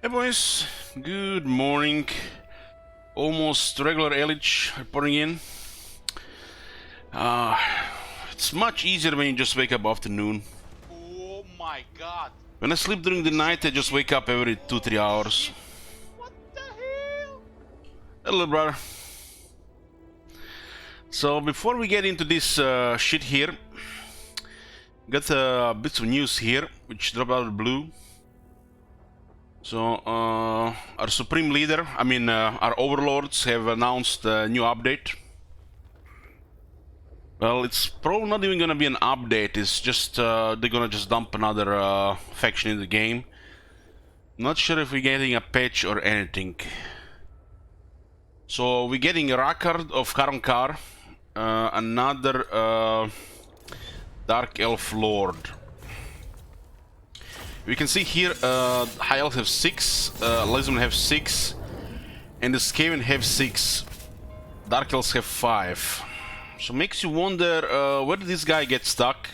Hey boys, good morning. Almost regular Elich reporting in. Uh, it's much easier when you just wake up after noon. Oh my god! When I sleep during the night, I just wake up every 2-3 hours. What the hell? Hello, brother. So before we get into this shit here, got bits of news here, which dropped out of the blue. So our supreme leader, our overlords have announced a new update. Well, it's probably not even gonna be an update, it's just they're gonna just dump another faction in the game. Not sure if we're getting a patch or anything. So we're getting Rakard of Karonkar, another Dark Elf Lord. We can see here High Elves have 6, Lesbian have 6, and the Skaven have 6. Dark Elves have 5. So makes you wonder where did this guy get stuck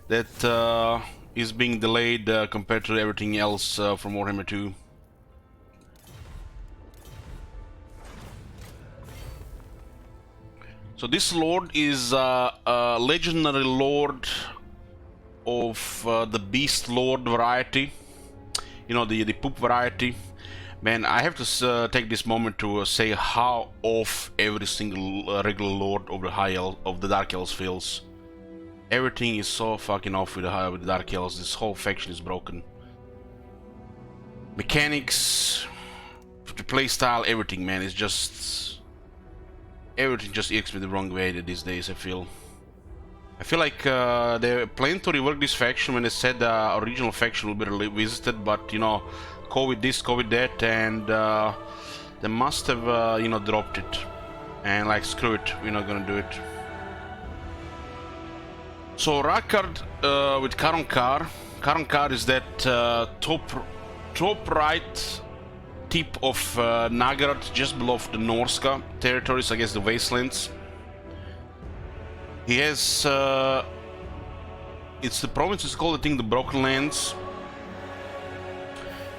that is being delayed compared to everything else from Warhammer 2. So this lord is a legendary lord of the beast lord variety, you know, the poop variety. Man, I have to take this moment to say how off every single regular lord of the Dark Elves feels. Everything is so fucking off with the Dark Elves. This whole faction is broken. Mechanics, the playstyle, everything, man, is just everything just icks me the wrong way these days. I feel like they planned to rework this faction when they said the original faction will be revisited, but you know, COVID this, COVID that, and they must have you know, dropped it and like, screw it, we're not gonna do it. So Rakard with Karonkar. Karonkar is that top right tip of Nagarad, just below the Norska territories, I guess the Wastelands. He has it's the province is called, I think, the Broken Lands,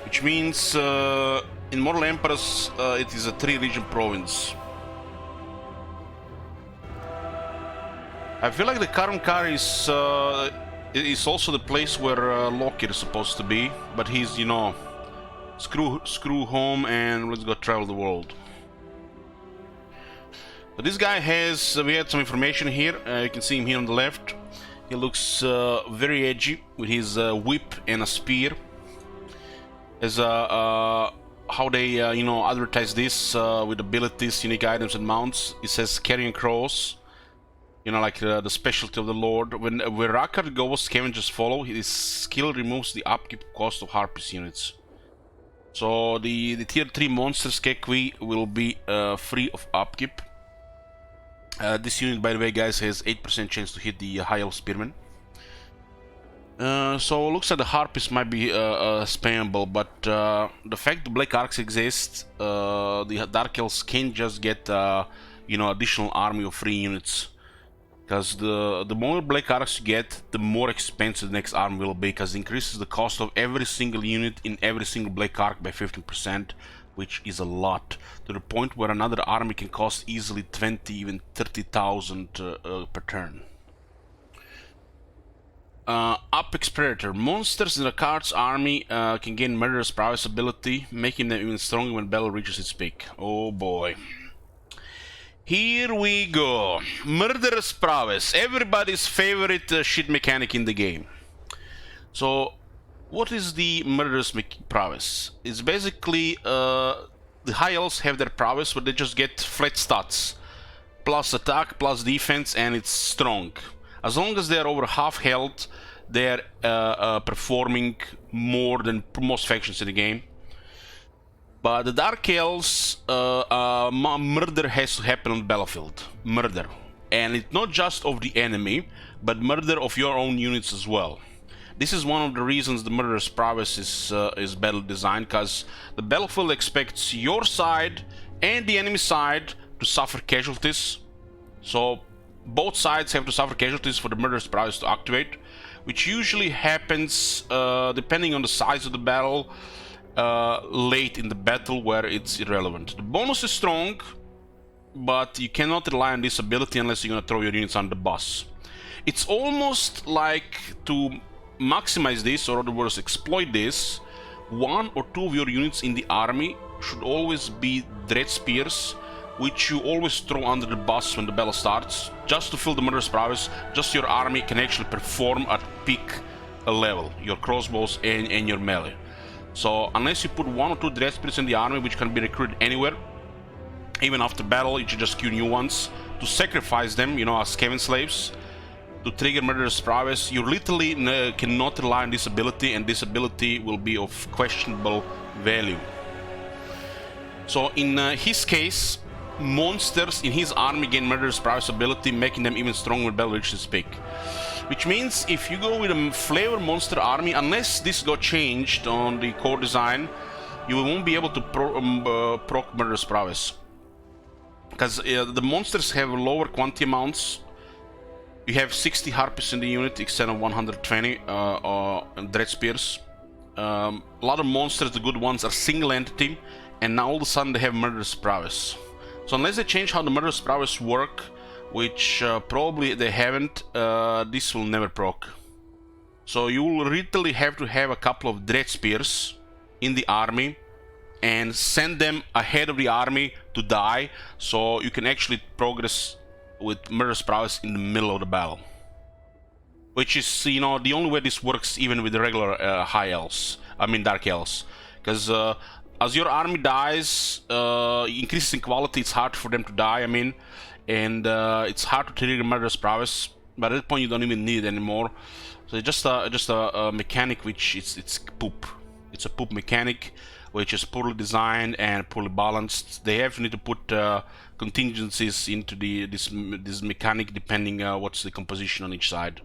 which means in Mortal Emperors it is a 3-region province. I feel like the Karonkar is also the place where Loki is supposed to be, but he's, you know, screw home and let's go travel the world. But this guy has, we had some information here, you can see him here on the left. He looks very edgy with his whip and a spear. As how they you know, advertise this with abilities, unique items and mounts. It says Carrion Crows, you know, like the specialty of the Lord. Where Rakard goes, scavengers follow. His skill removes the upkeep cost of Harpies units. So the tier 3 monsters Kekwi will be free of upkeep. This unit, by the way, guys, has 8% chance to hit the High Elf Spearman. So it looks like the Harpies might be spammable, but the fact the Black Arcs exist, the Dark Elves can just get you know, additional army of free units. Because the more Black Arcs you get, the more expensive the next army will be, because it increases the cost of every single unit in every single Black Arc by 15%, which is a lot, to the point where another army can cost easily 20, even 30,000 per turn. Apex Predator. Monsters in the card's army can gain Murderous Prowess ability, making them even stronger when battle reaches its peak. Oh boy. Here we go. Murderous Prowess, everybody's favorite shit mechanic in the game. So, what is the Murderous Prowess? It's basically the High Elves have their prowess where they just get flat stats, plus attack, plus defense, and it's strong. As long as they're over half health, they're performing more than most factions in the game. But the Dark Elves, murder has to happen on the battlefield. Murder. And it's not just of the enemy, but murder of your own units as well. This is one of the reasons the Murderous Prowess is battle designed, because the battlefield expects your side and the enemy side to suffer casualties. So both sides have to suffer casualties for the Murderous Prowess to activate, which usually happens depending on the size of the battle late in the battle where it's irrelevant. The bonus is strong, but you cannot rely on this ability unless you're gonna throw your units on the boss. It's almost like to maximize this, or in other words, exploit this, 1 or 2 of your units in the army should always be Dread Spears, which you always throw under the boss when the battle starts, just to fill the Murderous Prowess, just so your army can actually perform at peak level, your crossbows and your melee. So unless you put 1 or 2 Dread Spears in the army, which can be recruited anywhere, even after battle, you should just queue new ones to sacrifice them, you know, as Skaven slaves, to trigger Murderous Prowess. You literally cannot rely on this ability, and this ability will be of questionable value. So in his case, monsters in his army gain Murderous Prowess ability, making them even stronger when battle reaches its peak. Which means if you go with a flavor monster army, unless this got changed on the core design, you won't be able to proc Murderous Prowess. Because the monsters have lower quantity amounts. You have 60 Harpies in the unit instead of 120 Dread Spears. A lot of monsters, the good ones, are single entity, and now all of a sudden they have Murderous Prowess. So unless they change how the Murderous Prowess work, which probably they haven't, this will never proc. So you will literally have to have a couple of Dread Spears in the army and send them ahead of the army to die, so you can actually progress with Murderous Prowess in the middle of the battle. Which is, you know, the only way this works even with the regular High Elves, I mean Dark Elves. Because as your army dies, increases in quality, it's hard for them to die, I mean, and it's hard to trigger Murderous Prowess, but at that point you don't even need it anymore. So it's just a mechanic which it's poop. It's a poop mechanic, which is poorly designed and poorly balanced. They have need to put contingencies into this mechanic depending what's the composition on each side.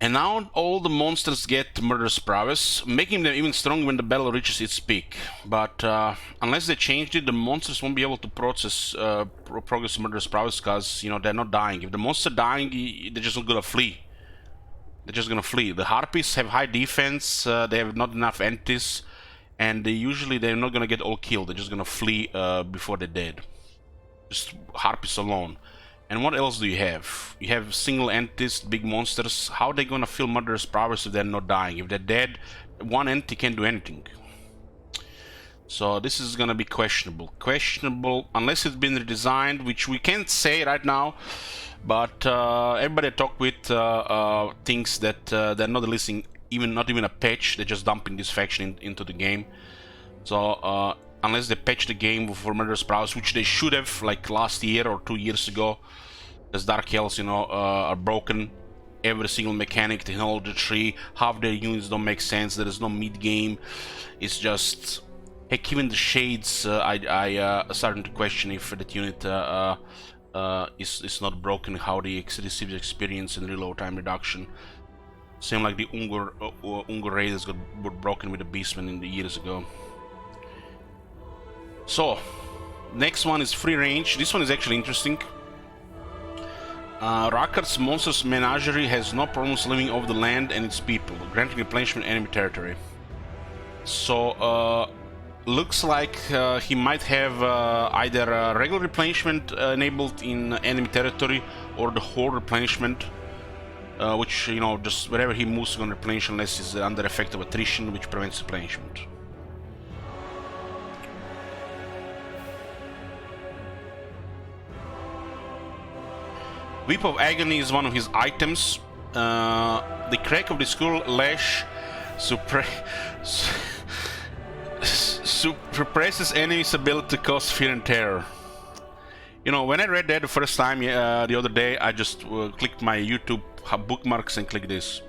And now all the monsters get Murderous Prowess, making them even stronger when the battle reaches its peak. But unless they changed it, the monsters won't be able to progress Murderous Prowess, because, you know, they're not dying. If the monster dying, they're just gonna flee. They're just gonna flee. The Harpies have high defense, they have not enough entities, and they're not gonna get all killed. They're just gonna flee before they're dead. Just Harpies alone. And what else do you have? You have single entities, big monsters. How are they gonna fill Murderous Prowess if they're not dying? If they're dead, one entity can't do anything. So this is gonna be questionable. Questionable unless it's been redesigned, which we can't say right now. But everybody I talk with thinks that they're not releasing not even a patch. They're just dumping this faction into the game. So unless they patch the game for Murderous Prowess, which they should have, like last year or 2 years ago, as Dark Elves, you know, are broken. Every single mechanic, technology tree, half their units don't make sense. There is no mid game. It's just, heck, even the shades. I starting to question if that unit is not broken, how they receive the experience and reload time reduction. Same like the Ungur Raiders were broken with the Beastmen in the years ago. So, next one is Free Range. This one is actually interesting. Rakard's Monsters Menagerie has no problems living off the land and its people, granting replenishment enemy territory. So, looks like he might have either regular replenishment enabled in enemy territory, or the whole replenishment, which, you know, just wherever he moves is going to replenish unless he's under effect of attrition, which prevents replenishment. Whip of Agony is one of his items. The crack of the skull lash suppresses enemies' ability to cause fear and terror. You know, when I read that the first time the other day, I just clicked my YouTube bookmarks and clicked this.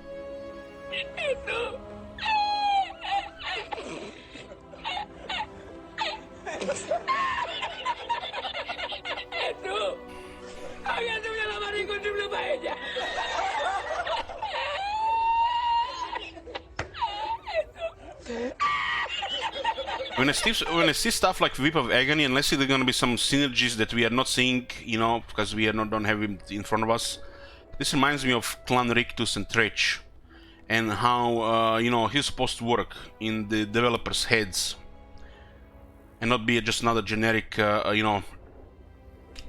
When I see stuff like Whip of Agony, unless there's gonna be some synergies that we are not seeing, you know, because we don't have him in front of us, this reminds me of Clan Rictus and Tretch. and how you know, he's supposed to work in the developers' heads and not be just another generic you know,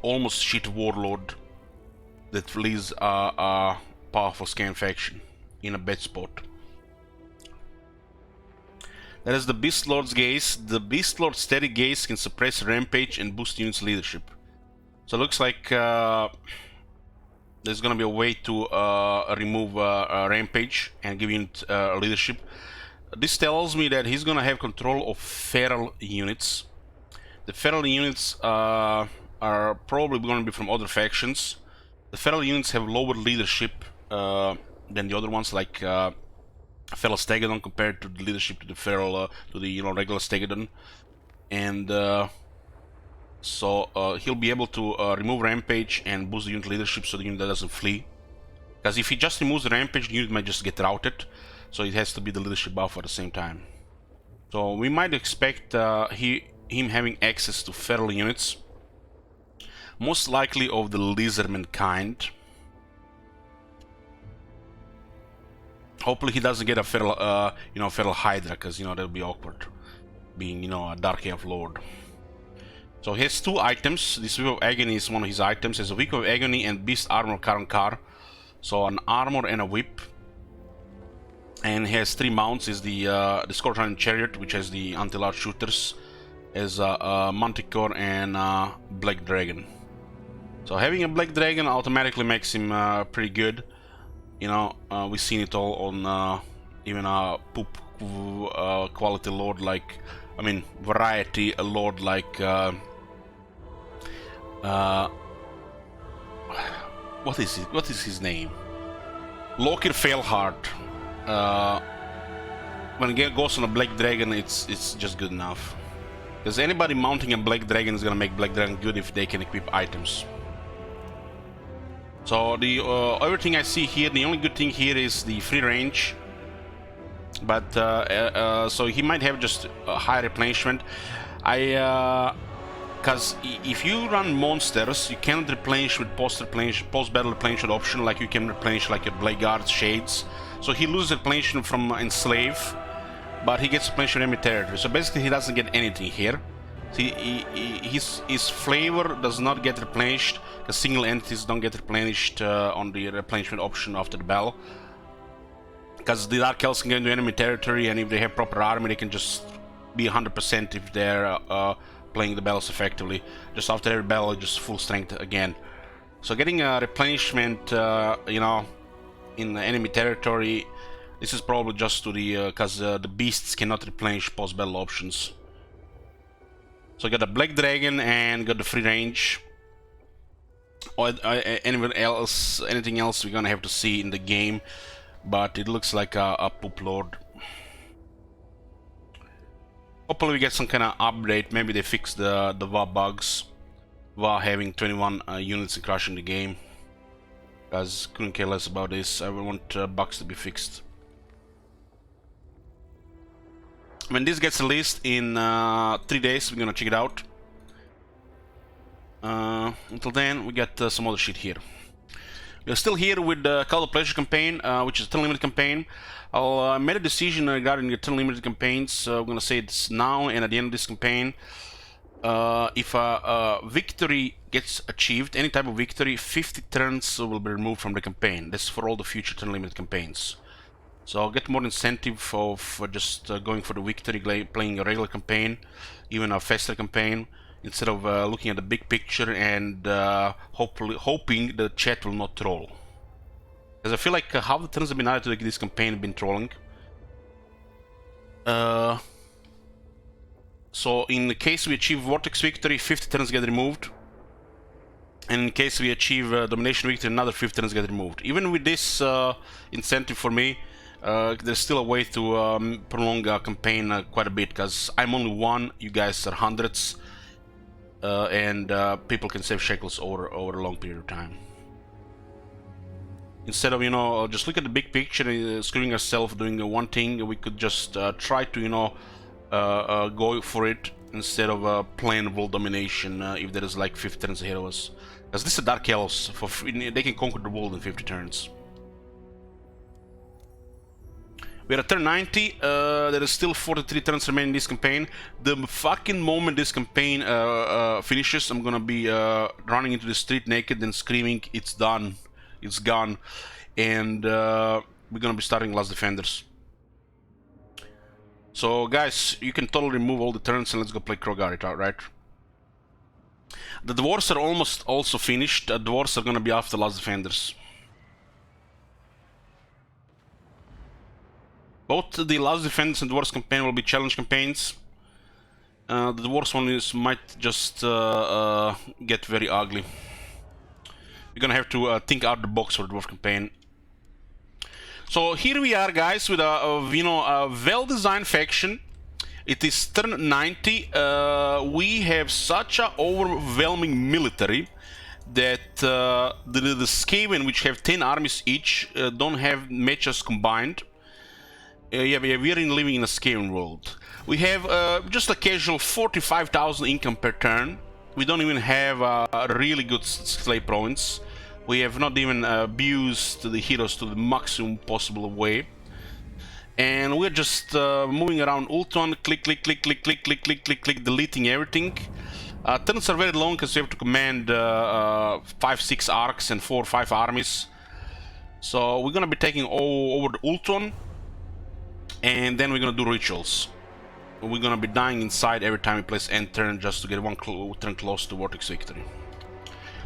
almost shit warlord that leads a powerful scan faction in a bad spot. That is the Beast Lord's Gaze. The Beast Lord's steady gaze can suppress rampage and boost units' leadership. So it looks like there's gonna be a way to remove rampage and give unit leadership. This tells me that he's gonna have control of feral units. The feral units are probably gonna be from other factions. The feral units have lower leadership than the other ones, like feral Stegadon compared to the leadership to the feral, to the, you know, regular Stegadon, and so he'll be able to remove rampage and boost the unit leadership so the unit doesn't flee. Because if he just removes the rampage, the unit might just get routed, so it has to be the leadership buff at the same time. So we might expect him having access to feral units, most likely of the lizardman kind. Hopefully he doesn't get a feral, you know, feral Hydra, because, you know, that'll be awkward, being, you know, a Dark Elf Lord. So he has two items. This Whip of Agony is one of his items. He has a Whip of Agony and Beast Armor Karankar. So an armor and a whip. And he has three mounts. Is the Scorpion Chariot, which has the anti-large shooters, as a Manticore and Black Dragon. So having a Black Dragon automatically makes him pretty good. You know, we've seen it all on even a poop quality lord like, I mean, variety a lord like what is it? What is his name? Lokir Failheart. When it goes on a Black Dragon, it's just good enough. Because anybody mounting a Black Dragon is gonna make Black Dragon good if they can equip items. So the everything I see here, the only good thing here is the free range. But so he might have just a high replenishment. Because if you run monsters, you cannot replenish with post-battle replenishment option like you can replenish like your Blade Guards, Shades. So he loses replenishment from Enslave, but he gets replenishment in enemy territory. So basically he doesn't get anything here. See, his flavor does not get replenished, because single entities don't get replenished on the replenishment option after the battle. Because the Dark Elves can get into enemy territory, and if they have proper army, they can just be 100% if they're playing the battles effectively. Just after every battle, just full strength again. So getting a replenishment, you know, in the enemy territory, this is probably just to the because the beasts cannot replenish post-battle options. So I got the Black Dragon and got the free range. Or anything else we're gonna have to see in the game, but it looks like a poop lord. Hopefully we get some kind of update. Maybe they fix the VA bugs, VA having 21 units and crashing the game. Guys, couldn't care less about this. I want bugs to be fixed. When this gets released in 3 days, we're gonna check it out. Until then, we got some other shit here. We're still here with the Cult of Pleasure campaign, which is a turn limited campaign. I made a decision regarding the turn limited campaigns. I'm gonna say it's now and at the end of this campaign. If a victory gets achieved, any type of victory, 50 turns will be removed from the campaign. That's for all the future turn limited campaigns. So I'll get more incentive of just going for the victory, playing a regular campaign, even a faster campaign, instead of looking at the big picture and hoping the chat will not troll. Because I feel like half the turns have been added to this campaign have been trolling. So in the case we achieve Vortex victory, 50 turns get removed. And in case we achieve Domination victory, another 50 turns get removed. Even with this incentive for me, there's still a way to prolong a campaign quite a bit, because I'm only one, you guys are hundreds, and people can save shekels over a long period of time. Instead of, you know, just look at the big picture and screwing ourselves doing one thing, we could just try to, you know, go for it instead of playing world domination if there is like 50 turns ahead of us. Because this is Dark Elves, for free, they can conquer the world in 50 turns. We're at turn 90. There is still 43 turns remaining in this campaign. The fucking moment this campaign finishes, I'm gonna be running into the street naked and screaming, "It's done, it's gone," and we're gonna be starting Last Defenders. So, guys, you can totally remove all the turns and let's go play Krogar out, right? The Dwarves are almost also finished. The Dwarves are gonna be after Last Defenders. Both the Last Defenders and Dwarves campaign will be challenge campaigns. The Dwarves one might just get very ugly. We're gonna have to think out the box for the Dwarf campaign. So here we are, guys, with a well-designed faction. It is turn 90. We have such an overwhelming military that the Skaven, which have 10 armies each, don't have matches combined. Yeah, we are living in a Skaven world. We have just a casual 45,000 income per turn. We don't even have a really good slave province. We have not even abused the heroes to the maximum possible way. And we're just moving around Ultron, click, click, click, click, click, click, click, click, click, deleting everything. Turns are very long because you have to command 5-6 arcs and 4-5 armies. So we're gonna be taking over the Ultron. And then we're gonna do rituals. We're gonna be dying inside every time we place end turn just to get one turn close to Vortex victory.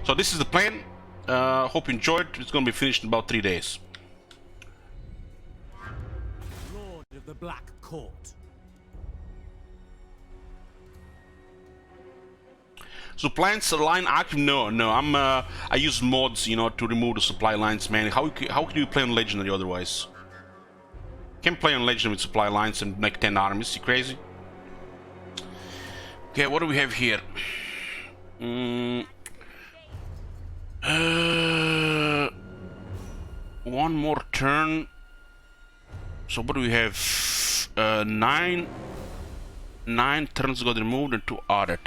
So this is the plan. Hope you enjoyed. It's gonna be finished in about 3 days. Lord of the Black Court. Supply line active? No. I use mods, you know, to remove the supply lines, man. How can you play on Legendary otherwise? Can't play on Legendary with supply lines and make 10 armies. You crazy? Okay, what do we have here? One more turn. So what do we have? 9 turns got removed and 2 added.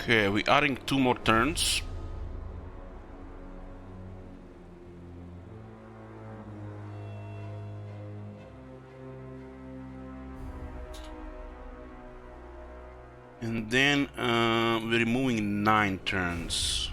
Okay, we're adding 2 more turns. And then we're removing 9 turns.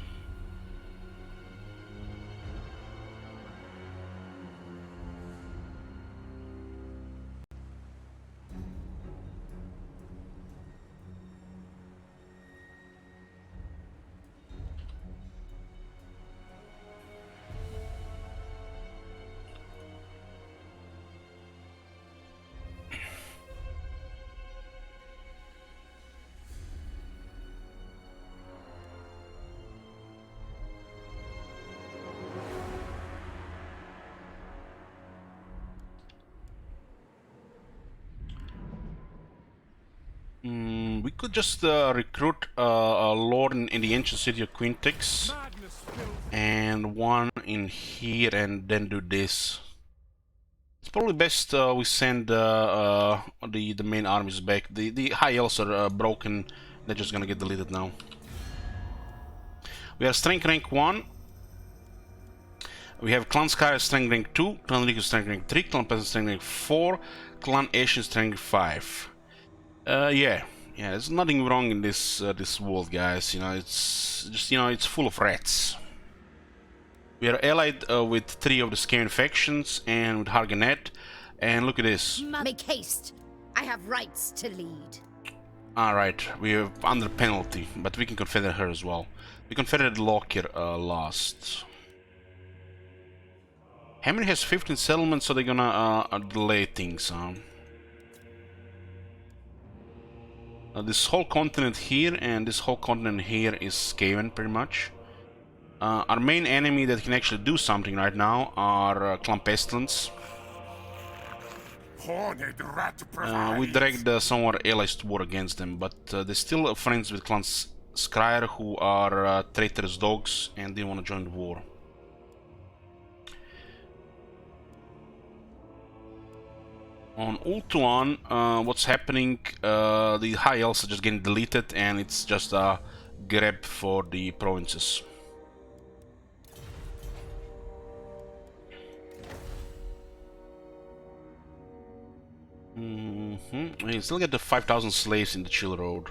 We could just recruit a lord in the ancient city of Quintex and one in here and then do this. It's probably best we send the main armies back. The high elves are broken. They're just gonna get deleted now. We have strength rank 1. We have Clan Sky strength rank 2, Clan Riku strength rank 3, Clan Peasant strength rank 4, Clan Ashen strength 5. Yeah, there's nothing wrong in this world, guys. You know, it's just, it's full of rats. We are allied with 3 of the Skaven factions and with Harganet. And look at this. Make haste. I have rights to lead. Alright, we are under penalty, but we can confederate her as well. We confederated Lockyer last. Hammer has 15 settlements, so they're gonna delay things. This whole continent here and this whole continent here is Skaven, pretty much. Our main enemy that can actually do something right now are Clan Pestilence. We dragged some of our allies to war against them, but they're still friends with Clan Scryer, who are traitorous dogs and didn't want to join the war. On Ultuan, what's happening, the high elves are just getting deleted and it's just a grab for the provinces. We still get the 5,000 slaves in the Chill Road.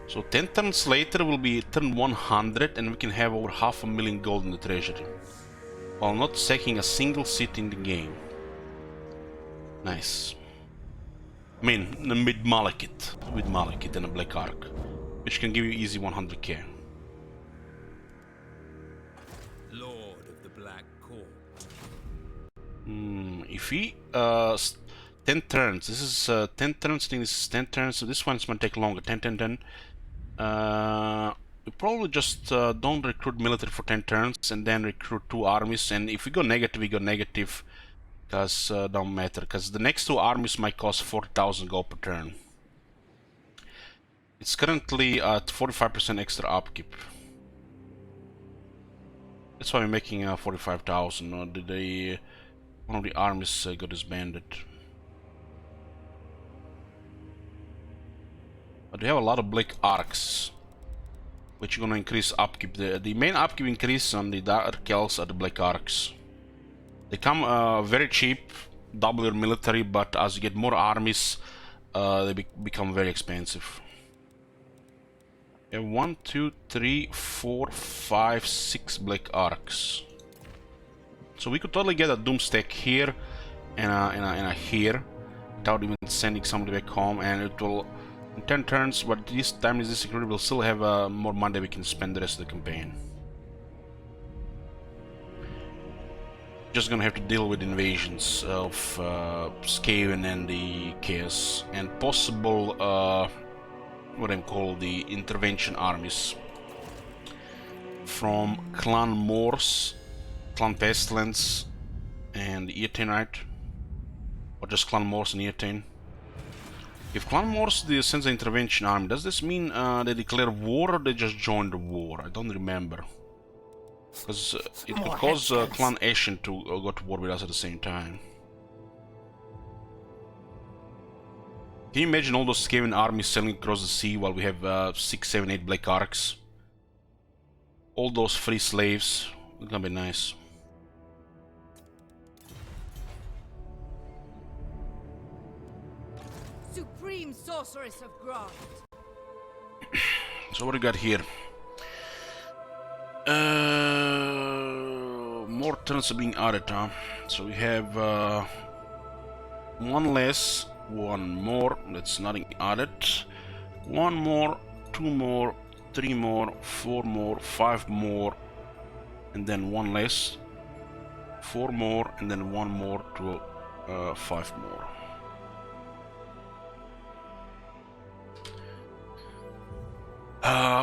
So 10 turns later will be turn 100 and we can have over 500,000 gold in the treasury. While not sacking a single city in the game. Nice. I mean, with Malekith and a Black Ark, which can give you easy 100k. Lord of the Black Court. If we 10 turns, this is 10 turns, I think this is 10 turns, so this one's gonna take longer. 10, 10, 10. We probably just don't recruit military for 10 turns and then recruit 2 armies, and if we go negative, we go negative, because don't matter, because the next 2 armies might cost 40,000 gold per turn. It's currently at 45% extra upkeep. That's why we're making 45,000. Or did they... one of the armies got disbanded. But they have a lot of Black Arcs, which are gonna increase upkeep. The main upkeep increase on the Dark Elves are the Black Arcs. They come very cheap, double your military, but as you get more armies, they become very expensive. We have 1, 2, 3, 4, 5, 6 Black Arcs. So we could totally get a Doom stack here and a here without even sending somebody back home, and it will in 10 turns, but this time is this we'll still have more money we can spend the rest of the campaign. Just gonna have to deal with invasions of Skaven and the Chaos, and possible what I'm called the intervention armies from Clan Morse, Clan Pestilence, and Eotane, right? Or just Clan Morse and Eotane. If Clan Morse sends an intervention army, does this mean they declare war or they just join the war? I don't remember. Because it could cause Clan Ashen to go to war with us at the same time. Can you imagine all those Skaven armies sailing across the sea while we have 6, 7, 8 Black Arcs? All those free slaves. It's gonna be nice. Supreme Sorceress of Grant. So what do we got here? More turns are being added, huh? So we have 1 less, 1 more, that's nothing added. 1 more, 2 more, 3 more, 4 more, 5 more, and then 1 less. 4 more, and then 1 more to 5 more.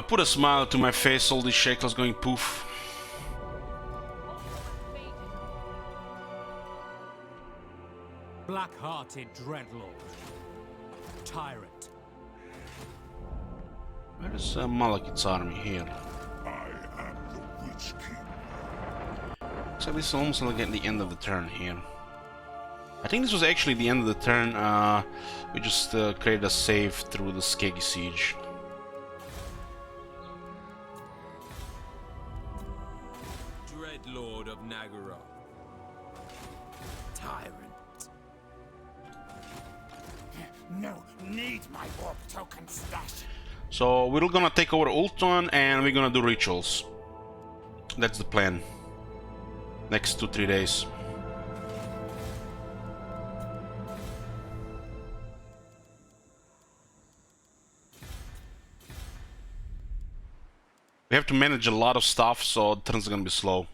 Put a smile to my face, all these shekels going poof. Black-hearted Dreadlord. Tyrant. Where is Malekith's army here? I am the Witch King. So this is almost like at the end of the turn here. I think this was actually the end of the turn. We just created a save through the Skeggy Siege. Dreadlord of Nagara. Tyrant. No, need my warp token stash. So we're gonna take over Ultron and we're gonna do rituals. That's the plan. Next 2-3 days. We have to manage a lot of stuff, so turns are gonna be slow.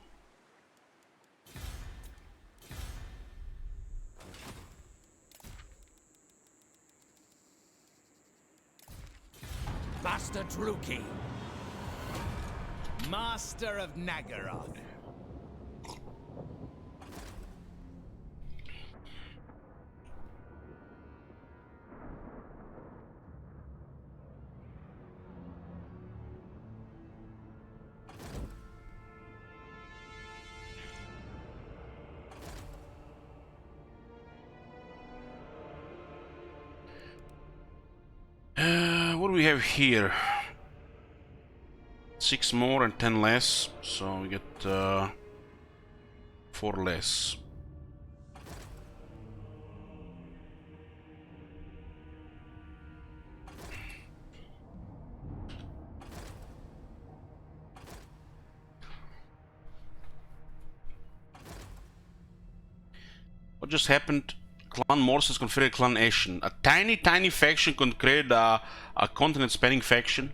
Master Druki. Master of Nagarath. do we have here? 6 more and 10 less, so we get 4 less. What just happened? Clan Morse has configured Clan Ashen. A tiny faction could create a continent spanning faction.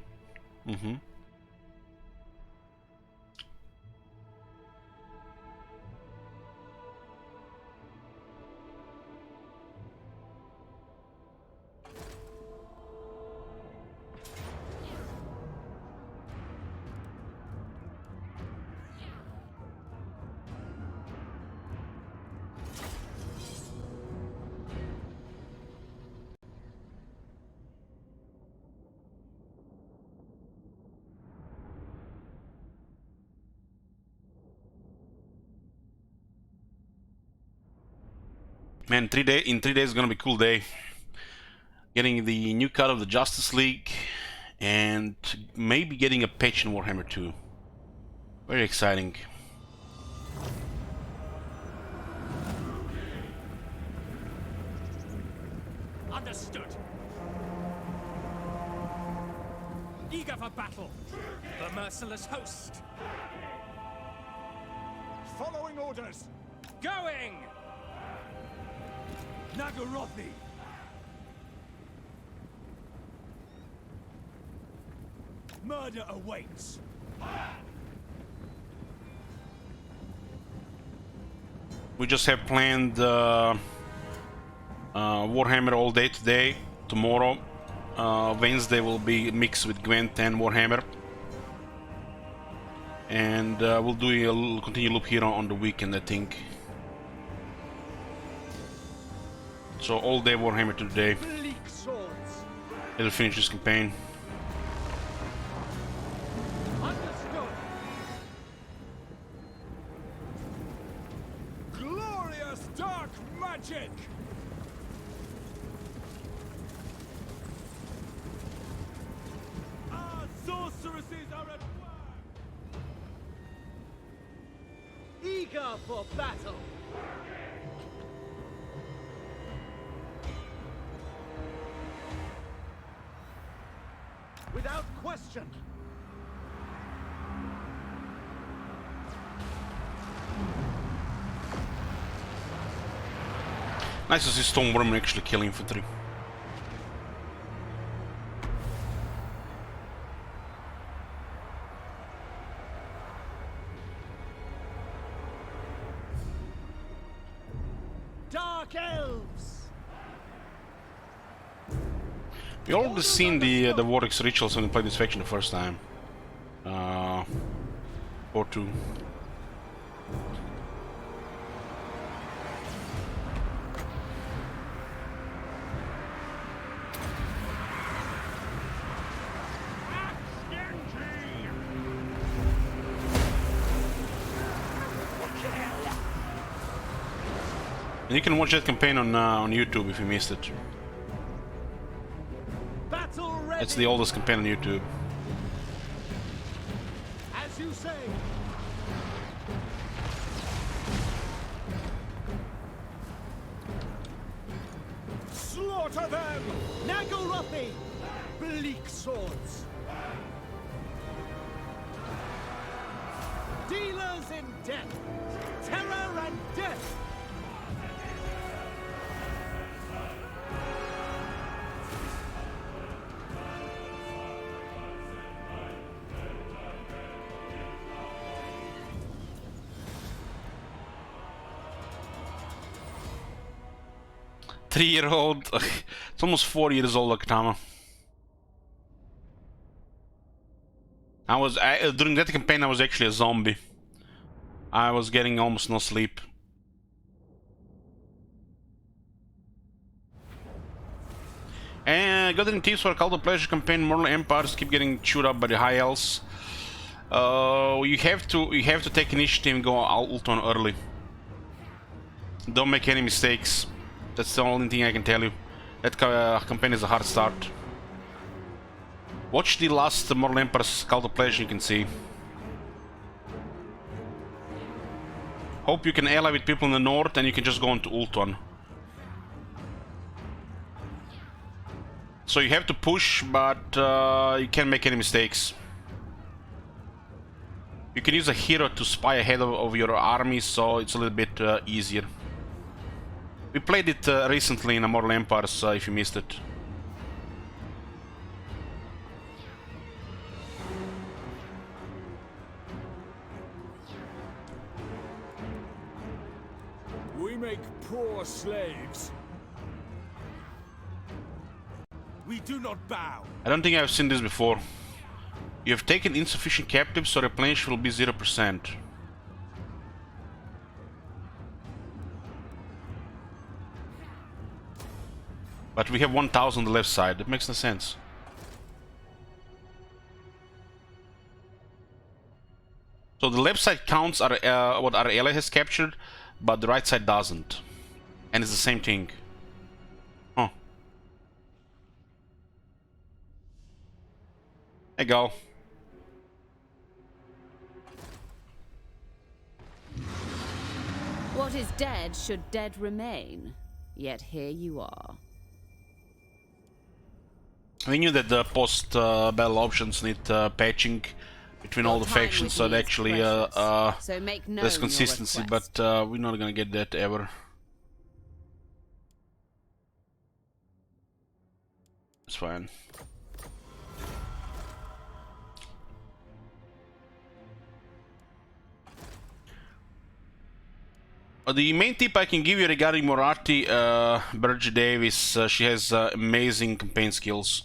Man, in 3 days is gonna be a cool day. Getting the new cut of the Justice League, and maybe getting a patch in Warhammer 2. Very exciting. Understood. Eager for battle. The merciless host. Following orders. Going! Nagarothi. Murder awaits. We just have planned Warhammer all day today. Tomorrow, Wednesday will be mixed with Gwent and Warhammer. And we'll do a little continue loop here on the weekend, I think. So all day Warhammer today. Bleak swords. It'll finish this campaign. Understood. Glorious dark magic. Our sorceresses are at work. Eager for battle. Without question. Nice to see Stormworm actually kill infantry. Dark elves. We already seen the Vortex rituals when we played this faction the first time. Or two. And you can watch that campaign on YouTube if you missed it. Battle ready. It's the oldest campaign on YouTube. As you say. Slaughter them. Nagarothi. Bleak swords. Dealers in death. Terror and death. Three-year-old. It's almost 4 years old, Akatama. During that campaign I was actually a zombie. I was getting almost no sleep. And got any tips for a Cult of Pleasure campaign? Mortal Empires keep getting chewed up by the High Elves. You have to take initiative and go Ultron early. Don't make any mistakes. That's the only thing I can tell you. That campaign is a hard start. Watch the last Mortal Empire's Cult of Pleasure, you can see. Hope you can ally with people in the north and you can just go into Ultron. So you have to push, but you can't make any mistakes. You can use a hero to spy ahead of your army, so it's a little bit easier. We played it recently in Mortal Empires, if you missed it. We make poor slaves. We do not bow. I don't think I've seen this before. You have taken insufficient captives, so replenish will be 0%. But we have 1,000 on the left side. That makes no sense. So the left side counts what our ally has captured, but the right side doesn't. And it's the same thing. Huh. There you go. What is dead should dead remain. Yet here you are. We knew that the post-battle options need patching between all the factions, so that actually So make known there's your consistency, request. but we're not gonna get that ever. It's fine. The main tip I can give you regarding Moratti Burge Davis, she has amazing campaign skills.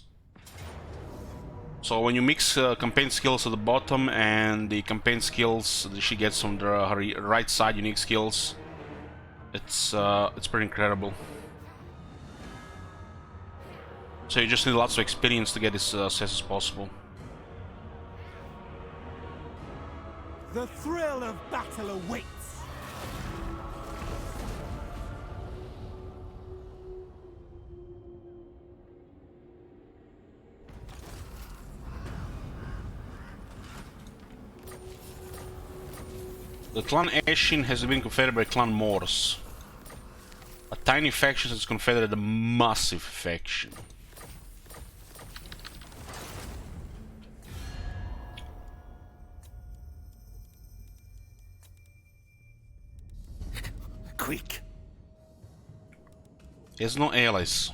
So when you mix campaign skills at the bottom and the campaign skills that she gets on her right side, unique skills, it's pretty incredible. So you just need lots of experience to get as success as possible. The thrill of battle awaits. The clan Ashin has been confederate by clan Morse. A tiny faction has confederated a massive faction. Quick. He has no allies.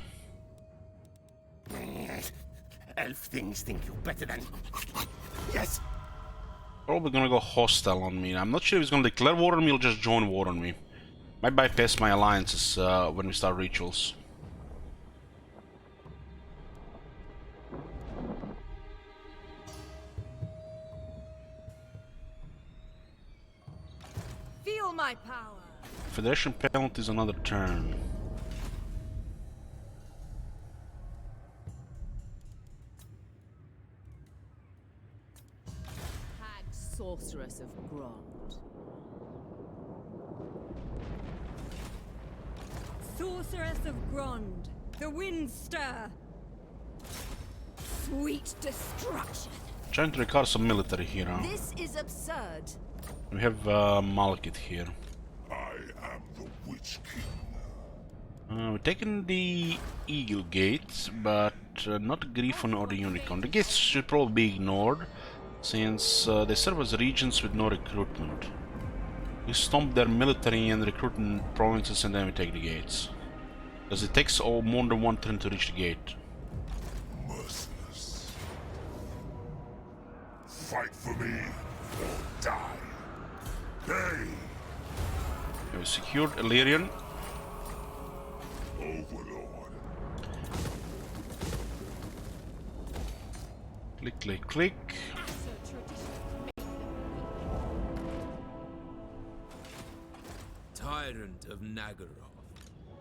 Elf things think you better than... Yes! Probably gonna go hostile on me. I'm not sure if he's gonna declare war on me or just join war on me. Might bypass my alliances when we start rituals. Feel my power. Federation penalties another turn. Hag sorceress of Grond. Sorceress of Grond, the winds stir. Sweet destruction. Trying to recover some military here. Huh? This is absurd. We have Malekith here. I am the Witch King. We're taking the Eagle Gate, but not Griffon or the Unicorn. The gates should probably be ignored, since they serve as regions with no recruitment. We stomp their military and recruitment provinces and then we take the gates. Because it takes more than one turn to reach the gate. Merciless. Fight for me or die. Hey, We have secured Illyrian. Overlord. Click, click, click. Tyrant of Nagaroth.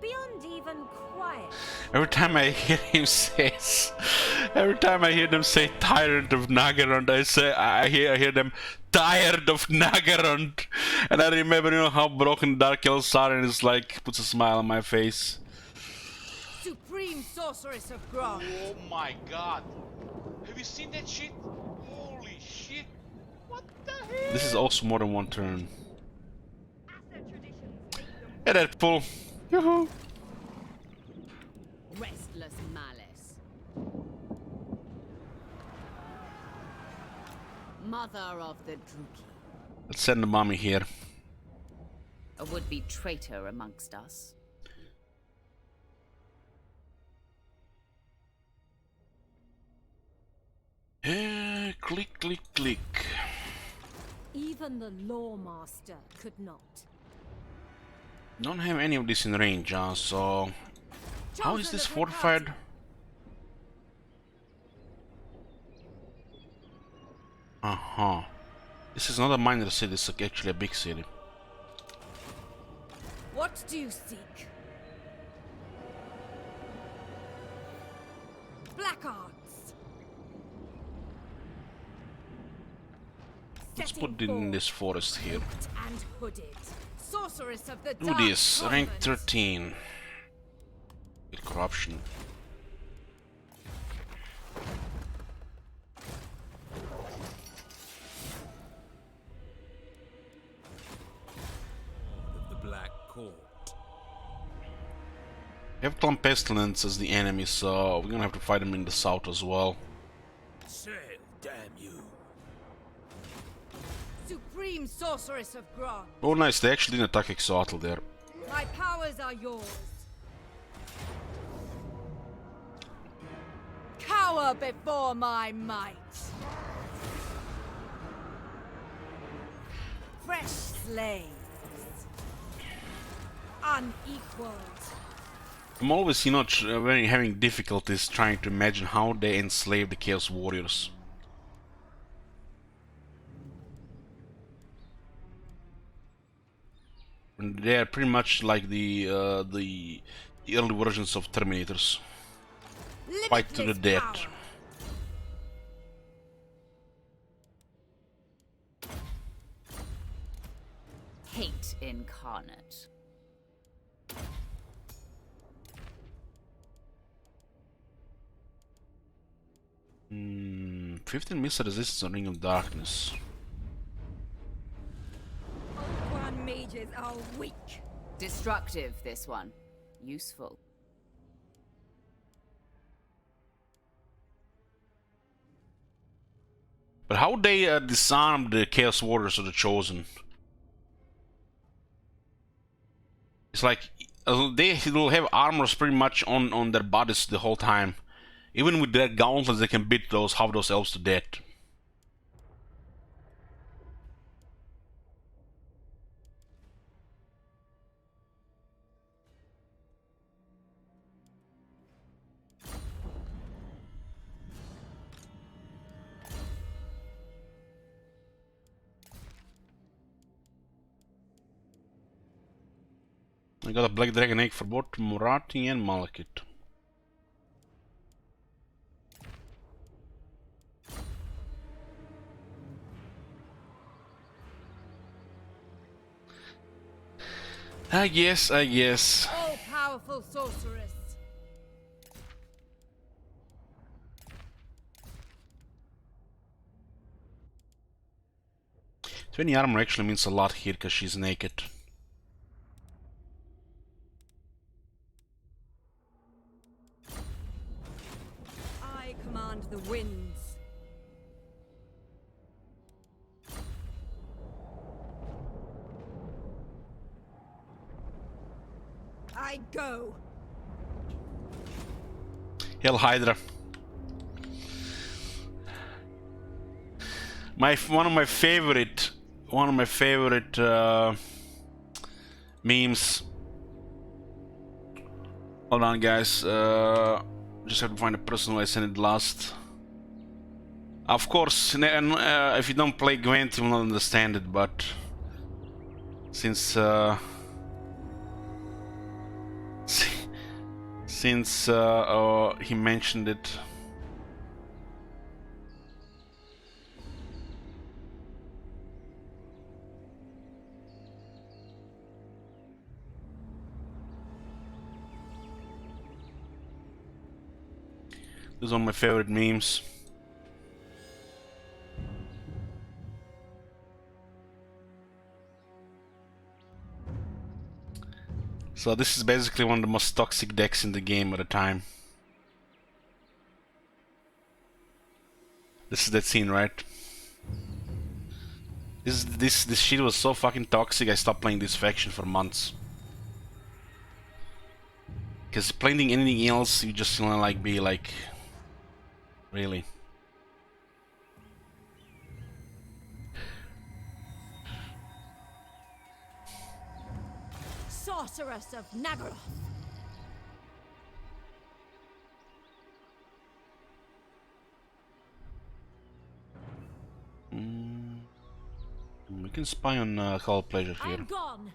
Beyond even quiet. Every time I hear him say Tyrant of Nagaroth, I hear them tired of Nagaroth, and I remember, you know, how broken Dark Elves are, and it's like puts a smile on my face. Supreme sorceress of Grond. Oh my god. Have you seen that shit? Holy shit! What the hell? This is also more than one turn. Yeah, Deadpool. Yoo-hoo. Restless malice. Mother of the Druki. Let's send the mommy here. A would-be traitor amongst us. Click, click, click. Even the Lawmaster could not. Don't have any of this in range, so... How is Chosen this of fortified? Uh-huh. This is not a minor city, it's actually a big city. What do you seek? Black arts. Let's Setting put it in forth, this forest here. cloaked and hooded. Sorceress of the Do Dark this, rank Convent. 13. With corruption. Of the Black Court. We have Clan Pestilence as the enemy, so we're gonna have to fight them in the south as well. Sail, damn you. Supreme Sorceress of Gron. Oh nice, they actually didn't attack Exoatl there. My powers are yours. Cower before my might. Fresh slaves. Unequaled. I'm always, very having difficulties trying to imagine how they enslave the Chaos Warriors. And they are pretty much like the early versions of Terminators. Fight to the Limitless death. power. Hate incarnate. 15 missile resistance on Ring of Darkness. Ultron mages are weak. Destructive, this one. Useful. But how they disarm the Chaos Warriors of the Chosen? It's like they will have armors pretty much on their bodies the whole time. Even with their gauntlets, they can beat half those elves to death. I got a Black Dragon Egg for both Morathi and Malekith. I guess. All powerful sorceress. 20 armor actually means a lot here because she's naked. I command the winds. I go. Hell Hydra. One of my favorite memes. Hold on, guys. Just have to find the person who I sent it last. Of course, if you don't play Gwent, you will not understand it. But since he mentioned it. This is one of my favorite memes. So this is basically one of the most toxic decks in the game at the time. This is that scene, right? This shit was so fucking toxic. I stopped playing this faction for months. Because playing anything else, you just wanna like be like, really. Sorceress of Nagaroth. We can spy on Hall Pleasure here. I'm gone.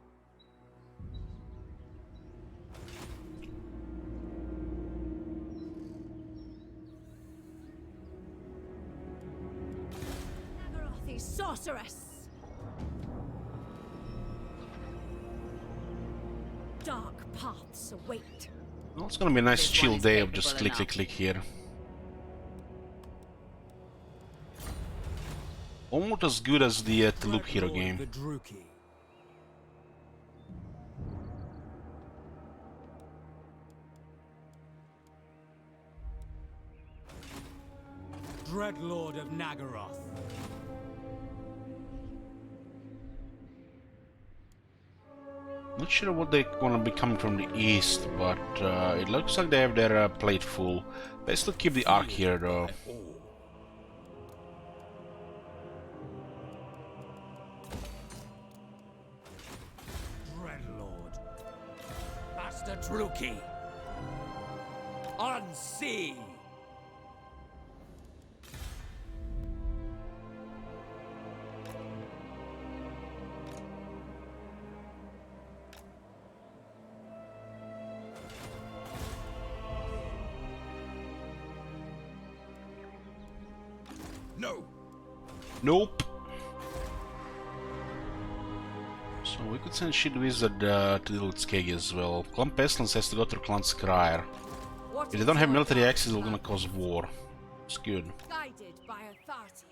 Nagaroth is sorceress. Dark paths await. Well, it's gonna be a nice This chill one is day of just capable click, enough. click, click here. Almost as good as the Loop Hero game. Vidruki. Dreadlord of Nagaroth. Not sure what they're gonna be coming from the east, but it looks like they have their plate full. They still keep the arc here though. Dreadlord. Master Druki. On sea. No. Nope. So we could send Shield Wizard to deal with Skeggy as well. Clan Pestilence has to go through Clan Scryer. If they don't have military access, they're gonna cause war. It's good. Guided by authority.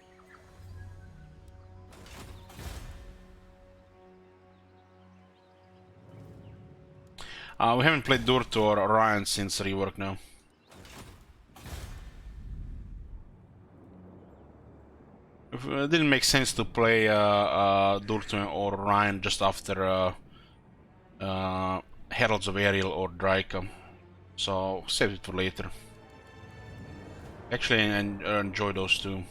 We haven't played Durto or Orion since rework now. It didn't make sense to play Durto or Orion just after Heralds of Ariel or Draika, so save it for later. Actually, I enjoy those two.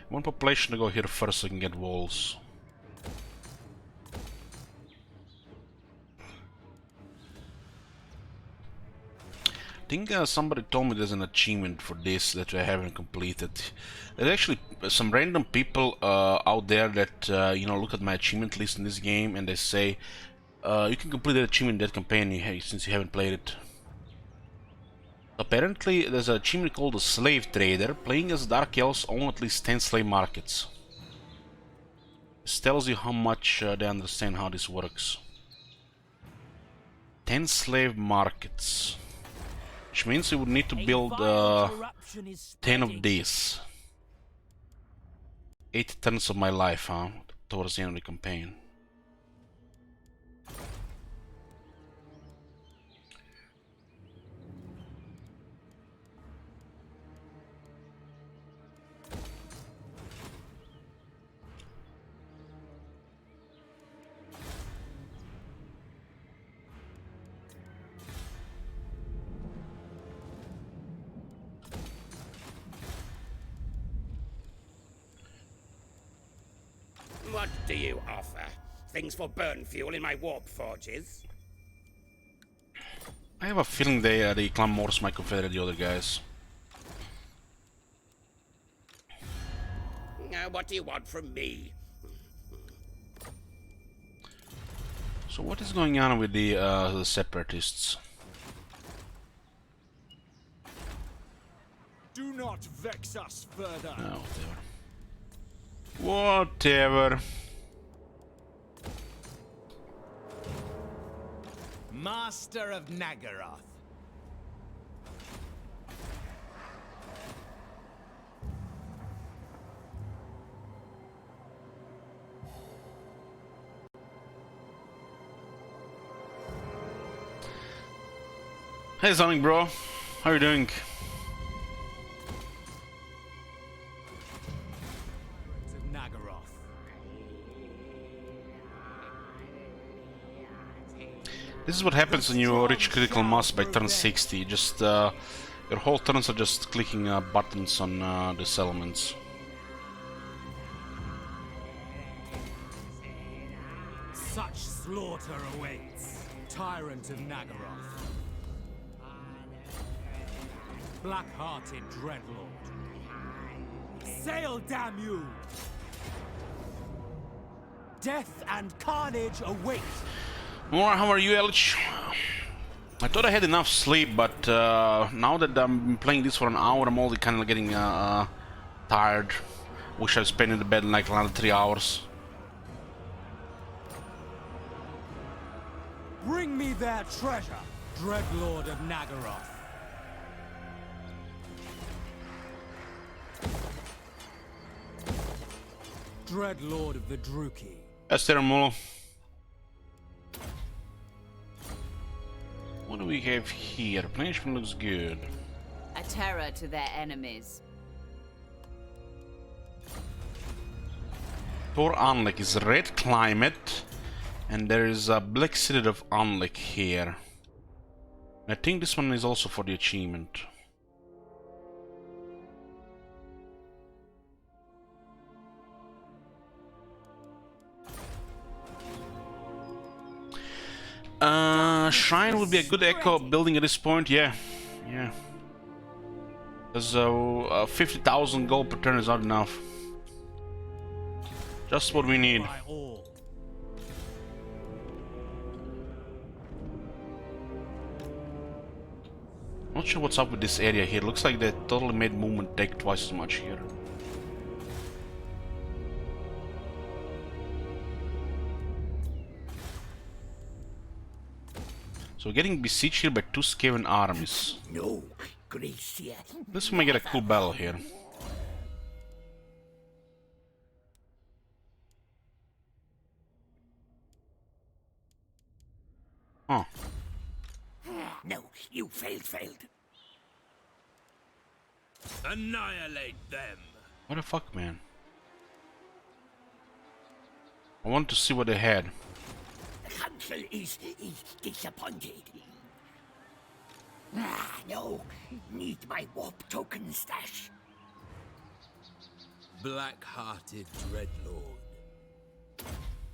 One population to go here first so I can get walls. I think somebody told me there's an achievement for this that I haven't completed. There's actually some random people out there that you know, look at my achievement list in this game and they say you can complete that achievement in that campaign since you haven't played it. Apparently there's an achievement called the Slave Trader. Playing as Dark Elves own at least 10 slave markets. This tells you how much they understand how this works. 10 slave markets. Which means you would need to build 10 of these. 8 turns of my life, huh? Towards the end of the campaign. What do you offer? Things for burn fuel in my warp forges? I have a feeling the Clan Morse might confederate the other guys. What do you want from me? So what is going on with the separatists? Do not vex us further. No, whatever. Master of Nagaroth. Hey Sonic bro, how you doing? To Nagaroth. This is what happens when you reach critical mass by turn 60. Just your whole turns are just clicking buttons on these elements. Such slaughter awaits. Tyrant of Nagaroth. Black-hearted Dreadlord. Sail, damn you! Death and carnage await. More, how are you, Elch? I thought I had enough sleep, but now that I'm playing this for an hour, I'm already kind of getting tired. Wish I'd spent in the bed like another 3 hours. Bring me their treasure. Dreadlord of Nagaroth. Dreadlord of the Druki. Esther Mulo. What do we have here? Planishment looks good. A terror to their enemies. Tor Anlek is red climate, and there is a black city of Anlek here. I think this one is also for the achievement. Shrine would be a good echo building at this point, yeah. Because 50,000 gold per turn is not enough. Just what we need. By all. Not sure what's up with this area here. Looks like they totally made movement take twice as much here. So we're getting besieged here by 2 Skaven armies. No, Gracia. This might get a cool battle here. Huh. No, you failed. Annihilate them. What the fuck, man? I want to see what they had. The council is disappointed. No, need my warp token stash. Black-hearted Dreadlord.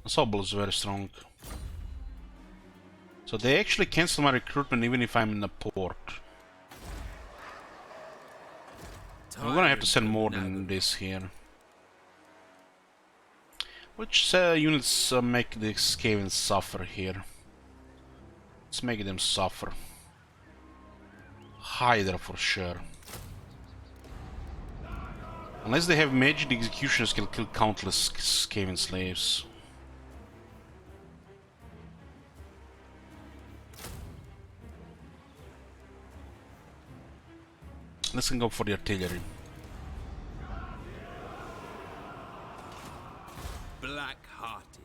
Ensemble is very strong. So they actually cancel my recruitment even if I'm in the port. I'm gonna have to send more than this here. Which units make the Skaven suffer here? Let's make them suffer. Hydra for sure. Unless they have magic, the executioners can kill countless Skaven slaves. Let's go for the artillery. Black-hearted.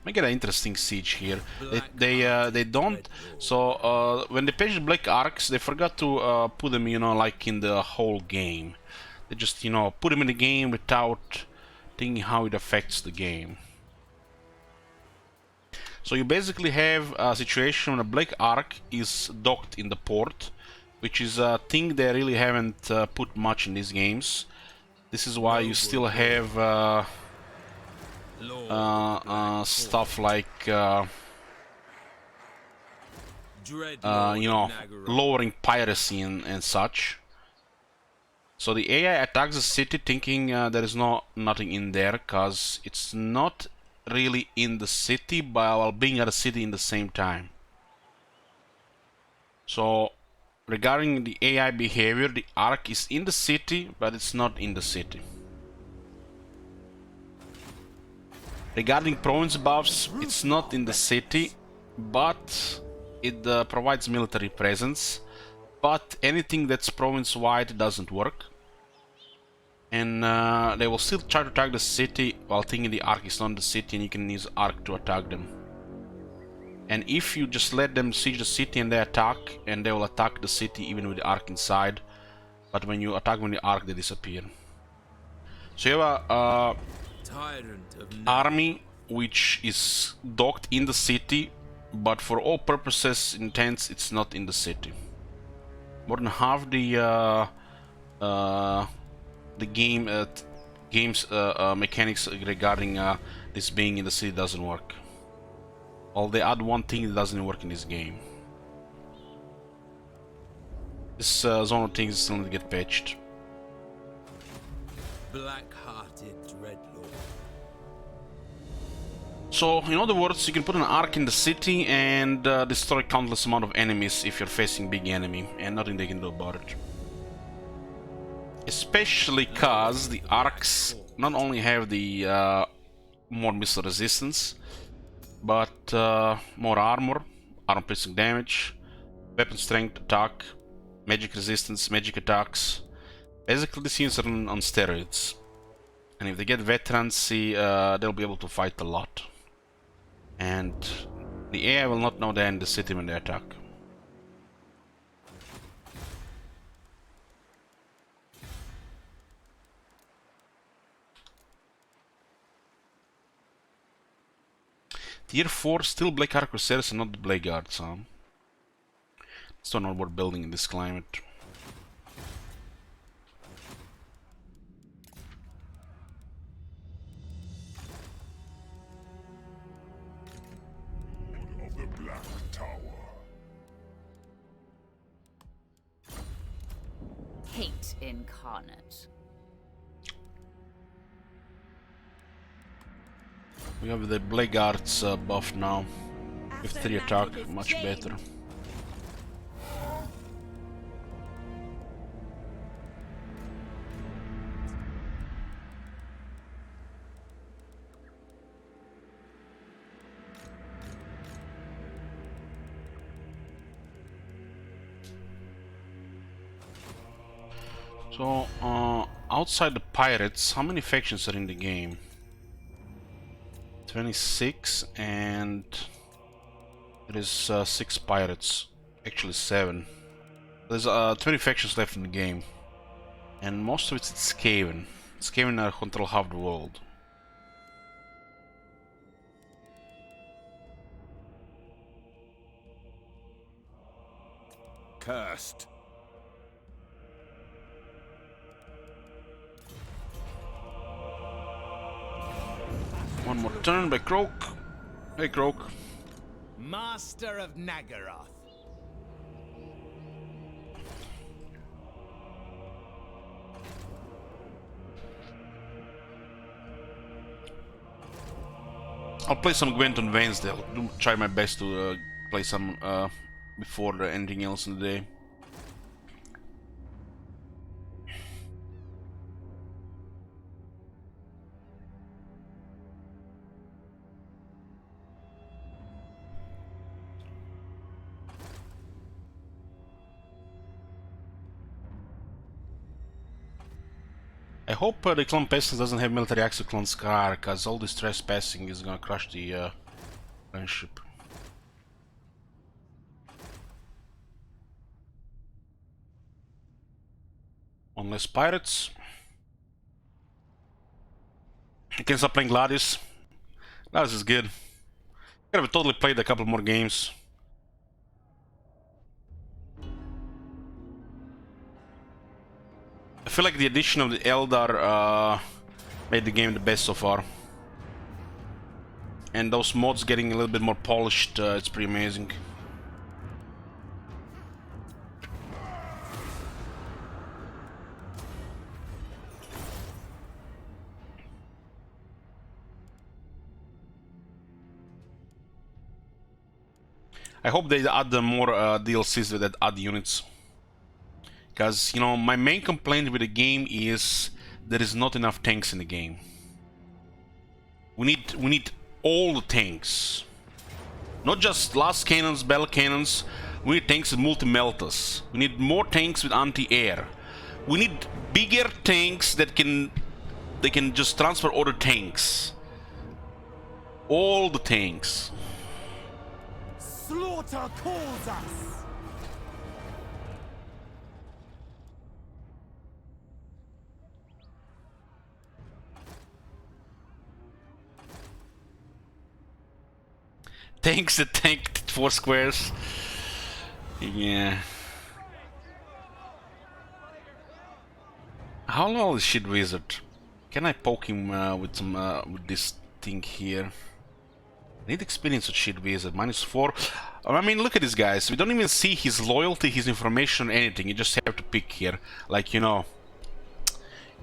Might get an interesting siege here. They don't. So when they patched Black Arcs, they forgot to put them, you know, like in the whole game. They just, you know, put them in the game without thinking how it affects the game. So you basically have a situation when a Black Arc is docked in the port, which is a thing they really haven't put much in these games. This is why you still have stuff like you know, lowering piracy and such. So the AI attacks the city thinking there is nothing in there, because it's not really in the city while being at the city in the same time. So regarding the AI behavior, the Ark is in the city, but it's not in the city. Regarding province buffs, it's not in the city, but it provides military presence. But anything that's province-wide doesn't work. And they will still try to attack the city while thinking the Ark is not in the city, and you can use Ark to attack them. And if you just let them siege the city and they attack, and they will attack the city even with the arc inside. But when you attack with the arc, they disappear. So you have a Tyrant of army which is docked in the city, but for all purposes, intents, it's not in the city. More than half the game's mechanics regarding this being in the city doesn't work. Well, they add one thing that doesn't work in this game. This zone of things still need to get patched. black-hearted dreadlord. So, in other words, you can put an arc in the city and destroy countless amount of enemies if you're facing big enemy, and nothing they can do about it. Especially cause the arcs not only have the more missile resistance, but more armor, armor piercing damage, weapon strength, attack, magic resistance, magic attacks. Basically, these units are on steroids. And if they get veterancy, they'll be able to fight a lot. And the AI will not know they're in the city when they attack. Tier 4, still Black Ark Crusaders and not the Black Guards, huh? Still not worth building in this climate. Of the Black Tower. Hate incarnate. We have the Black Guards buff now. With 3 attack, much better. So, outside the pirates, how many factions are in the game? 26, and there is 6 pirates, actually 7. There's 20 factions left in the game, and most of it's Skaven. Skaven control half the world. Cursed. One more turn by Croak. Hey Croak. Master of Nagaroth. I'll play some Gwent on Wednesday. I'll try my best to play some before anything else in the day. I hope the Clone Pestilence doesn't have military access to Clone Scar, cause all this trespassing is gonna crush the friendship. One less pirates. You can start playing Gladius. Gladius is good. Could have totally played a couple more games. I feel like the addition of the Eldar made the game the best so far. And those mods getting a little bit more polished, it's pretty amazing. I hope they add more DLCs that add units. Because, you know, my main complaint with the game is there is not enough tanks in the game. We need all the tanks. Not just last cannons, battle cannons. We need tanks with multi-meltas. We need more tanks with anti-air. We need bigger tanks that can just transfer other tanks. All the tanks. Slaughter calls us! Tanks that tanked 4 squares. Yeah. How low is Shit Wizard? Can I poke him with some with this thing here? I need experience with Shit Wizard. -4. I mean, look at this, guys. We don't even see his loyalty, his information, anything. You just have to pick here, like you know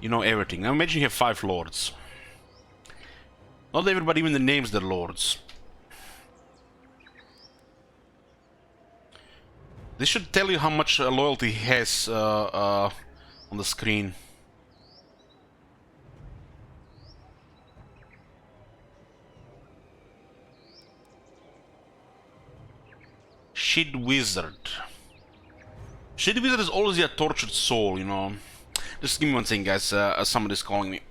everything. Now imagine you have 5 lords. Not everybody even names their lords. This should tell you how much loyalty he has on the screen. Shit Wizard. Shit Wizard is always a tortured soul, you know. Just give me one thing, guys. Somebody's calling me.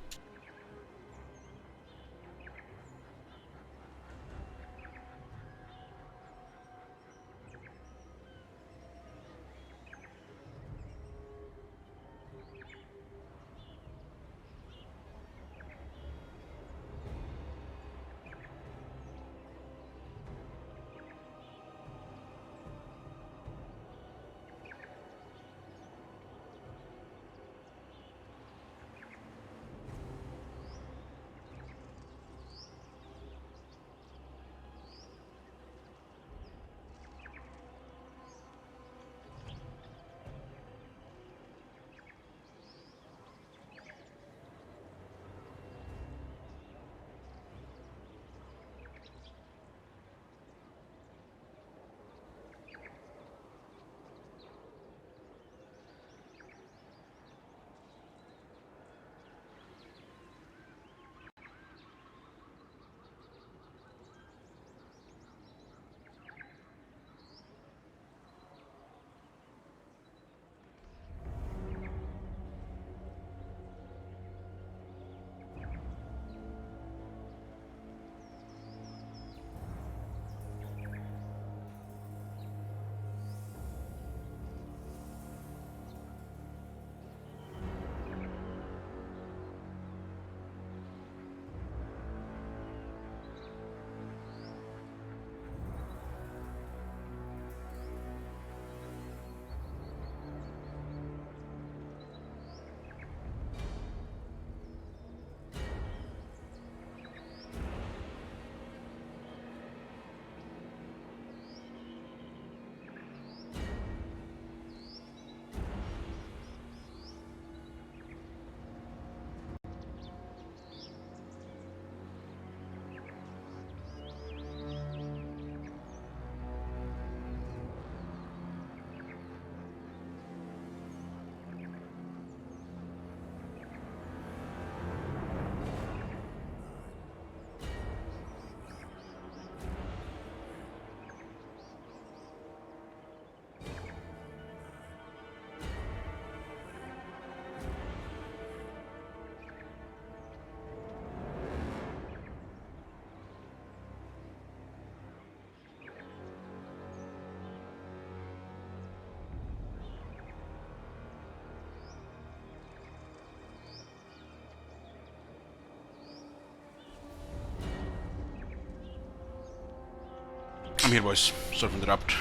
I'm here, boys. Sorry to interrupt.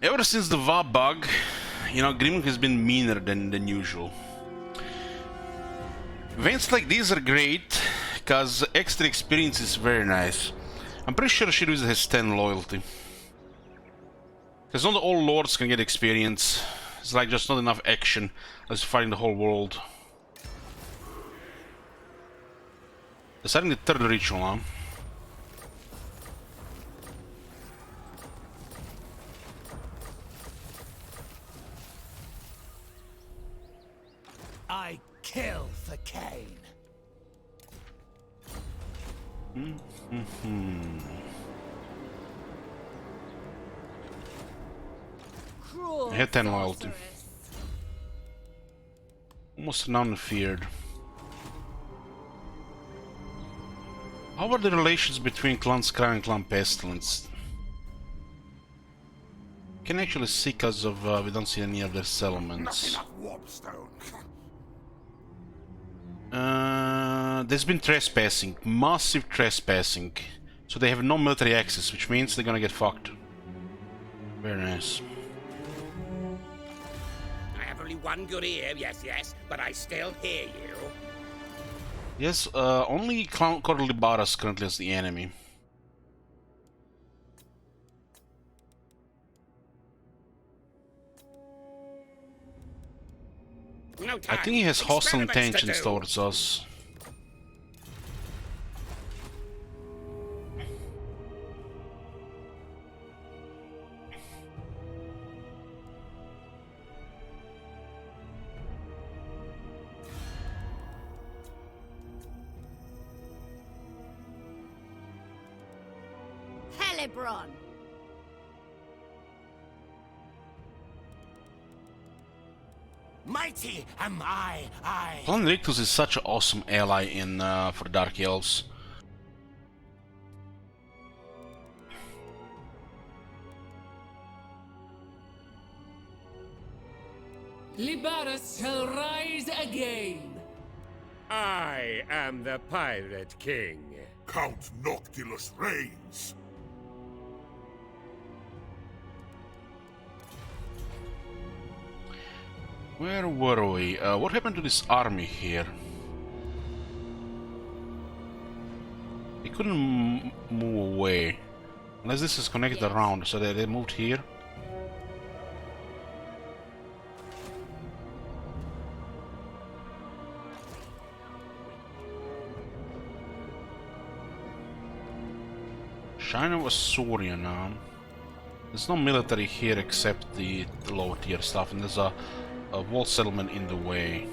Ever since the VA bug, you know, Grimlock has been meaner than usual. Events like these are great, because extra experience is very nice. I'm pretty sure Shit Wizard has 10 loyalty. Because not all lords can get experience. It's like just not enough action as fighting the whole world. Deciding the 3rd ritual now. I kill for Cain. Cruel I had 10 loyalty. sorceress. Almost none feared. How are the relations between Clan Scry and Clan Pestilence? Can actually see because of we don't see any of their settlements. Not enough warpstone. There's been trespassing, massive trespassing. So they have no military access, which means they're gonna get fucked. Very nice. I have only one good ear, yes, but I still hear you. Yes, only Corlibaras currently is the enemy. No I time. think he has hostile Experiments to intentions do. towards us. Helebron. Mighty am I. Clan Rictus is such an awesome ally in for Dark Elves. Libaras shall rise again. I am the Pirate King. Count Noctilus reigns. Where were we? What happened to this army here? They couldn't move away. Unless this is connected around, so they moved here. China was Saurian now. There's no military here except the lower tier stuff, and there's a wall settlement in the way.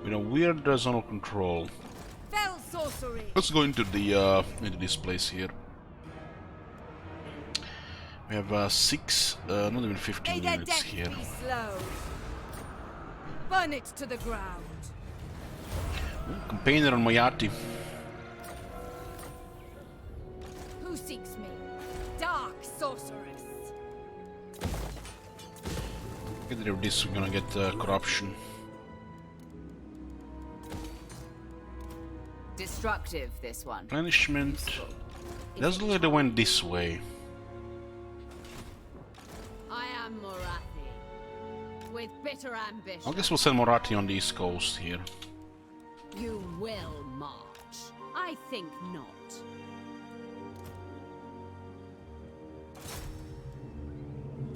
With a weird zone of control. Fell sorcery. Let's go into the into this place here. We have 6, not even 15 May their units death here. be slow. Burn it to the ground. Campaigner on Moyarty. Who seeks me? Dark sorceress. Get rid of this, we're gonna get corruption. Destructive, this one. Replenishment. Doesn't look like they went this way. I am Morathi, with bitter ambition. I guess we'll send Morathi on the east coast here. You will march. I think not.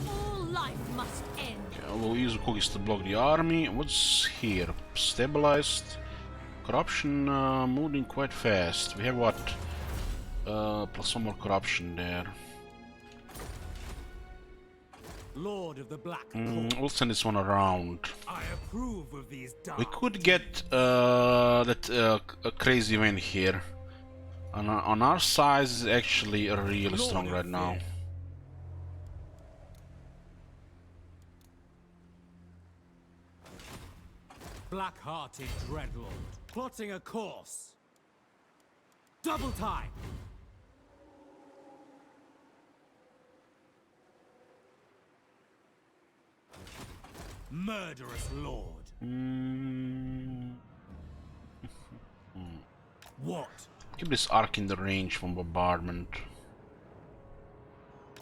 All life must end. Okay, we'll use the cookies to block the army. What's here? Stabilized. Corruption moving quite fast. We have what? Plus one more corruption there. Lord of the Black Hawk. We'll send this one around. I approve of these dark. We could get that crazy event here. On our side is actually really Lord strong of right now. Fear. Black-hearted dreadlord, plotting a course. Double time. Murderous lord. What? Keep this arc in the range from bombardment.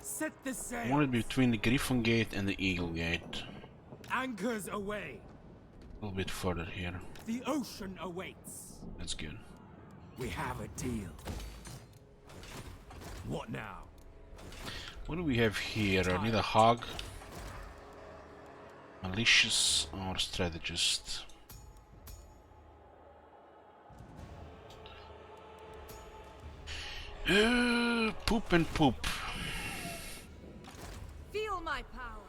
Set the I sail. want it between the Griffon Gate and the Eagle Gate. Anchors away. A little bit further here. The ocean awaits. That's good. We have a deal. What now? What do we have here? I need a hog. Malicious or strategist. Poop and poop. Feel my power.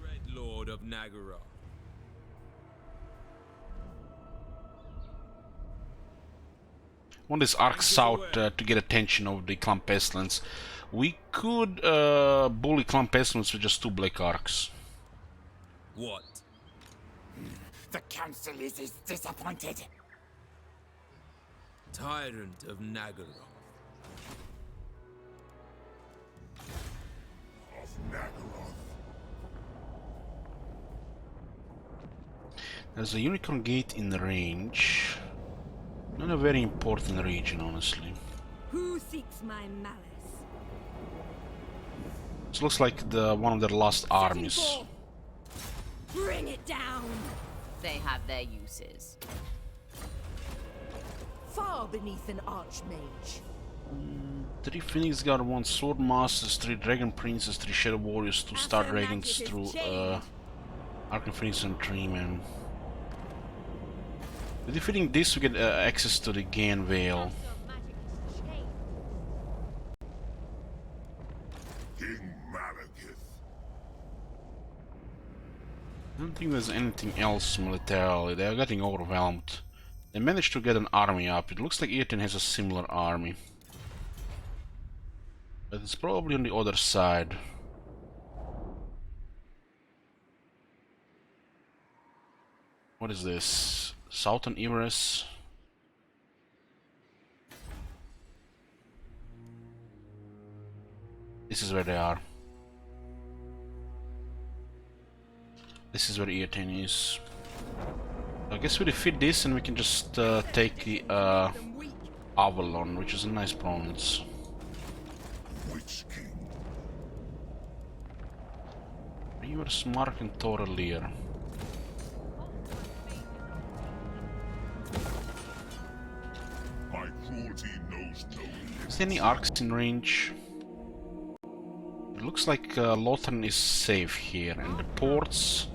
Red Lord of Nagara. Want this arc south to get attention of the Clump Pestilence. We could bully Clump Pestilence with just 2 black arcs. What? The council is disappointed. Tyrant of Nagara. There's a unicorn gate in the range. Not a very important region, honestly. Who seeks my malice? This looks like one of their lost armies. Bring it down. They have their uses. Far beneath an archmage. 3 Phoenix Guard, 1 Sword Masters, 3 Dragon Princes, 3 Shadow Warriors, 2 Star Dragons, through Arcane Phoenix and 3 men. With defeating this, we get access to the Gain Veil. King Malekith. I don't think there's anything else militarily. They're getting overwhelmed. They managed to get an army up. It looks like Eoten has a similar army. But it's probably on the other side. What is this? Southern Everest? This is where they are. This is where Eoten is. I guess we defeat this and we can just take the Avalon, which is a nice province. Witch King. You are smart and Toralier. My cruelty knows no limit. Is there any arcs in range? It looks like Lothran is safe here, and the ports.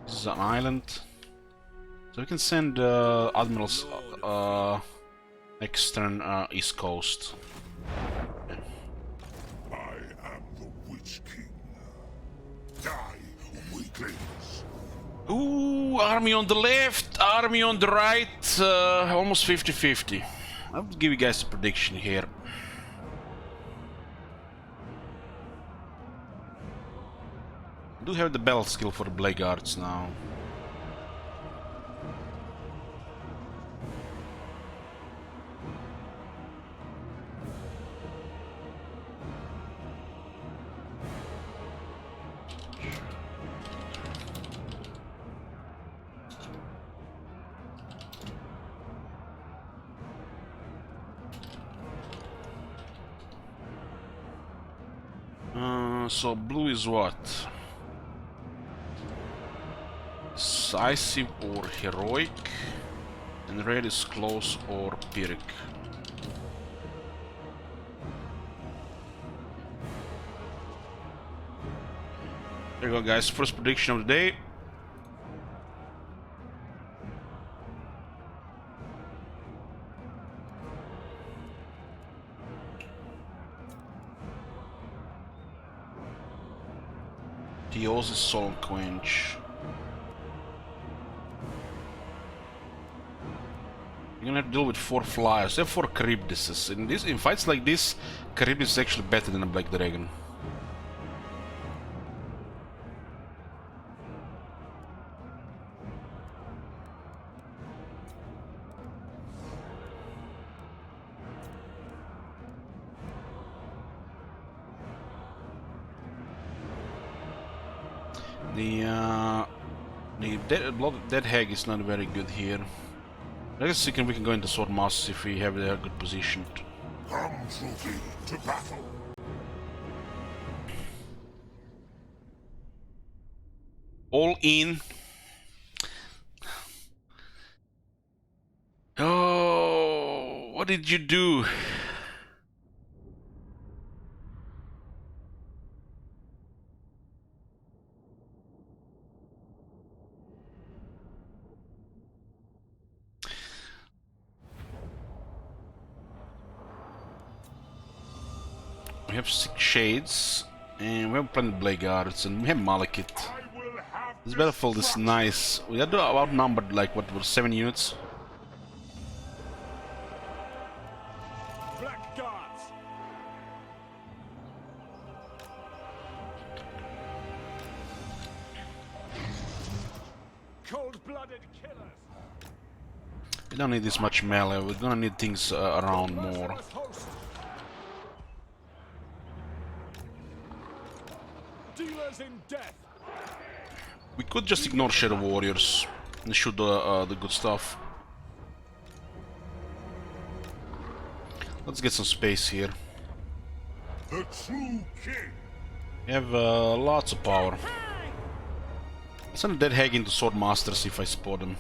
This is an island, so we can send admirals extern east coast. I am the Witch King. Die, weaklings. Ooh, army on the left, army on the right, almost 50-50. I'll give you guys a prediction here. I do have the battle skill for the Blackguards now. So blue is what? Decisive or heroic, and red is close or pyrrhic. There you go, guys. First prediction of the day. Theosis Soul Quench. You're gonna have to deal with 4 flyers. They have 4 Charybdises. In fights like this, Charybdis is actually better than a Black Dragon. The Dead Hag is not very good here. I guess we can go into Sword Masters if we have their good positioned. Come, Trophy, to battle. All in. Oh, what did you do? We have 6 Shades, and we have plenty of Blackguards, and we have Malekith. This battlefield is nice. We are outnumbered like what was 7 units. Blackguards. Cold-blooded killers. We don't need this much melee. We're gonna need things around more. Dealers in death. We could just ignore Shadow Warriors and shoot the good stuff. Let's get some space here. The true king. We have lots of power. Send a dead hag into Sword Masters if I spot them.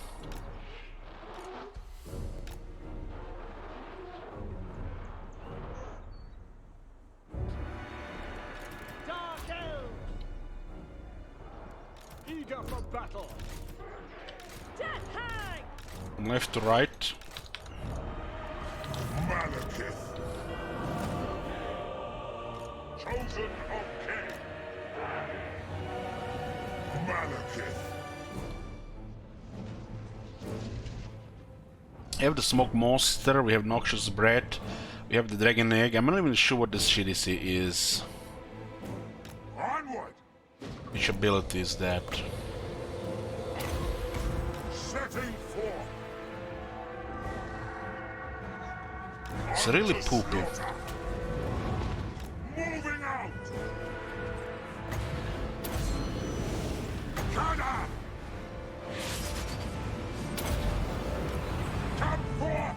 Dark Elves! Eager for battle! Death hag! From left to right. Malekith. Chosen of king. Malekith. We have the Smoke Monster, we have Noxious Bread, we have the Dragon Egg. I'm not even sure what this shit is. Onward. Which ability is that? Setting forth. It's really Unto poopy. slaughter. Moving out. Kana. Come forth.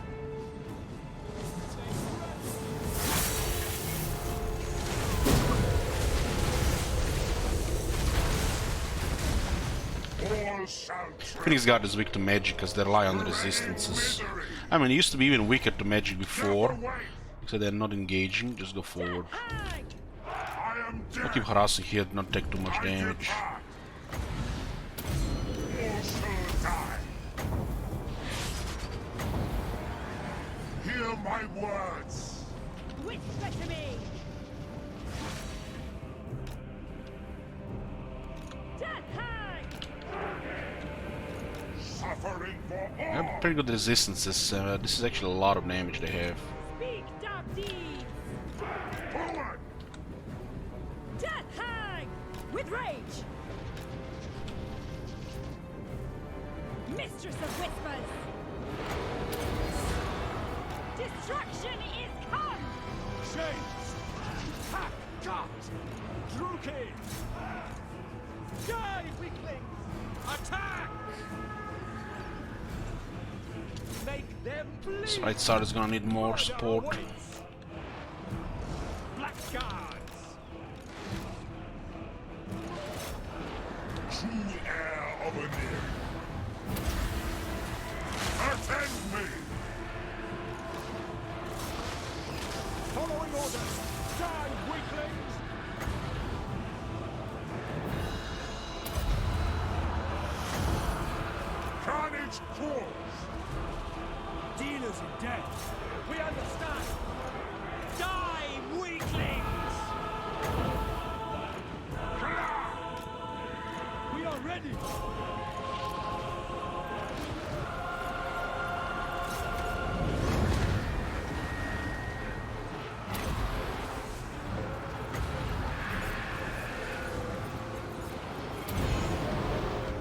All shall Phoenix Guard is weak to magic because they rely on the resistances. I mean, it used to be even weaker to magic before. So they're not engaging, just go forward. I am I'll dead. keep harassing here, not take too much damage. All shall die. Hear my words. Whisper to me! Death hag! Suffering for They all. have pretty good resistances. This is actually a lot of damage they have. Speak dark deeds! Forward. Death hag! With rage! Mistress of whispers! Destruction is come! Chains! Hack! Cut! Druki! Die, weaklings! Attack! Make them bleed! This right side is gonna need more support. Blackguards! True heir of Anir. Attend me. Following orders! Die, weaklings! Carnage crawls. Dealers in death! We understand! Die, weaklings! We are ready!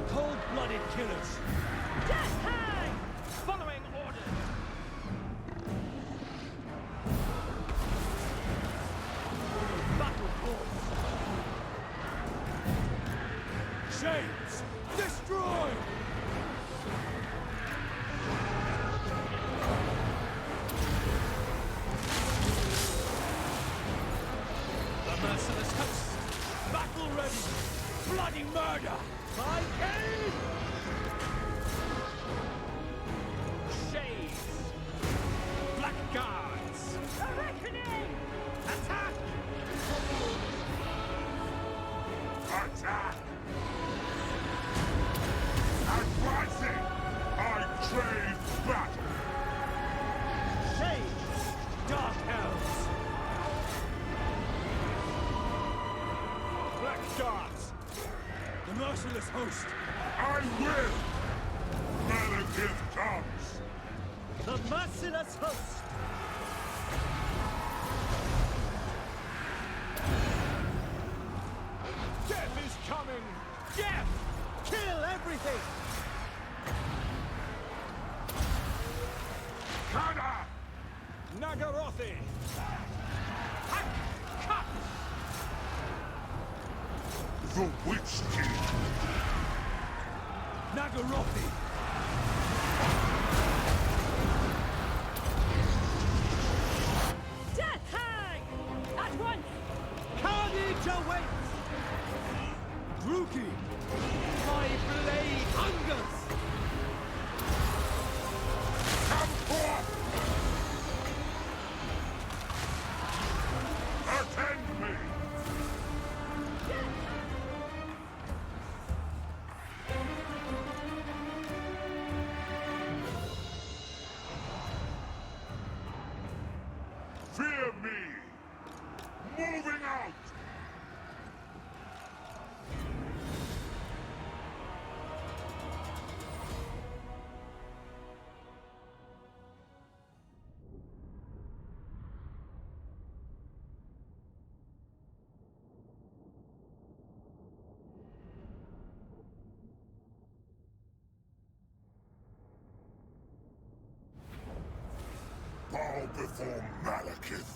Cold-blooded killers! Death hag! Following orders! Battle course! Chains! Destroy! The merciless host! Battle ready! Bloody murder! My king! Shades! Blackguards! A reckoning! Attack! Attack. Advancing. I crave battle. Shades! Dark elves! Blackguards! The merciless host! I will. Malekith comes. The merciless host! Death is coming! Death! Kill everything! Kana. Nagarothi! Hack! Cut! The Witch King. Nagarothi! Death hang! At once! Carnage awaits! Druki! My blade hungers! Come forth! Attend me! Fear me! Moving out! Bow before Malekith.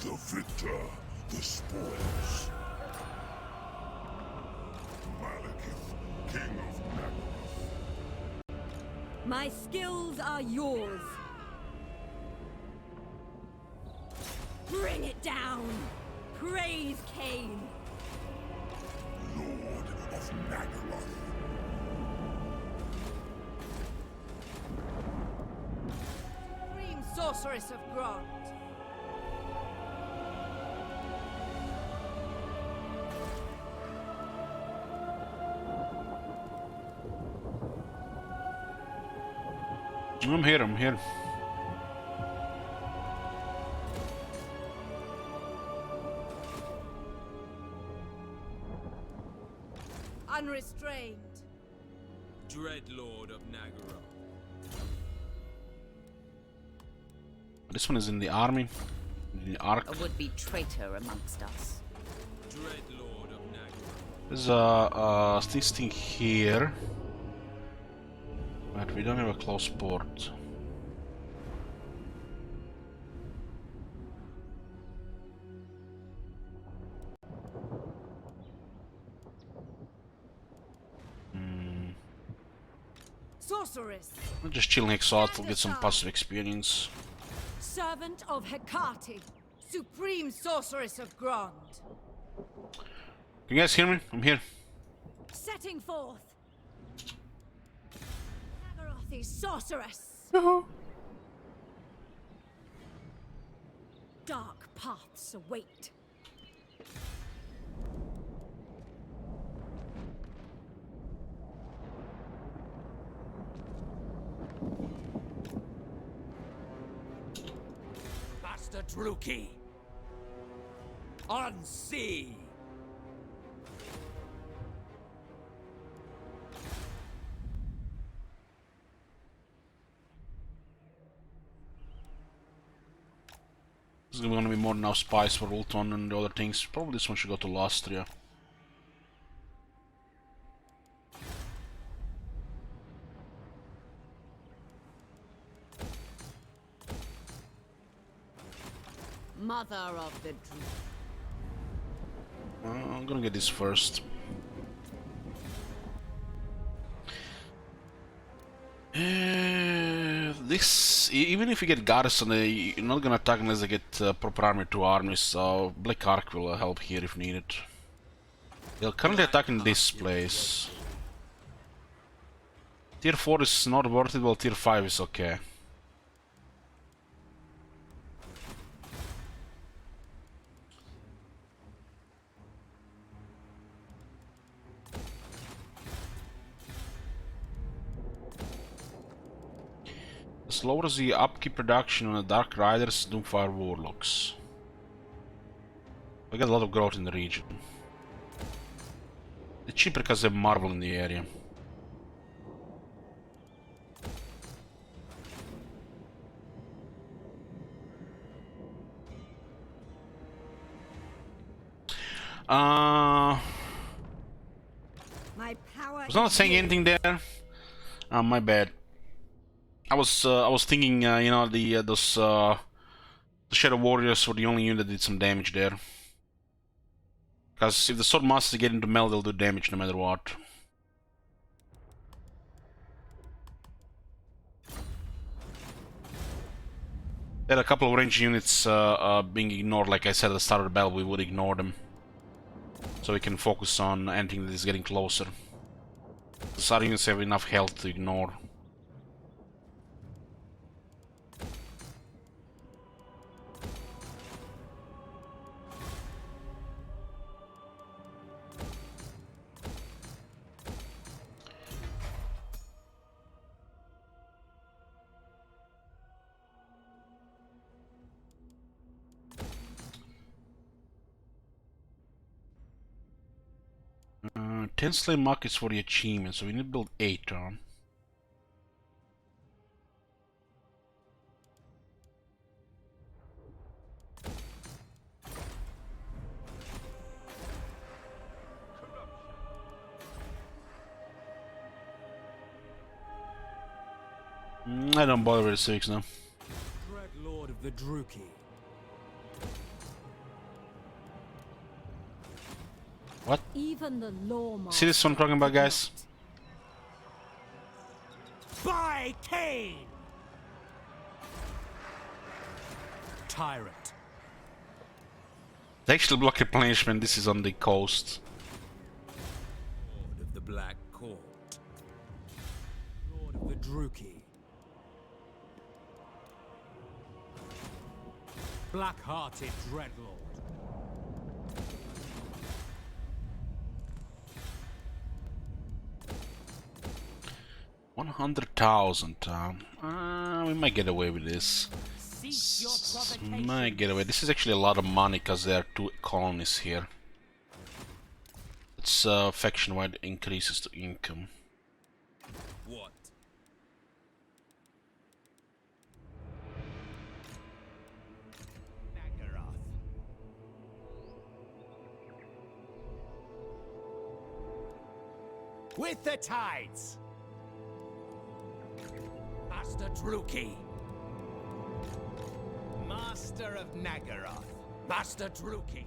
The victor, the spoils. Malekith, King of Nagaroth. My skills are yours. Bring it down! Praise Cain! Lord of Nagaroth. Supreme Sorceress of Grond. I'm here, I'm here. Unrestrained. Dread Lord of Nagaroth. This one is in the army. In the arc. A would-be traitor amongst us. Dread Lord of Nagaroth. There's this thing here. But we don't have a close port. Sorceress. I'll just chill next out, we'll get some passive experience. Servant of Hecate. Supreme Sorceress of Grond. Can you guys hear me? I'm here. Setting forth! Nagarothi's sorceress! Dark paths await. Master Druki! On sea! There's gonna be more now spies for Ultron and the other things. Probably this one should go to Lastria. Mother of the Dream. I'm gonna get this first. Even if you get Garrison, you're not gonna attack unless they get proper army, 2 armies, so Black Ark will help here if needed. They're currently attacking this place. Tier 4 is not worth it, while Tier 5 is okay. This lowers the upkeep production on the Dark Riders, Doomfire Warlocks. We get a lot of growth in the region. It's cheaper because they have Marvel in the area. I My power was not is saying you. anything there. My bad. I was thinking, you know, the Shadow Warriors were the only unit that did some damage there. Because if the Sword Masters get into melee, they'll do damage no matter what. There are a couple of ranged units being ignored. Like I said at the start of the battle, we would ignore them. So we can focus on anything that is getting closer. The Star units have enough health to ignore. Uh, 10 slave markets for the achievement, so we need to build 8 on. I don't bother with the civics now. Dread Lord of the Druki. Even the lawmaster. See this one I'm talking about, guys? By Cain! Tyrant. They actually block replenishment. This is on the coast. Lord of the Black Court. Lord of the Druki. Black-hearted Dreadlord. $100,000. We might get away with this. Might get away. This is actually a lot of money because there are 2 colonies here. It's faction-wide increases to income. What? Nagaroth. With the tides. Master Druki. Master of Nagaroth. Master Druki.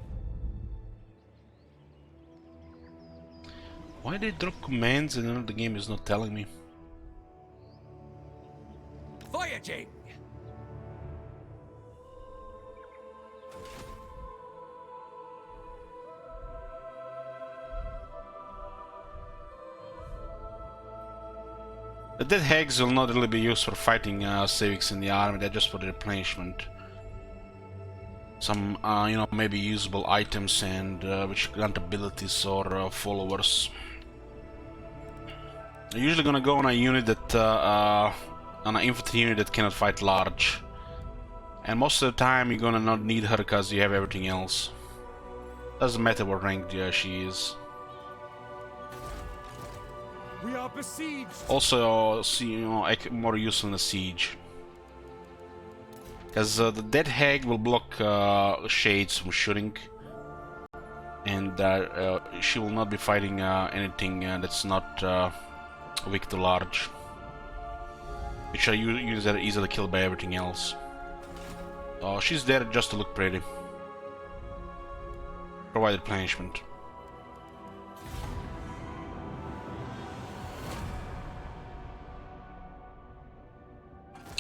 Why they drop commands and then the game is not telling me? Voyaging. The dead hags will not really be used for fighting civics in the army, they're just for the replenishment. Some, you know, maybe usable items and which grant abilities or followers. I'm usually gonna go on a unit that, on an infantry unit that cannot fight large. And most of the time you're gonna not need her because you have everything else. Doesn't matter what rank she is. We are besieged. Also, you know, more useful in a siege. Because the dead hag will block shades from shooting. And she will not be fighting anything that's not weak to large. Which are units that are easily killed by everything else. She's there just to look pretty. Provide replenishment.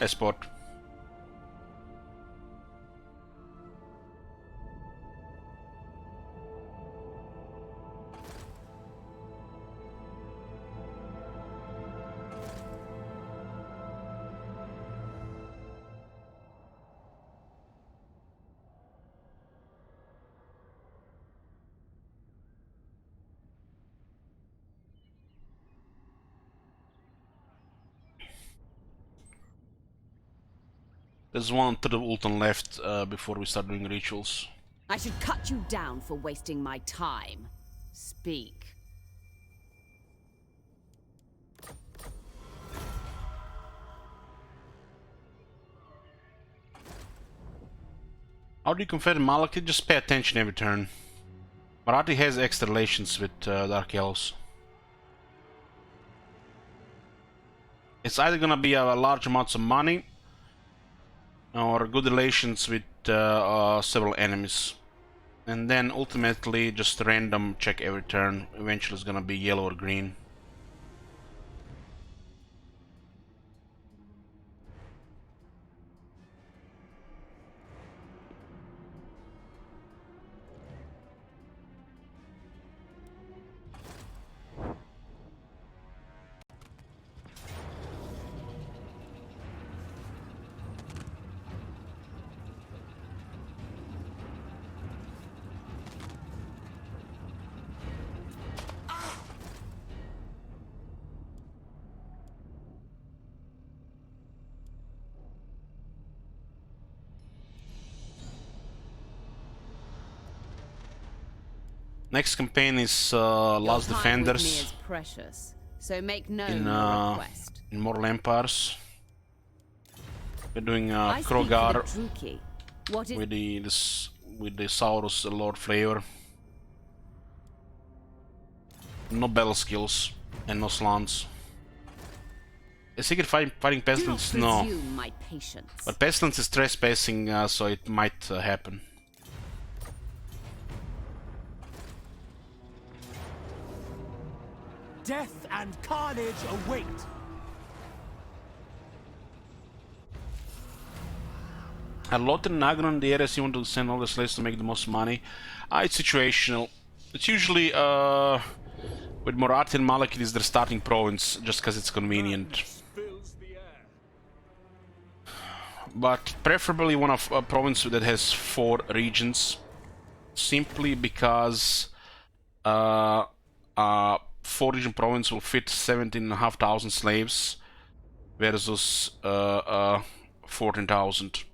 Escort. There's one to the Ulton left before we start doing rituals. I should cut you down for wasting my time. Speak. How do you confess Malak? Just pay attention every turn. Marathi has extra relations with Dark Elves. It's either gonna be a large amounts of money or good relations with several enemies. And then ultimately just random check every turn. Eventually it's gonna be yellow or green. Next campaign is Last Defenders Is precious, so make known in your request. in Mortal Empires. We're doing I speak for Krogar the Druki. What is with the Saurus Lord flavor. No battle skills and no slants. A secret fighting pestilence? Do not No. presume my patience. But pestilence is trespassing, so it might happen. Death and carnage await. A lot in Nagron in the areas you want to send all the slaves to make the most money. It's situational. It's usually with Morathi and Malekith is their starting province just because it's convenient. But preferably one of a province that has 4 regions, simply because 4-region province will fit 17,500 slaves versus 14,000.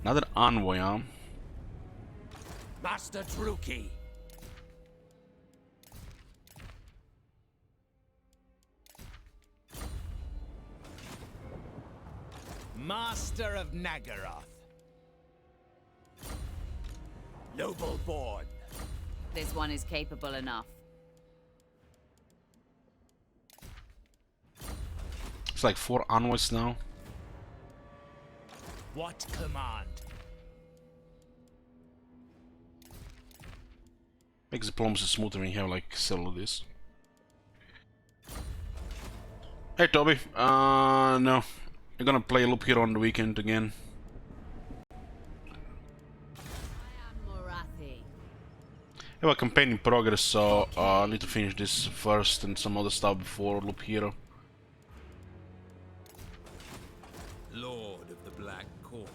Another envoy, huh? Master Druki. Master of Nagaroth. Noble born. This one is capable enough. It's like 4 envoys now. What command? Makes diplomacy smoother when you have like several of this. Hey Toby, no. You're gonna play Loop Hero on the weekend again. I am Morathi. I have a campaign in progress, so I need to finish this first and some other stuff before Loop Hero. Lord of the Black Court.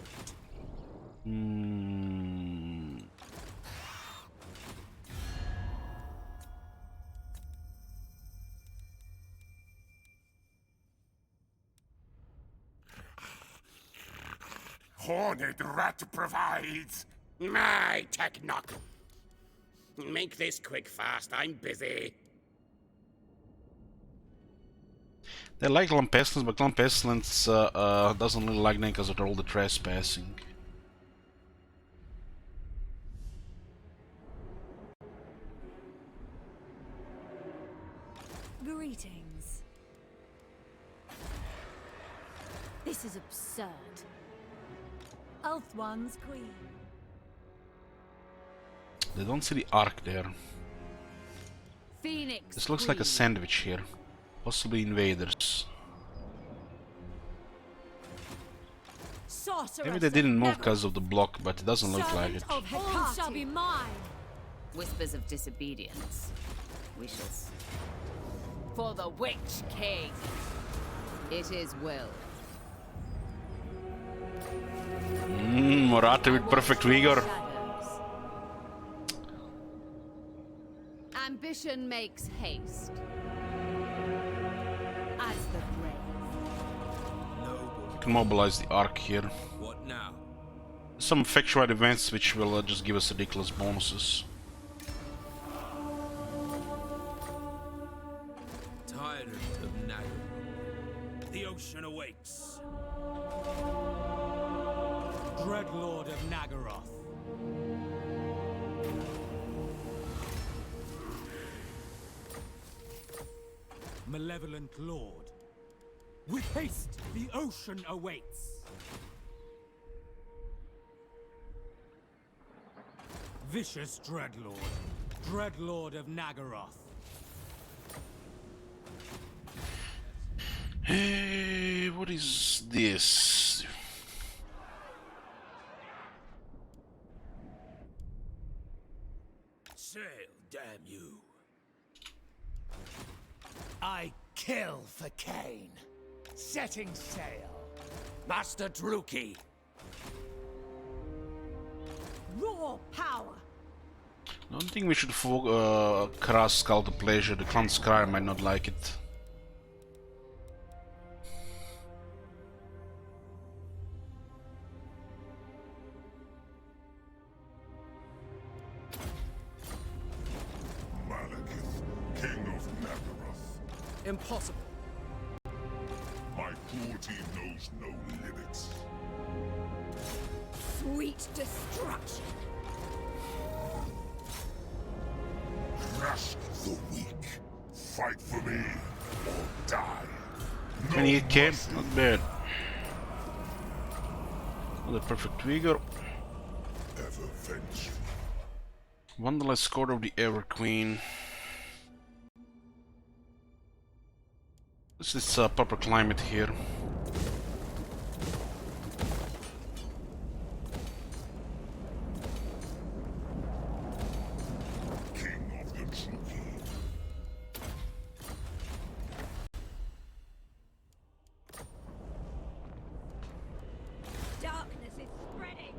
Horned rat provides. My technoc. Make this quick fast, I'm busy. They like Clan Pestilence, but Clan Pestilence doesn't really like them because of all the trespassing. Greetings. This is absurd. Elf One's queen. They don't see the arc there. Phoenix. This looks like a Queen. sandwich here. Possibly invaders. Sorceress Maybe they of didn't move Nagaroth. because of the block, but it doesn't look like it. Servant of Hecate shall be mine. Whispers of disobedience. We shall see. For the Witch King. It is will. Morathi with perfect vigor. Shadows. Ambition makes haste. As the grave. You can mobilize the arc here. What now? Some effectuate events which will just give us ridiculous bonuses. tyrant of Naggaroth. The ocean awakes. Dreadlord of Naggaroth. Malevolent Lord. With haste, the ocean awaits. Vicious Dreadlord. Dreadlord of Naggaroth. Hey, what is this? Sail, damn you. I kill for Cain. Setting sail. Master Druki. Raw power. I don't think we should cross Skull to Pleasure. The Clan Scryer might not like it. Malekith, King of Naggaroth. Impossible. My cruelty knows no limits. Sweet destruction. Crush the weak. Fight for me or die. 28k, not bad. Another perfect vigor. Ever vengeful. Wanderlust Court of the Ever Queen. This is proper climate here. King of the Druki. Darkness is spreading.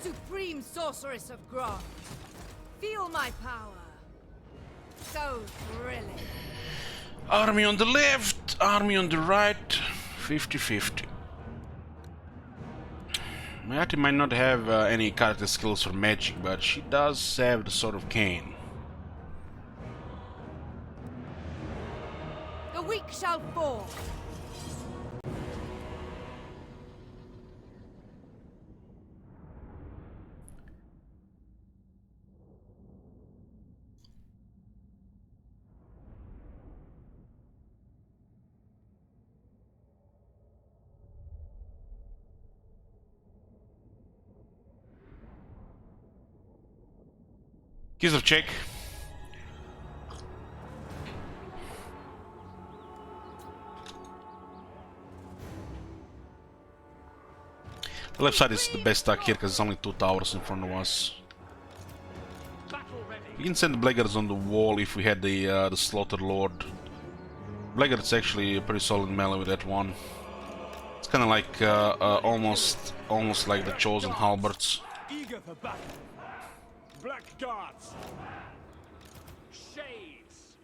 Supreme Sorceress of Grond. Feel my power. So thrilling. Army on the left, army on the right, 50-50. Mayati might not have any character skills for magic, but she does have the Sword of Cain. The weak shall fall. Keys of check. The left side is the best stack here because it's only 2 towers in front of us. We can send the Blackguards on the wall if we had the Slaughter Lord. Blackguard's actually a pretty solid melee with that one. It's kind of like almost like the Chosen Halberds. Eager for battle. Black guards. Shades.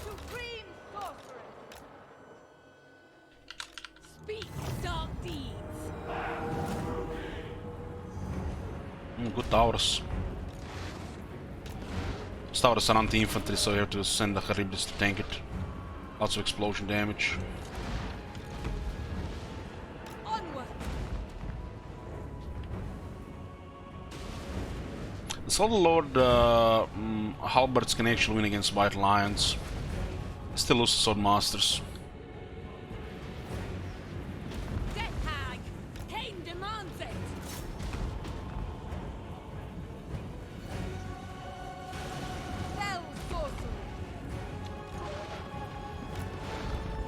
Supreme Sorceress. Speak dark deeds. Good towers. These towers are anti-infantry, so you have to send the Charybdis to tank it. Lots of explosion damage. Onward. The Slaughter Lord Halberds can actually win against White Lions. Still lose to Sword Masters. Death hag. Cain demands it. Fell sorcery.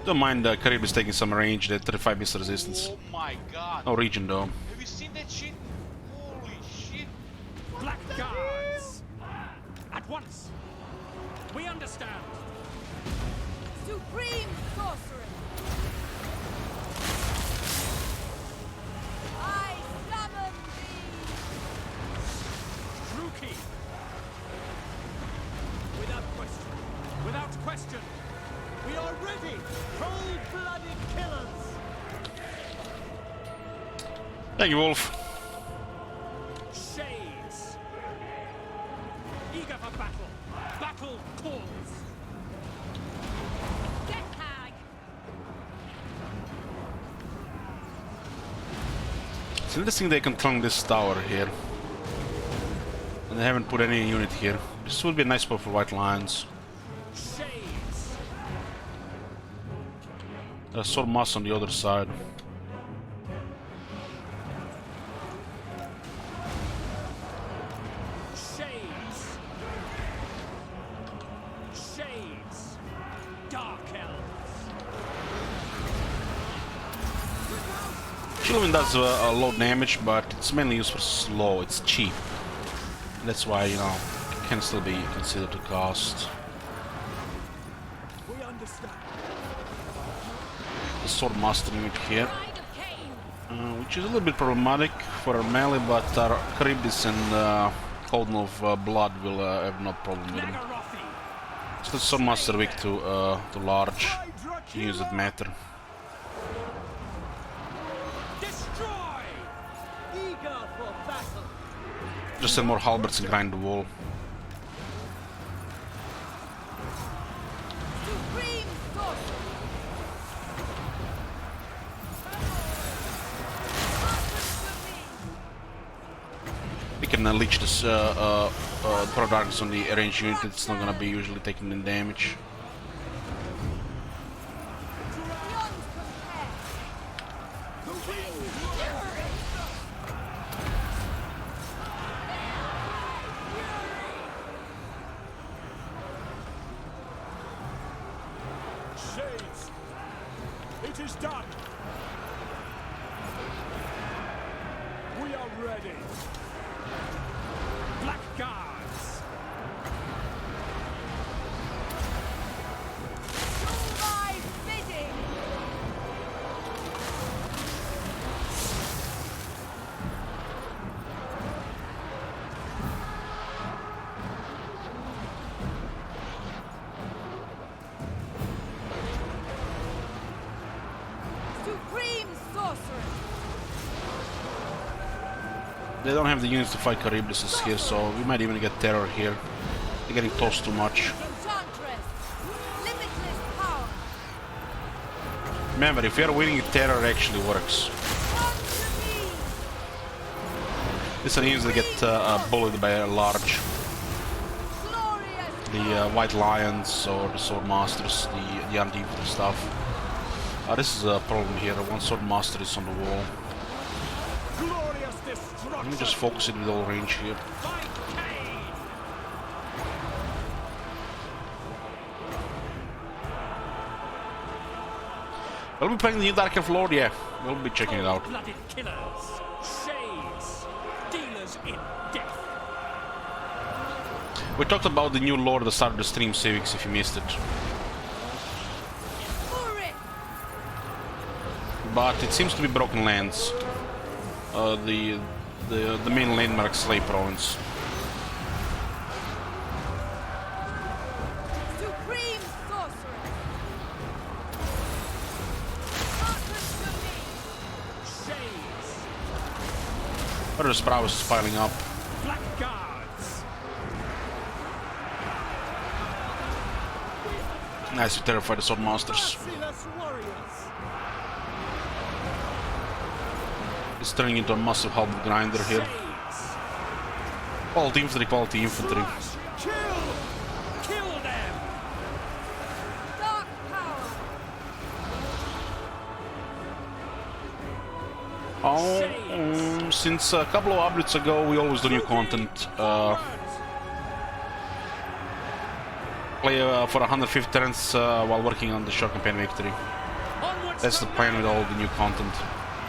Don't mind Charybdis taking some range, they're 35 missile resistance. Oh my god. No region though. Have you seen that shit? Holy shit. Black guards. At once. We understand. Supreme Sorceress. I summon Thank you, Wolf. Shades. Eager for battle. Battle calls. Death hag. It's interesting they can clone this tower here. And they haven't put any unit here. This would be a nice spot for White Lions. Shades. There's Sword Master on the other side. Shades. Shades. Dark elves. Chillwind does a low damage, but it's mainly used for slow. It's cheap. That's why, you know, it can still be considered a cost. We understand. The Sword Master unit here, Pride of Cain. which is a little bit problematic for our melee, but our Charybdis and Cauldron of Blood will have no problem with them. Nagarothi. So the Sword Master weak to large units that matter. Destroy. Eager for battle. Just send more halberds and grind the wall. Supreme sorcery. We can leech this Pro Darkness on the ranged unit. It's not gonna be usually taking in damage. Beyond compare. Shades. It is done. We are ready. Black Guards. Do my bidding. Supreme sorcery. They don't have the units to fight Charybdis here, so we might even get terror here. They're getting tossed too much. Enchantress. Limitless power. Remember, if you're winning, terror actually works. Come to me. These are units that get bullied by a large. Glorious. The White Lions or the Sword Masters, the anti-infantry stuff. This is a problem here. One Sword Master is on the wall. Glorious destruction. Let me just focus it with all range here. Fight Cain. We'll be playing the new Dark Elf Lord, yeah. We'll be checking it out. Blooded killers. Shades. Dealers in death. We talked about the new Lord at the start of the stream, Civics, if you missed it. Murray. But it seems to be Broken Lands. The main landmark, Slave Province. Supreme sorcery. Hearken to me. Shades. Murderous prowess is piling up. Black Guards. Nice to terrify the Sword Masters. Merciless warriors. It's turning into a massive halberd grinder here. Shades. Quality infantry, quality infantry. Flash. Kill. Kill them. Dark power. Since a couple of updates ago, we always do new content. Play for 150 turns while working on the short campaign victory. That's the plan with all the new content,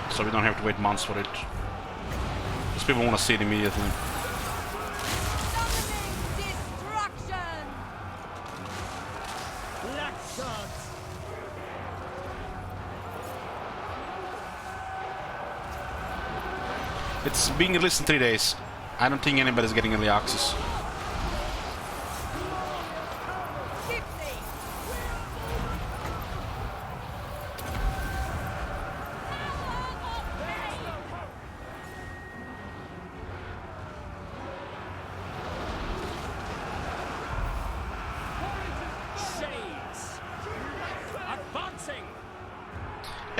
so we don't have to wait months for it. Because people want to see it immediately. Summoning destruction. Black Guards. It's being released in 3 days. I don't think anybody's getting early access. Kidney.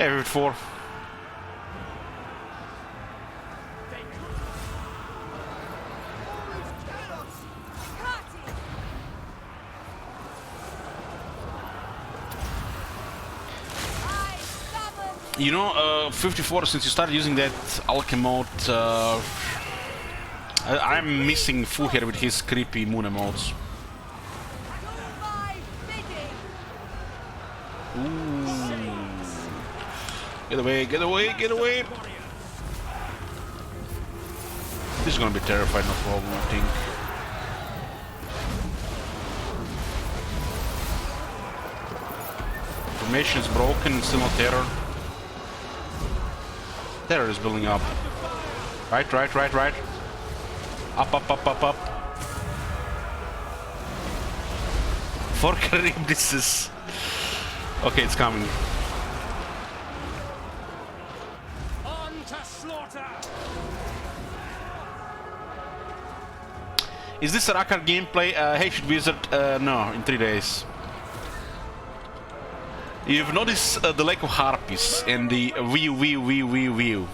Hey, 4. You know, 54, since you started using that Alchemote, I'm missing Fu here with his creepy moon emotes. Ooh. Get away, get away, get away! This is gonna be terrified, no problem, I think. Formation is broken, still no terror. Terror is building up. Right, right, right, right. Up, up, up, up, up. For Karim, this is... Okay, it's coming. On to slaughter! Is this a Rakar gameplay? Hey, should Wizard? No, in 3 days. You've noticed the lack of harpies and the view.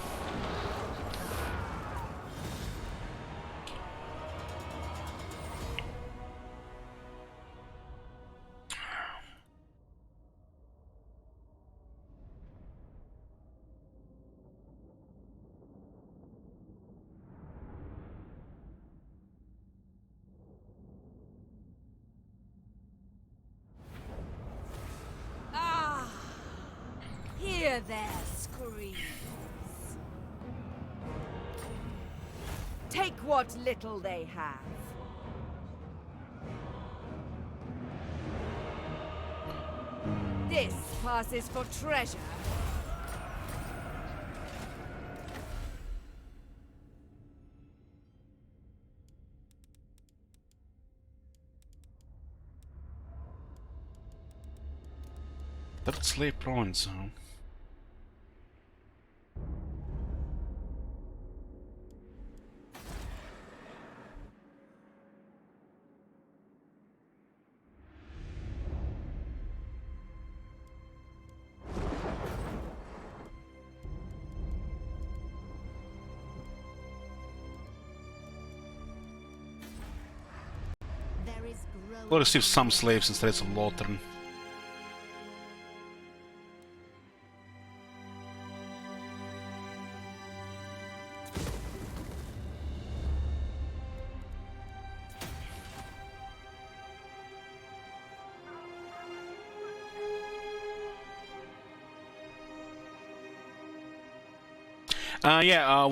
Hear their screams. Take what little they have. This passes for treasure. Third slave province, huh? We'll receive some slaves instead of Lothern.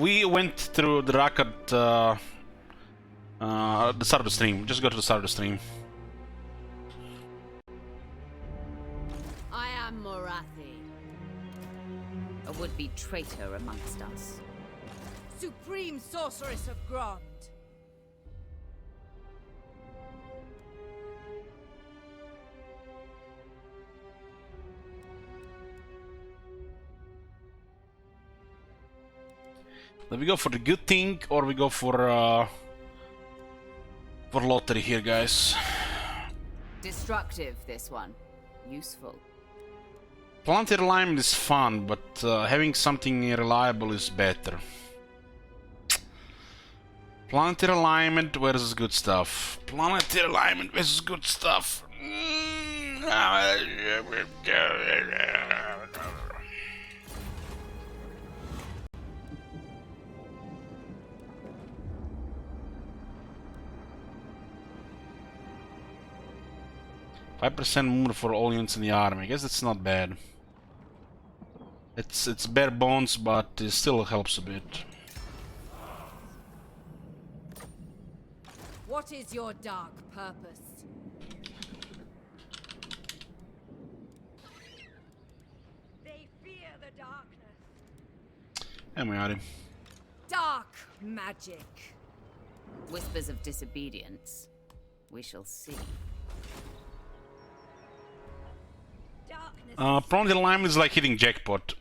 We went through the Rakad, the start of the stream. Just go to the start of the stream. I am Morathi, a would-be traitor amongst us. Supreme Sorceress of Grond. Do we go for the good thing or we go for lottery here, guys? Destructive, this one. Useful. Planetary alignment is fun, but having something reliable is better. Planetary alignment versus good stuff. Planetary alignment versus good stuff. 5% more for all units in the army. I guess that's not bad. It's bare bones, but it still helps a bit. What is your dark purpose? They fear the darkness. And we are. Dark magic. Whispers of disobedience. We shall see. Planetary alignment is like hitting jackpot.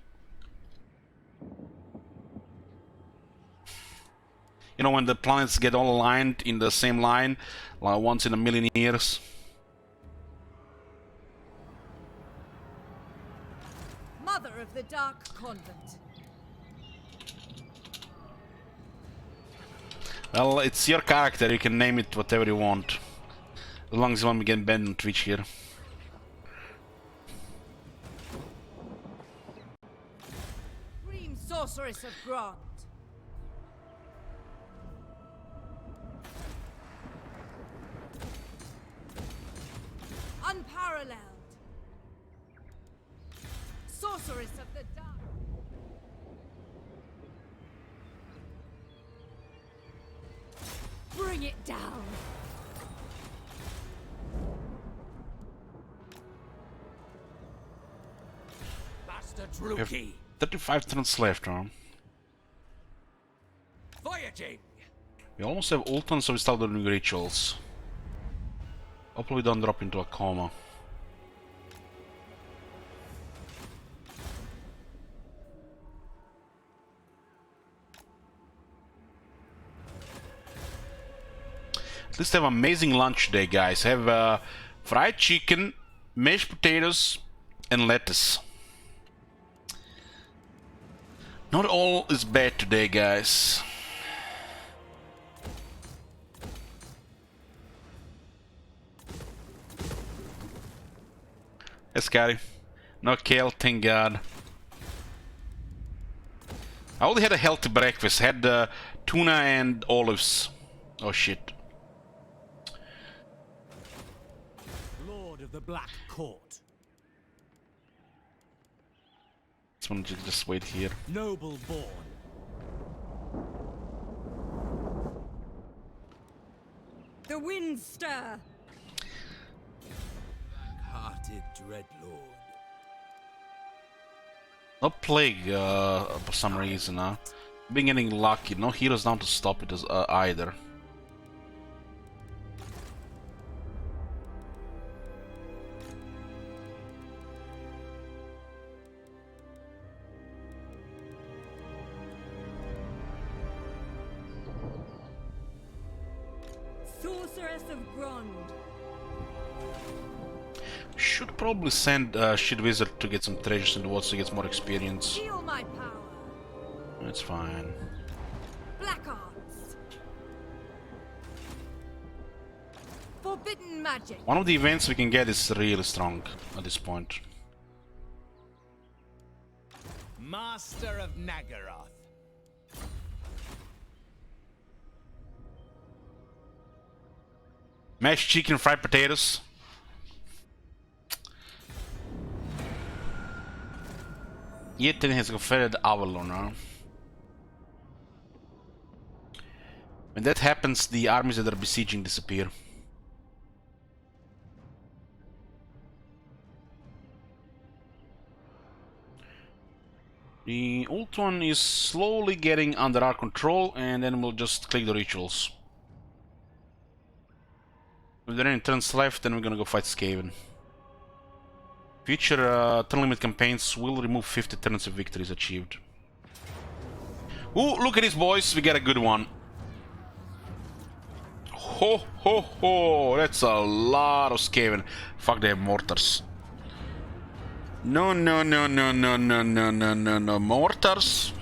You know, when the planets get all aligned in the same line, like once in a million years. Mother of the Dark Convent. Well, it's your character, you can name it whatever you want. As long as you want me to get banned on Twitch here. Supreme Sorceress of Grond. Unparalleled. Sorceress of the Dark. Bring it down. Master We have Druki. 35 turns left, huh? Voyaging. We almost have Ultan, so we start doing rituals. Hopefully we don't drop into a coma. At least have amazing lunch today, guys. Have fried chicken, mashed potatoes, and lettuce. Not all is bad today, guys. Yes, Scotty. No kale, thank God. I only had a healthy breakfast. Had tuna and olives. Oh shit. Lord of the Black Court. This one just wait here. Noble born. The winds stir. Hearted Dreadlord. No plague for some reason, huh? Been getting lucky. No heroes down to stop it either. Sorceress of Grond. Should probably send Shit Wizard to get some treasures in the woods to get more experience. Feel my power. That's fine. Black arts. Forbidden magic. One of the events we can get is really strong at this point. Master of Nagaroth. Mashed chicken, fried potatoes. Jeten has confronted Avalon, huh? When that happens, the armies that are besieging disappear. The ult one is slowly getting under our control, and then we'll just click the rituals. If there are any turns left, then we're gonna go fight Skaven. Future turn limit campaigns will remove 50 turns if victory is achieved. Ooh, look at this, boys, we got a good one. Ho ho ho, that's a lot of Skaven. Fuck, they have mortars. No, no, no, no, no, no, no, no, no, no, mortars.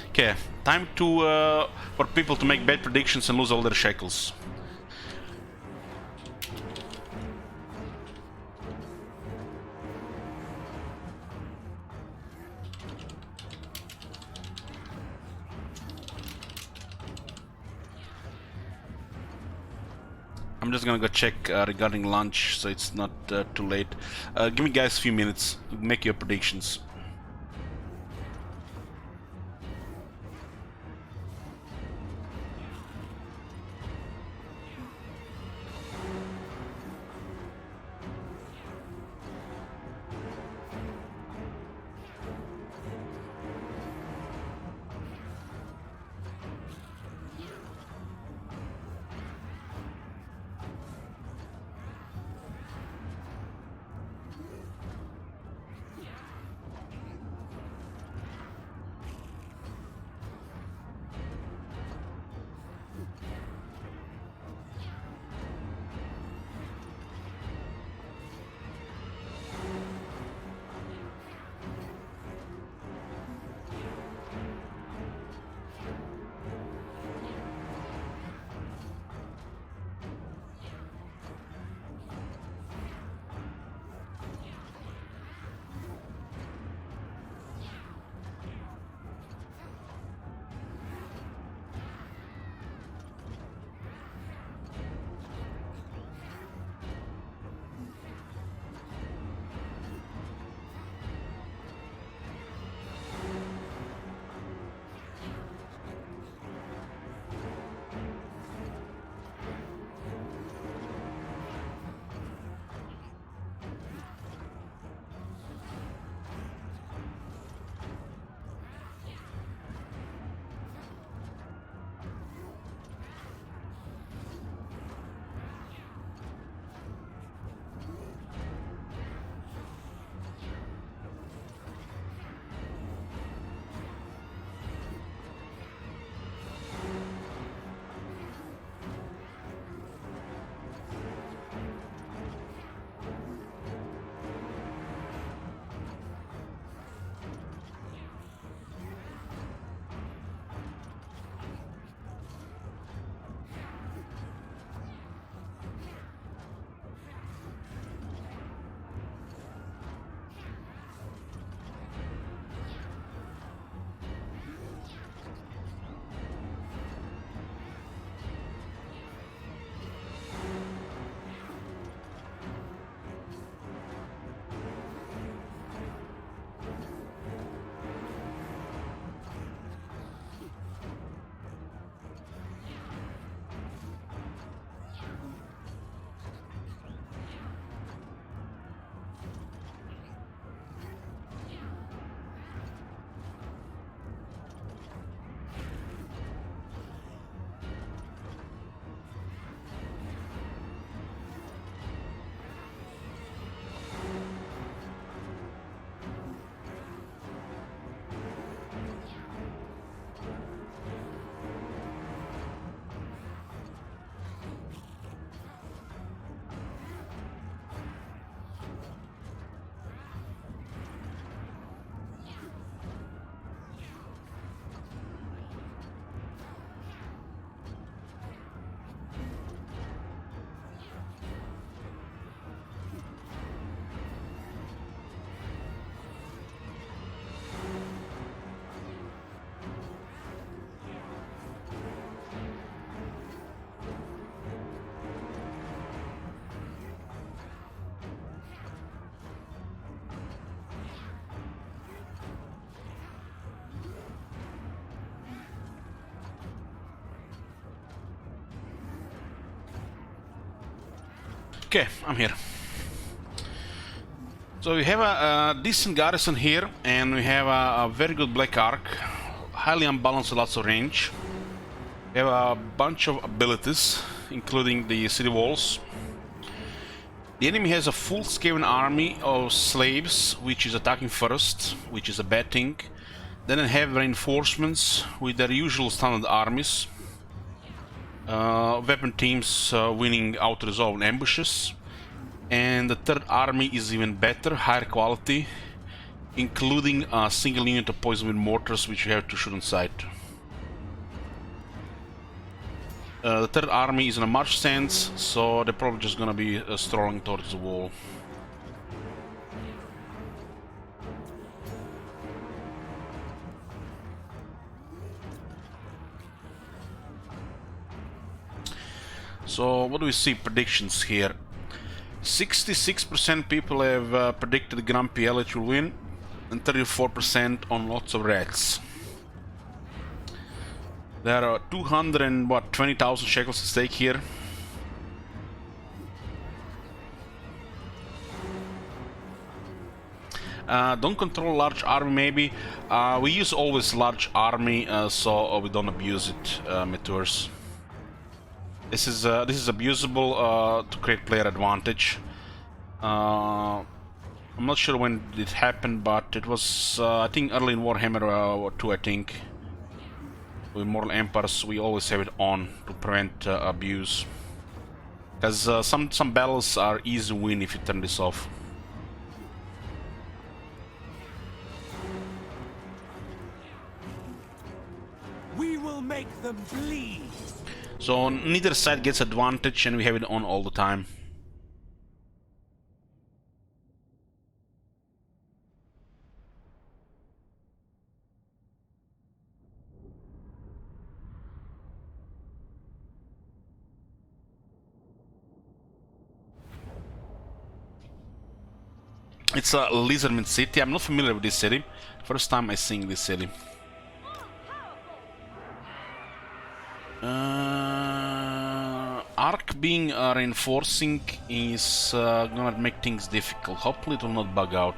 Okay, time to for people to make bad predictions and lose all their shekels. I'm just gonna go check regarding lunch, so it's not too late. Give me guys a few minutes. Make your predictions. Okay, I'm here. So we have a decent garrison here, and we have a very good Black Ark, highly unbalanced with lots of range. We have a bunch of abilities, including the city walls. The enemy has a full Skaven army of slaves, which is attacking first, which is a bad thing. Then they have reinforcements with their usual standard armies. Weapon teams winning auto-resolve ambushes. And the third army is even better, higher quality, including a single unit of poison with mortars, which you have to shoot on sight. The third army is in a march stance, so they're probably just gonna be strolling towards the wall. So what do we see predictions here? 66% people have predicted Grumpy Elite will win, and 34% on lots of rats. There are 220,000 shekels at stake here. Don't control large army maybe. We use always large army, so we don't abuse it, Meteors. This is abusable to create player advantage. I'm not sure when it happened, but it was I think early in Warhammer 2, I think. With Mortal Empires, we always have it on to prevent abuse. Because some battles are easy to win if you turn this off. We will make them bleed. So neither side gets advantage, and we have it on all the time. It's a Lizardman city. I'm not familiar with this city. First time I sing this city. Arc being reinforcing is gonna make things difficult. Hopefully it will not bug out.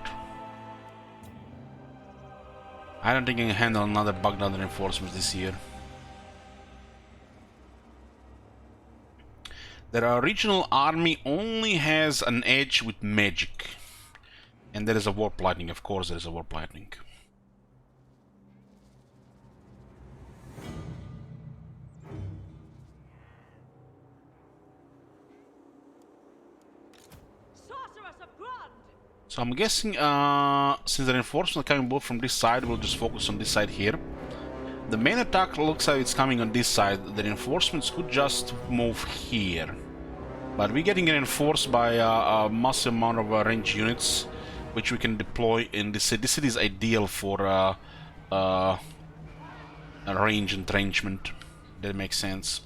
I don't think I can handle another bugged out reinforcements this year. Their regional army only has an edge with magic. And there is a Warp Lightning, of course there is a Warp Lightning. So I'm guessing, since the reinforcements are coming both from this side, we'll just focus on this side here. The main attack looks like it's coming on this side. The reinforcements could just move here. But we're getting reinforced by a massive amount of range units, which we can deploy in this city. This city is ideal for a range entrenchment. That makes sense.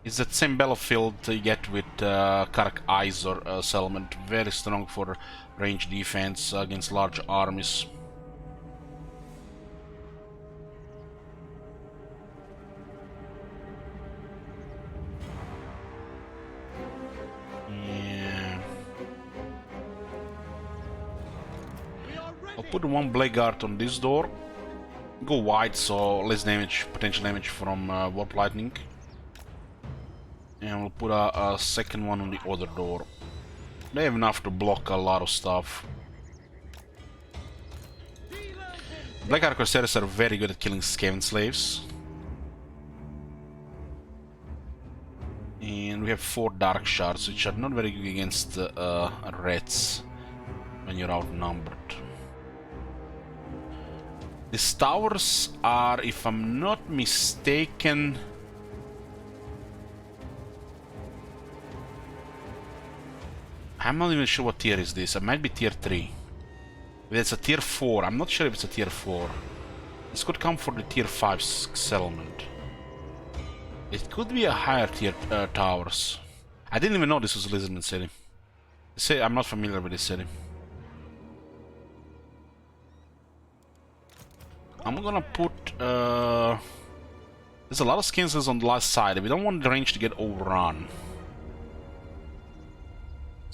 It's that same battlefield you get with Karak Izor settlement. Very strong for range defense against large armies. Yeah. I'll put one Blackguard on this door. Go wide, so less damage, potential damage from Warp Lightning. And we'll put a second one on the other door. They have enough to block a lot of stuff. Blackguard Crusaders are very good at killing Skaven slaves. And we have 4 Dark Shards, which are not very good against rats when you're outnumbered. These towers are, if I'm not mistaken, I'm not even sure what tier is this. It might be tier 3. If it's a tier 4, I'm not sure if it's a tier 4. This could come for the tier 5 settlement. It could be a higher tier towers. I didn't even know this was Lizardman City. I'm not familiar with this city. I'm gonna put... there's a lot of skins on the last side. We don't want the range to get overrun.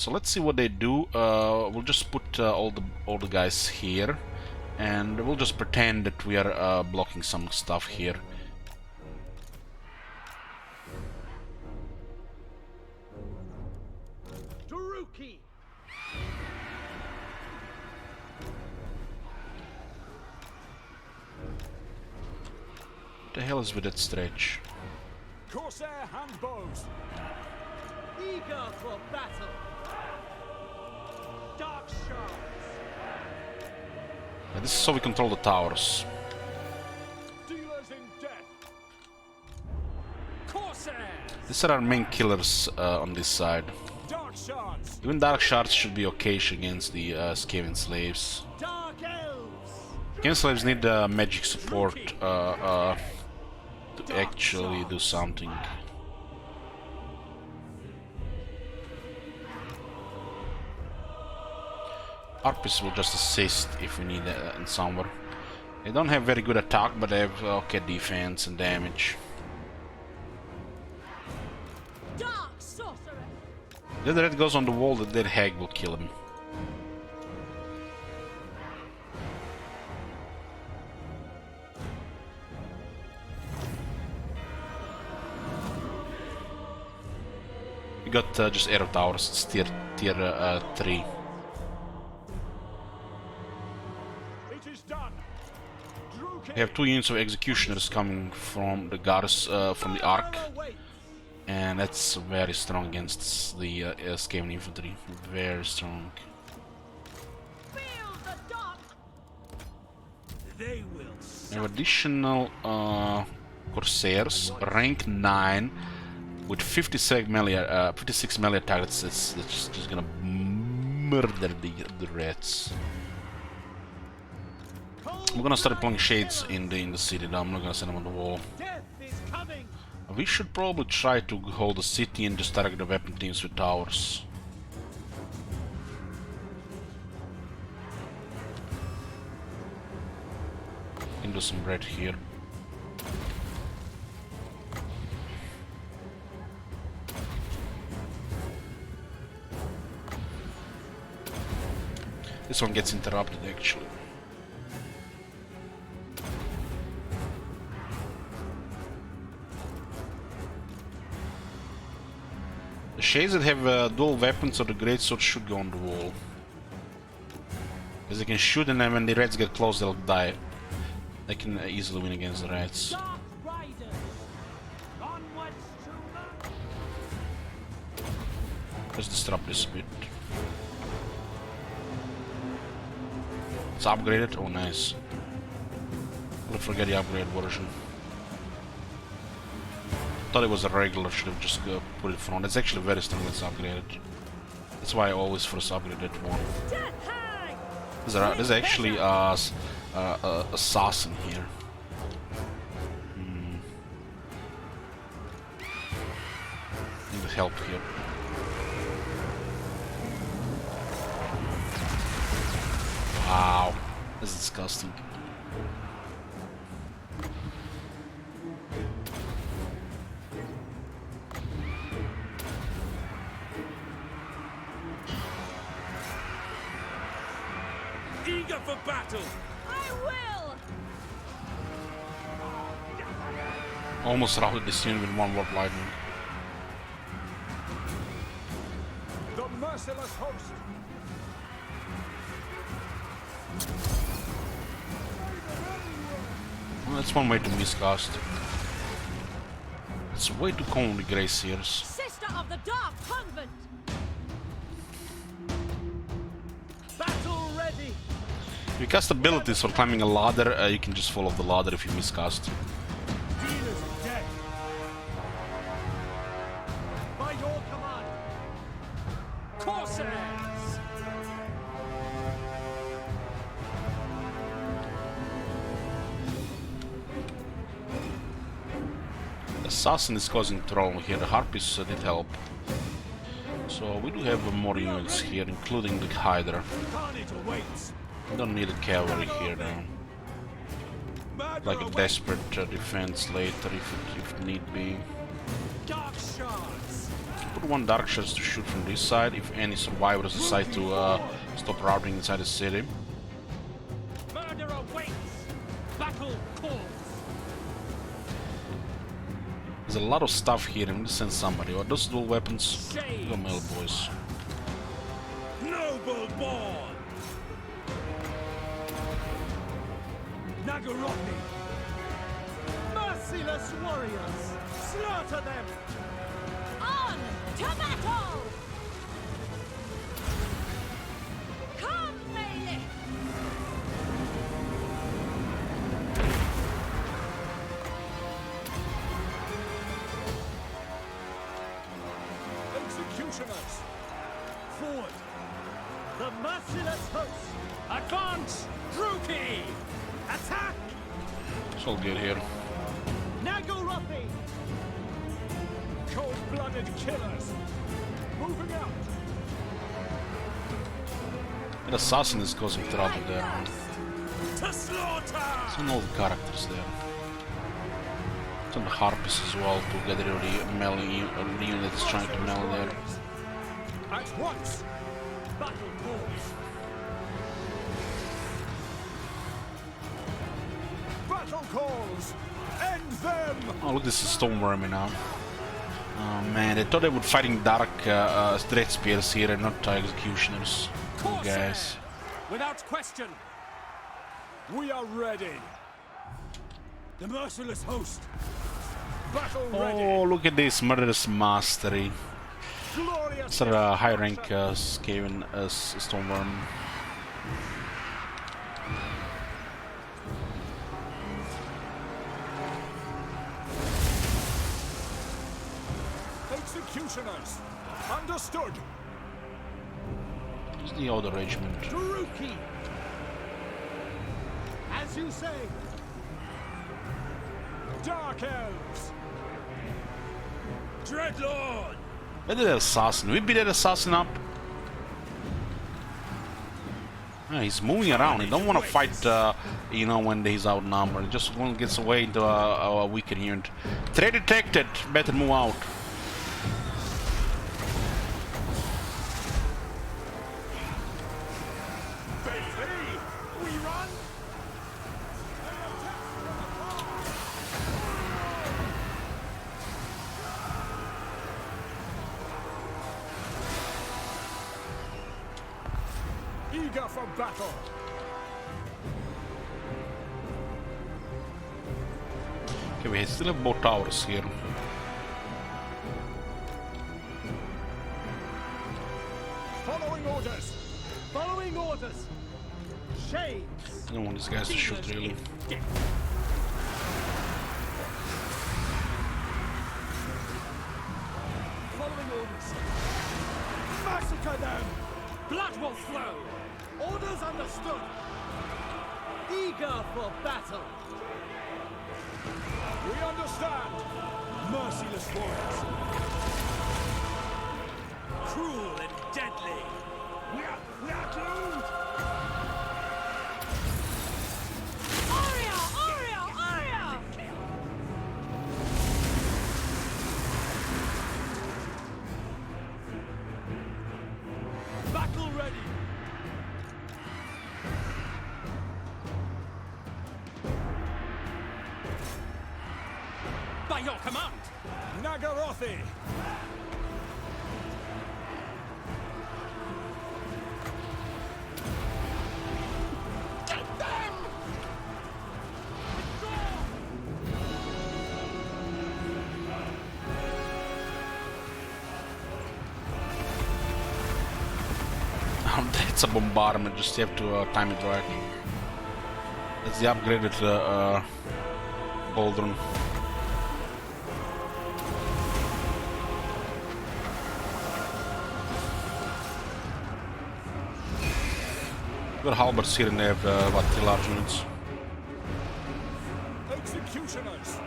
So let's see what they do. We'll just put all the guys here, and we'll just pretend that we are blocking some stuff here. Taruki! What the hell is with that stretch? Corsair handbows! Eager for battle! Dark shards! Yeah, this is so we control the towers. Dealers in death! Corsairs! These are our main killers on this side. Dark shards! Even Dark Shards should be okay against the Skaven slaves. Dark elves! Skaven slaves need magic support to actually do something. Harpies will just assist if we need it in somewhere. They don't have very good attack, but they have okay defense and damage. Dark sorcerer! If the red goes on the wall, the dead hag will kill him. We got just arrow towers. It's tier 3. We have 2 units of executioners coming from the guards from the Ark, and that's very strong against the Skaven infantry. Very strong. They will. We have additional Corsairs, rank 9, with 56 melee attack. That's just gonna murder the rats. We're gonna start deploying shades in the city now. I'm not gonna send them on the wall. Death is coming. We should probably try to hold the city and just target the weapon teams with towers. Can do some bread here. This one gets interrupted actually. The shades that have dual weapons or the greatsword should go on the wall. Because they can shoot, and then when the rats get close they'll die. They can easily win against the rats. Dark riders. Onwards to the... Let's disrupt this a bit. It's upgraded? Oh nice. I'll forget the upgraded version. Thought it was a regular, should have just put it front. It's actually very strong, it's upgraded. That's why I always first upgrade that one. There's actually assassin here. Need help here. Wow, this is disgusting. Eager for battle! I will! Almost routed this unit with one warp lightning. The merciless host! Well, that's one way to miscast. It's way too common with Grey Seers. Sister of the Dark Convent! Battle ready! If you cast abilities for climbing a ladder, you can just fall off the ladder if you miscast. Dealers in death! By your command! Corsairs! The assassin is causing trouble here. The Harpies did help. So we do have more units here, including the Hydra. Carnage awaits! We don't need a cavalry here now. Like a desperate defense later if need be. Dark shards! Put put one dark shots to shoot from this side if any survivors decide to stop routing inside the city. Murder awaits! Battle calls! There's a lot of stuff here. I'm gonna send somebody. Or those dual weapons? Go mail boys. Noble born! Nagarothi! Merciless warriors! Slaughter them! On to battle! Come, melee! Executioners! Forward! The merciless host! Advance! Druki! Attack! It's all good here. Nagarothi! Cold-blooded killers! Moving out! An assassin is causing trouble there. To slaughter! Some old characters there. Some harpies as well to get rid of the melee unit that's trying to melee there. At once! Battle calls! Battle calls! End them! Oh look, this is Stonewormy now. Oh man, they thought they would fighting dark Dread Spears here and not executioners. Oh, guys. Without question! We are ready! The merciless host! Battle ready! Oh, look at this murderous mastery. Glorious! It's a high rank Skaven as Stoneworm. Executioners! Understood! Who's the other regiment? Druki! As you say! Dark Elves! Dreadlord! Where did that assassin? We beat that assassin up. Yeah, he's moving around. He don't want to fight, you know, when he's outnumbered. He just gets away into a weaker unit. Threat detected. Better move out. Eager for battle! Okay, we still have more towers here. Following orders! Following orders! Shades! I don't want these guys to shoot really. Following orders! Massacre them! Blood will flow! Orders understood! Eager for battle! We understand! Merciless warriors! Cruel and deadly! We are doomed! Aria! Aria! Aria! Battle ready! By your command! Nagarothi! Get them! It's a bombardment, just you have to time it right. That's the upgraded Baldron. Got halberds here and they have about 3 large units. Executioners!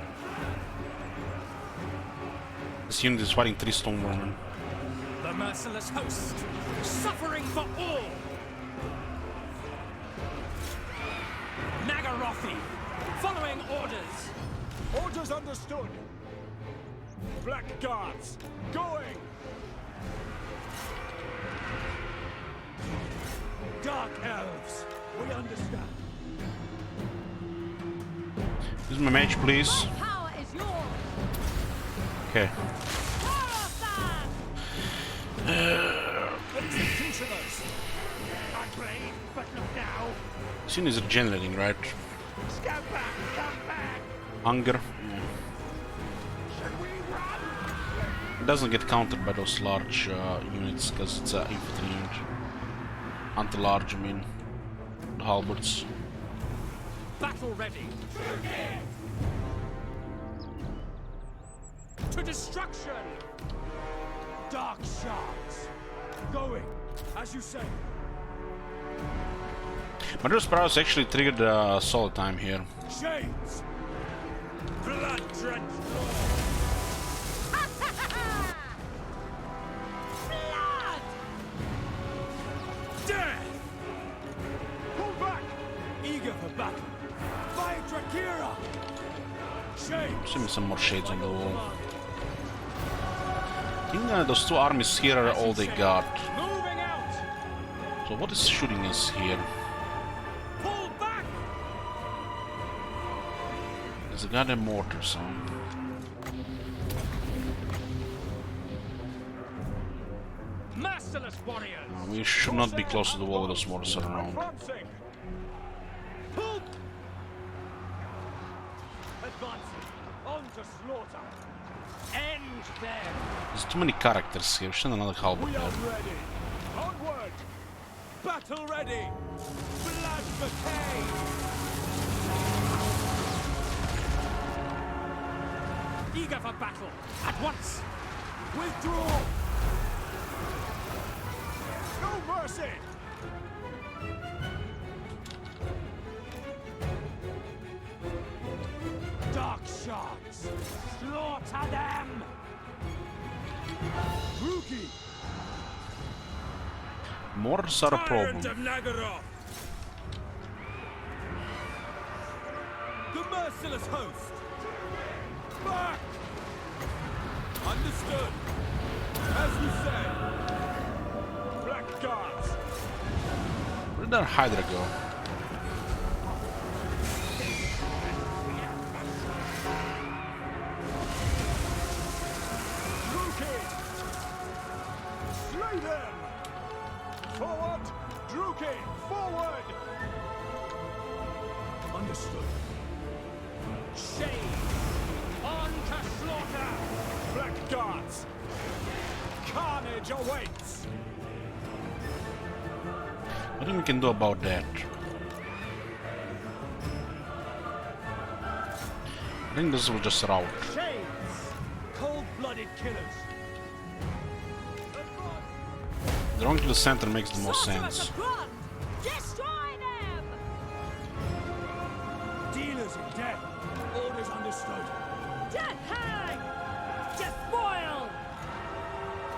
This unit is fighting 3 Stonewormen. The merciless host! Suffering for all! Nagarothi! Following orders! Orders understood! Black Guards, going! Dark elves, we understand. Use my mage, please. My power is yours. Okay. Executioners! I pray, but not now. Sin is regenerating, right? Stand back, come back! Hunger. Should we run? It doesn't get countered by those large units because it's an infantry unit. Anti-large, I mean. The halberds. Battle ready. To destruction! Dark shards. Going, as you say. Murderous Prowess actually triggered solid time here. Shades! Blood-drenched Blood! death! Pull back! Eager for battle. By Drakira! Shades! Show me some more shades on the wall. I think those two armies here are all they got. Moving out! So what is shooting us here? Pull back! There's a goddamn mortar, so... Merciless warriors! we should not be close to the wall with those mortars around. Advancing! Pull! Advancing! On to slaughter! End them! There's too many characters here. We should have another halberd We are there. ready! Onward! Battle ready! Blood bouquet! Eager for battle! At once! Withdraw! No mercy! Dark shards! Slaughter them! Rookie! Mortars are a problem. Tyrant of Nagaroth! The merciless host! Back! Understood! As you say! Black guards! Where did our Hydra go? Druki! Slay them! Forward! Druki! Forward! Understood. Shade! On to slaughter! Black guards! Carnage awaits! What we can do about that? I think this was just a rout. Shades! Cold-blooded killers! Drawing to the center makes the most sense. Sorcerers of Grond! Destroy them! Dealers in death! Orders understood! Death hag! Despoil!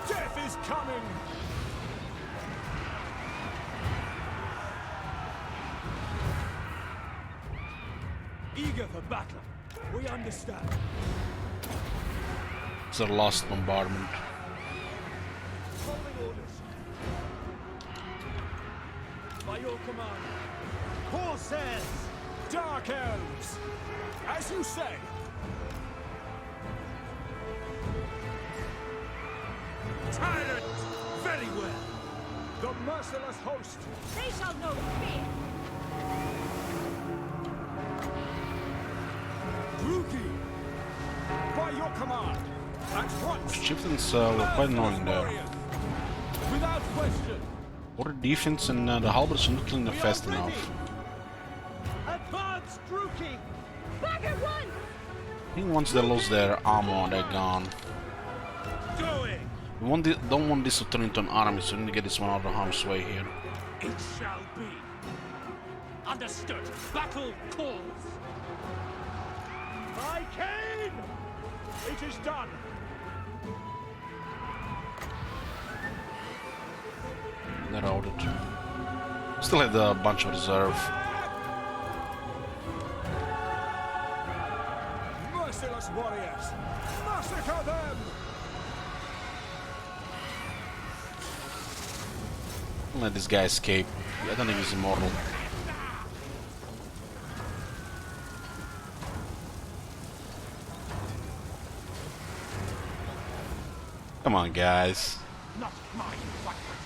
Death is coming! Eager for battle. We understand. It's a lost bombardment. Following orders. By your command. Corsairs! Dark elves! As you say! Tyrant! Very well! The merciless host! They shall know fear! Druki! By your command! At once! Chieftains were quite annoying there. Warriors. Without question! Water defense and the halberds are not killing them We are fast ready. enough. Advance, Druki! Back at once! I think once they lose their armor, they're gone. Going! We don't want this to turn into an army, so we need to get this one out of harm's way here. It shall be! Understood! Battle calls! By Cain! It is done! They're routed. Still have a bunch of reserve. Merciless warriors! Massacre them! Let this guy escape. I don't think he's immortal. Come on, guys. Not mine, Blackwood.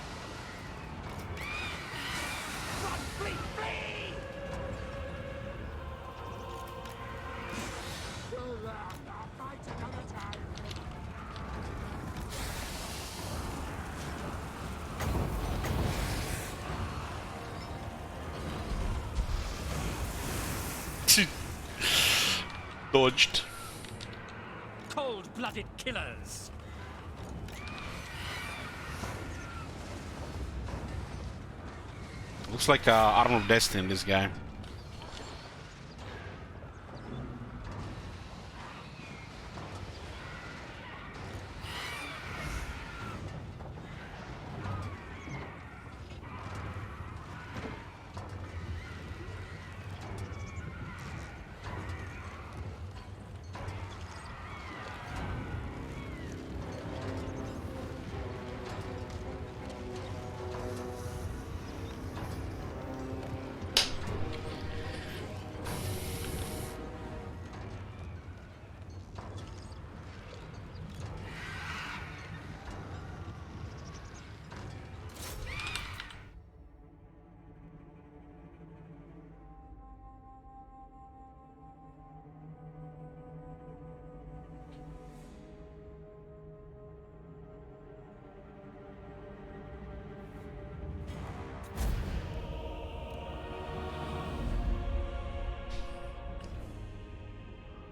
Run, flee, flee! I'll fight another time. Dodged. Cold-blooded killers. Looks like Arm of Destiny, this guy.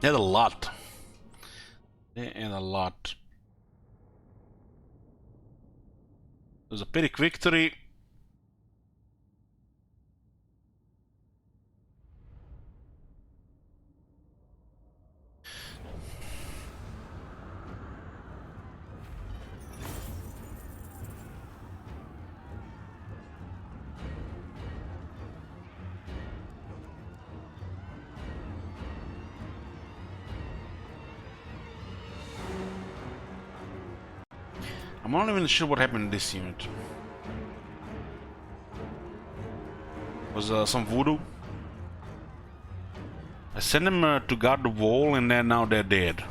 They had a lot. They had a lot. It was a pretty quick victory. I'm not even sure what happened in this unit. Was some voodoo? I sent them to guard the wall, and then now they're dead.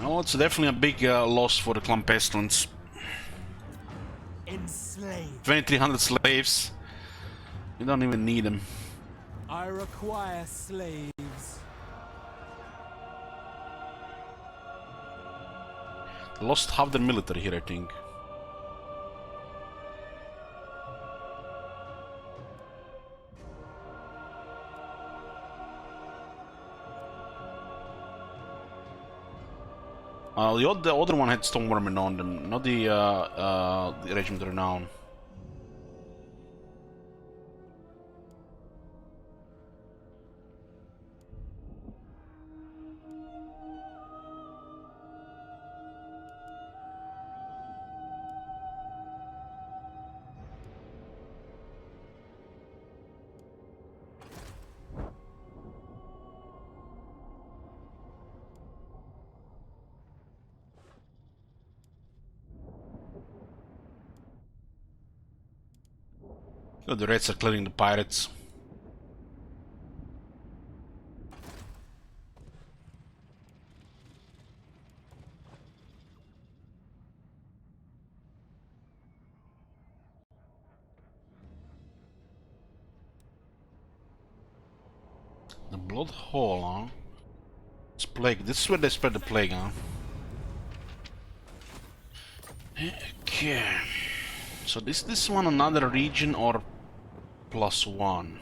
Oh, it's definitely a big loss for the Clan Pestilence. Enslaved. 2,300 slaves. You don't even need them. I require slaves. Lost half the military here, I think. The other one had Stormworm on them, not the Regiment Renown. Oh, the Reds are clearing the pirates. The Blood Hall, huh? It's plague. This is where they spread the plague, huh? Okay. So this one another region or +1?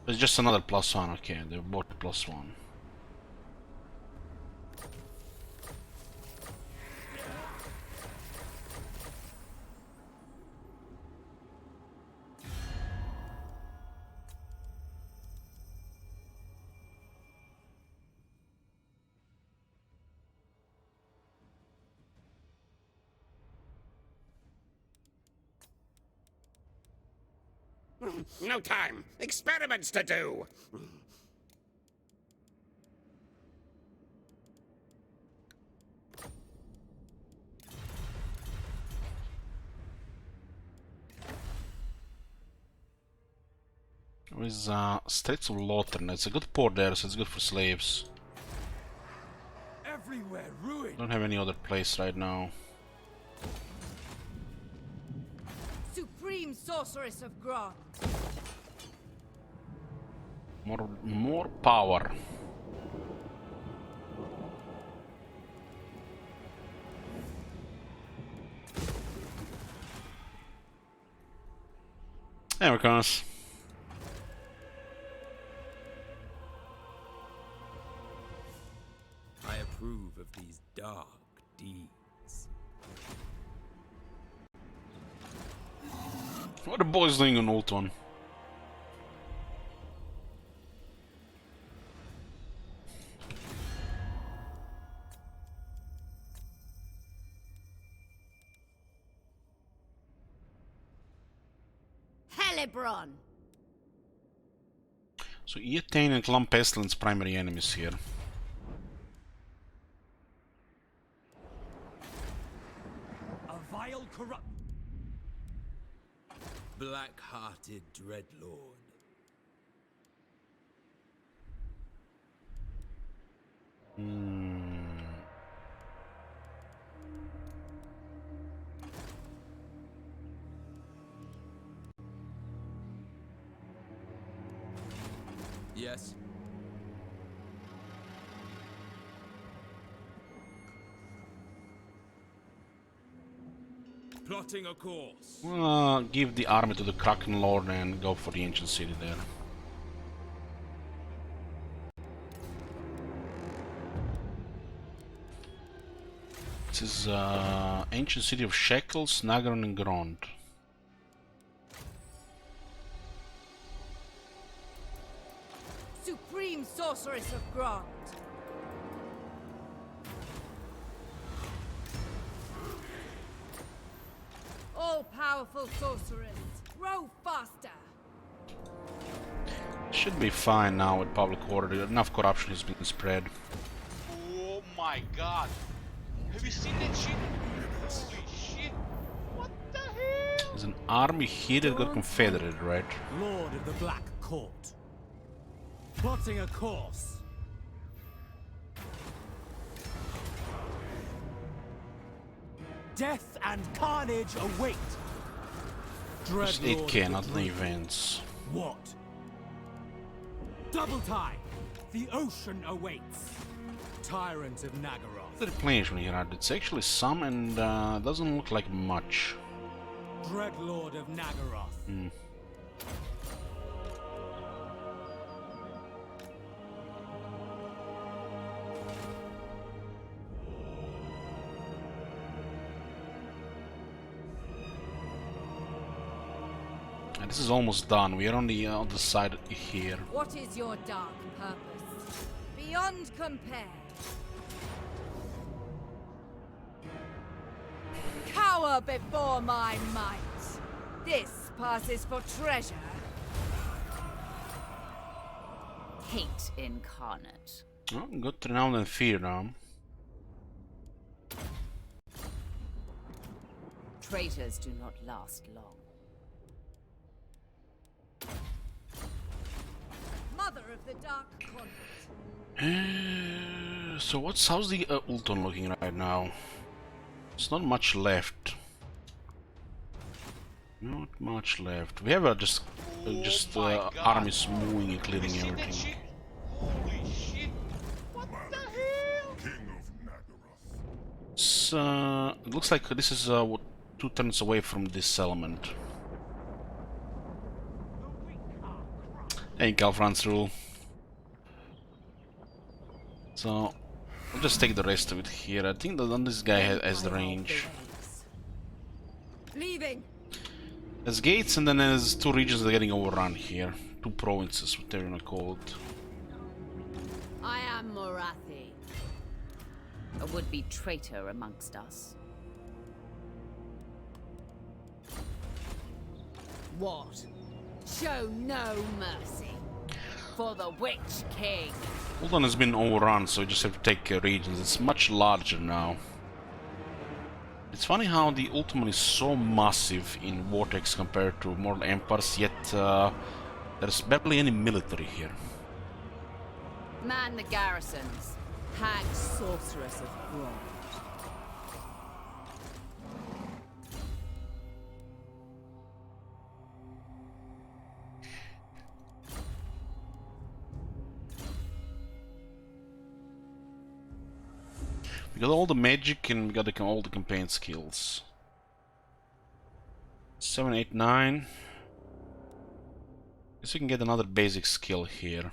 It's just another +1, okay, they're both +1. No time. Experiments to do. With Straits of Lothern, it's a good port there, so it's good for slaves. Everywhere ruin. Don't have any other place right now. Supreme Sorceress of Grant. More power. There it comes. I approve of these dark deeds. What are the boys doing on Ultron? Helibron. So Eataine and Clum Pestilence primary enemies here. A vile corrupt. Black-hearted Dreadlord. Yes. Plotting a course. Give the army to the Kraken Lord and go for the ancient city there. This is ancient city of Shekels, Nagaron and Grond. Supreme Sorceress of Grant. All-powerful sorceress, grow faster. Should be fine now with public order. Enough corruption has been spread. Oh my god. Have you seen that shit? Holy shit. What the hell? There's an army here that got confederated, right? Lord of the Black Court. Plotting a course. Death and carnage await. Just Dreadlord 8k, of not the the Dream. events. What? Double time. The ocean awaits. Tyrant of Nagaroth. The replenishment here, it's actually some and doesn't look like much. Dreadlord of Nagaroth. And this is almost done. We are on the other side here. What is your dark purpose? Beyond compare. Cower before my might. This passes for treasure. Hate incarnate. Oh, got renown and fear now. Traitors do not last long. Mother of the Dark Convent. So how's the Ultron looking right now? There's not much left. Not much left. We have just armies moving and clearing Have you seen that everything. shit? Holy shit. What the hell? King of Nagaroth. It's, it looks like this is what 2 turns away from this settlement. Hey, Galfran's rule. So I'll just take the rest of it here. I think that this guy has the range. Leaving. There's gates and then there's 2 regions that are getting overrun here. 2 provinces, whatever you wanna call it. I am Morathi. A would-be traitor amongst us. What? show no mercy. For the Witch King. Ultron has been overrun, so we just have to take regions. It's much larger now. It's funny how the Ultimate is so massive in Vortex compared to Mortal Empires, yet there's barely any military here. Man the garrisons. Hag sorceress of bronze. We got all the magic and we got all the campaign skills. 7, 8, 9. Guess we can get another basic skill here.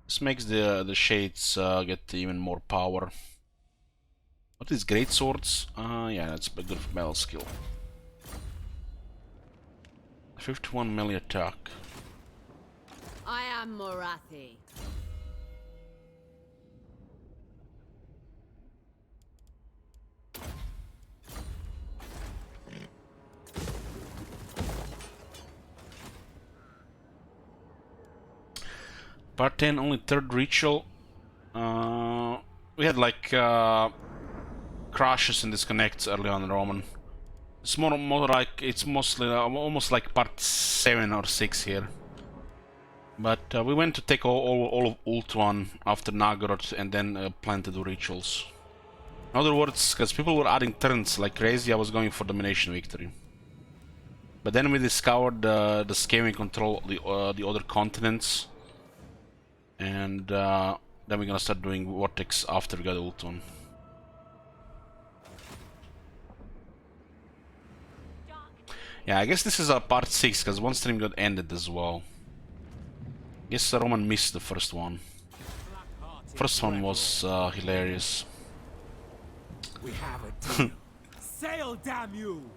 This makes the shades get even more power. What is great swords? Yeah, that's a good battle skill. 51 melee attack. I am Morathi. Part 10, only third ritual. We had like crashes and disconnects early on in Roman. It's more like it's mostly almost like part 7 or 6 here. But we went to take all of Ultron after Nagorod and then plan to do rituals. In other words, because people were adding turns like crazy, I was going for domination victory. But then we discovered the Skaven control the other continents. And then we're gonna start doing Vortex after we got Ultron. Yeah, I guess this is part 6 because one stream got ended as well. Guess Roman missed the first one. First one was hilarious. We have a deal. Sail, damn you!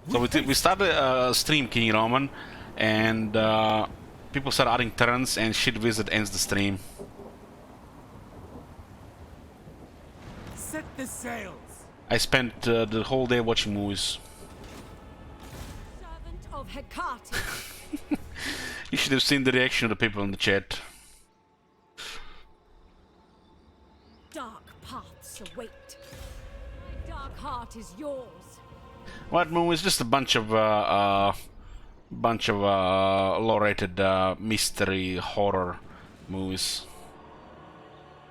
So we started stream King Roman, and people start adding turns, and Shit Wizard ends the stream. Set the sails. I spent the whole day watching movies. Servant of Hecate. You should have seen the reaction of the people in the chat. Dark paths await. My dark heart is yours. What movie? It's just a bunch of low-rated mystery horror movies.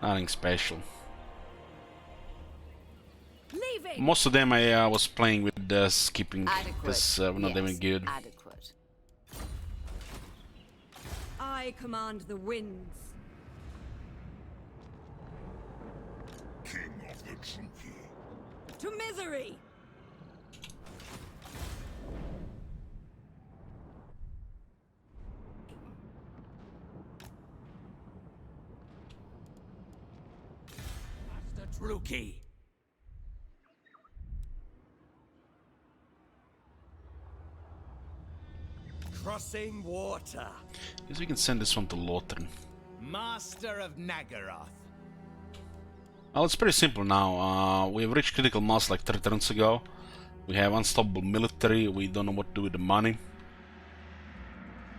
Nothing special. Leaving. Most of them I was playing with skipping because we're not even good. Adequate. I command the winds. King of the Truki. To misery. Master Truki. Crossing water. Guess we can send this one to Lothran. Master of Naggaroth. Well, it's pretty simple now. We have reached critical mass like 3 turns ago. We have unstoppable military. We don't know what to do with the money.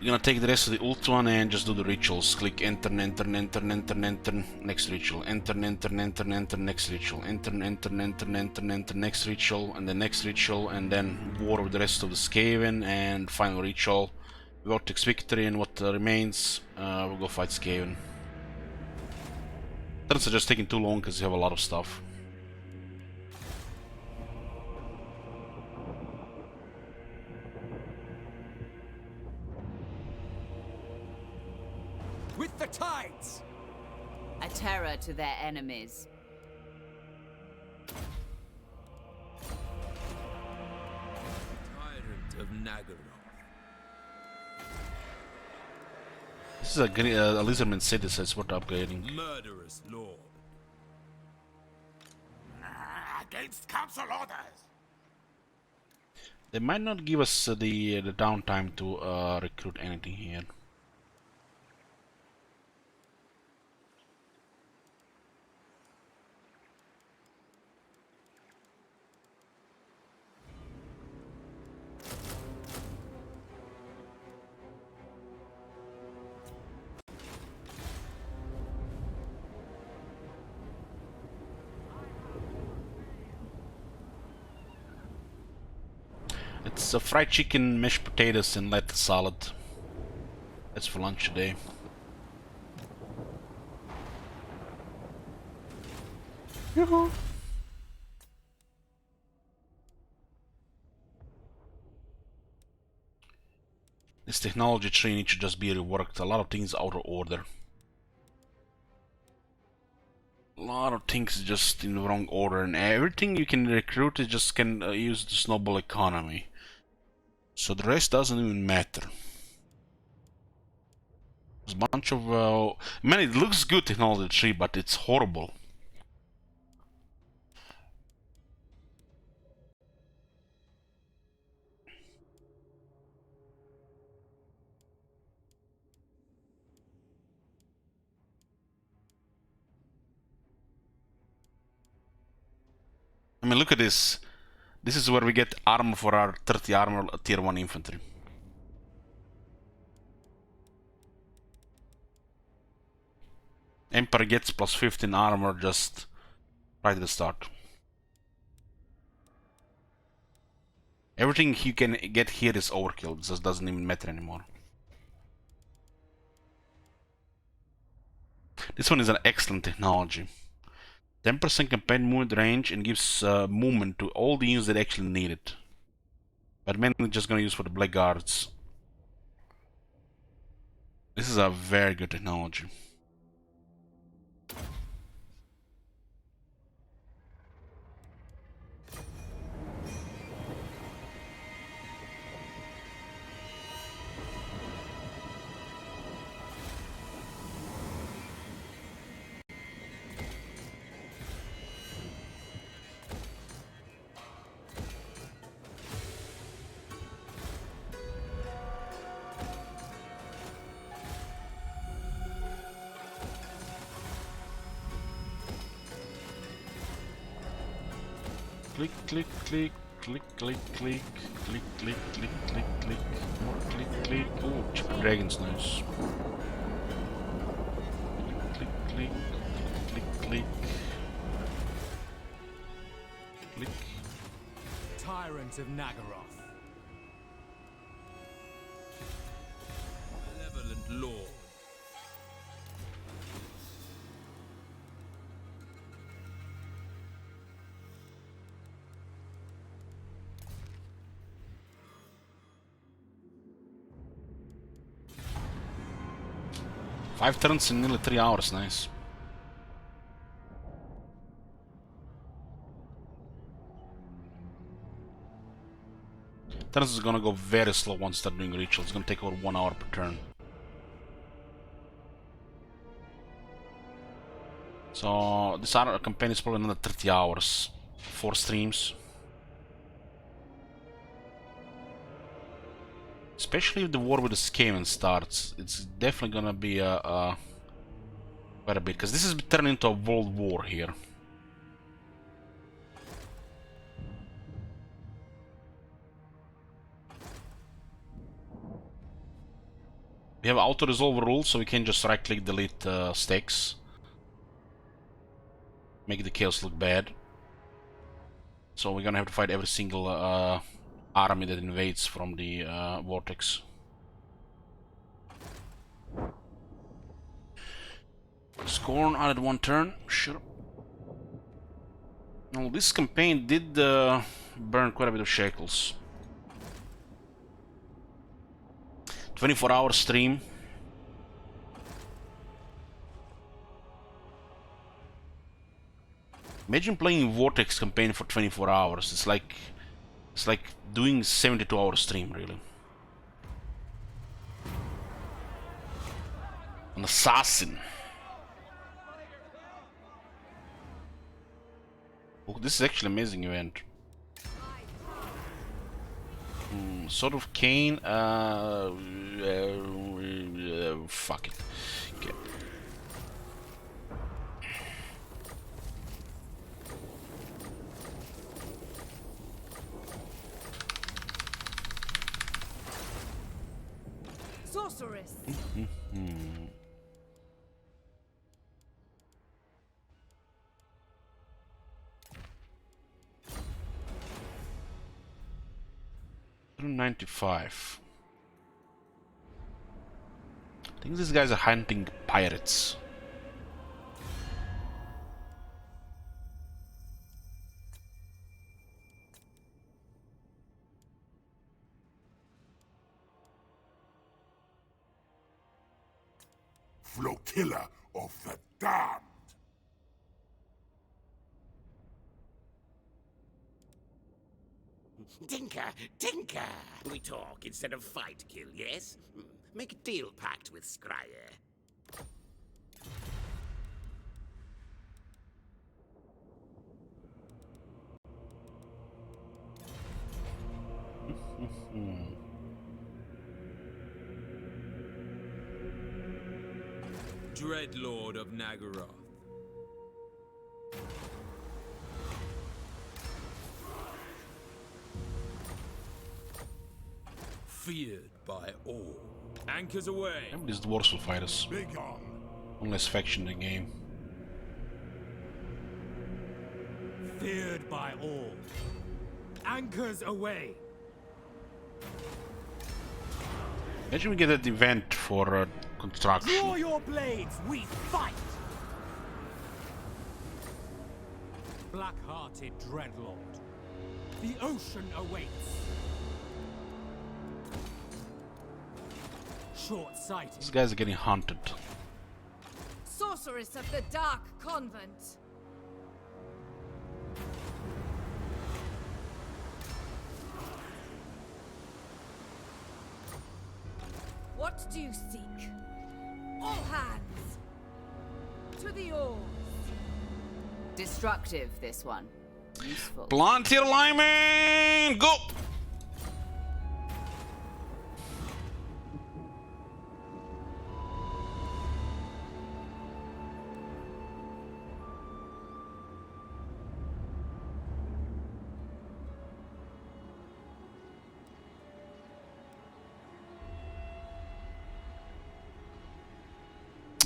We're gonna take the rest of the Ultron and just do the rituals. Click enter, enter, enter, enter, enter, next ritual. Enter, enter, enter, enter, next ritual. Enter, enter, enter, enter, enter, next ritual, and the next ritual, and then war with the rest of the Skaven, and final ritual. Vortex victory, and what remains, we'll go fight Skaven. Turns are just taking too long because you have a lot of stuff. With the tides! A terror to their enemies. Tyrant of Naggaroth. This is a Lizardman city, so it's worth upgrading. Murderous lord. Against council orders! They might not give us the downtime to recruit anything here. It's a fried chicken, mashed potatoes, and lettuce salad. That's for lunch today. Yoo-hoo. This technology tree needs to just be reworked. A lot of things out of order. A lot of things just in the wrong order, and everything you can recruit is just can use the snowball economy. So the rest doesn't even matter. There's a bunch of man, it looks good technology tree, but it's horrible. I mean, look at this. This is where we get armor for our 30 armor tier 1 infantry. Emperor gets plus 15 armor just right at the start. Everything you can get here is overkill. It just doesn't even matter anymore. This one is an excellent technology. 10% campaign movement range and gives movement to all the units that actually need it. But mainly just gonna use for the blackguards. This is a very good technology. Click, click, click, click, click, click, click, click, click, click, click, more click, click. Oh, Chip Dragon's nice. Click, click, click, click, click, click. Tyrant of Nagaroth. Malevolent Lord. Five turns in nearly 3 hours, nice. Turns is gonna go very slow once start doing rituals. It's gonna take over 1 hour per turn. So this other campaign is probably another 30 hours. 4 streams. Especially if the war with the Skaven starts, it's definitely gonna be quite a bit, because this is turning into a world war here. We have auto resolve rules, so we can just right click delete stakes. Make the chaos look bad. So we're gonna have to fight every single army that invades from the vortex. Scorn added 1 turn, sure. Now this campaign did burn quite a bit of shekels. 24-hour stream. Imagine playing Vortex campaign for 24 hours. It's like doing 72-hour stream, really. An assassin. Oh, this is actually an amazing event. Sword of Cain. Fuck it. Okay. Sorceress. 795. I think these guys are hunting pirates. Flotilla of the damned. Tinker! We talk instead of fight, Kill, yes? Make a deal pact with Scryer. Dreadlord of Nagaroth. Feared by all. Anchors away. Maybe these dwarves will fight us. One less faction in the game. Feared by all. Anchors away. Imagine we get that event for construction. Draw your blades, we fight! Black-hearted Dreadlord. The ocean awaits. Short-sighted. These guys are getting hunted. Sorceress of the Dark Convent. What do you seek? All hands! To the oars! Destructive, this one. Useful. Plant your lineman! Go!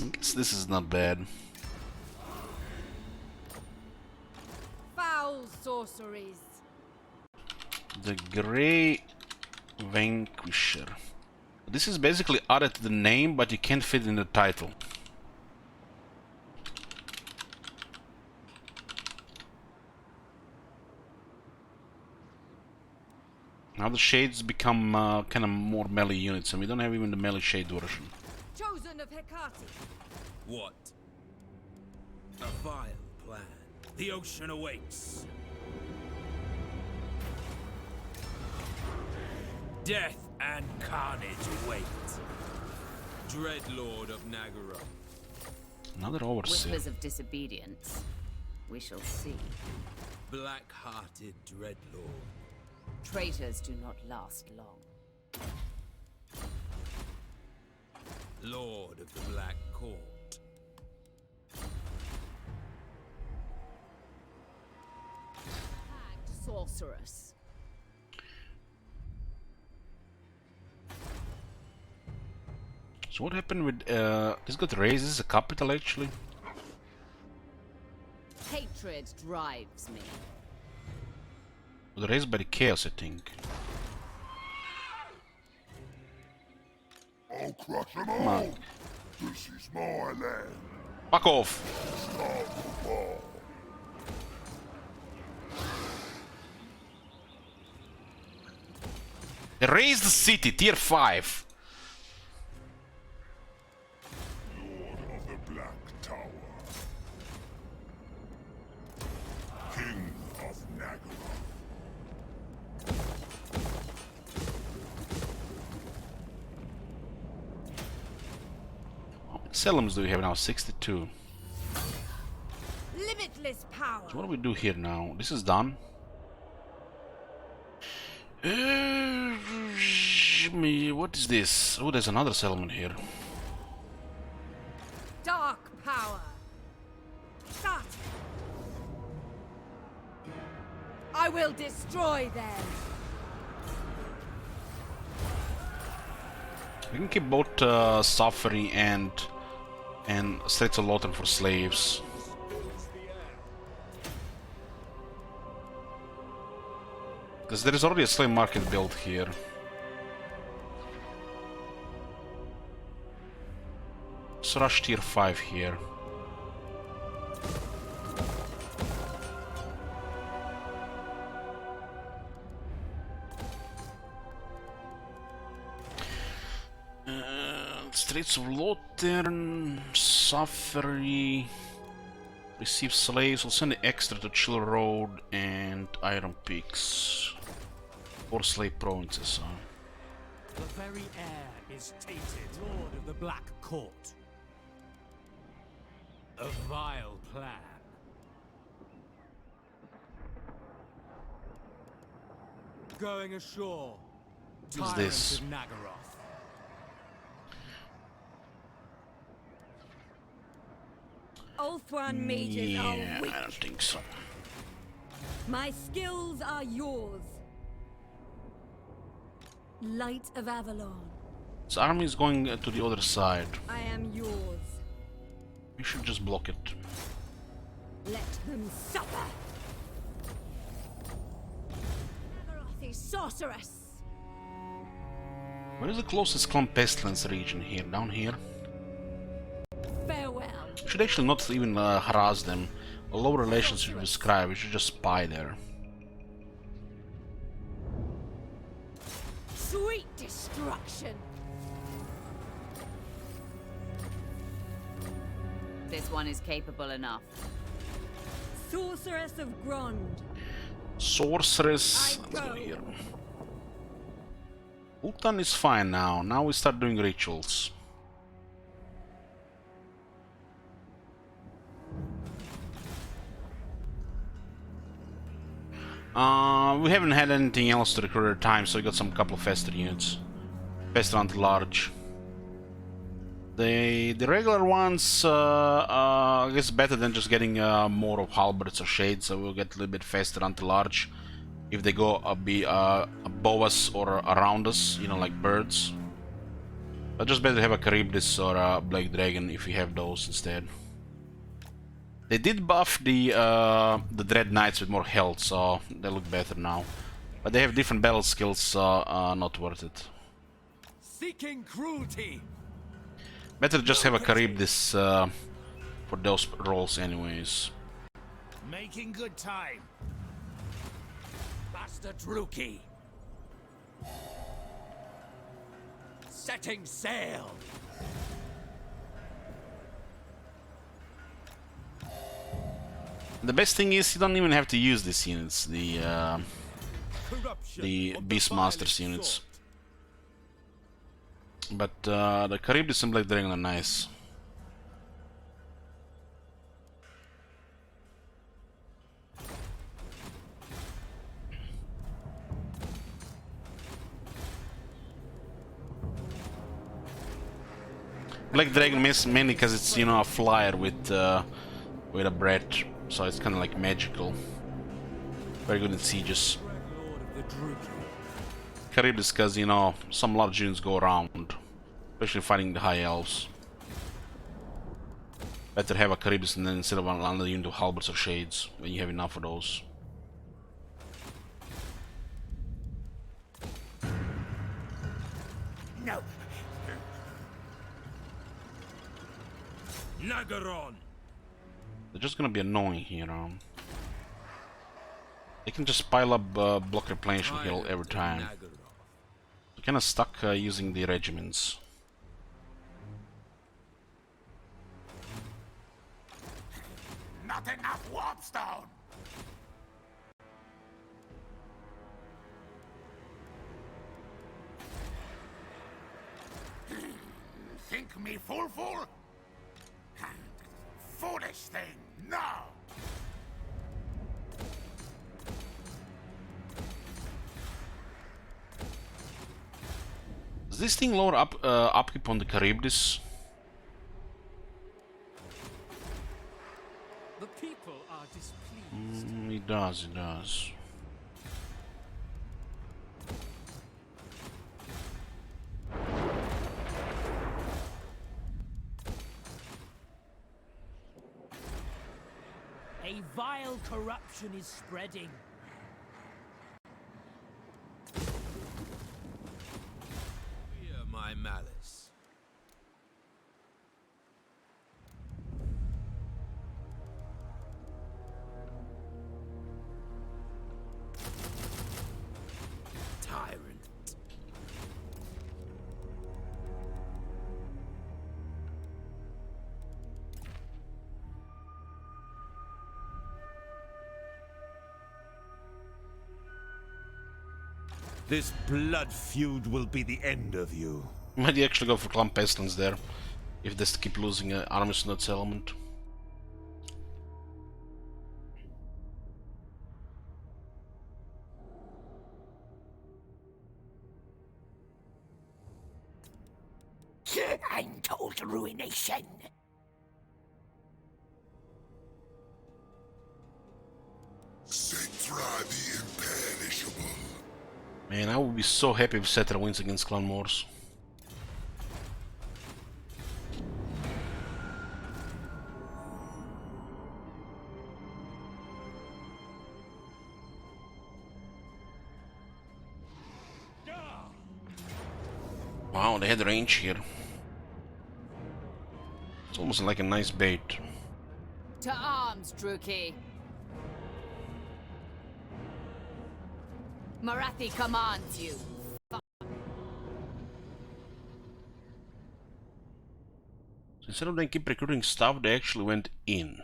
I guess this is not bad. Foul sorceries. The Grey Vanquisher. This is basically added to the name, but you can't fit in the title. Now the shades become kind of more melee units, and we don't have even the melee shade version. Chosen of Hecate. What? A vile plan. The ocean awaits. Death and carnage await. Dreadlord of Nagaroth. Another overseer. Whispers of disobedience. We shall see. Black-hearted Dreadlord. Traitors do not last long. Lord of the Black Court. Hagged sorceress. So what happened with this got raised? This is a capital actually. Hatred drives me. It was raised by the chaos, I think. I'll crush them all. This is my land. Fuck off! Start the ball. They raised the city, tier 5. Lord of the Black Tower. King of Nagaroth. How many Selems do we have now? 62. Limitless power. So what do we do here now? This is done. What is this? Oh, there's another settlement here. Dark power. Start. I will destroy them. We can keep both Suffering and Straits of Lothern for slaves. Because there is already a slave market built here. Let's rush tier 5 here. Straits of Lothern, Safari, receive slaves. We'll send the extra to Chill Road and Iron Peaks. 4 slave provinces. The very air is tainted, Lord of the Black Court. A vile plan. Going ashore. What's this? Tyrant of Nagaroth. Ulthuan mages are weak. I don't think so. My skills are yours. Light of Avalon. This army is going to the other side. I am yours. We should just block it. Let them suffer. Nagaroth is sorceress. Where is the closest Clone Pestilence region here? Down here? Farewell. Should actually not even harass them. A low relationship with Scribe, we should just spy there. Sweet destruction. This one is capable enough. Sorceress of Grond. Sorceress. Let's go here. Ultan is fine now. Now we start doing rituals. We haven't had anything else to recruit at time, so we got some couple of Fester units. Fester anti-large. The regular ones, I guess better than just getting more of halberds or shades, so we'll get a little bit faster anti-large if they go above us or around us, you know, like birds. But just better to have a Charybdis or a Black Dragon if we have those instead. They did buff the Dread Knights with more health, so they look better now. But they have different battle skills, so not worth it. Seeking cruelty. Better just have a Charybdis for those roles anyways. Making good time. Master Druki. Setting sail. The best thing is you don't even have to use these units, the Beastmasters units. But the Charybdis and Black Dragon are nice. Black Dragon means mainly because it's, you know, a flyer with a breath, so it's kind of like magical. Very good in sieges. Charybdis because, you know, some large units go around, especially fighting the high elves. Better have a Charybdis and then instead of another unit of halberds or shades when you have enough of those. No. Nagaron. They're just gonna be annoying here. They can just pile up block replenishment heal every time. We're kinda stuck using the regiments. Not enough warpstone. Think me fool? Foolish thing, no! Does this thing lower upkeep on the Charybdis? The people are displeased. It does, it does. A vile corruption is spreading. Fear my malice. This blood feud will be the end of you. Might actually go for Clan Pestilence there, if they keep losing armies in that settlement. I'm told ruination. Setra the imperishable. Man, I would be so happy if Setra wins against Clan Morse. Wow, they had range here. It's almost like a nice bait. To arms, Druki. Marathi commands you. So instead of them keep recruiting stuff, they actually went in.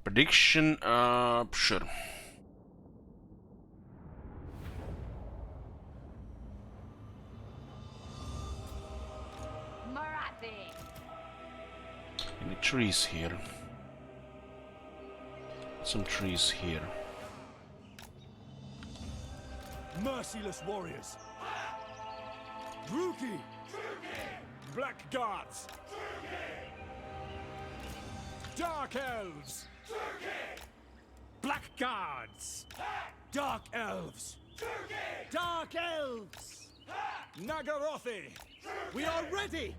Prediction, sure. Marathi. Any trees here? Some trees here. Merciless warriors. Druki. Black guards. Dark elves. Black guards. Dark elves. Dark elves. Nagarothi. We are ready.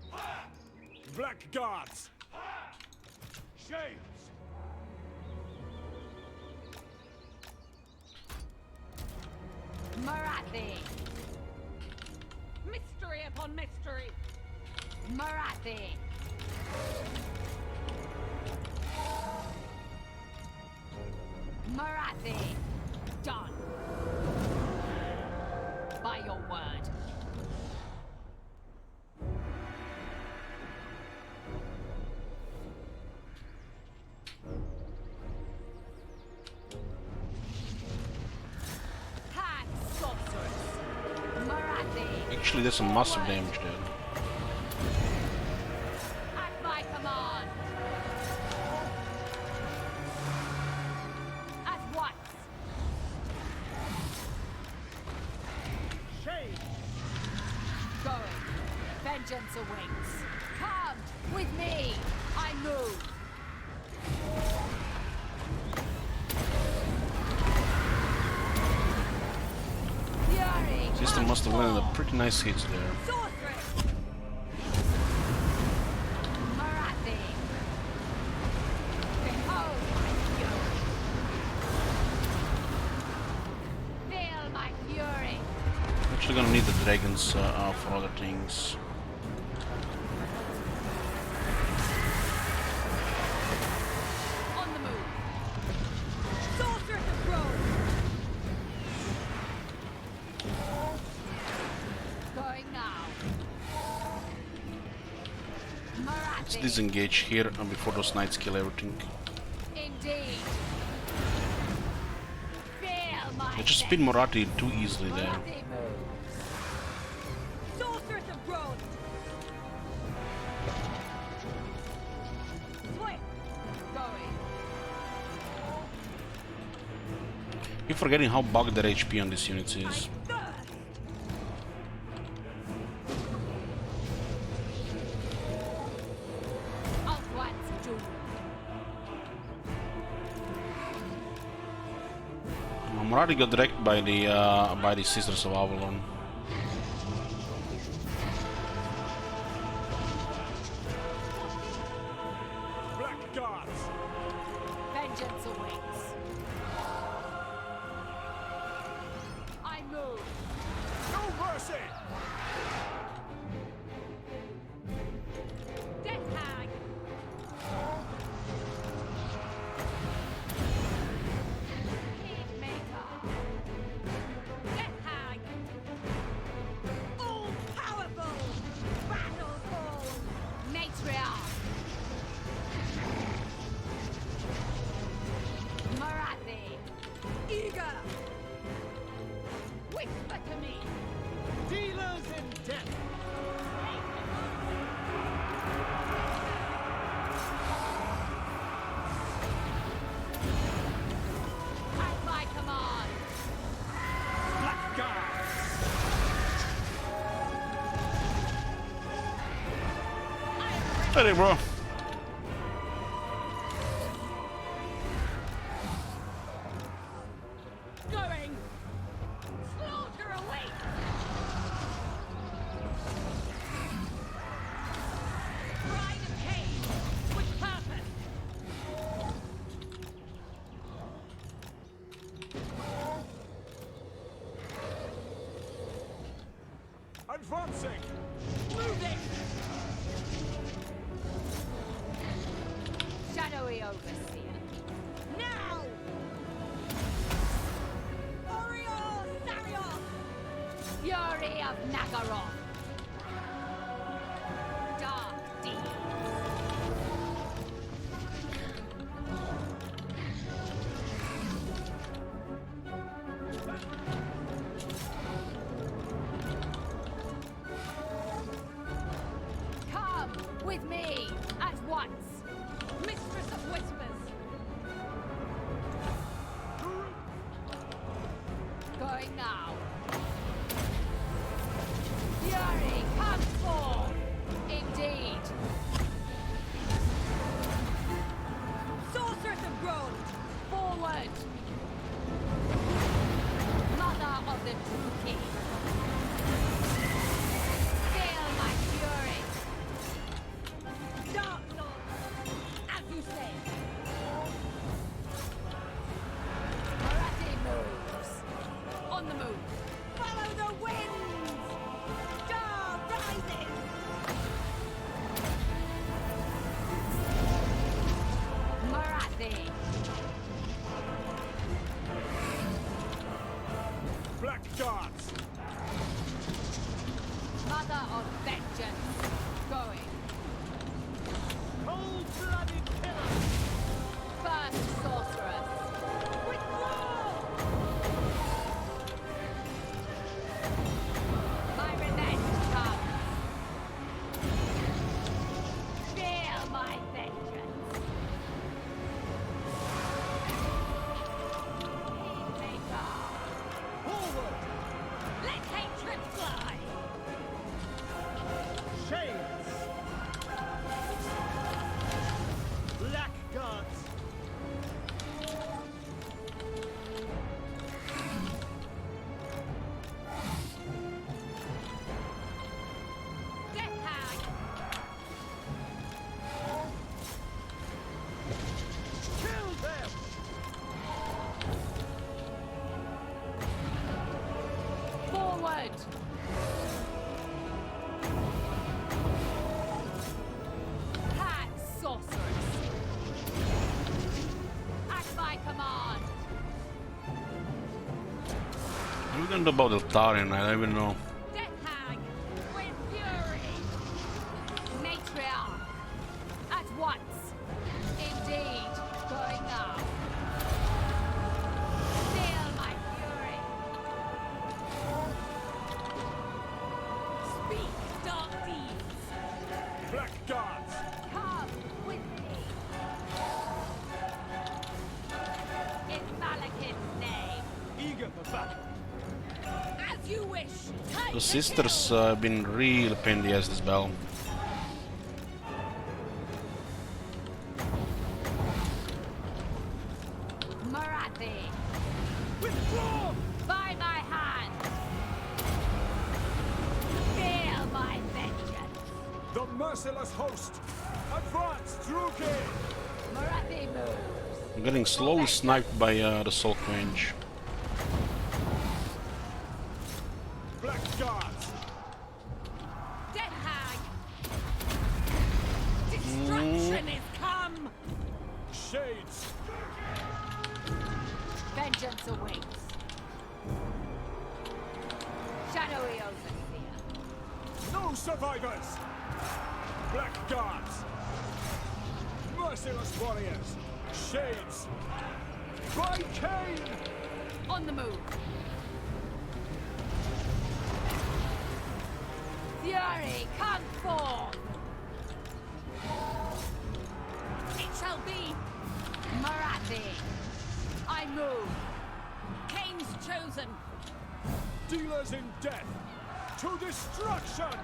Black guards. Shades. Marathi. Mystery upon mystery. Marathi. Marathi. Done. By your word. Hag sorceress. Marathi. Actually, there's some massive damage there. At my command. At once. Shades. Going. Vengeance awaits. Come with me. I move. Fury. System must have landed a pretty nice hits there. Sorceress. Marathi. Behold my fury. Feel my fury. Actually gonna need the dragons for other things. On the move. Sorceress of Rome. Going now. Let's Marathi. disengage here before those knights kill everything. Indeed. Feel my They just spin Marathi too easily there. Marathi moves. Sorceress of Rome. Swift. Going. You're forgetting how bugged their HP on these units is. Of what's due. Marathi got wrecked by the Sisters of Avalon. Black guards. Vengeance awaits. I move. No mercy. Death hag. Kingmaker. Death hag. Hey, bro. Going! Slaughter awaits! Bride of Cain! With purpose! Advancing! Moving! Shadowy Overseer. Now! Oriol Sarion! Fury of Nagaroth. Dark Deeds. Come with me at once. Mistress of Whispers! Going now. Fury, come forth! Indeed. Sorceress of Grove! Forward! Mother of the True King. Feel my fury. Dark Lord! As you say! Marathi moves. On the move. Follow the winds! Star rising! Marathi. Blackguards! Mother of Vengeance. Going. Cold-blooded killer! First Sorceress. Withdraw! My revenge comes. Feel my vengeance. Peacemaker. Forward! Let hatred fly! Shades! Blackguards! Death Hag! Kill them! Forward! Hat Sorceress! At my command! What are we gonna do about Eltarion? I don't even know. Death Hag! With fury! Matriarch! At once! Indeed! Going now! Feel my fury! Speak dark deeds! Blackguards! Come with me! In Malekith's name! Eager for battle! As you wish! Take The the sisters kill. been real pain in the ass this battle. Marathi! Withdraw! By my hand! Feel my vengeance! The merciless host! Advance, Druki! Marathi moves! I'm getting slowly sniped by the Soul Range. Blackguards! Death Hag! Destruction is come! Shades! Vengeance awaits! Shadowy Overseer! No survivors! Blackguards! Merciless warriors! Shades! By Cain! On the move! Fury, come forth! It shall be! Marathi! I move! Cain's chosen! Dealers in death! To destruction!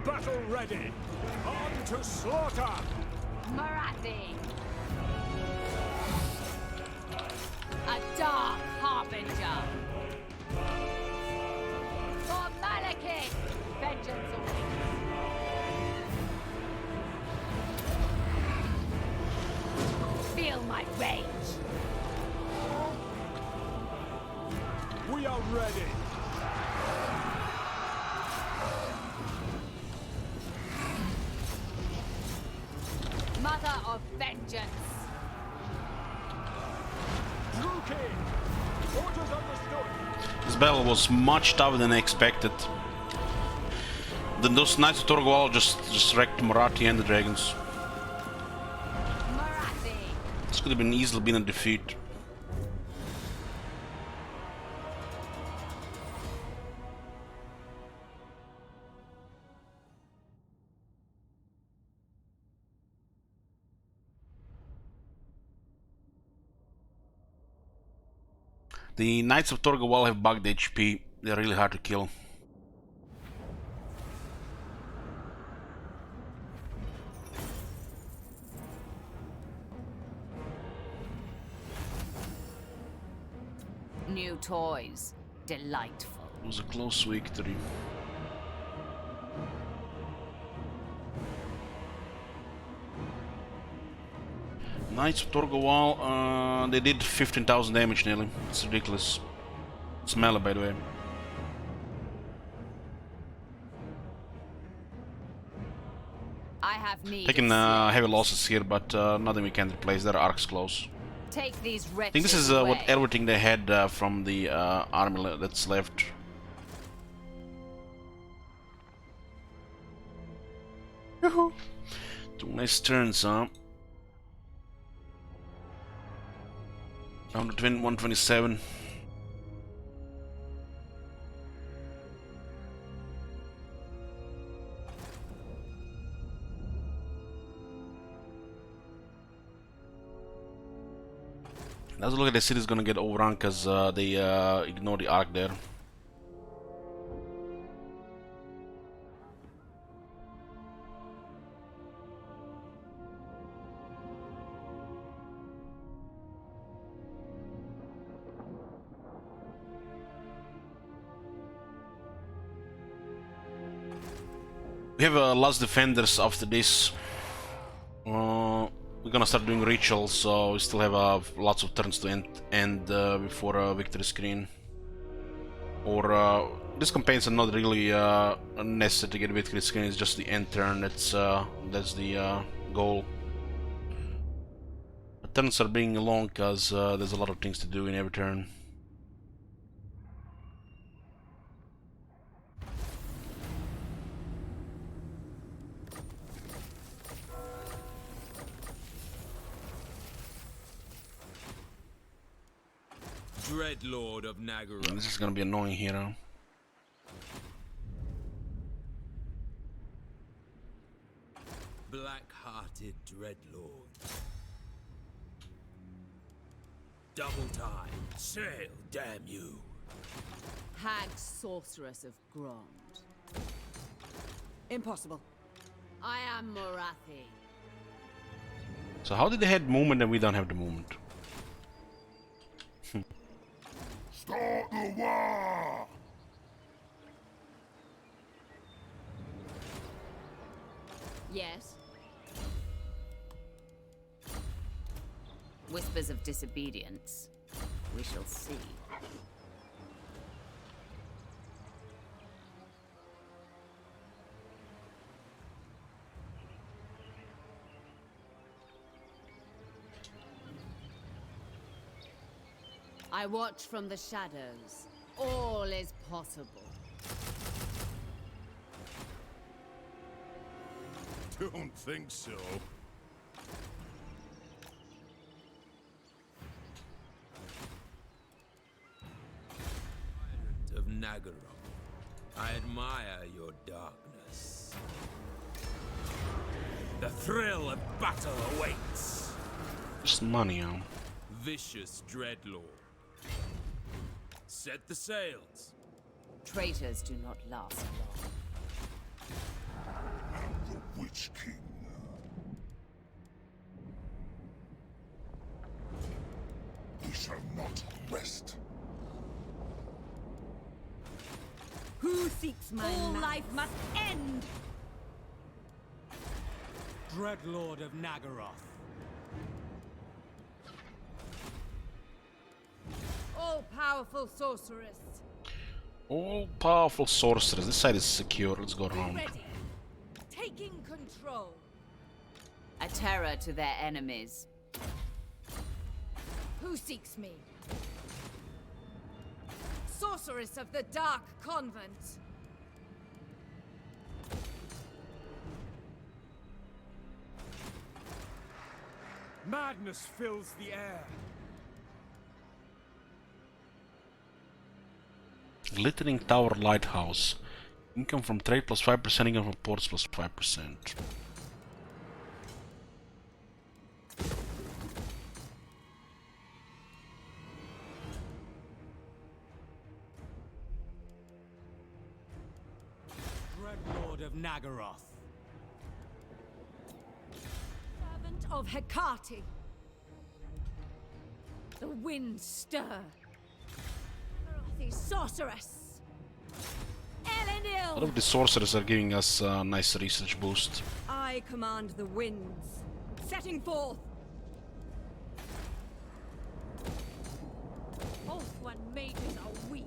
battle ready. On to slaughter. Marathi. A dark harbinger. For Malekith, vengeance awaits. Feel my rage. We are ready. Mother of vengeance. True King. Orders understood. This battle was much tougher than I expected. Then those Knights of Torgal just wrecked Marathi and the dragons. Marathi. This could have been easily been a defeat. The Knights of Torgal have bugged HP. They're really hard to kill. New toys. Delightful. It was a close victory. Knights of Torgal, they did 15,000 damage nearly. It's ridiculous. It's melee, by the way. I have need. Taking heavy losses here, but nothing we can replace. Their arcs close. Take these wretches I think this is what everything they had from the army that's left. Yoo-hoo. 2 nice turns, huh? 127. Let's look at the city's gonna get overrun because they ignore the arc there. We have less defenders after this. We're gonna start doing rituals, so we still have lots of turns to end before a victory screen. Or these campaigns are not really necessary to get a victory screen. It's just the end turn. That's the goal. The turns are being long because there's a lot of things to do in every turn. Dreadlord of Nagara. And this is gonna be annoying here. Huh? Black-hearted Dreadlord. Double time. Sail, damn you. Hag sorceress of Grond. Impossible. I am Marathi. So how did they have movement and we don't have the movement? Start the war! Yes. Whispers of disobedience. We shall see. I watch from the shadows. All is possible. Don't think so. Of Nagara. I admire your darkness. The thrill of battle awaits. Just money, huh? Vicious Dreadlord. Set the sails. Traitors do not last long. Witch King. We shall not rest. Who seeks my All life must end! Dreadlord of Nagaroth. All-powerful sorceress. All-powerful sorceress. This side is secure. Let's go Be around. ready. Taking control. A terror to their enemies. Who seeks me? Sorceress of the Dark Convent. Madness fills the air. Glittering Tower Lighthouse. Income from trade plus 5%, income from ports plus 5%. Dreadlord of Nagaroth. Servant of Hecate. The winds stir. Nagarothi sorceress. A lot of the sorcerers are giving us a nice research boost. I command the winds. Setting forth. Both one mages are weak.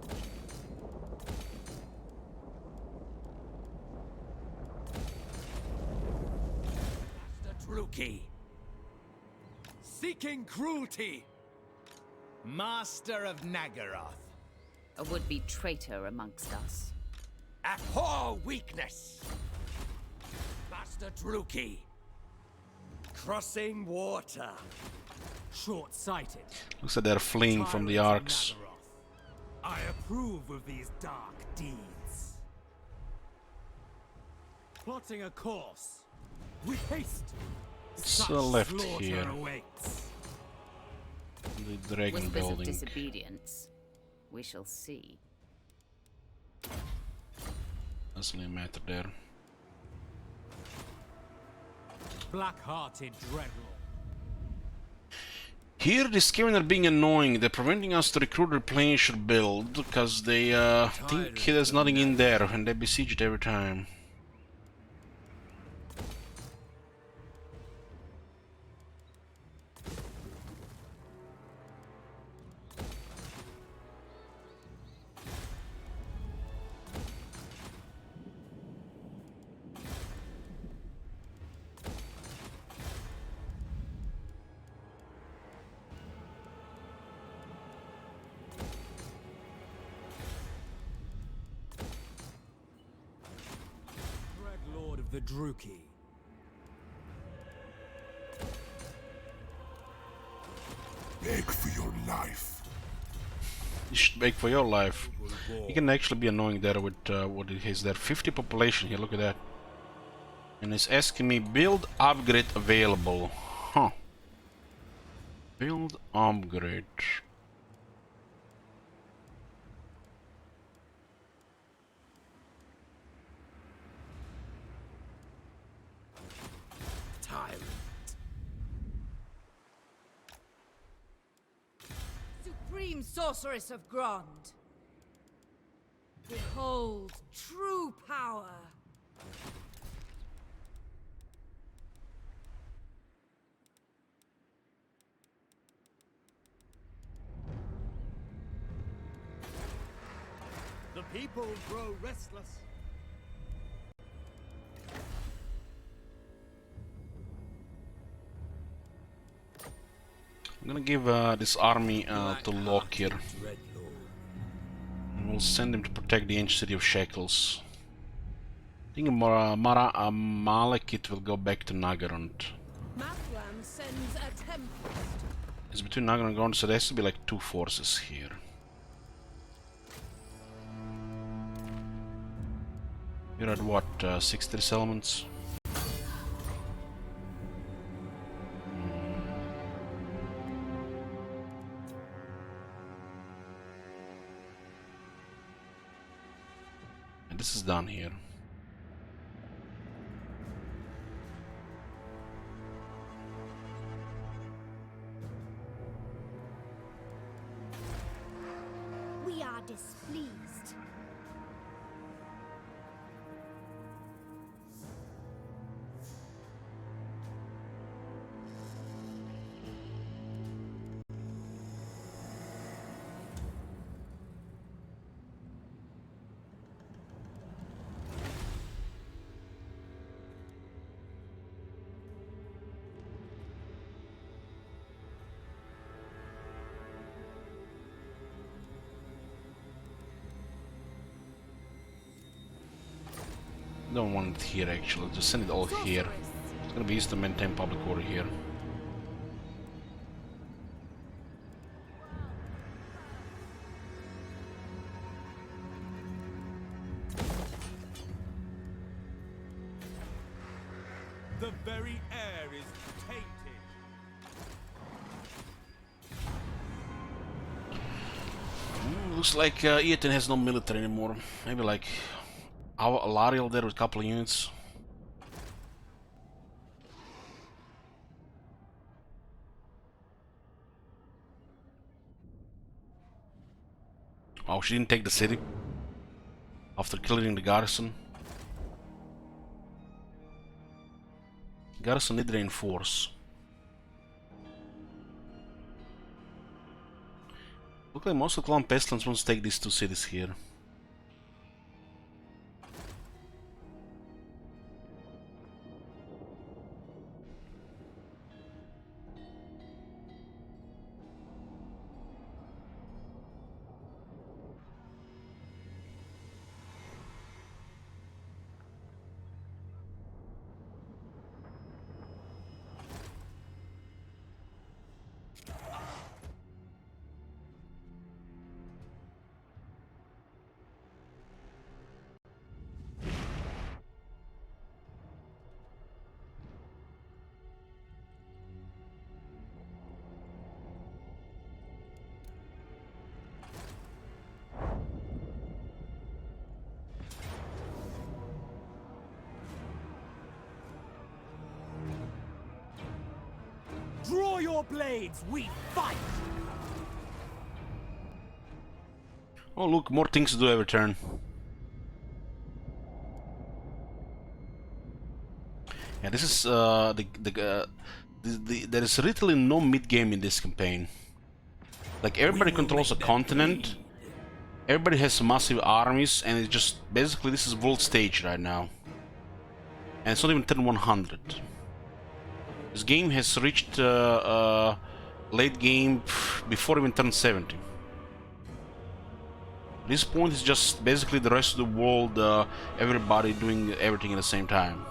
Master Druki. Seeking cruelty. Master of Nagaroth. A would-be traitor amongst us. Abhor weakness. Master Druki. Crossing water. Short-sighted. Looks like they're fleeing from the arcs. I approve of these dark deeds. Plotting a course. With haste. It's left slaughter here. awaits. The dragon Whispers of building. disobedience. We shall see. Doesn't really matter there. Black-hearted Dreadlord. Here, the Skaven are being annoying. They're preventing us to recruit a replenish build because they think there's nothing in there and they besiege it every time. Dreadlord of the Druki. Beg for your life. You should beg for your life. You can actually be annoying there with what it is there. 50 population here, look at that. And it's asking me build upgrade available. Huh. Build upgrade. Tyrant. Supreme sorceress of Grond. Behold true power. The people grow restless. I'm gonna give this army to Lokir. And we'll send him to protect the ancient city of Shackles. I think Malekith will go back to Nagarond. Mathlam sends a tempest. It's between Nagarond and Grond, so there has to be like two forces here. You're at what, 60 settlements? And this is done here. displeased. Don't want it here actually, just send it all here. It's gonna be easy to maintain public order here. The very air is tainted. Looks like Eaton has no military anymore. Maybe like Alariel there with a couple of units. Oh, she didn't take the city after killing the garrison. Garrison did reinforce. Look like most of Clan Pestilence wants to take these two cities here. Draw your blades, we fight! Oh look, more things to do every turn. Yeah, this is there is literally no mid game in this campaign. Like everybody controls a continent, everybody has massive armies, and it's just basically this is world stage right now. And it's not even turn 100. This game has reached late game before even turn 70. At this point is just basically the rest of the world, everybody doing everything at the same time.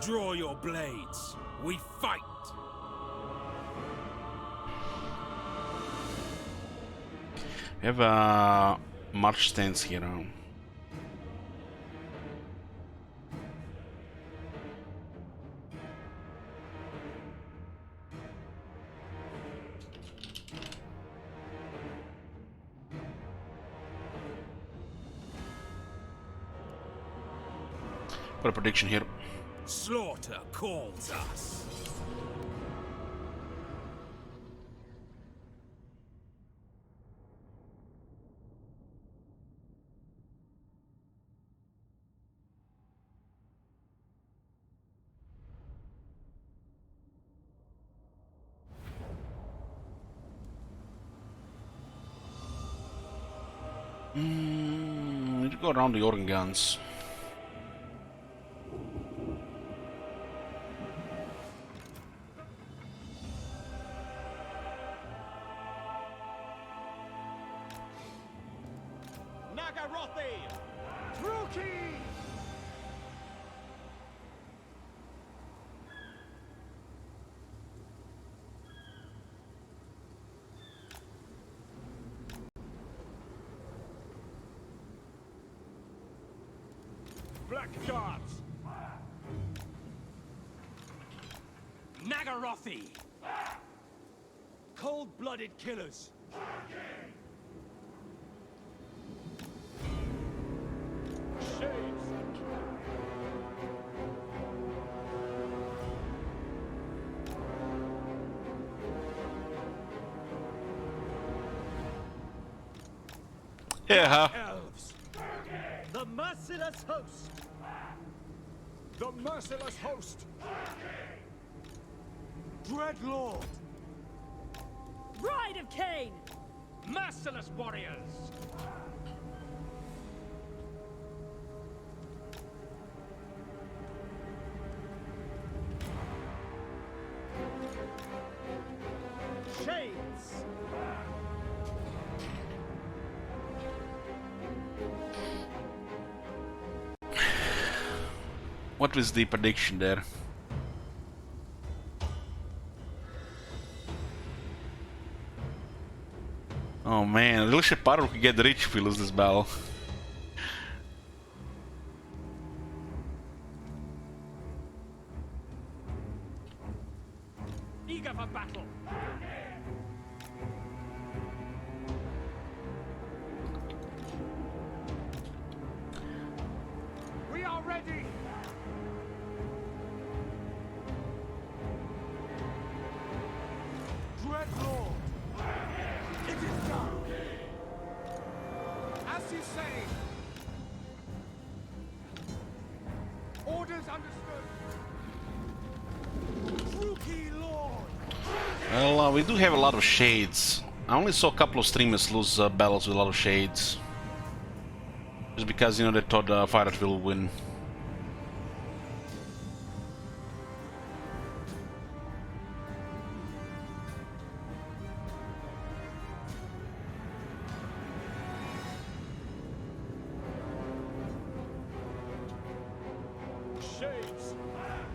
Draw your blades. We fight. We have a march stance here now. Put a prediction here. Slaughter calls us. Need to go around the organ guns. Black Guards! Nagarothi! Cold-blooded killers! Shades! Yeah. Elves. The merciless host. The merciless host. Dreadlord. Bride of Cain. Merciless warriors. Shades. What was the prediction there? Oh man, Lil Shepard could get rich if we lose this battle. Eager for battle. We are ready. Dreadlord. It is done. As you say. Orders understood. Rookie Lord. Well, we do have a lot of shades. I only saw a couple of streamers lose battles with a lot of shades. Just because, you know, they thought Firate will win. Shades.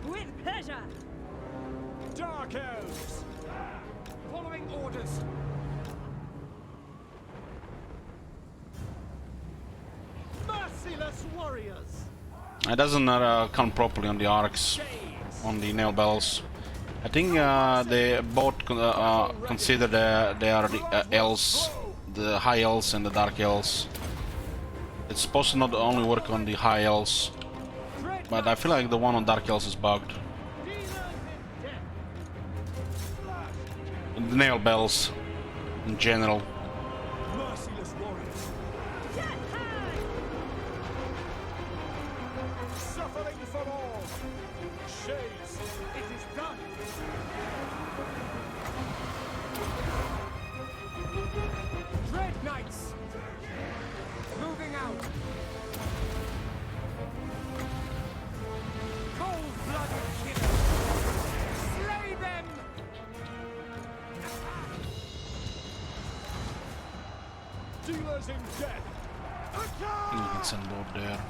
With pleasure. Dark Elves. Following orders. Merciless warriors. It doesn't count properly on the arcs, on the nail bells. I think they both consider they are the elves, the high elves and the dark elves. It's supposed to not only work on the high elves, but I feel like the one on dark elves is bugged. The nail bells, in general. Merciless warriors. Suffering for all. Shades. It is done. Dread Knights. Moving out. Cold-blooded killers. Slay them. Dealers in death. I think we can send Lord there.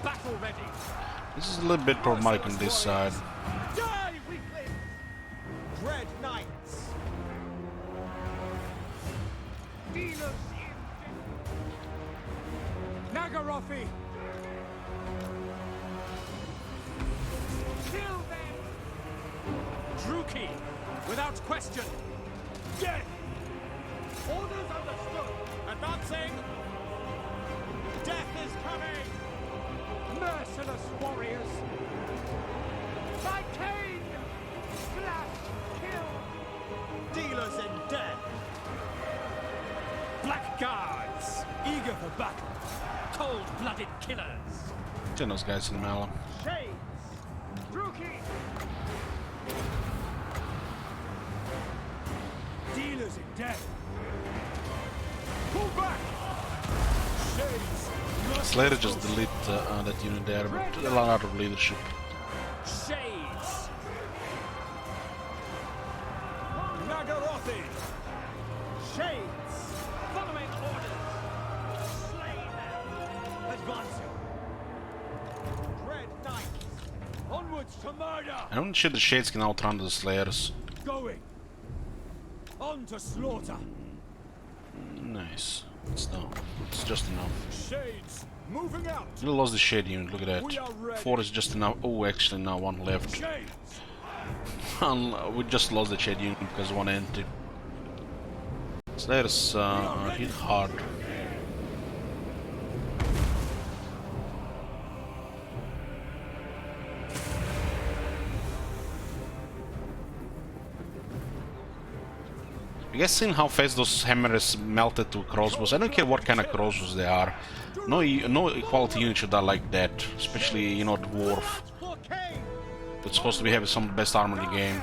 Battle ready. This is a little bit problematic on this side. Die, weakling. Dread Knights. Dealers in Nagarothi. Kill them. Druki. Without question. Death. Orders understood. Advancing. Death is coming. Merciless warriors. By Cain. Slash. Kill. Dealers in death. Black Guards. Eager for battle. Cold-blooded killers. Send those guys in the middle. Shades. Druki. Dealers in death. Pull back. Shades. Slayer just delete that unit there, but a lot of leadership. Shades. Nagarothi. Shades. Following orders. Slay them. Advancing. Dread Knights. Onwards to murder. I'm not sure the shades can outrun the Slayers. Going. On to slaughter. Nice. It's just enough. Shades. Moving out. You lost the shade unit, look at We are that. ready. 4 is just enough. Oh, actually now 1 left. Shades. We just lost the shade unit because 1 empty. Slayers hit hard. You guys seen how fast those hammers melted to crossbows? I don't care what kind of crossbows they are. No, no equality unit should die like that. Especially, you know, dwarf. That's supposed to be having some of the best armor in the game.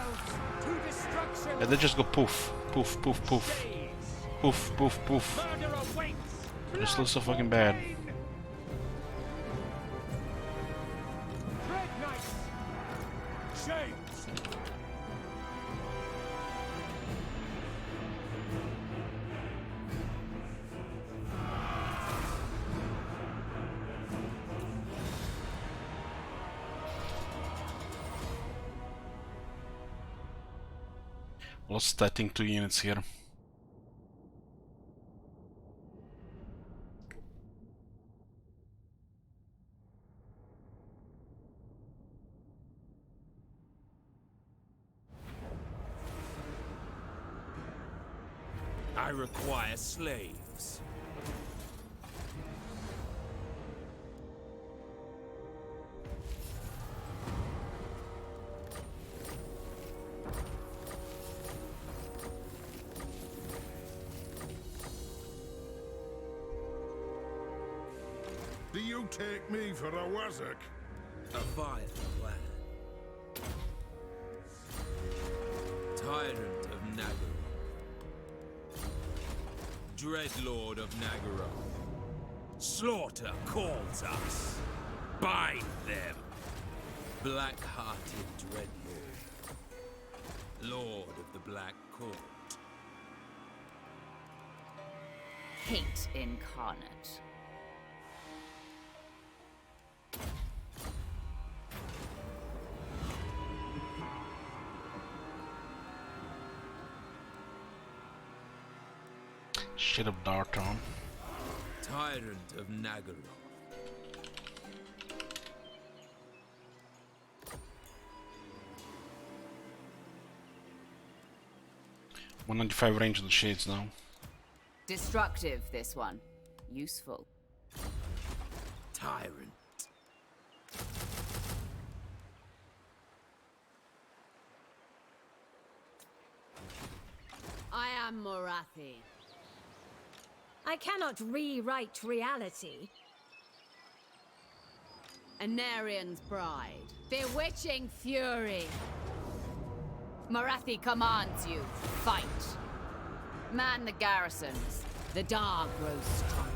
And they just go poof, poof, poof, poof, poof, poof, poof. It just looks so fucking bad. Lost I think 2 units here. I require slaves. Do you take me for a wazzock? A vile plan. Tyrant of Naggaroth. Dreadlord of Naggaroth. Slaughter calls us. Bind them. Black-hearted Dreadlord. Lord of the Black Court. Hate incarnate. Shit up Darton. Tyrant of Naggaroth. $195 range on the shades now. Destructive, this one. Useful. Tyrant. I am Morathi. I cannot rewrite reality. Anarian's bride. Bewitching fury. Morathi commands you. Fight. Man the garrisons. The dark grows stronger.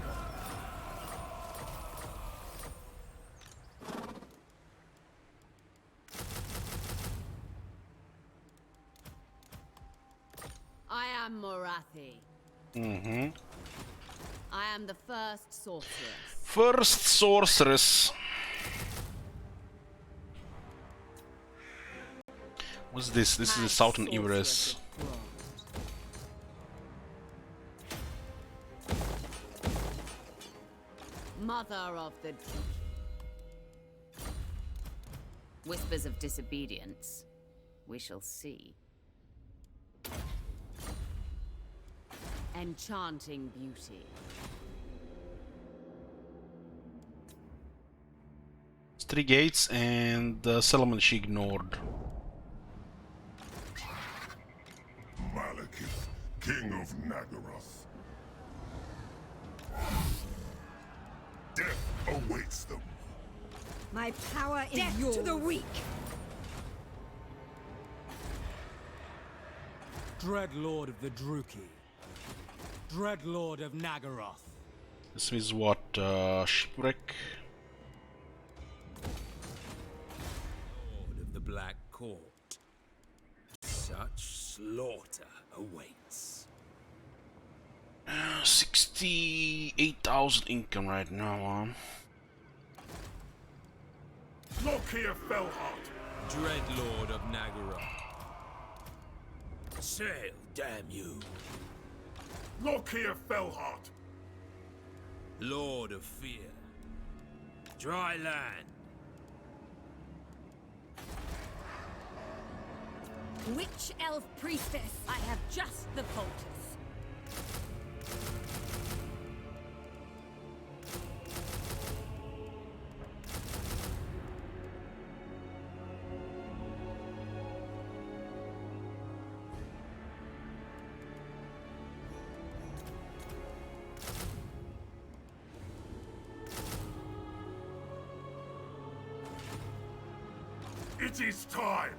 I am Morathi. Mm-hmm. I am the first sorceress. First sorceress. What's this? This is the Southern Everest. Mother of the Whispers of disobedience. We shall see. Enchanting beauty. It's 3 gates and settlement she ignored. Malekith, King of Naggaroth. Death awaits them. My power is Death yours. to the weak. Dreadlord of the Druki. Dreadlord of Naggaroth. This is what? Shipwreck? Lord of the Black Court. Such slaughter awaits. 68,000 income right now, Look here, Felhart. Dreadlord of Naggaroth. Sail, damn you. Look here, Felhart. Lord of Fear. Dry land. Witch elf priestess. I have just the poultice. It is time.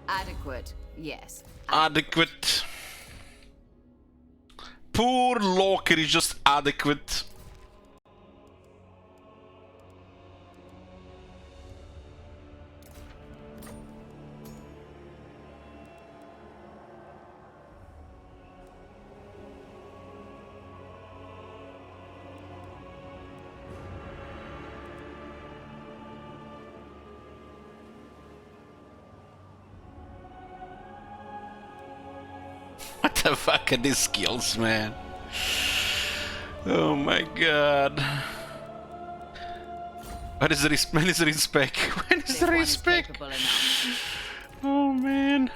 Adequate, yes. Adequate. Poor Loker is just adequate. What the fuck are these skills, man? Oh my god. When is the respect? When is the respect? Oh man.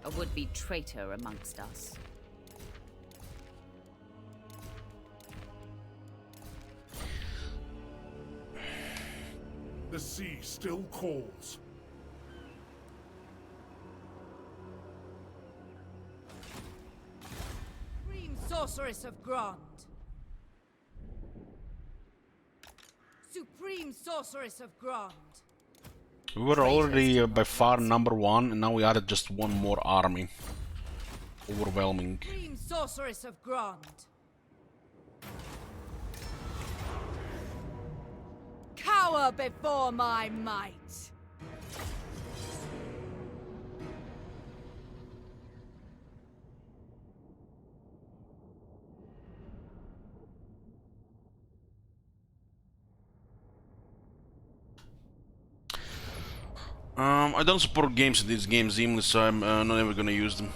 A would-be traitor amongst us. The sea still calls. Supreme Sorceress of Grond. Supreme Sorceress of Grond. We were already by far #1, and now we added just one more army. Overwhelming. Supreme Sorceress of Grond. Cower before my might. I don't support games in this game, Zimli, so I'm not ever gonna use them.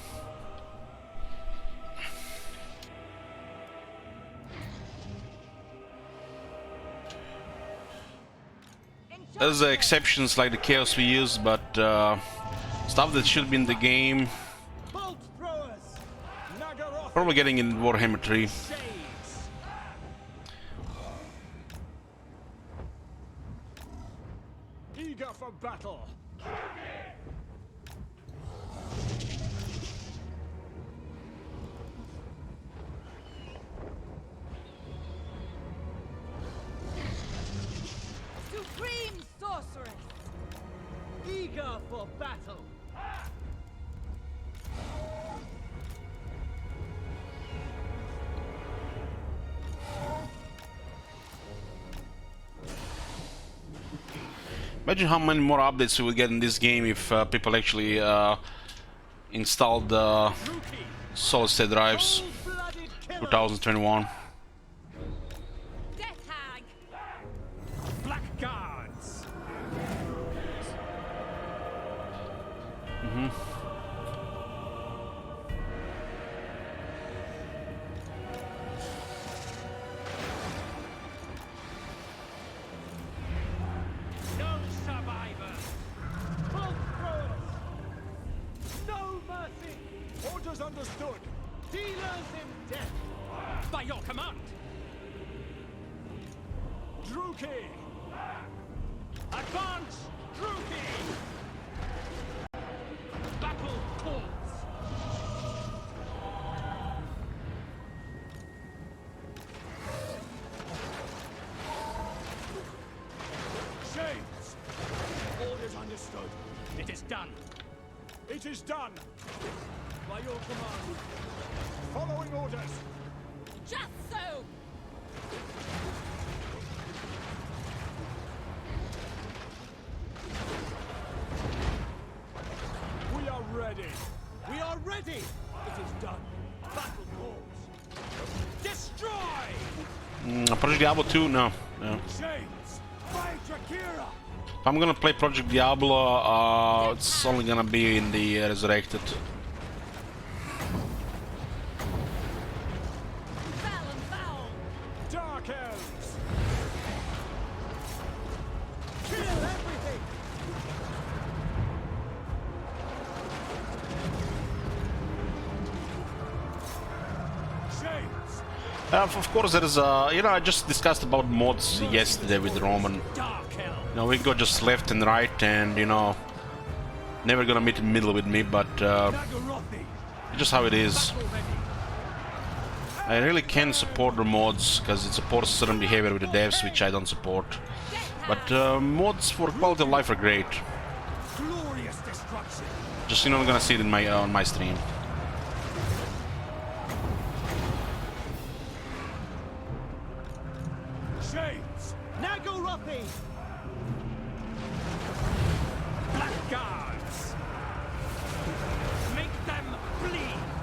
There's exceptions like the chaos we use, but stuff that should be in the game, probably getting in Warhammer 3. Eager for battle. Supreme Sorceress. Eager for battle. Imagine how many more updates we will get in this game if people actually installed the solid state drives 2021. Death Hag. Blackguards. No survivor. Bolt throwers. No mercy. Orders understood. Dealers in death. By your command. Druki. Advance. Druki. Battle calls. Shades. Orders understood. It is done. It is done. By your command. Following orders. Just so. We are ready. We are ready. It is done. Battle calls. Destroy. Project Diablo 2? No. No. Shades. Fight Drakira. If I'm gonna play Project Diablo, it's only gonna be in the Resurrected. Foul and foul. Dark Elves. Kill everything. Shades. Of course, there is you know, I just discussed about mods yesterday with Roman. You know, we go just left and right, and you know, never gonna meet in the middle with me, but it's just how it is. I really can support the mods because it supports certain behavior with the devs, which I don't support. But mods for quality of life are great. Just, you know, I'm gonna see it in my on my stream. Shades! Nagorothi! Blackguards! Make them bleed!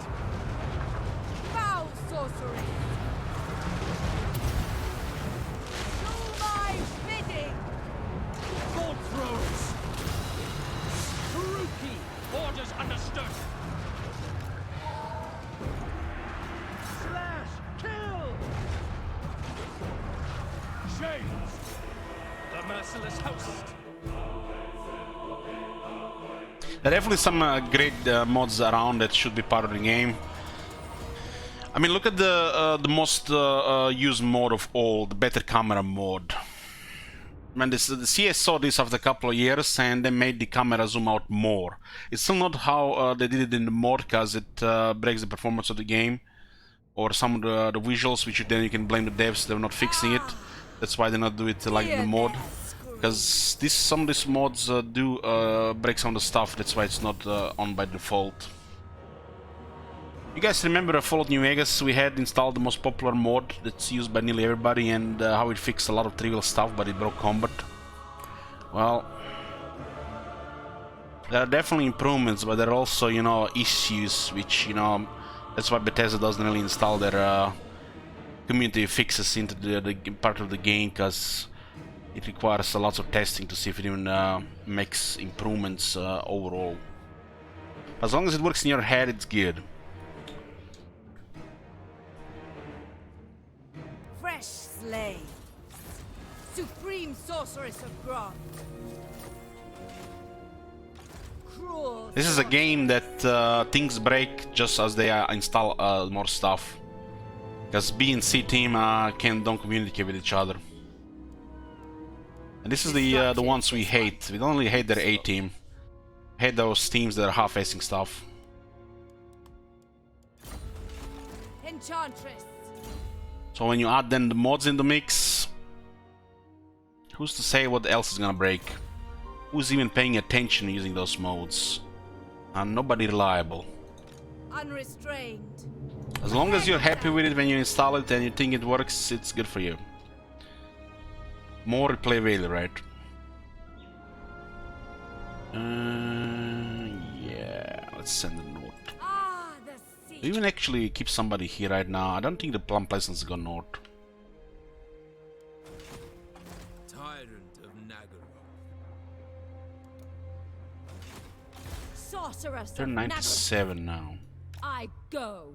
Foul sorcery! Do my bidding! Bolt throws! Haruki! Orders understood! Slash! Kill! Shades! The merciless host! There are definitely some great mods around that should be part of the game. I mean, look at the most used mod of all, the better camera mod. Man, the CS saw this after a couple of years and they made the camera zoom out more. It's still not how they did it in the mod, because it breaks the performance of the game, or some of the visuals, which then you can blame the devs, they're not fixing it. That's why they not do it like the mod. Because some of these mods do break some of the stuff, that's why it's not on by default. You guys remember Fallout New Vegas? We had installed the most popular mod that's used by nearly everybody, and how it fixed a lot of trivial stuff, but it broke combat. Well, there are definitely improvements, but there are also, you know, issues, which, you know, that's why Bethesda doesn't really install their community fixes into the part of the game, because it requires a lot of testing to see if it even makes improvements overall. As long as it works in your head, it's good. Fresh slaves! Supreme sorceress of Grond! Cruel. This is a game that things break just as they install more stuff. Because B and C team don't communicate with each other. And this is the ones we hate. We don't only hate their A team. We hate those teams that are half-assing stuff. Enchantress! So when you add then the mods in the mix, who's to say what else is gonna break? Who's even paying attention using those mods? And nobody reliable. Unrestrained. As long as you're happy with it when you install it and you think it works, it's good for you. More replay value, right? Yeah, let's send a note. Ah, the sea. Do you even actually keep somebody here right now? I don't think the Plum Pleasance got north. Tyrant of Naggaroth. Sorceress They're of 97 now. I go.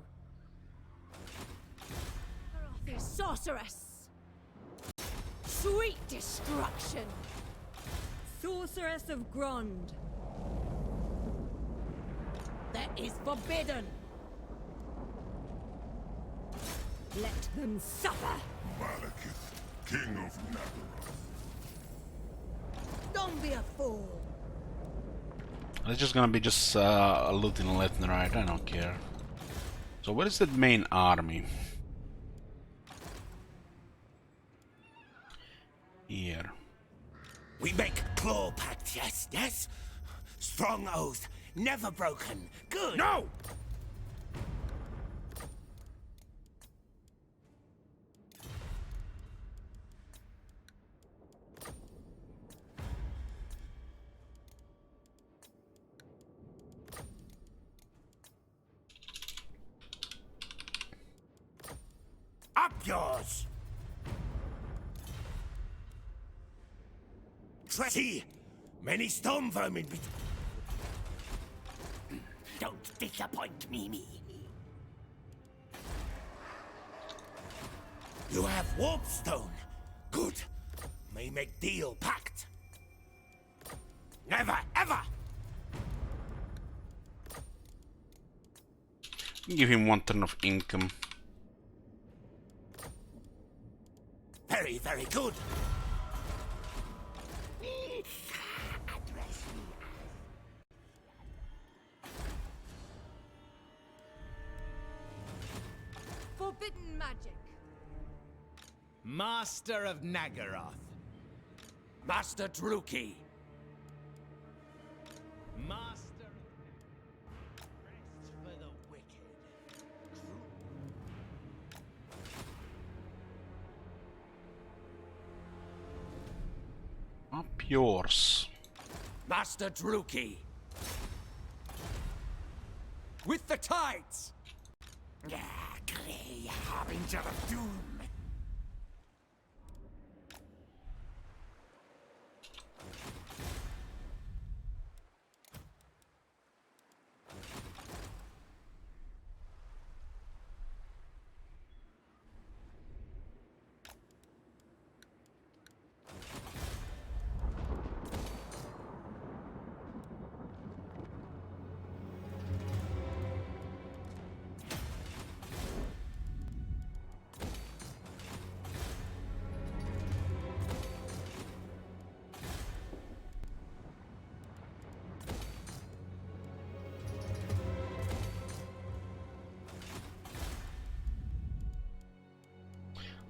Naggaroth is sorceress. Sweet destruction. Sorceress of Grond. That is forbidden. Let them suffer. Malekith, King of Naggaroth. Don't be a fool. It's just gonna be just looting left and right, I don't care. So where is the main army? Here. We make claw pact, yes, yes? Strong oath, never broken. Good. No! Up yours! See, many storm vermin. Don't disappoint me. You have warpstone. Good. May make deal pact. Never, ever. Give him 1 turn of income. Very good. Forbidden magic. Master of Nagaroth. Master Druki. Master of Rest for the wicked. Up yours. Master Druki. With the tides. Grey Harbinger of Doom.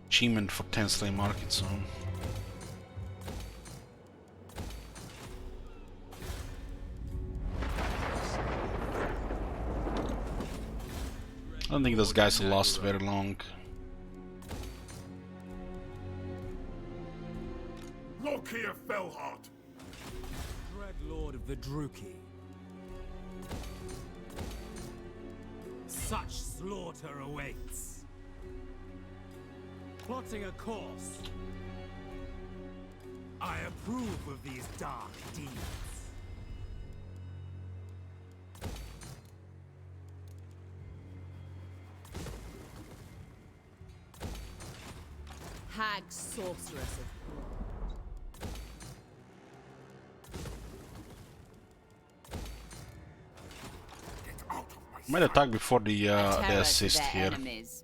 Achievement for 10 Slay Market Zone. I don't think those guys will last very long. Look here, Fellheart. Dread Lord of the Druki. Such slaughter awaits. Plotting a course. I approve of these dark deeds. Hag sorceress of blood. Might attack before the Terror assist to their here. enemies.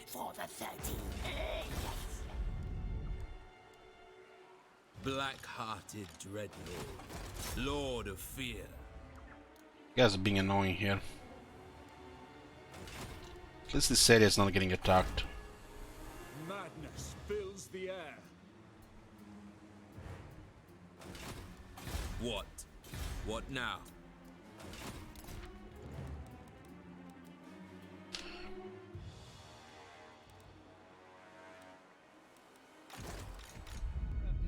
For the 13. Black-hearted Dreadlord, Lord of Fear. You guys are being annoying here. At least this area is not getting attacked. Madness fills the air. What? What now?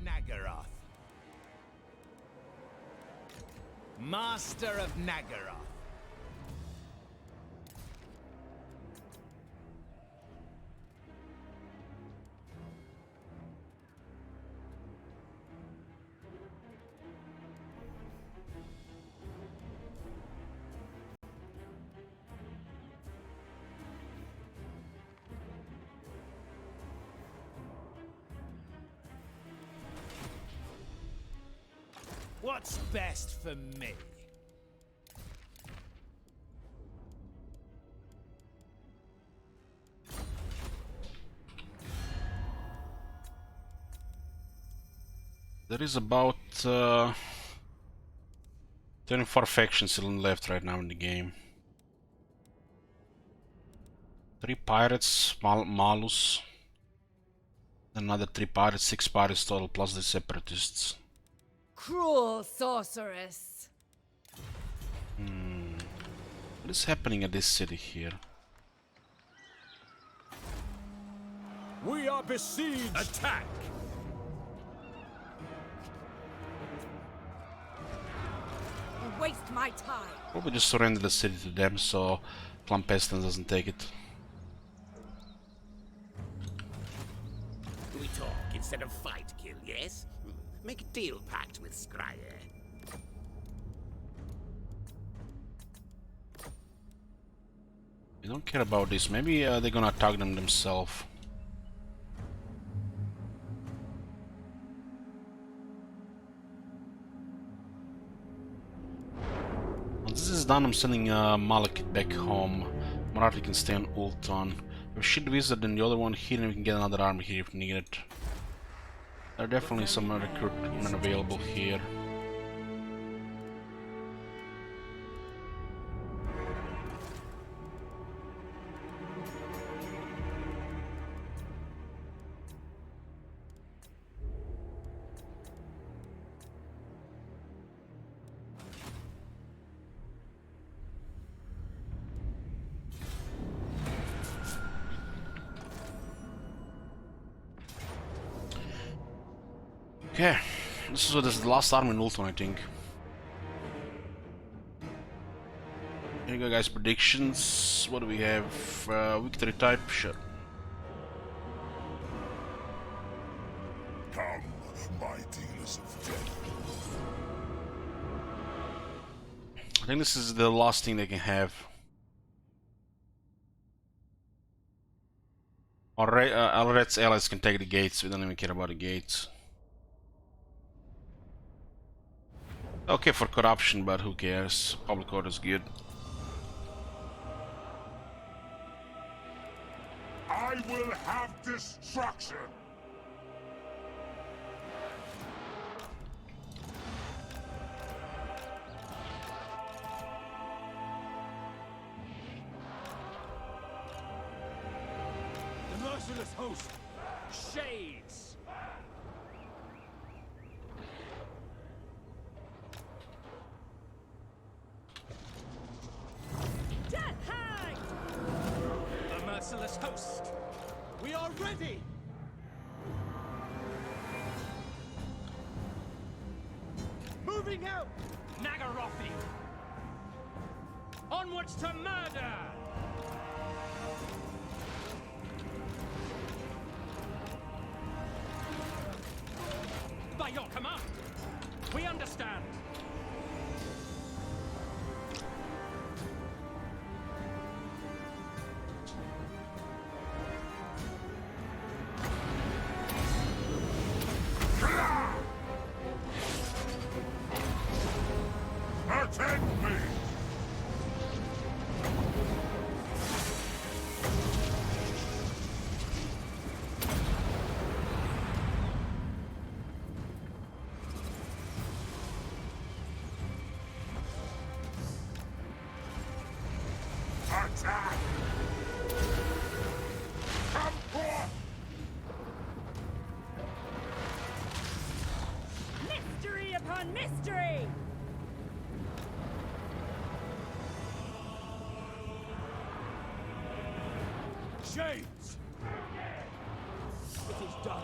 Nagaroth. Master of Nagaroth. What's best for me? There is about 24 factions still left right now in the game. 3 pirates, Malus, another 3 pirates, 6 pirates total, plus the separatists. Cruel sorceress. What is happening at this city here? We are besieged. Attack! You waste my time. Probably just surrender the city to them so Clan Pestilence doesn't take it. We talk instead of fight, kill, yes? Make a deal pact with Scryer. They don't care about this. Maybe they're gonna attack them themselves. Once this is done, I'm sending Malekith back home. Marathi can stay on Ultron. A shield wizard and the other one here, and we can get another army here if needed. There are definitely some recruitment available here. Okay, this is the last army in Ultron, I think. Here you go, guys. Predictions. What do we have? Victory type, sure. Come, my dealers of death. I think this is the last thing they can have. Alred's allies can take the gates. We don't even care about the gates. Okay for corruption, but who cares? Public order is good. I will have destruction. The merciless host! Shades! Death hag! The merciless host! We are ready! Moving out! Nagarothi! Onwards to murder! By your command! We understand! Attend me! Attack! Come forth! Mystery upon mystery! Shades! It is done.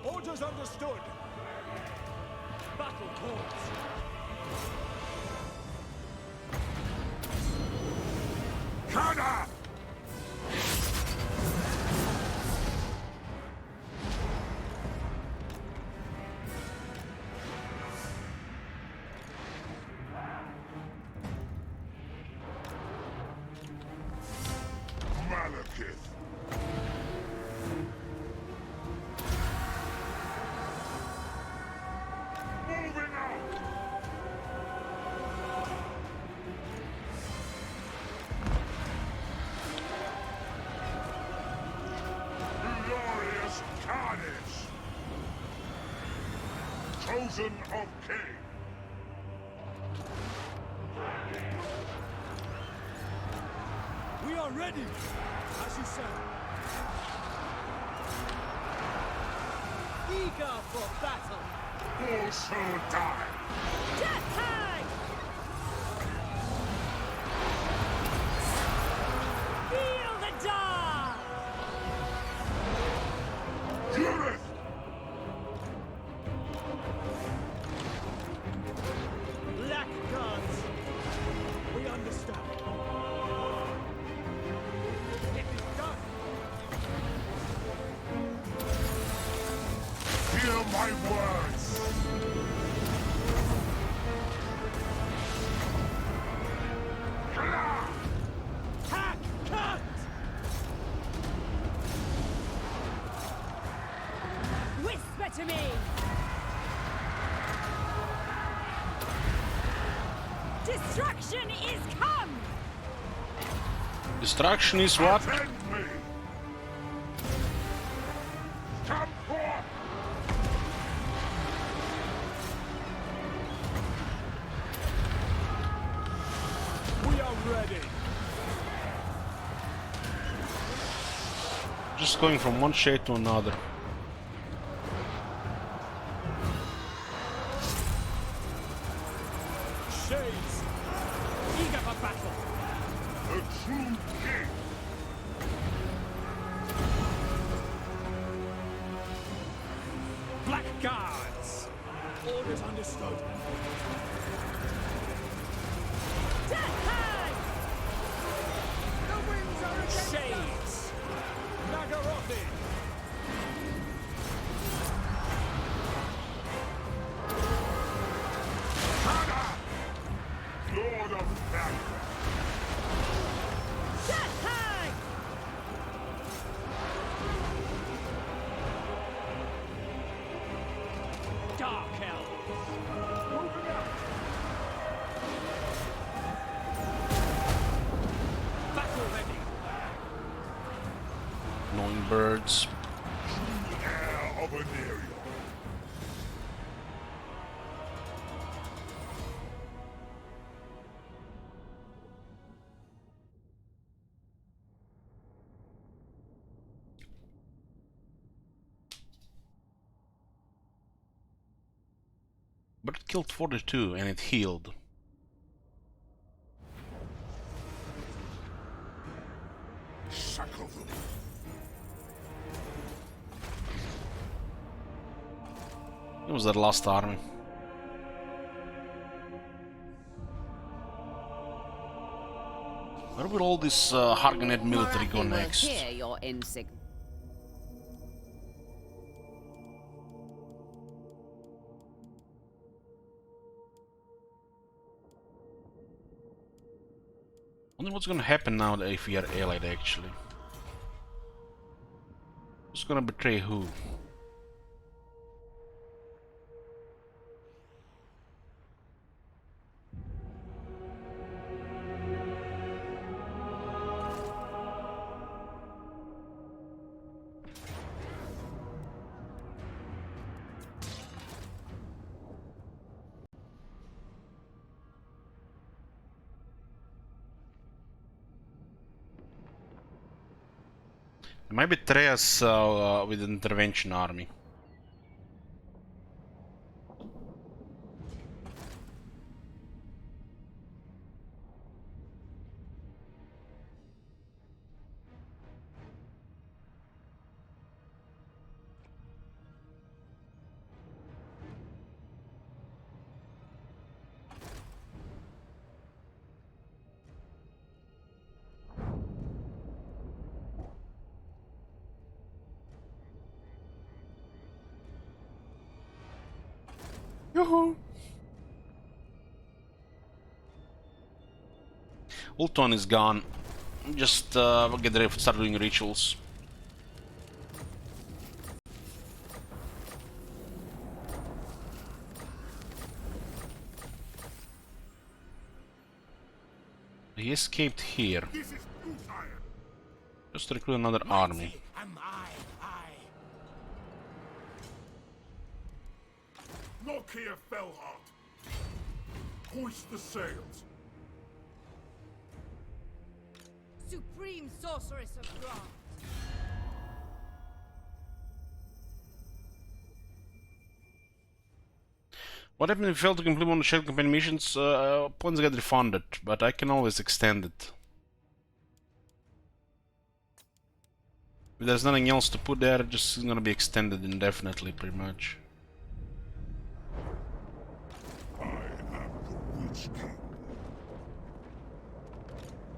Orders understood. Battle calls. Kada! Malekith! Moving out! Glorious carnage! Chosen of Cain! We are ready, as you said. Eager for battle. Who shall die? Death hag! Feel the dawn! Judith! Black gods. We understand. It is done. Hear my words! Hack cut! Whisper to me! Destruction is come! Destruction is what? Attend me! ready. Just going from one shade to another. Shades, eager for battle. The true king. Black Guards. Orders understood. Death hag! The winds are against Shades. Nagarothi. Lord of Battle. Death hag! Dark Elves. Moving out. Battle ready. Annoying birds. Heir of Aneria. But it killed 42 and it healed. Shackle them. It was their last army. Where will all this Hargonnet military go Morathi will next? hear your insignia. Wonder what's gonna happen now that if we are allied actually. Who's gonna betray who? It might betray us with an intervention army. Yoo-hoo! Ultron is gone. Just get ready to start doing rituals. He escaped here. This is Utire. Just to recruit another army. Am I? Look here, Fellheart. Hoist the sails. Supreme Sorceress of Grant. What happened if you failed to complete one of the Shell campaign missions? Points get refunded, but I can always extend it. If there's nothing else to put there, it's just gonna be extended indefinitely, pretty much. I am the Witch King.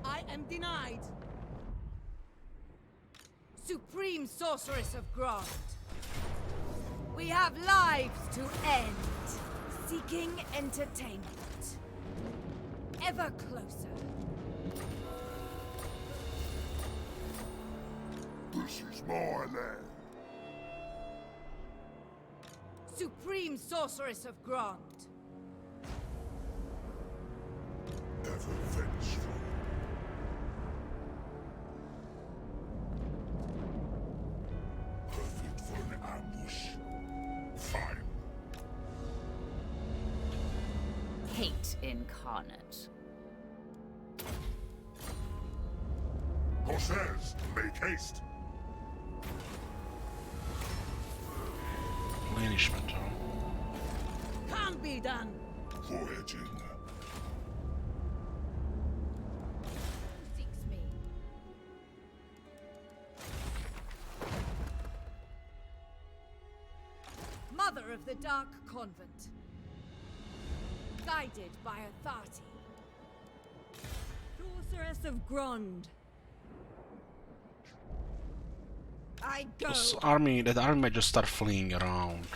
I am denied. Supreme Sorceress of Grant. We have lives to end. Seeking entertainment. Ever closer. This is my land. Supreme Sorceress of Grant. Ever vengeful. Perfect for an ambush. Fine. Hate incarnate. Corsairs, make haste. Blanishment, huh? Can't be done. Voyaging. Who seeks me? Mother of the Dark Convent. Guided by Atharti. Sorceress of Grond. I go. That army might just start fleeing around.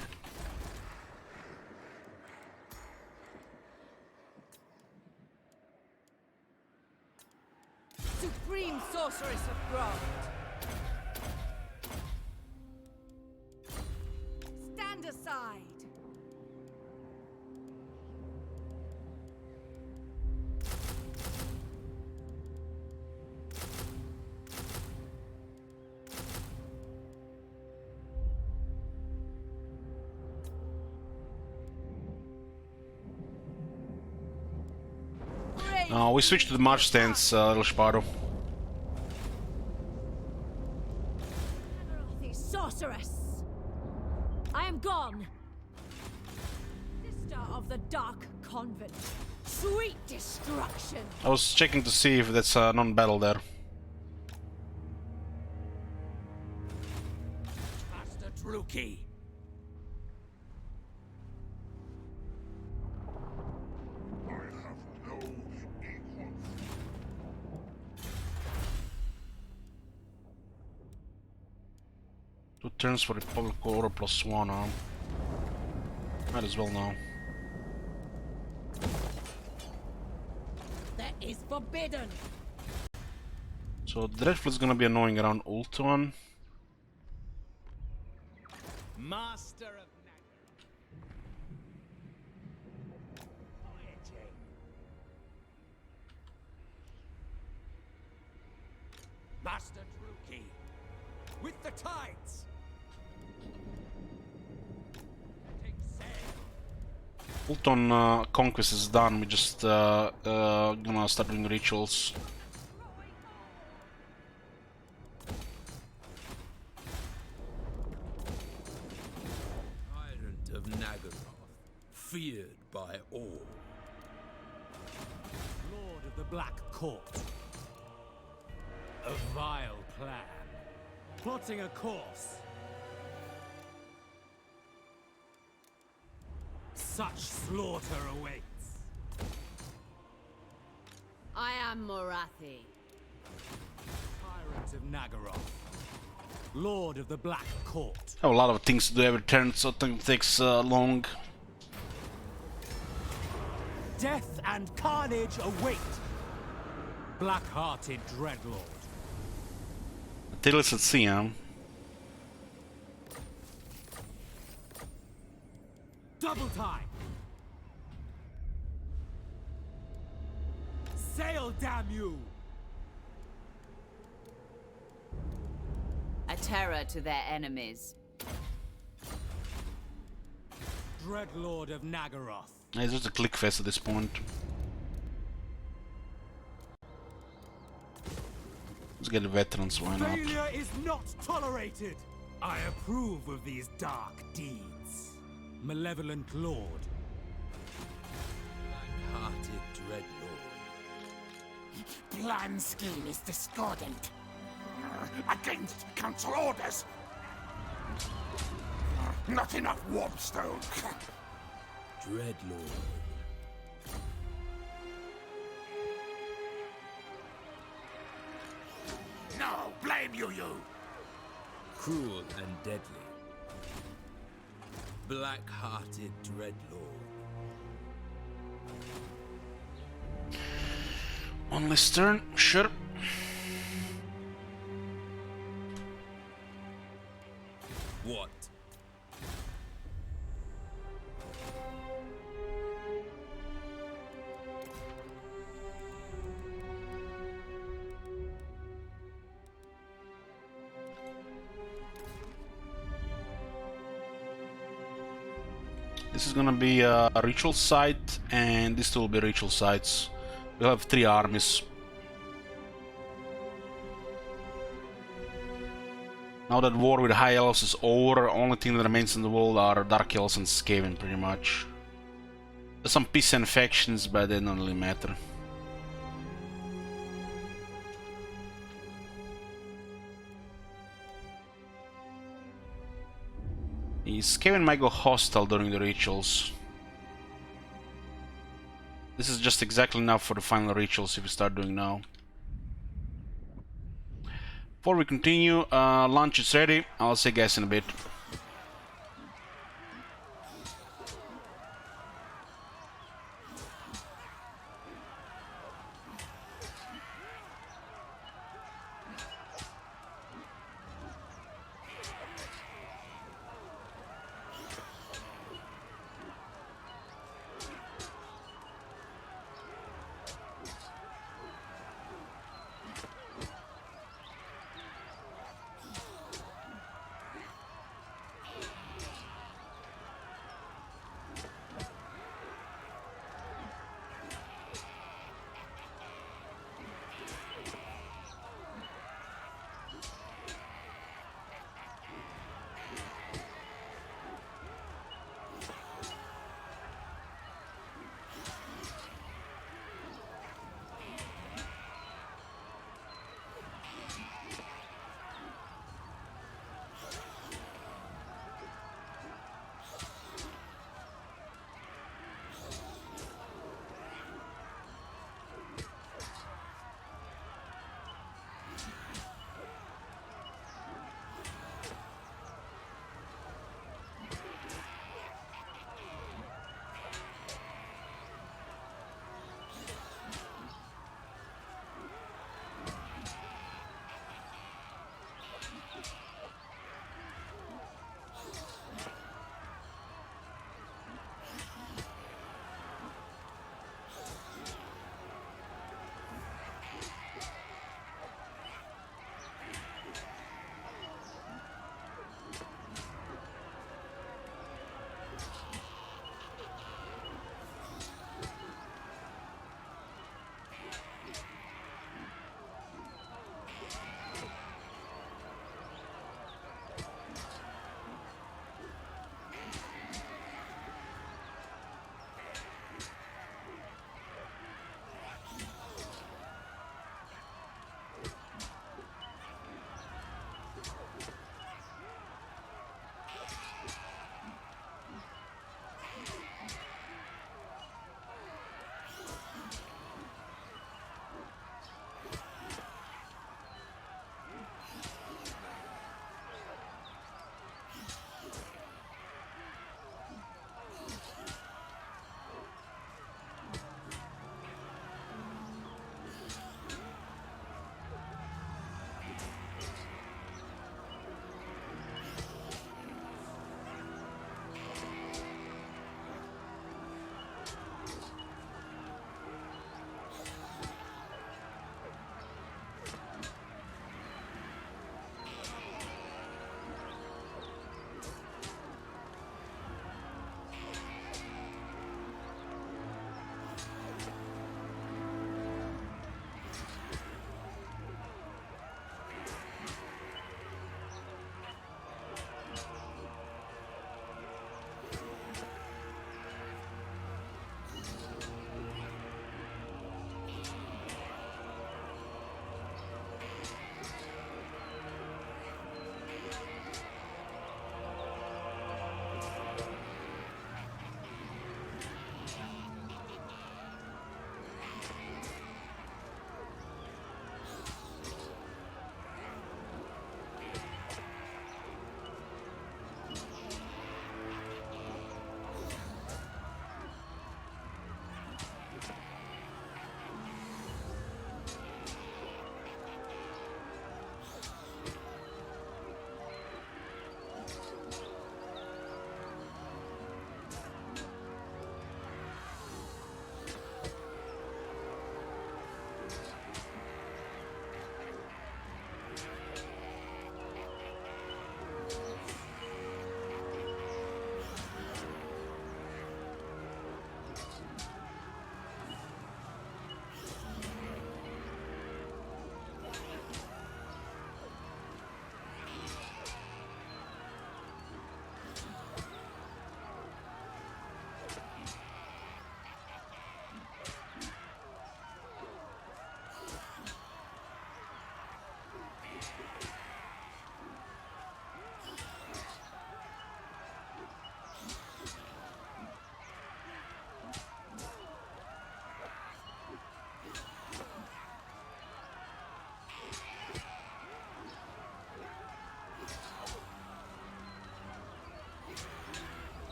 Supreme Sorceress of Grond. Stand aside. We switched to the march stance, little Sparrow. The sorceress. I am gone. Sister of the Dark Convent. Sweet destruction. I was checking to see if that's a non-battle there. Master Druki. I have no equal. 2 turns for Republic Order +1, huh? Might as well now. That is forbidden. So the Dreadfleet is gonna be annoying around Ultuan. Master of Master Druki. with the tides. Take sail. Ulton conquest is done. We just gonna start doing rituals. Tyrant of Nagaroth, feared by all. Lord of the Black Court. A vile plan. Plotting a course. Such slaughter awaits. I am Morathi. Tyrant of Nagaroth. Lord of the Black Court. I have a lot of things to do every turn, so it takes long. Death and carnage await. Black-hearted Dreadlord. Tails at sea, huh? Double time. Sail, damn you! A terror to their enemies. Dreadlord of Nagaroth. It's just a click fest at this point. Let's get the veterans, why not? Failure is not tolerated. I approve of these dark deeds. Malevolent Lord. Black-hearted Dreadlord. Plan scheme is discordant. Against council orders. Not enough warpstone. Dreadlord. No, blame you. Cruel and deadly. Black-hearted Dreadlord. One less turn, sure. What? This is gonna be a ritual site, and this will be ritual sites. We'll have 3 armies. Now that war with High Elves is over, only thing that remains in the world are Dark Elves and Skaven, pretty much. There's some peace and factions, but they don't really matter. The Skaven might go hostile during the rituals. This is just exactly enough for the final rituals if we start doing now. Before we continue, lunch is ready. I'll see you guys in a bit.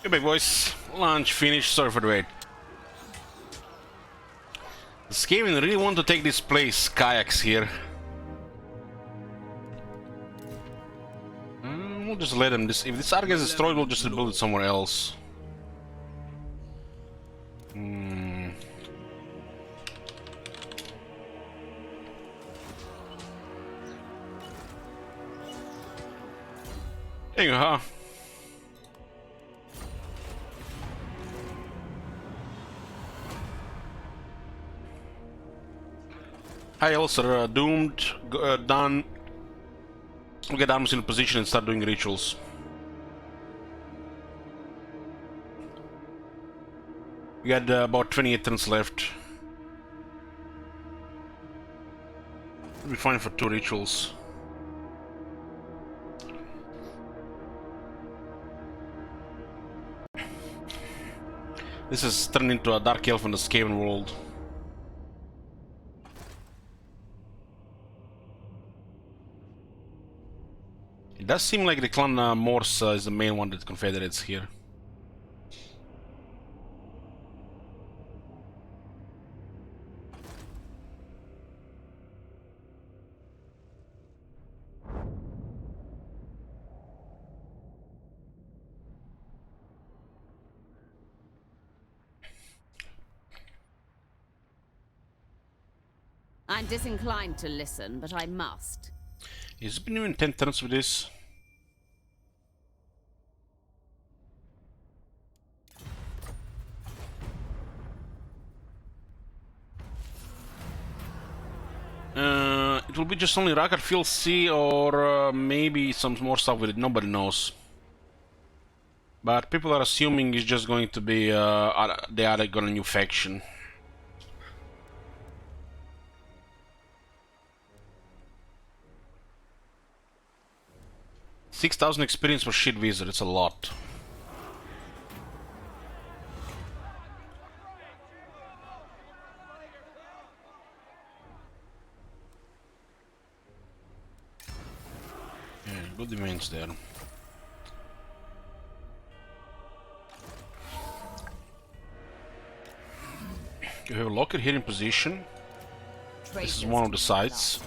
Okay, big boys. Lunch finished. Sorry for the wait. The Skaven really want to take this place. Kayaks here. We'll just let them. If this arc gets destroyed, we'll just rebuild it somewhere else. There you go, huh? High elves are doomed, done. We'll get arms in position and start doing rituals. We got about 28 turns left. We'll be fine for 2 rituals. This has turned into a dark elf in the Skaven world. It does seem like the clan Morse is the main one that confederates here. I'm disinclined to listen, but I must. It's been even 10 turns with this. It will be just only Rakarfield C or maybe some more stuff with it, nobody knows. But people are assuming it's just going to be they are got a new faction. $6,000 experience for shit wizard, it's a lot. Yeah, good events there. You have a locker here in position. This is one of the sites.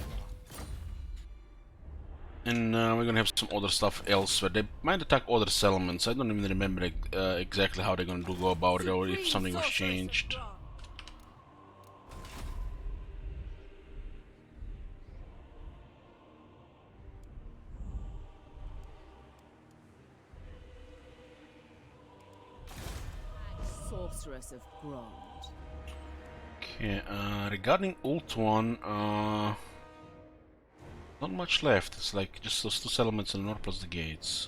And we're gonna have some other stuff elsewhere. They might attack other settlements. I don't even remember exactly how they're gonna go about it or if something was changed. Sorceress of Grond. Okay, regarding Ult 1, not much left. It's like just those 2 settlements in the north plus the gates.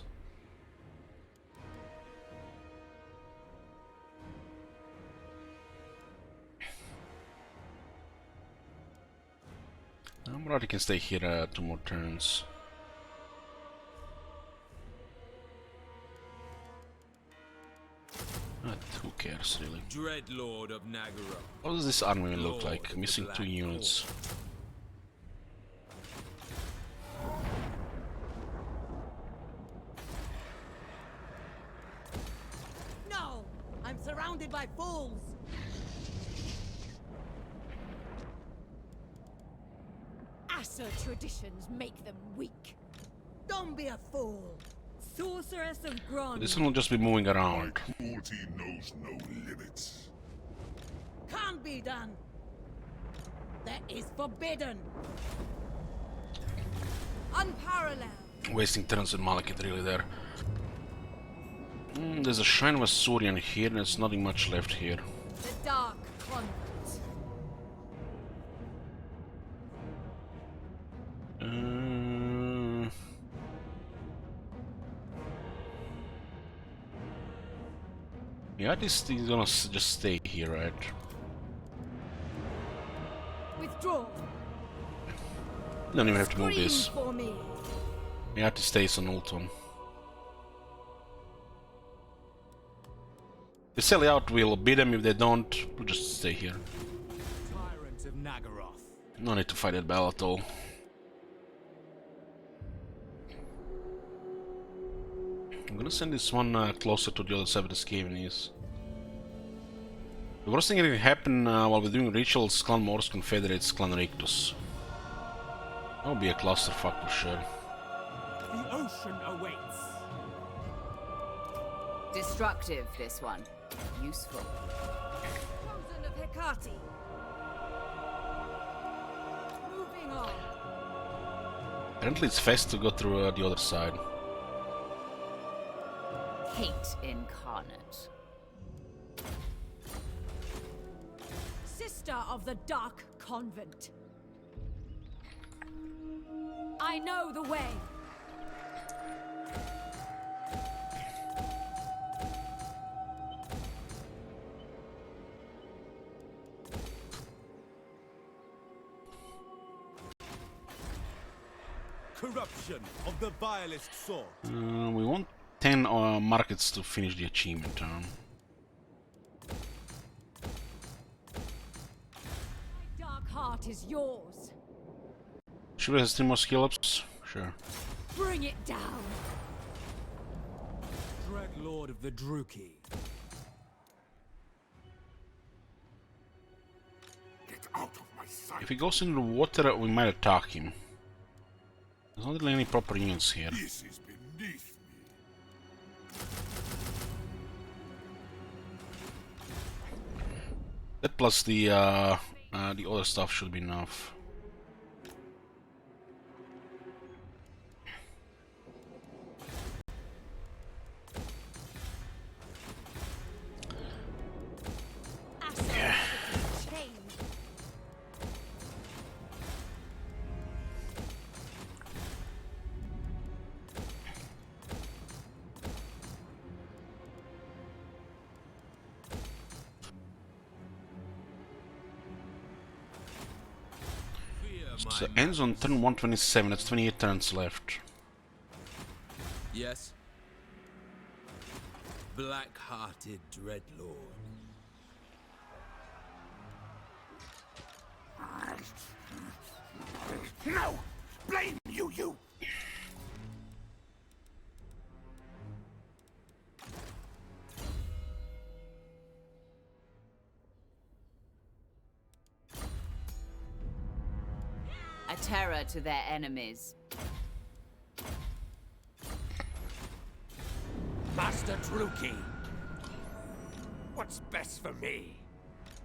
Murati can stay here 2 more turns. Who cares really? Dreadlord of Nagara. How does this army look like? Missing 2 units. No! I'm surrounded by fools! Asher traditions make them weak. Don't be a fool! Sorceress of Grond. This one will just be moving around. Cruelty knows no limits. Can't be done! That is forbidden! Unparalleled. Wasting turns with Malekith really there. There's a Shrine of Asuryan here and there's nothing much left here. The Dark Convent. Yeah, this thing's gonna just stay here, right? Withdraw. Don't even have to move Scream this. for me. Yeah, to stay on Ulton. If they sell out, we'll beat them. If they don't, we'll just stay here. Tyrant of Nagaroth. No need to fight that battle at all. I'm gonna send this one closer to the other side of the Skaven is. The worst thing that can happen while we're doing rituals, Clan Morse confederates Clan Rictus. That would be a clusterfuck for sure. The ocean awaits. Destructive, this one. Useful. Chosen of Hecate. Moving on. Apparently it's fast to go through the other side. Hate incarnate. Sister of the Dark Convent. I know the way. Corruption of the vilest sort. We want 10 markets to finish the achievement turn. My dark heart is yours. Should we have 3 more skill ups? Sure. Bring it down. Dread Lord of the Druki. Get out of my sight. If he goes into the water, we might attack him. There's not really any proper units here. This is beneath me. That plus the other stuff should be enough. Yeah. So it ends on turn 127, that's 28 turns left. Yes. Black-hearted Dreadlord. No! Blame you, you! A terror to their enemies. Master Druki. What's best for me?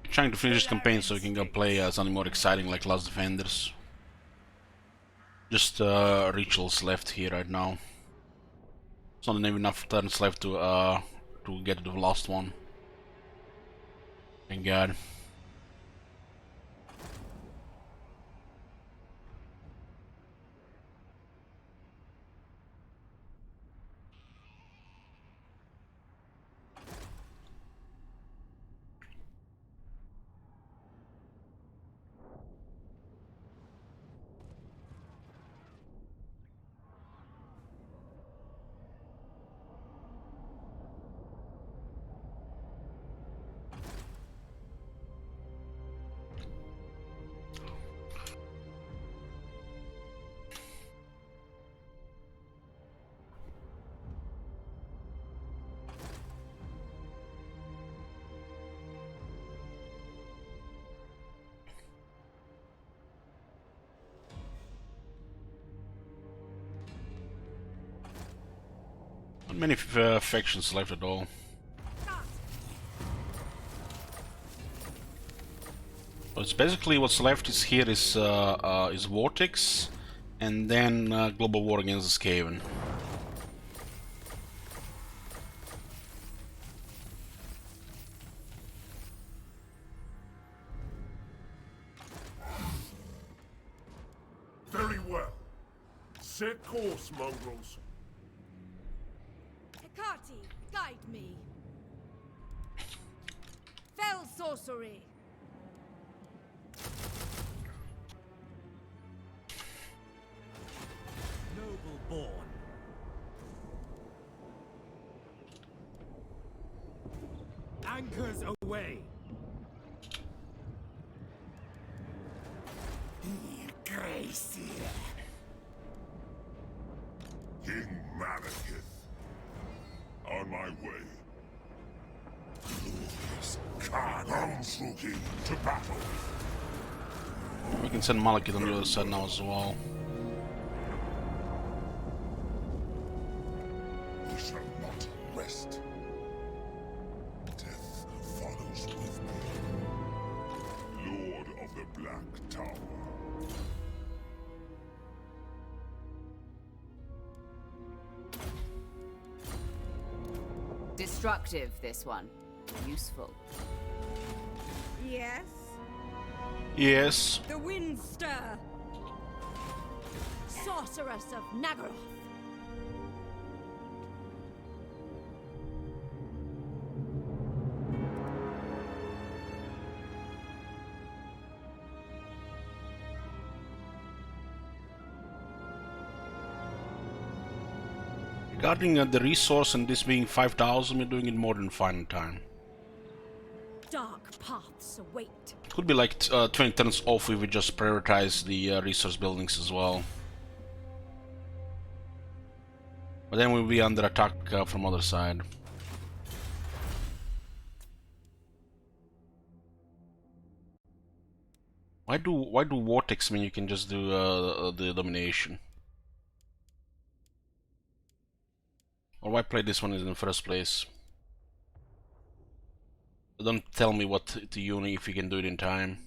Trying to finish this campaign so we can go play something more exciting like Last Defenders. Just rituals left here right now. It's not even enough turns left to get to the last one. Thank God. Not many factions left at all. So it's basically what's left is here is Vortex, and then Global War against the Skaven. Very well. Set course, mongrels. Hecate, guide me. Fell sorcery. Noble born. Anchors away. Gracie. King Malekith. on my way. Glorious Khan Onsuki to battle. We can send Malekith on the other side now as well. We shall not rest. Death follows with me. Lord of the Black Tower. Destructive, this one. Useful. Yes? Yes. The winds stir. Sorceress of Nagaroth. Regarding the resource and this being 5,000, we're doing it more than fine in time. Dark paths await. Could be like 20 turns off if we just prioritize the resource buildings as well. But then we'll be under attack from other side. Why do Vortex mean you can just do the domination? Or why play this one in the first place? Don't tell me what to uni if you can do it in time.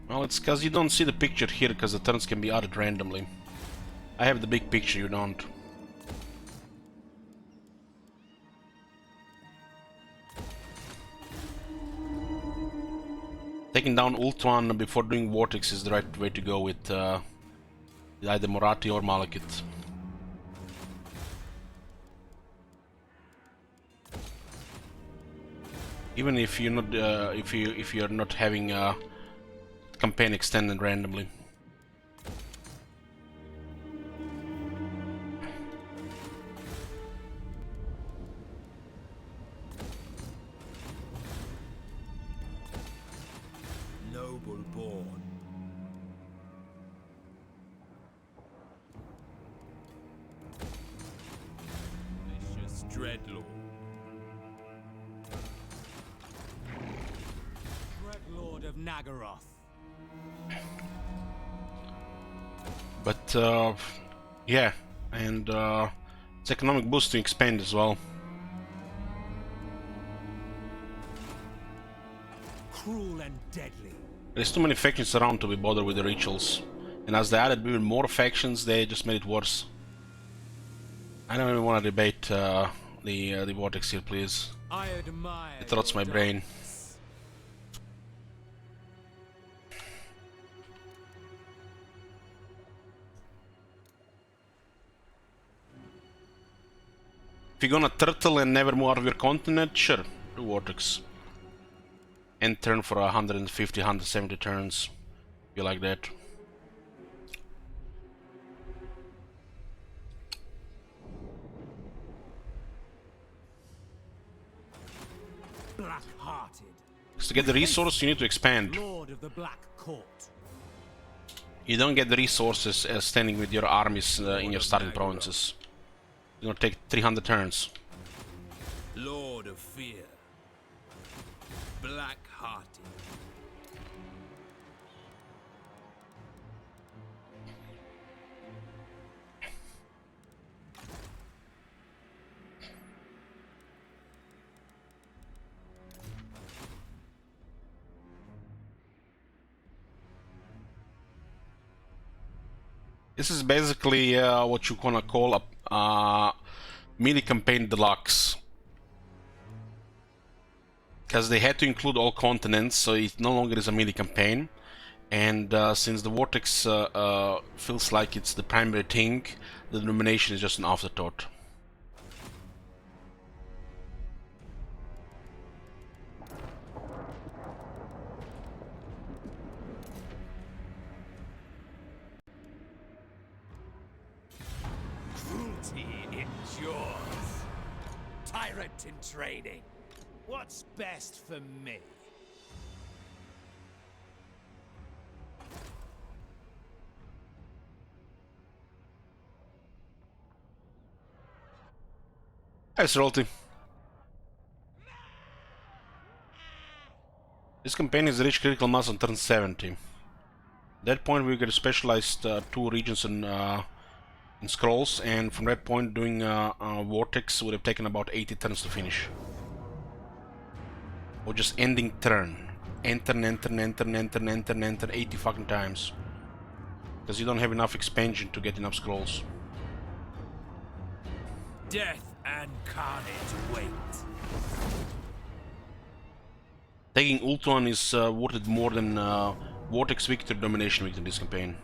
Well, it's because you don't see the picture here because the turns can be added randomly. I have the big picture, you don't. Taking down Ultron before doing Vortex is the right way to go with either Morathi or Malekith. Even if you're not if you're not having campaign extended randomly. Noble born. Vicious Dreadlord. Dreadlord of Nagaroth. But yeah, and it's economic boost to expand as well. Cruel and deadly. There's too many factions around to be bothered with the rituals, and as they added even more factions, they just made it worse. I don't even want to debate the Vortex here, please. I admire. It rots my brain. If you're gonna turtle and never move out of your continent, sure, do Vortex. And turn for 150, 170 turns. You like that? Black-hearted. Because to get the resource, you need to expand. Lord of the Black Court. You don't get the resources standing with your armies in your starting provinces. It's gonna take 300 turns. Lord of Fear. Black-hearted. This is basically what you gonna call a mini campaign deluxe. Because they had to include all continents, so it no longer is a mini campaign. And since the Vortex feels like it's the primary thing, the denomination is just an afterthought. tyrant in training. What's best for me? Nice royalty. This campaign is reached critical mass on turn 70. At that point we get specialized 2 regions in scrolls, and from that point doing Vortex would have taken about 80 turns to finish. Or just ending turn. Enter, 80 fucking times. Because you don't have enough expansion to get enough scrolls. Death and carnage wait. Taking Ultron is worth it more than Vortex Victory, Domination Victory in this campaign.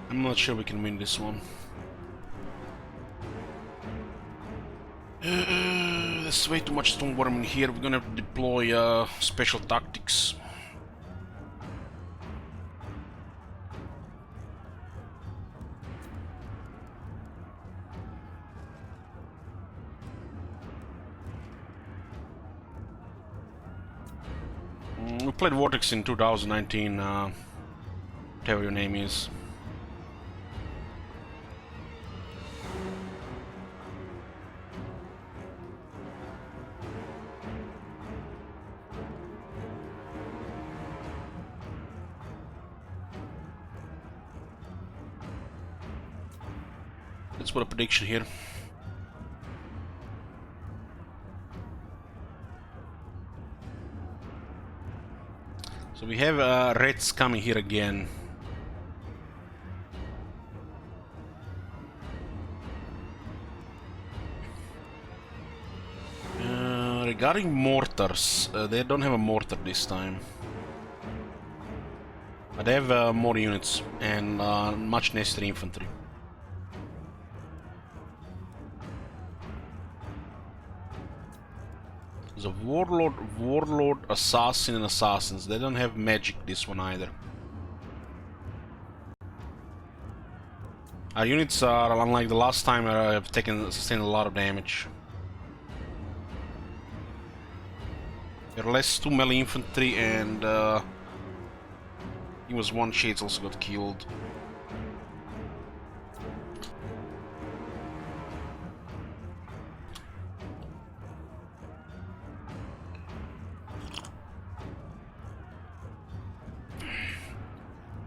I'm not sure we can win this one. There's way too much Stormworm in here. We're gonna deploy special tactics. We played Vortex in 2019, whatever your name is. Let's put a prediction here. So we have Reds coming here again. Regarding mortars, they don't have a mortar this time. But they have more units and much necessary infantry. The Warlord, Assassin, and Assassins. They don't have magic this one either. Our units are, unlike the last time, have sustained a lot of damage. There are less 2 melee infantry, and he was 1 Shades also got killed.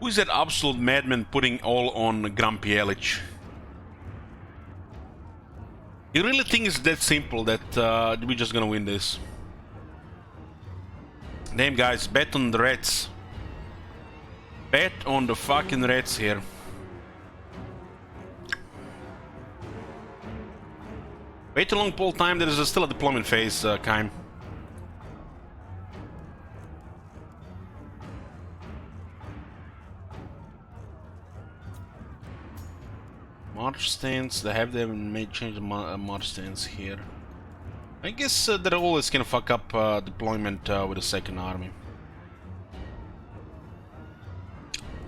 Who is that absolute madman putting all on Grumpy Elich? You really think it's that simple that we're just gonna win this? Damn guys, bet on the Reds. Bet on the fucking Reds here. Wait a long pull time, there is still a deployment phase, Kaim. March stance, they may change the march stance here. I guess they're always gonna fuck up deployment with the second army.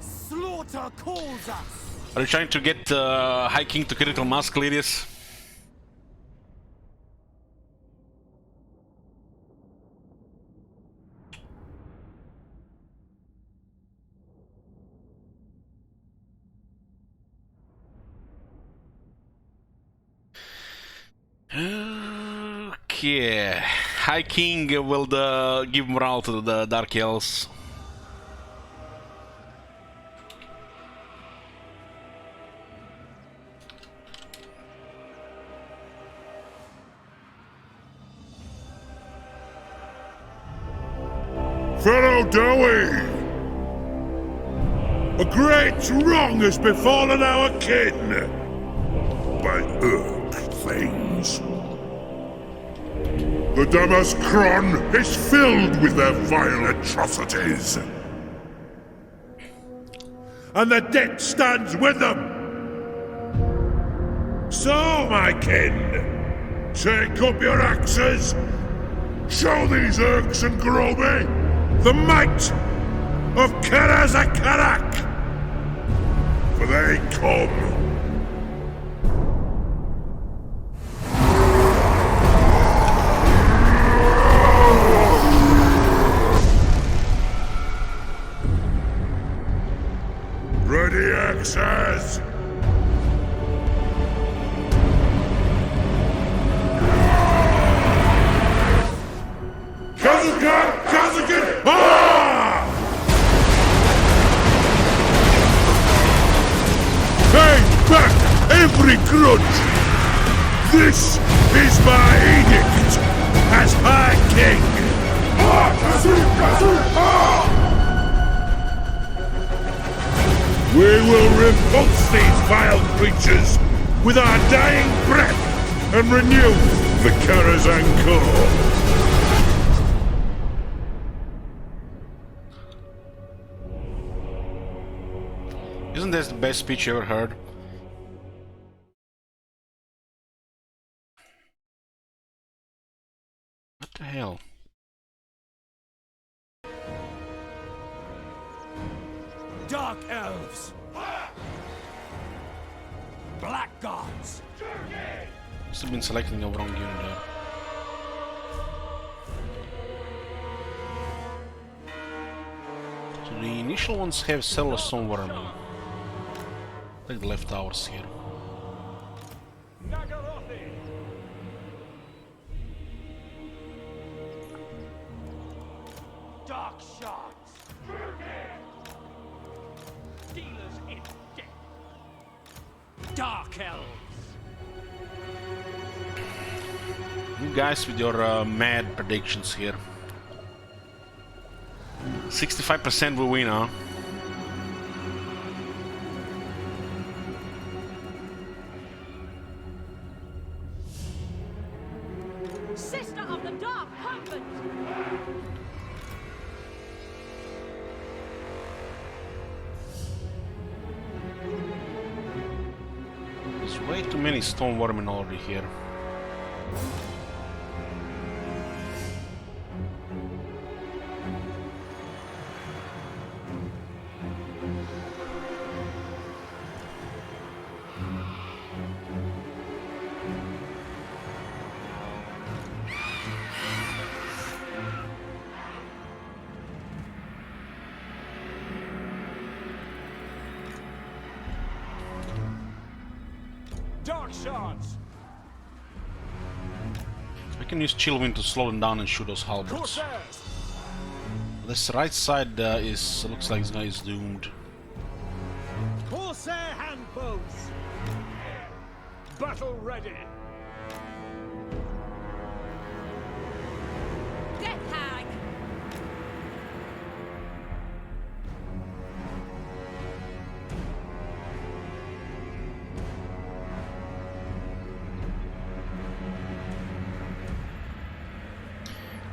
Slaughter calls us. Are you trying to get High King to critical mass, Clerius? Okay, High King will give morale to the Dark Elves. Fellow Dowie! A great wrong has befallen our kin by Urk Thanes. The Damaskron is filled with their vile atrocities. And the debt stands with them. So, my kin, Take up your axes! Show these Urks and Groby the might of Karazakarak! For they come! Ready, axes! Kazakan! Kazakan! Ah! Pay back every grudge! This is my edict as High King! Ah! Kazu! Kazu! Ah! We will repulse these vile creatures with our dying breath and renew the Karazhan Core. Isn't this the best speech you ever heard? What the hell? Dark elves! Black gods! Must have been selecting a wrong unit there. So the initial ones have Cellar Stone Warman. I think the left towers here. Dark shards! Dealers in death! Dark elves! You guys with your mad predictions here. 65% will win, huh? Sister of the Dark Convent! There's way too many Stone Warmen already here. Dark shards! I can use Chillwind to slow them down and shoot those halberds. Corsairs! This right side looks like this guy is doomed. Corsair handbows! Battle ready! Death hag!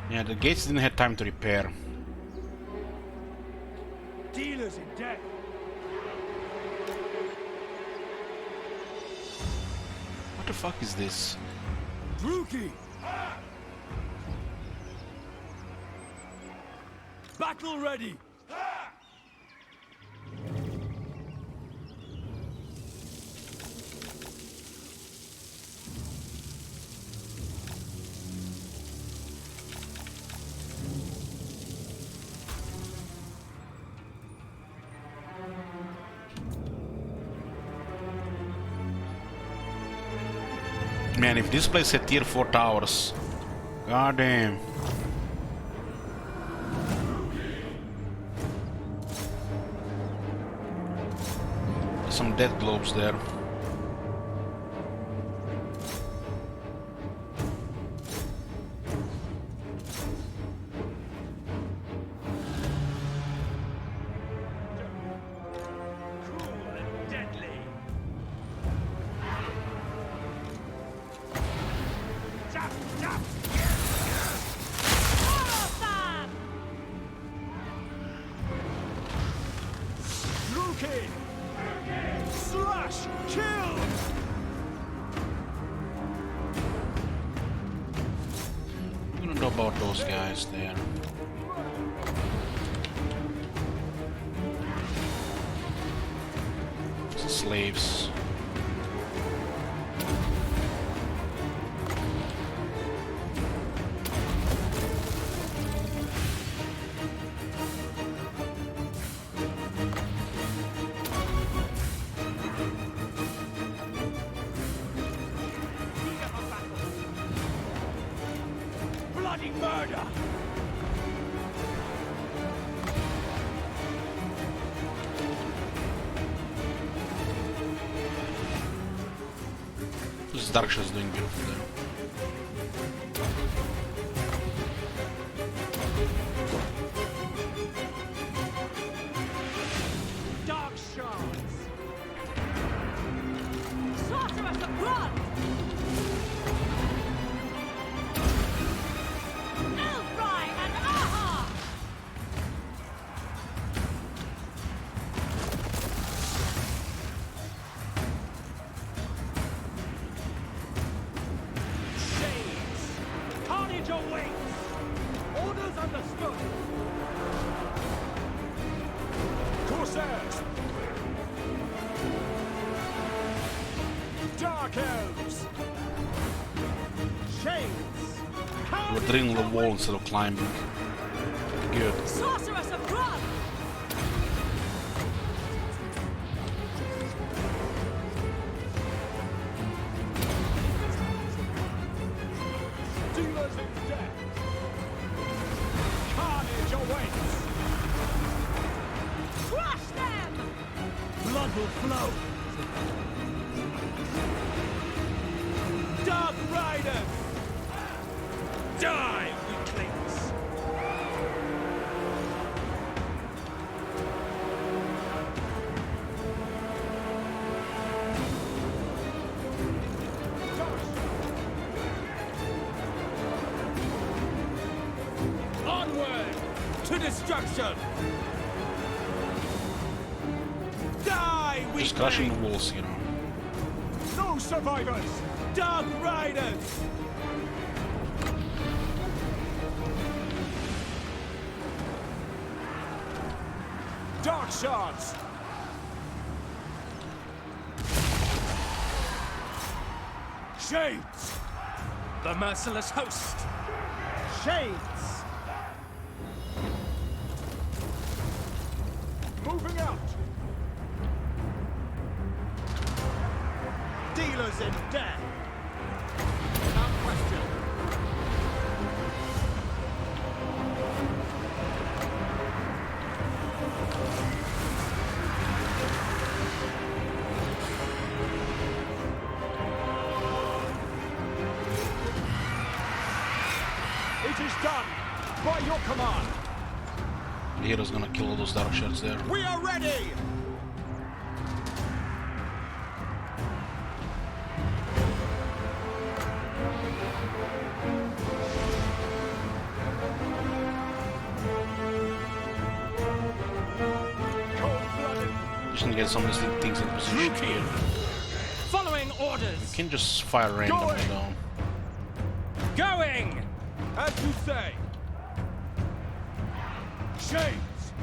Yeah, the gates didn't have time to repair. Dealers in death! What the fuck is this? Druki! Battle ready! Man, if this place had tier 4 towers, god damn. Some death globes there. Cruel and deadly! Tap, tap! Orosan! Druki! Slash! Kill! don't know about those guys there. Slaves. Bloody murder! This Darksha is doing beautiful there. Dark shards! Sorceress of blood! Elfry and Aha! Shades! Carnage awaits! Orders understood! Corsairs! Dark elves! Shades! We're drilling the wall instead of climbing. Good. Sorceress of blood! Dealers in death! Carnage awaits! Crush them! Blood will flow! Dark Riders! Die, weaklings! Onward to destruction! Die, weaklings! Just crushing the walls, you know. No survivors! Dark Riders! Dark Shards! Shades! The merciless host! Shades! Moving out! Dealers in death! Without question! It is done! By your command! The hero's gonna kill all those dark shards there. We are ready! Cold-blooded! Just need to get some of these things in position here. Following orders! You can just fire randomly down. Going! As you say! Shades!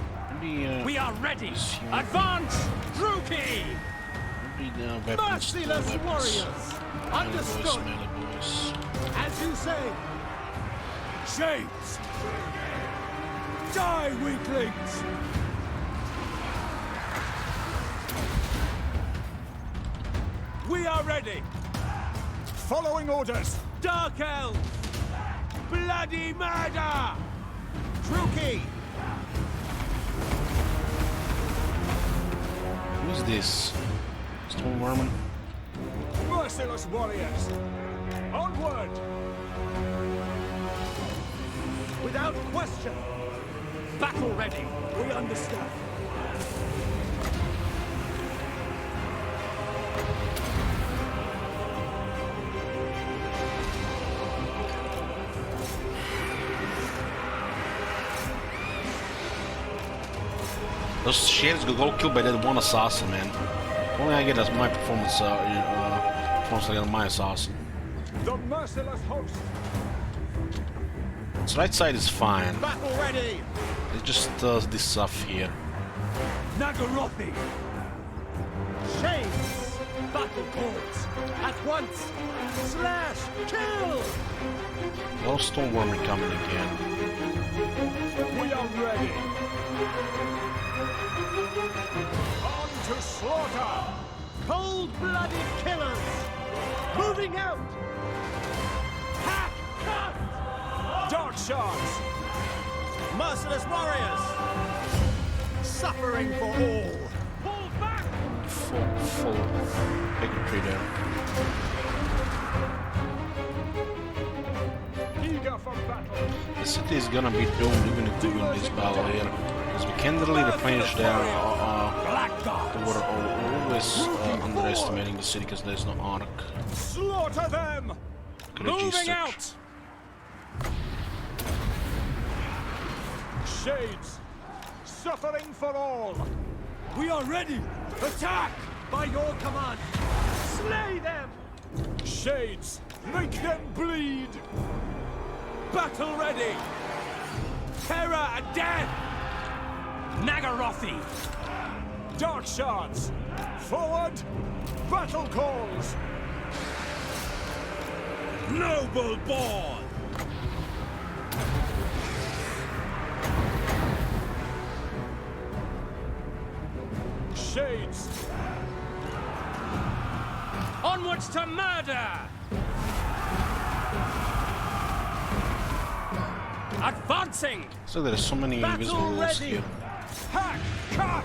Maybe, We are ready! use your- Advance! Druki! maybe weapons, Merciless weapons. warriors! Melee boys, Understood! melee boys. As you say! Shades! Die, weaklings! We are ready! Following orders! Dark Elves! Bloody murder! Druki! Who's this? Stone Warman? Merciless warriors! Onward! Without question! Battle ready! We understand! Those shades got all killed by that one assassin, man. Only I get as my performance, performance like my assassin. The merciless host! So right side is fine. Battle ready! It's just this stuff here. Nagarothi! Shades! Battle cords! At once! Slash! Kill! No Stoneworm coming again. We are ready! On to slaughter! Cold-blooded killers! Moving out! Hack! Cut! Dark shards! Merciless warriors! Suffering for all! Pull back! Full bigotry there. Eager for battle! The city is gonna be doomed even if we win this battle here. Because we can't really replenish their they were always underestimating the city because there's no arc. Slaughter them! Moving out! Shades! Suffering for all! We are ready! Attack! By your command! Slay them! Shades! Make them bleed! Battle ready! Terror and death! Nagarothi! Dark shards! Forward! Battle calls! Noble born! Shades! Onwards to murder! Advancing! So there's so many invisible walls here. Hack! Cut!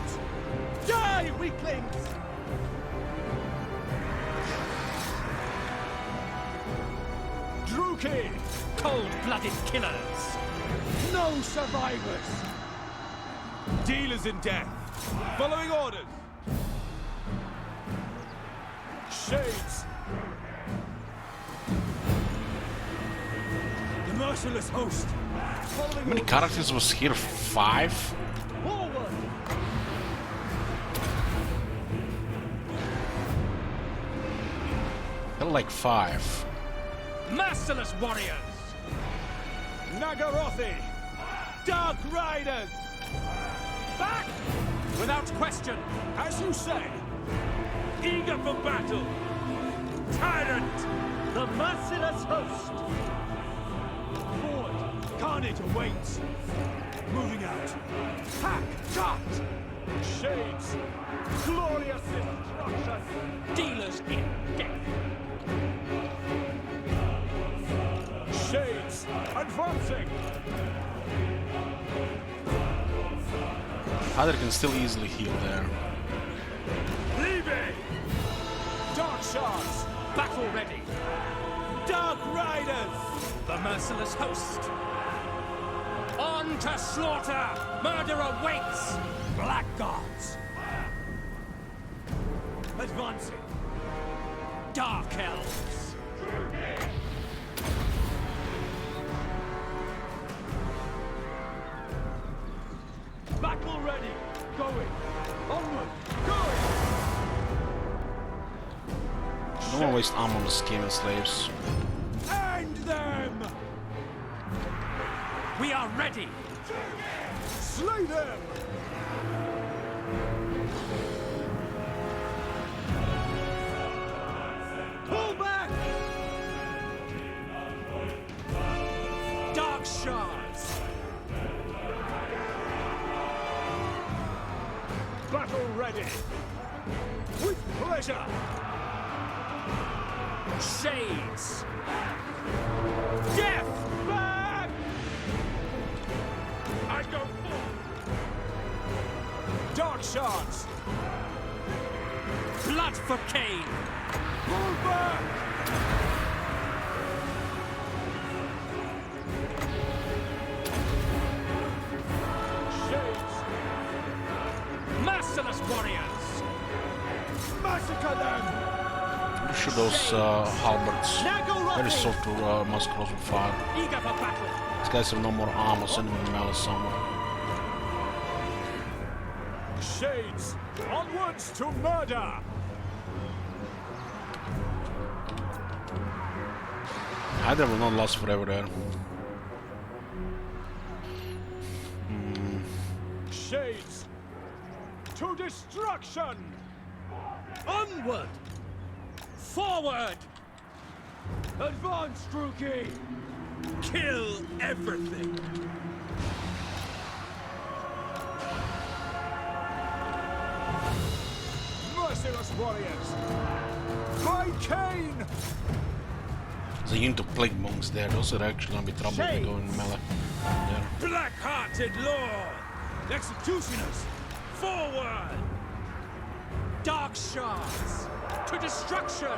Die, weaklings! Druki! Cold-blooded killers! No survivors! Dealers in death! Following orders! Shades! The merciless host! How many characters was here? 5? Forward! Felt like 5. Merciless warriors! Nagarothi! Dark Riders! Back! Without question, as you say! Eager for battle! Tyrant! The merciless host! Forward! Carnage awaits! Moving out! Hack! Cut! Shades! Glorious destruction! Dealers in death! Shades! Advancing! Hyder can still easily heal there. Leaving! Dark shards! Battle ready! Dark Riders! The merciless host! On to slaughter! Murder awaits! Blackguards! Advancing! Dark elves! Battle ready! Going! Onward! Going! Don't want to waste ammo on the skin slaves. End them! We are ready! Slay them! Pull back! Dark shards! Battle ready! With pleasure! Shades! Death! Back! I go full! Dark shards! Blood for Cain! Pull back! Shades! Merciless warriors! Massacre them! Pretty sure those halberds very soft to muscles with fire. Eager for battle! These guys have no more armor, send them in the malice somewhere. Shades! Onwards to murder! Hyder will not last forever there. Shades! To destruction! Onward! Forward! Advance, Druki! Kill everything! Merciless warriors! By Cain! There's a unit of plague monks there. Those are actually gonna be trouble if they go in melee. Yeah. Black-hearted lord! Executioners! Forward! Dark shards! To destruction!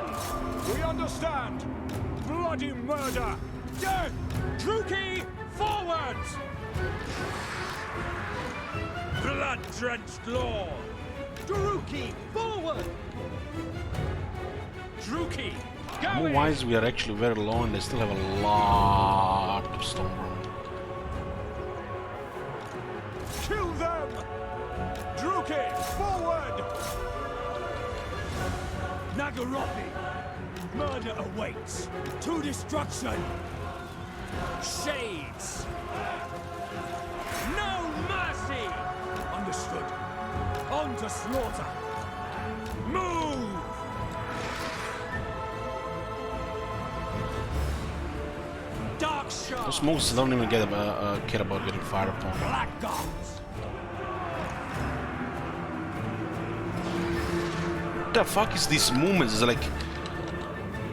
We understand! Bloody murder! Death! Druki! Forward! Blood-drenched lord! Druki! Forward! Druki! More wise, we are actually very low and they still have a lot of stone. Kill them! Druki! Forward! Nagarothi! Murder awaits! To destruction! Shades! No mercy! Understood. On to slaughter! Move! Dark shards! Those monks don't even care about getting fired upon. Black gods! What the fuck is these movements? It's like...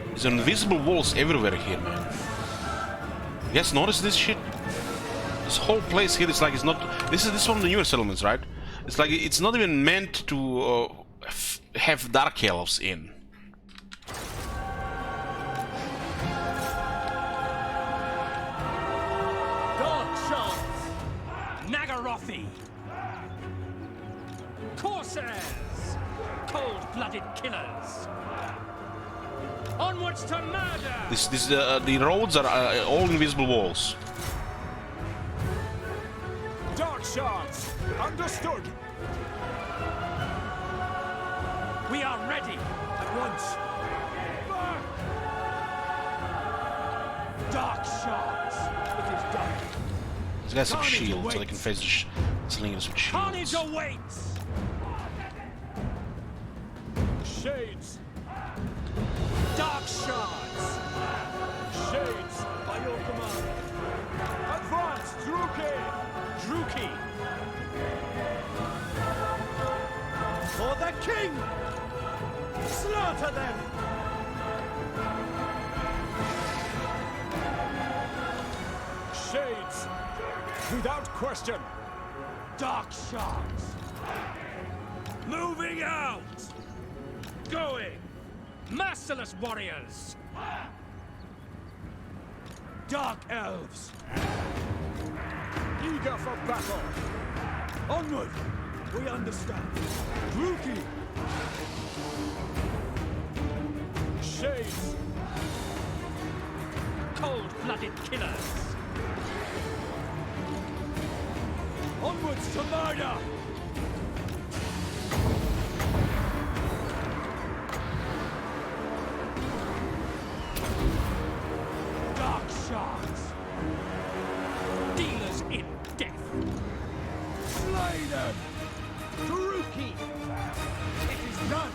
There's invisible walls everywhere here, man. You guys notice this shit? This whole place here is like it's not... This is one of the newer settlements, right? It's like it's not even meant to have dark elves in. Dark shards! Nagarothi! Corsairs! Cold-blooded killers! Onwards to murder! The roads are all invisible walls. Dark shards! Understood! We are ready! At once! Dark shards! It is done! These guys have Carnage shields, so they awaits. can face the slingers with Carnage shields. awaits! Shades! Dark shards! Shades, by your command! Advance, Druki! Druki! For the king! Slaughter them! Shades! Without question! Dark shards! Moving out! Going! Merciless warriors! Dark elves! Eager for battle! Onward! We understand! Druki! Shades! Cold-blooded killers! Onwards to murder! Dark shards! Dealers in death! Slay them! Druki! It is done!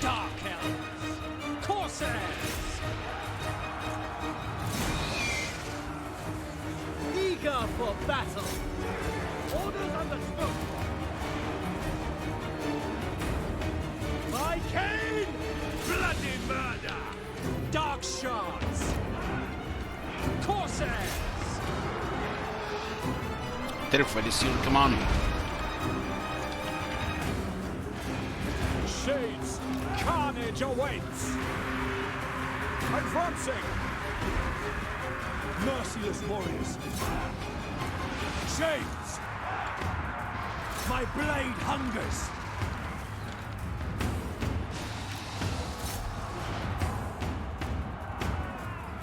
Dark elves! Corsairs! Eager for battle! Orders understood! By Cain! Bloody murder! Dark shards! Corsairs! Terrified, you see, come on. Shades! Carnage awaits! Advancing! Merciless warriors! Shades! My blade hungers!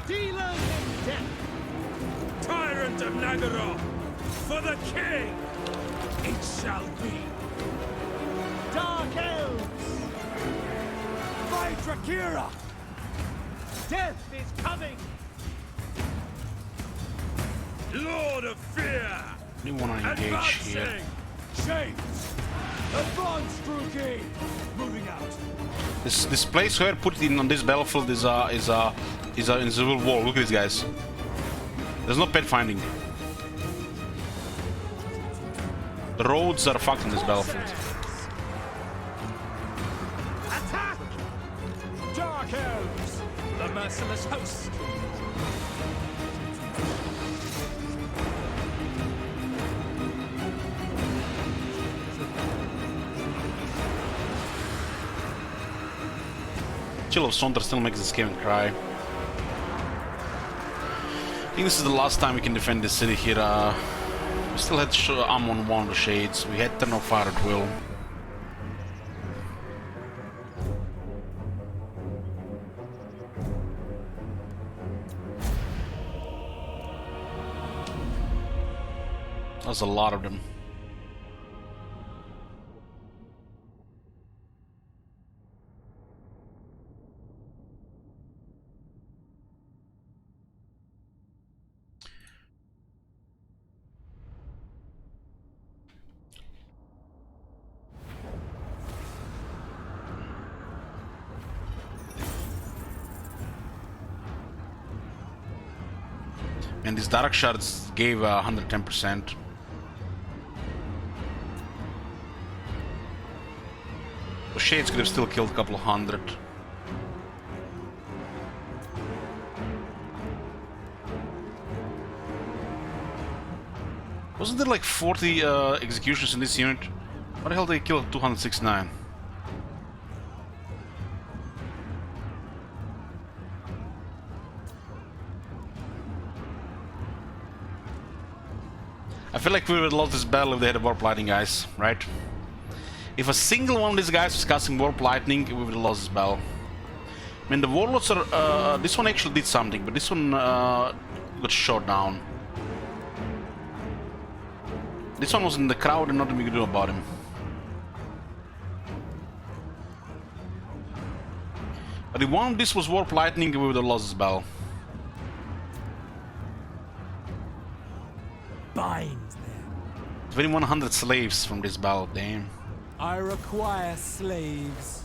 Dealers in death! Tyrant of Nagaroth! For the king! It shall be! Dark elves! By Drakira! Death is coming! Lord of Fear! We want to engage here. Chains! Advance, Druki! Moving out. This place where put it in on this battlefield is a invisible wall. Look at these guys. There's no pet finding. The roads are fucked in this battlefield. Attack! Dark Elves! The merciless host! Chill of Saunter still makes this game cry. I think this is the last time we can defend this city here. We still had Amon one of the Shades. We had Turn of Fire at will. That's a lot of them. And these Dark Shards gave 110%. The Shades could have still killed a couple of hundred. Wasn't there like 40 executions in this unit? Why the hell did they kill 269? I feel like we would have lost this battle if they had a Warp Lightning, guys, right? If a single one of these guys was casting Warp Lightning, we would have lost this battle. I mean, the Warlords are... this one actually did something, but this one got shot down. This one was in the crowd and nothing we could do about him. But if one of this was Warp Lightning, we would have lost this battle. Bind them. 2100 slaves from this battle, damn. I require slaves.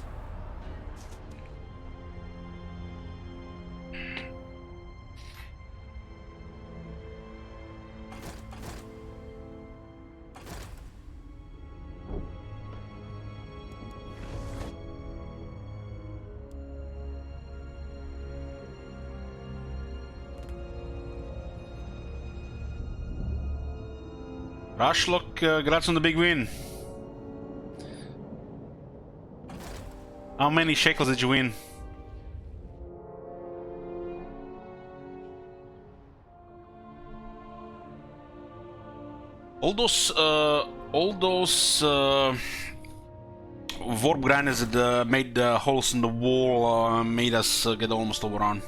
Rushlock, congrats on the big win. How many shekels did you win? All those warp grinders that made the holes in the wall made us get almost overrun.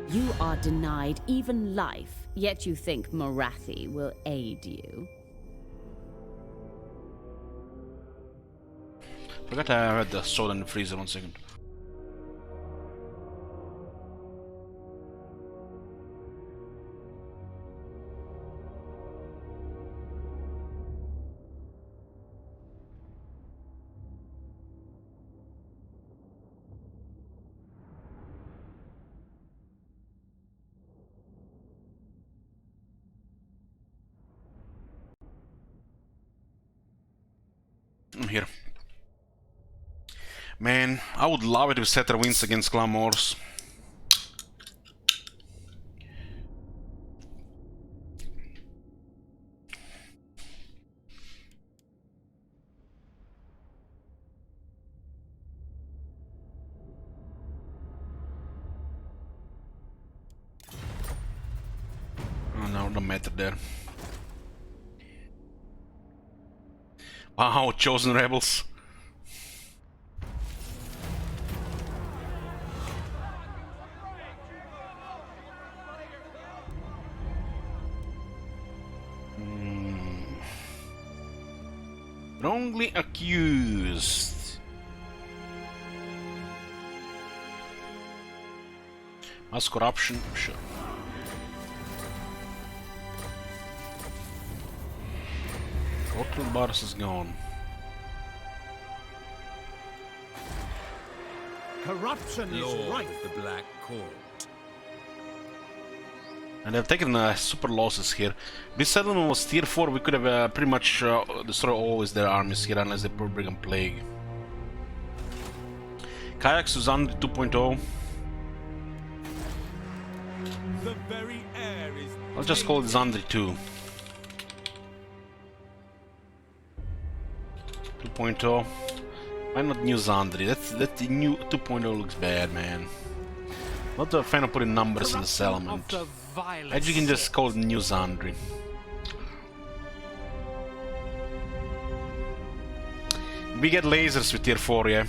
You are denied even life, yet you think Morathi will aid you. Forgot I had the sword in the freezer, 1 second. I'm here. Man, I would love it if Setter wins against Claymores. Oh no, no matter there. Wow, Chosen Rebels. Wrongly accused. Mass corruption, sure. Bardas is gone. Corruption is Lord right. of the Black Court. And they've taken super losses here. This settlement was tier 4, we could have pretty much destroyed all their armies here unless they put Brigand Plague. Kayaks to Zandri 2.0. The very air is. I'll just call it Zandri 2. 2.0. Why not new Zandri? That the new 2.0 looks bad, man. Not a fan of putting numbers in the settlement. I think you can just call it new Zandri. We get lasers with tier 4, yeah.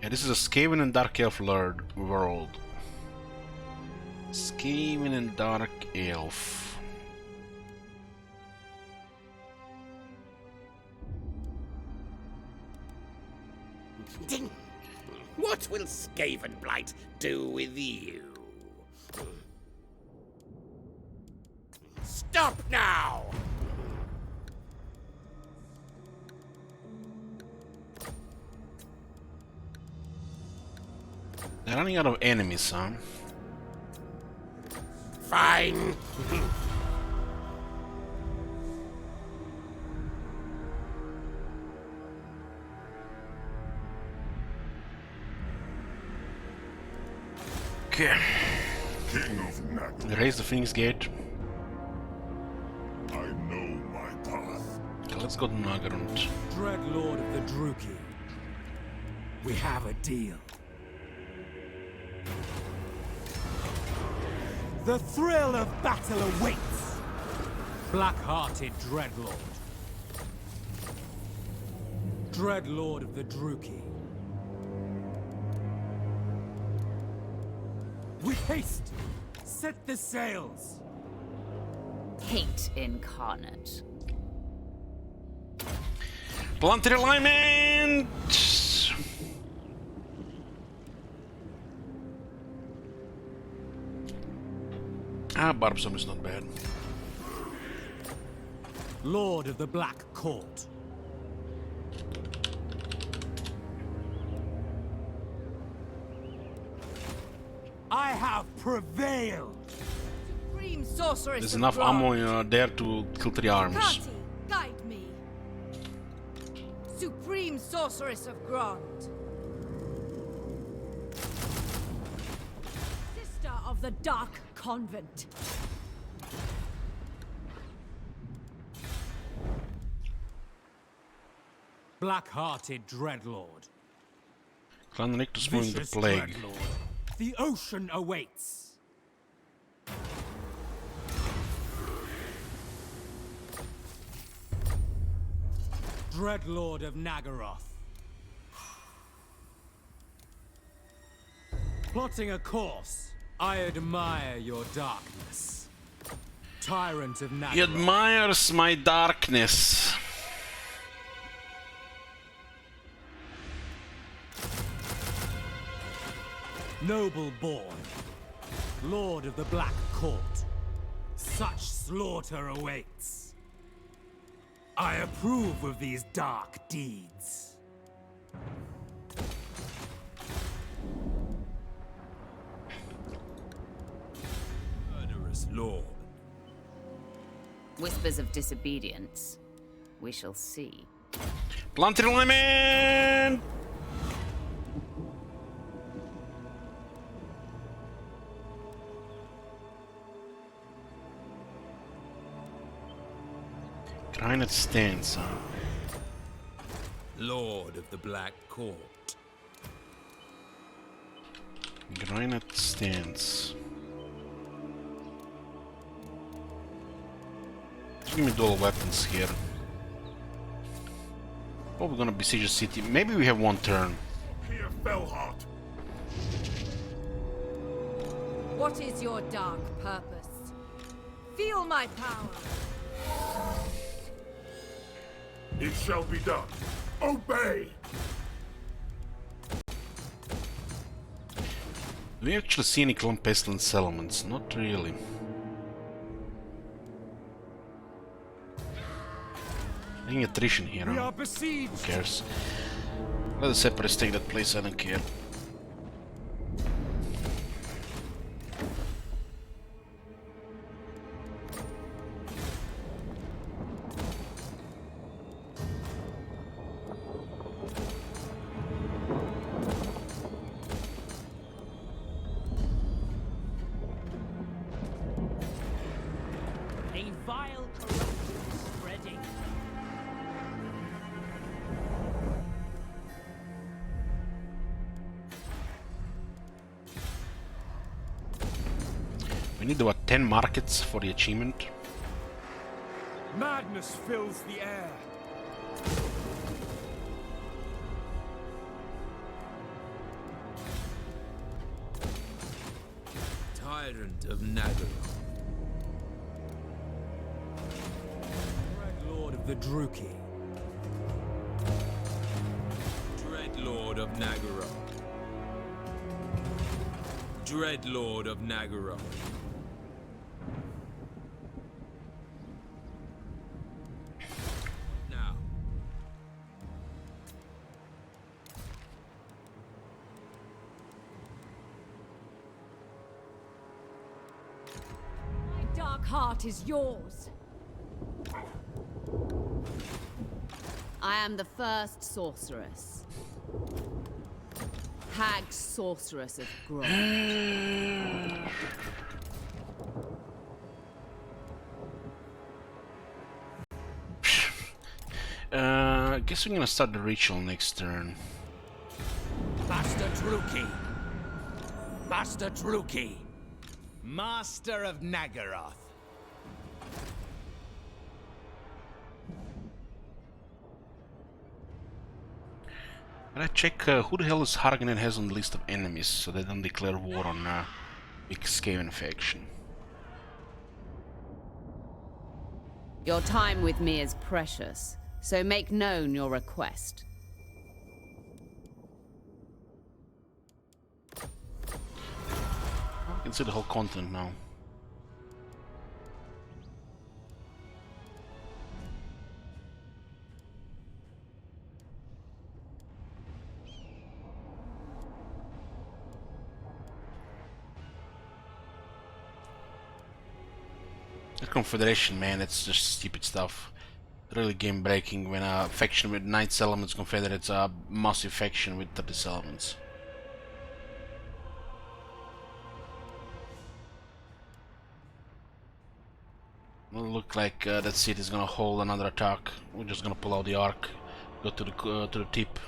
Yeah, this is a Skaven and Dark Elf world. Skaven and Dark Elf. Ding! What will Skavenblight do with you? Stop now! They're running out of enemies, huh? Fine. Okay. King of Nagel, Raise the Phoenix Gate. I know my path. Okay, let's go to Nagarund. Dread Lord of the Druki. We have a deal. The thrill of battle awaits! Black-hearted Dreadlord. Dreadlord of the Druki. With haste, set the sails! Hate incarnate. Planetary alignment! Ah, Barbsum is not bad. Lord of the Black Court. I have prevailed! Supreme sorceress There's of enough Grond. ammo there to kill 3 armies. Kati, guide me. Supreme sorceress of Grond. Sister of the Dark Convent. Black-hearted Dreadlord. Clan Rictus moving the Vicious plague. Dreadlord. The ocean awaits. Dreadlord of Nagaroth. Plotting a course. I admire your darkness. Tyrant of Nagaroth. He admires my darkness. Noble born, Lord of the Black Court. Such slaughter awaits. I approve of these dark deeds. Murderous Lord. Whispers of disobedience. We shall see. Planetary alignment! Granite stance, huh? Lord of the Black Court. Granite stance. Just give me dual weapons here. Oh, we're gonna besiege a city. Maybe we have one turn. Here, Fellheart. What is your dark purpose? Feel my power. It shall be done. obey! Do we actually see any clone pestilence settlements? Not really. Getting attrition here. We Huh? are besieged. Who cares? Let the separatists take that place, I don't care. A vile corruption is spreading. We need about 10 markets for the achievement. Madness fills the air. Tyrant of Naggaroth. Dread Lord of the Druki. Dread Lord of Naggaroth. Dread Lord of Naggaroth. Now. My dark heart is yours. I am the first sorceress. Hag Sorceress of Grove. I guess we're gonna start the ritual next turn. Master Druki. Master Druki. Master of Naggaroth. And I check who the hell is Harkonnen has on the list of enemies, so they don't declare war on Big Skaven faction. Your time with me is precious, so make known your request. I can see the whole continent now. The Confederation, man, it's just stupid stuff. Really game breaking when a faction with 9 settlements confederates a massive faction with 30 settlements. Well, look like that city is gonna hold another attack. We're just gonna pull out the arc, go to the tip.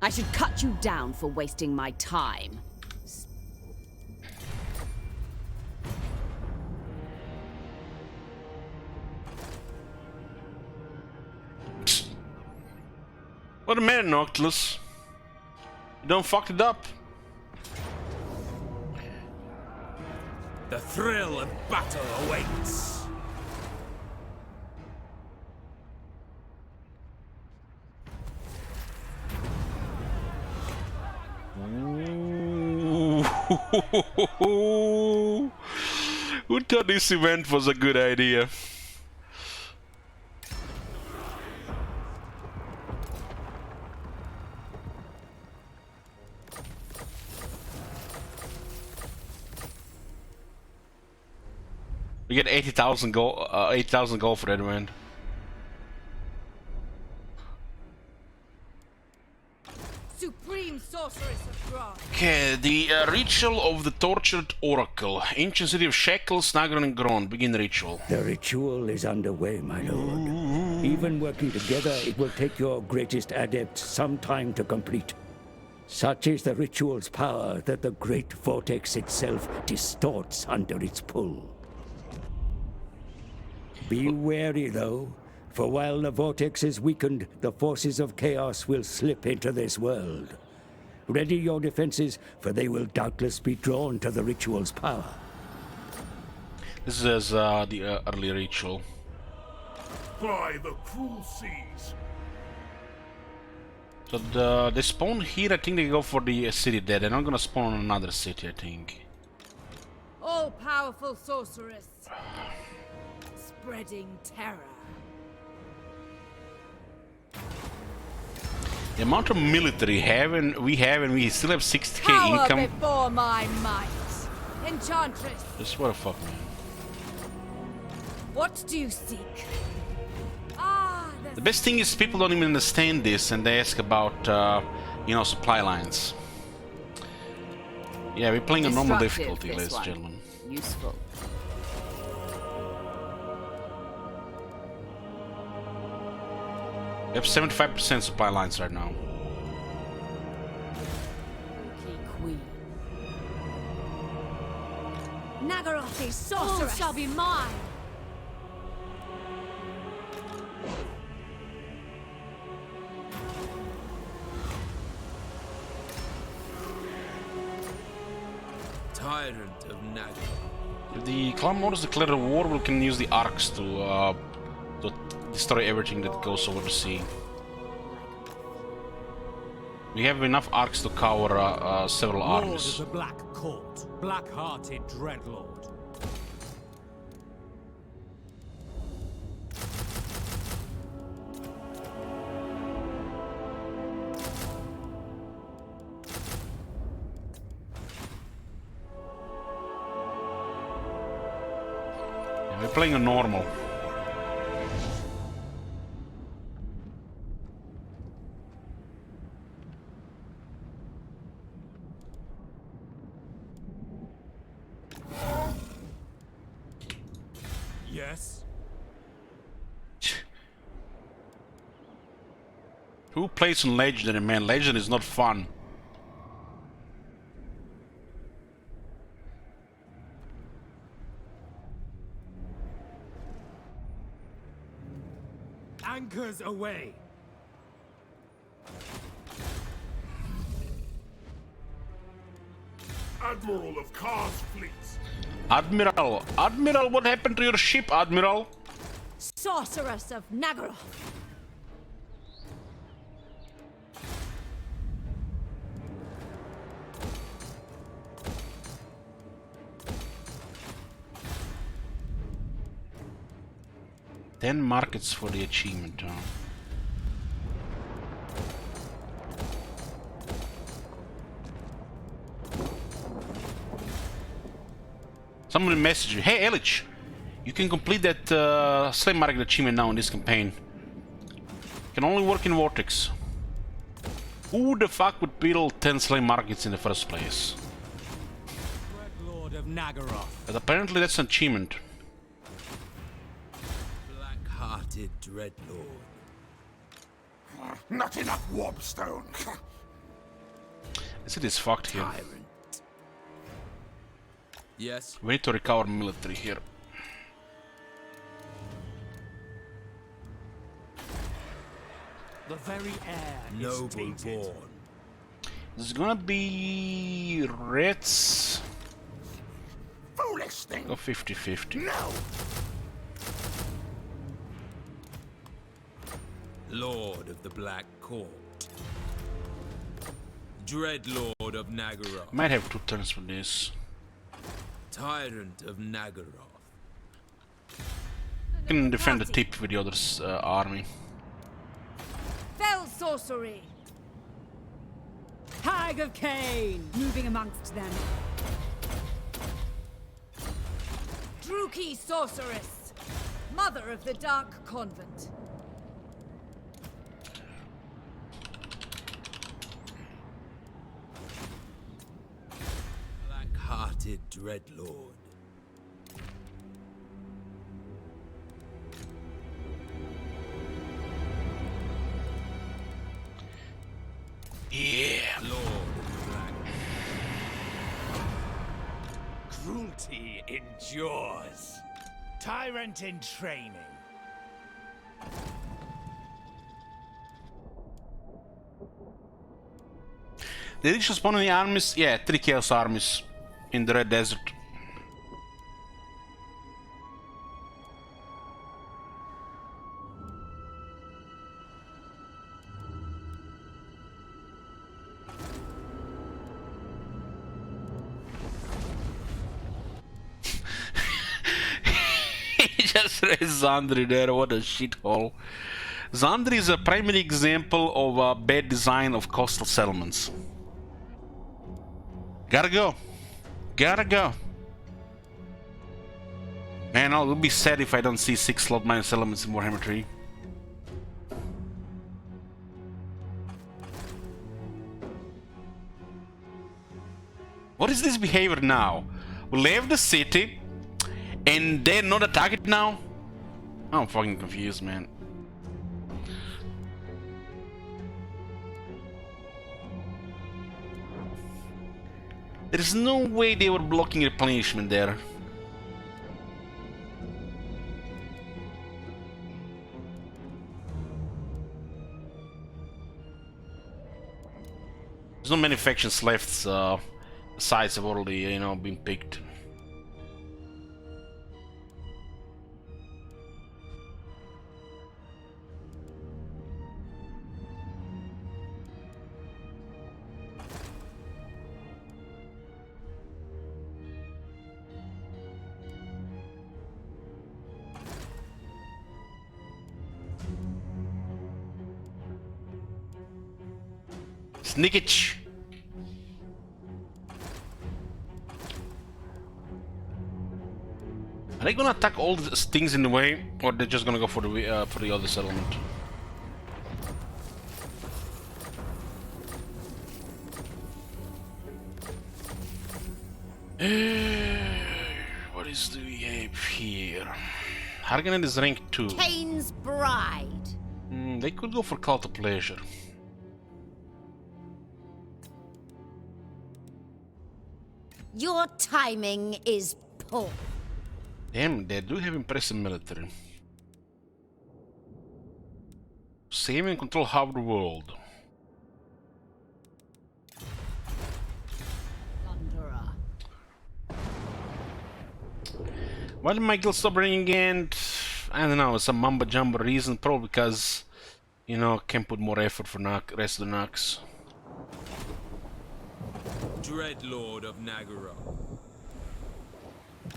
I should cut you down for wasting my time. What a man, Noctilus. You done fucked it up. The thrill of battle awaits. Who thought this event was a good idea? We get 80,000 gold, 8,000 gold for that event. Supreme Sorceress of Grove. Okay, the ritual of the tortured oracle. Ancient city of Shackles, Nagron and Gron. Begin ritual. The ritual is underway, my lord. Even working together, it will take your greatest adept some time to complete. Such is the ritual's power that the great vortex itself distorts under its pull. Be wary, though, for while the vortex is weakened, the forces of chaos will slip into this world. Ready your defenses, for they will doubtless be drawn to the ritual's power. This is the early ritual. By the cruel seas. So they spawn here. I think they go for the city there. They're not gonna spawn on another city, I think. All-powerful sorceress. Spreading terror. The amount of military we have and we still have 60k Power income. before my might. Enchantress. Just what the fuck, man. What do you seek? The best thing is people don't even understand this and they ask about, you know, supply lines. Yeah, we're playing a normal difficulty, ladies and gentlemen. Useful. We have 75% supply lines right now. Queen. Nagaroth is sorceress. All shall be mine. Tyrant of Nagaroth. If the clan orders declare a war, we can use the arcs to destroy everything that goes over the sea. We have enough arcs to cover several armies. Lord of the Black Court, black-hearted dreadlord. Yeah, we're playing a normal. Yes. Who plays on Legendary, man? Legendary is not fun. Anchors away. Admiral of Kar's fleets. Admiral! Admiral, what happened to your ship, Admiral? Sorceress of Nagaroth. Ten markets for the achievement, huh? Someone messaged you. Hey, Elich! You can complete that slave market achievement now in this campaign. Can only work in Vortex. Who the fuck would build 10 slave markets in the first place? Dreadlord of Nagaroth. But apparently that's an achievement. Black-hearted dreadlord. Not enough warpstone. This is fucked here. Tyrant. Yes. We need to recover military here. The very air Noble is tainted. born. There's gonna be Reds. Foolish thing. Go 50-50. No. Lord of the Black Court. Dreadlord of Nagaroth. Might have 2 turns for this. Tyrant of Nagaroth. Can defend the tip with the other army. Fell sorcery. Hag of Cain. Moving amongst them. Druki sorceress. Mother of the Dark Convent. Black-hearted dreadlord. endures. Tyrant in training. Did it just spawn any armies? Yeah, 3 Chaos armies in the Red Desert. He just raised Zandri there, what a shithole. Zandri is a primary example of a bad design of coastal settlements. Gotta go. Gotta go. Man, I'll be sad if I don't see 6 slot mine settlements in Warhammer 3. What is this behavior now? We leave the city and they're not attack it now? I'm fucking confused, man. There's no way they were blocking replenishment there. There's not many factions left, sides have already, you know, been picked. Sneakage. Are they gonna attack all the things in the way, or they're just gonna go for the other settlement? What is the ape here? Harganet is rank 2. Cain's bride. They could go for Cult of Pleasure. Your timing is poor. Damn, they do have impressive military. Save and control half the world. Thunderer. Why did my guild stop running again? I don't know, some mumbo jumbo reason, probably because, you know, can put more effort for rest of the Nux. Dreadlord of Nagara.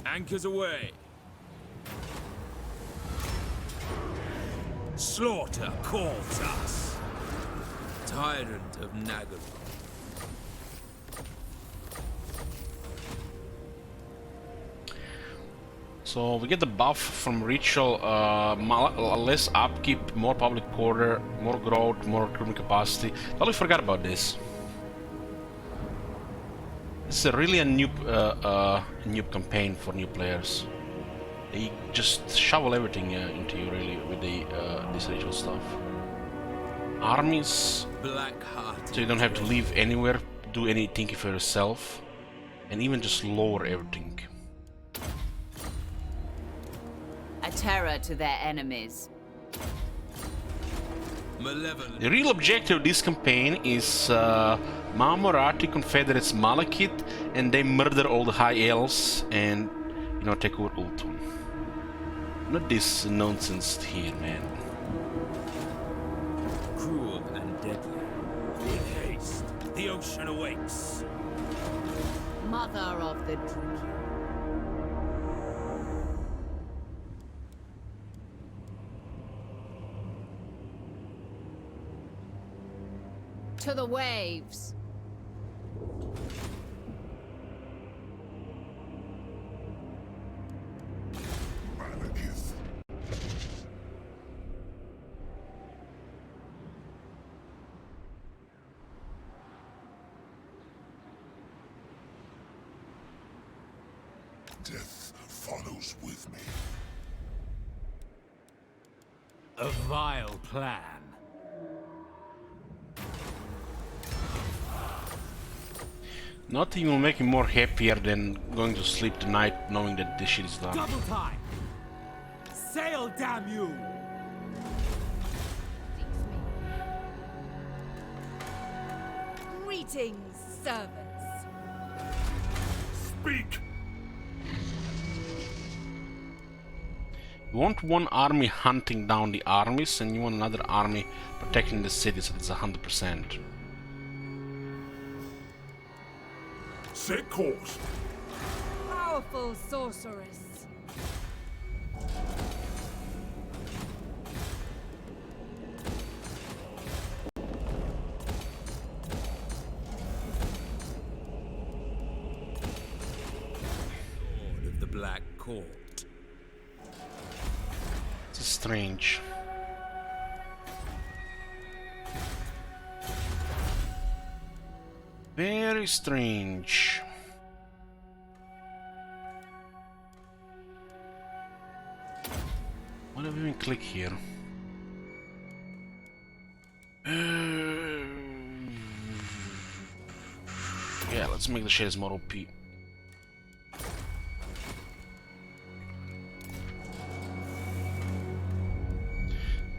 Anchors away. Slaughter calls us. Tyrant of Nagara. So we get the buff from ritual, less upkeep, more public order, more growth, more recruitment capacity. Totally forgot about this. It's really a new campaign for new players. They just shovel everything into you, really, with the this ritual stuff. Armies, so you don't have to leave anywhere, do anything for yourself, and even just lower everything. A terror to their enemies. Malevolent. The real objective of this campaign is Maamorati Confederates Malekith, and they murder all the High Elves and, you know, take over Ultron. Not this nonsense here, man. Cruel and deadly. In haste, the ocean awakes. Mother of the Druid. To the waves. Malekith. Death follows with me. A vile plan. Nothing will make me more happier than going to sleep tonight knowing that this shit is done. Double time! Sail, damn you! Greetings, servants. Speak! You want one army hunting down the armies, and you want another army protecting the city, so it's 100%. Set course. Powerful sorceress. Lord of the Black Court. It's strange. Very strange. Why don't we even click here? Yeah, let's make the shades more OP.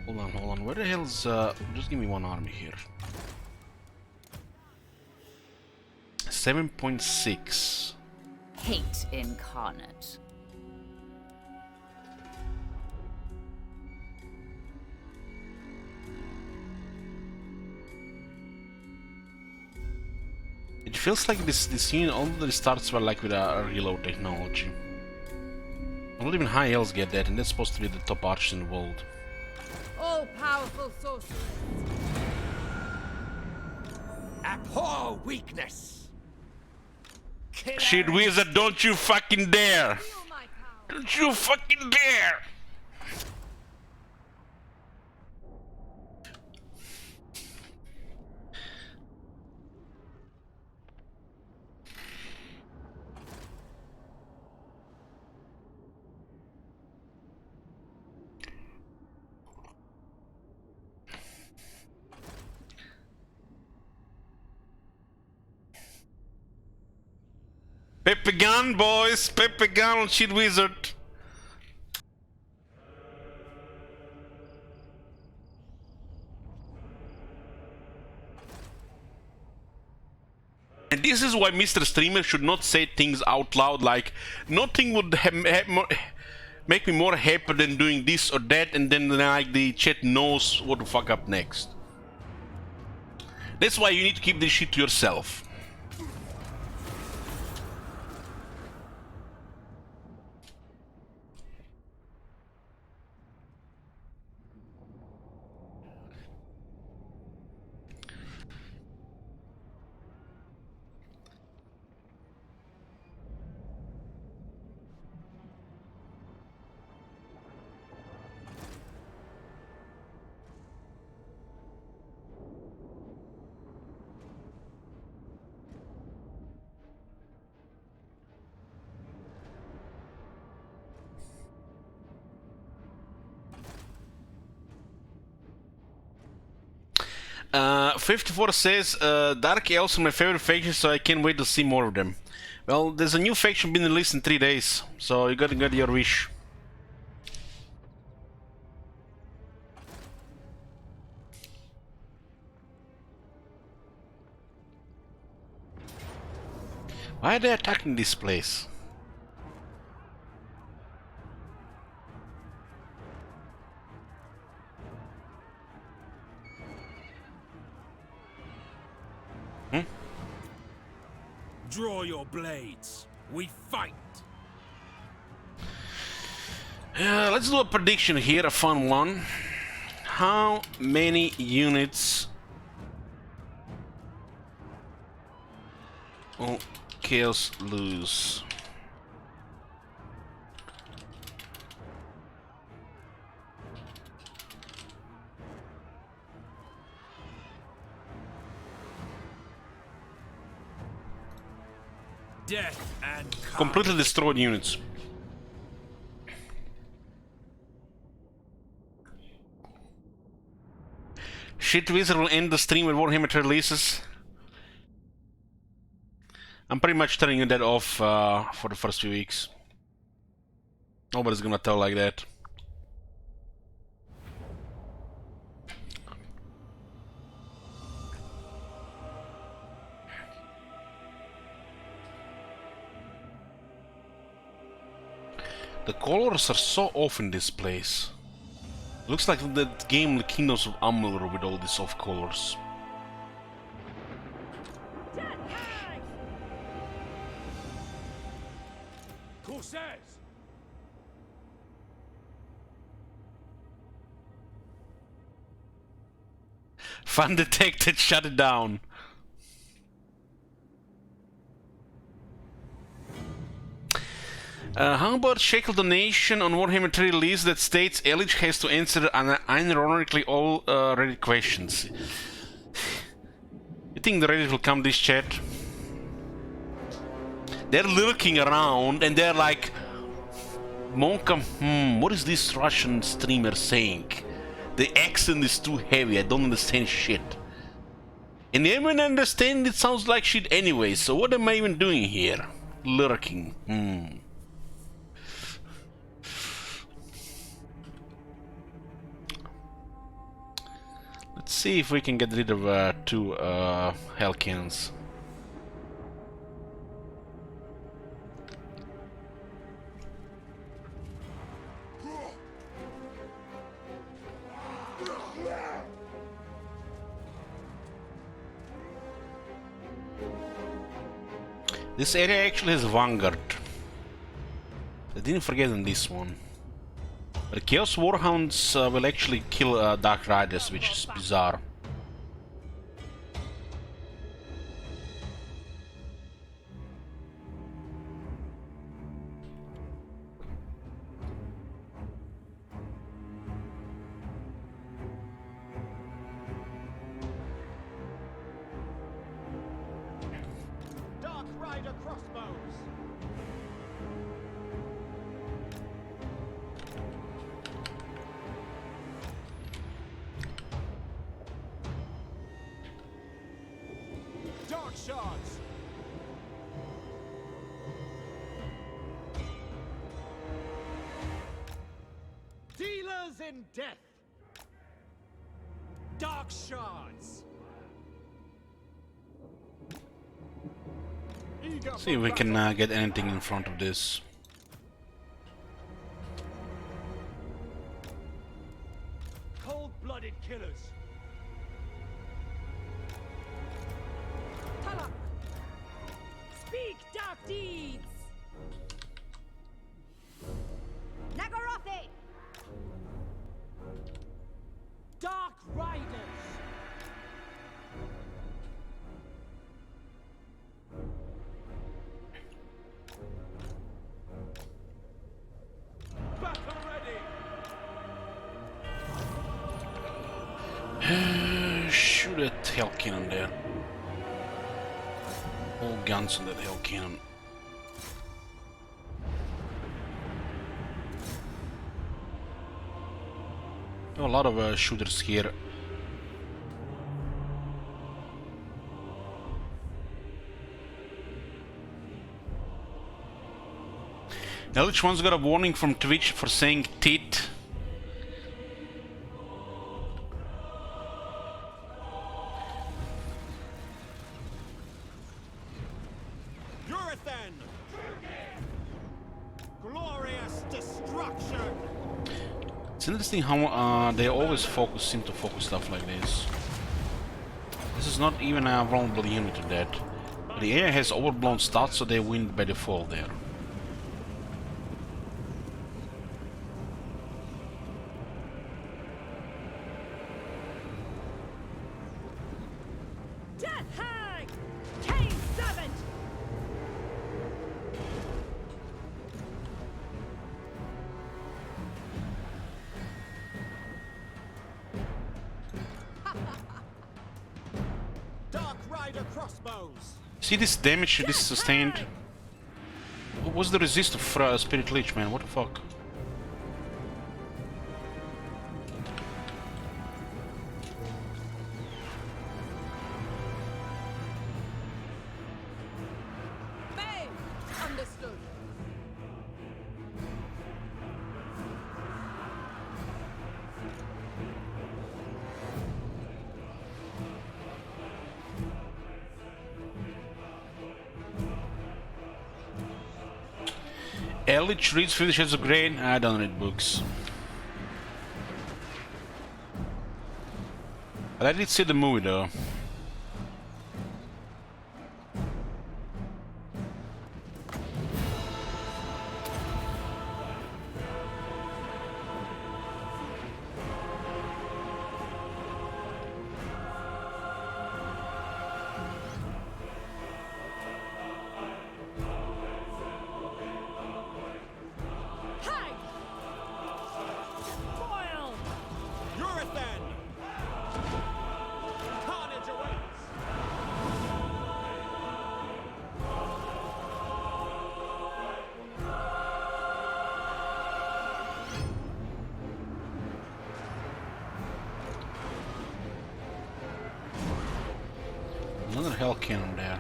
Hold on. Where the hell's just give me one army here. 7.6. Hate incarnate. It feels like this unit only starts well like with a reload technology. Not even high elves get that, and that's supposed to be the top archers in the world. All powerful sorceress. Abhor weakness! Shit wizard, don't you fucking dare! Don't you fucking dare! Pepe gun, boys! Pepe gun on shit wizard! And this is why Mr. Streamer should not say things out loud like nothing would make me more happy than doing this or that, and then like the chat knows what to fuck up next. That's why you need to keep this shit to yourself. Uh, 54 says, Dark Elves are my favorite faction, so I can't wait to see more of them. Well, there's a new faction being released in 3 days, so you gotta get your wish. Why are they attacking this place? Draw your blades. We fight. Let's do a prediction here, a fun one. How many units will Chaos lose? Death and Completely destroyed units. Shit Wizard will end the stream when Warhammer releases. I'm pretty much turning that off for the first few weeks. Nobody's gonna tell like that. The colors are so off in this place. Looks like the game The Kingdoms of Amalur with all these off colors. Corsairs! Fun detected, shut it down. How about Shackle donation on Warhammer 3 release that states Elich has to answer unironically all Reddit questions? You think the Reddit will come this chat? They're lurking around and they're like, Monka, what is this Russian streamer saying? The accent is too heavy, I don't understand shit. And even understand it sounds like shit anyway, so what am I even doing here? Lurking, Let's see if we can get rid of 2 Hellcans. This area actually has Vanguard. I didn't forget on this one. But Chaos Warhounds will actually kill Dark Riders, which is bizarre. Dark Rider crossbows! Dark shards! Dealers in death! Dark shards! See if we can get anything in front of this. Cold-blooded killers! Talak! Speak dark deeds! Nagarothi! Dark Riders! Battle ready! Shoot that Hell Cannon there. All guns on that Hell Cannon. A lot of shooters here. Elich once got a warning from Twitch for saying tit. Urathan! Glorious destruction! It's interesting how they always seem to focus stuff like this. This is not even a vulnerable unit to that. But the area has overblown stats, so they win by default there. Death Hag! Cain Servant! Dark Rider crossbows! See this damage this sustained? What was the resist of Spirit Leech, man? What the fuck? Elich reads 50 Shades of Grey. I don't read books. But I did see the movie though. Another hell cannon there.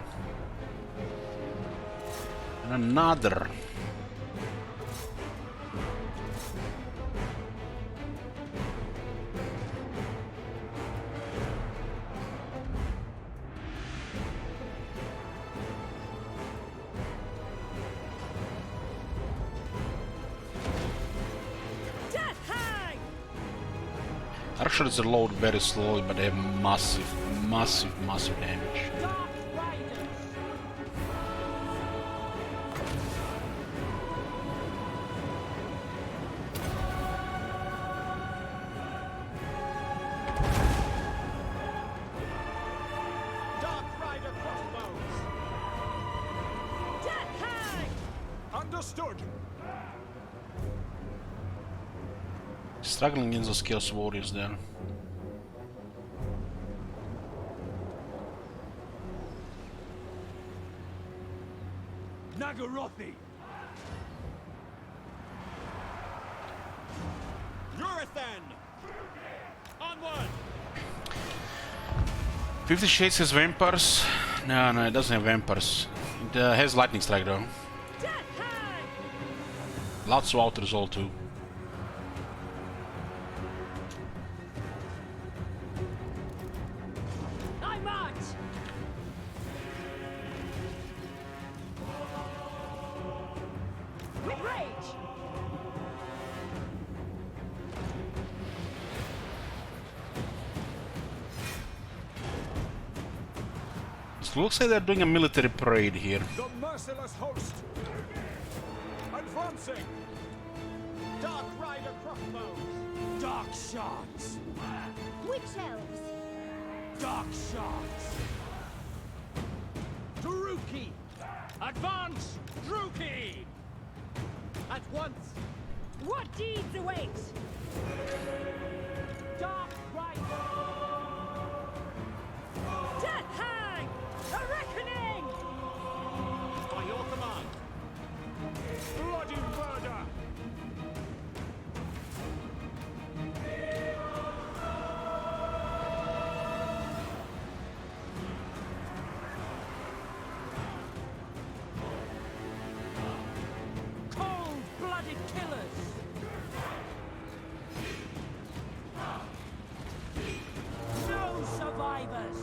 And another. Archers are load very slowly, but they have massive damage. Dark Rider crossbows. Death hang. Understood. Struggling against those Chaos Warriors there. Nagarothi! Urathan! Onward! 50 Shades has vampires. No, it doesn't have vampires. It has lightning strike though. Lots of auto resolve too. So looks like they're doing a military parade here. The merciless host! Advancing! Dark Rider crossbows! Dark shards! Witch elves! Dark shards! Druki! Advance! Druki! At once! What deeds await? Dark Rider! Death hang! A reckoning! By your command! Bloody murder! Cold-blooded killers! No survivors!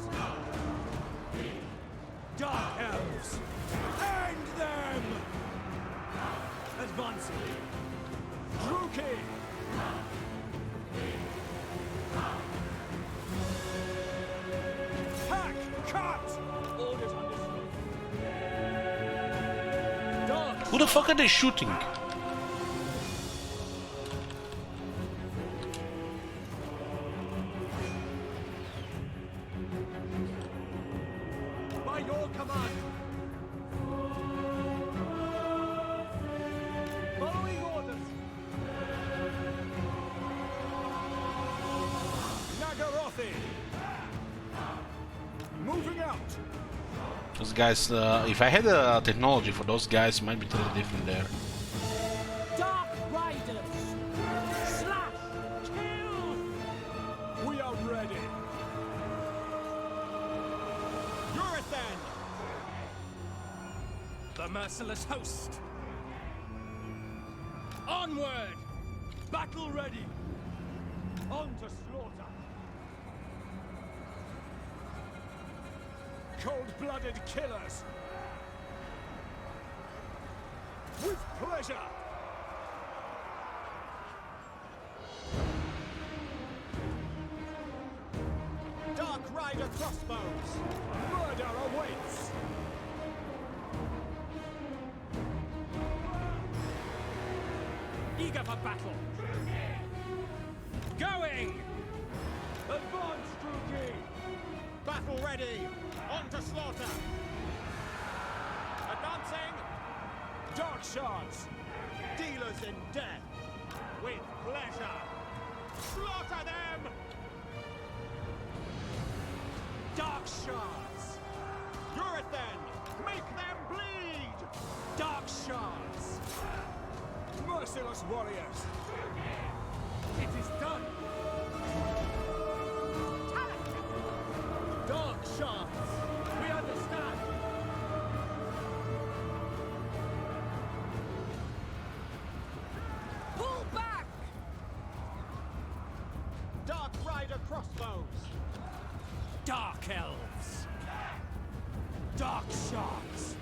Dark elves! End them! Advancing! Druki! Hack! Cut! Orders understood. Dark! Who the fuck are they shooting? By your command! Following orders! Nagarothi! Moving out! Those guys, if I had technology for those guys, it might be totally different there. Dark Riders! Slash! Kill! We are ready! Urathan! The merciless host! Onward! Battle ready! On to slaughter! Cold-blooded killers! With pleasure! Rider crossbows! Murder awaits! Eager for battle! Going! Advance, Druki! Battle ready! On to slaughter! Advancing! Dark shards! Dealers in death! With pleasure! Slaughter them! Dark shards! Urithen! Make them bleed! Dark shards! Merciless warriors! It is done! Dark shards! We understand! Pull back! Dark Rider crossbows! Dark elves! Dark shards!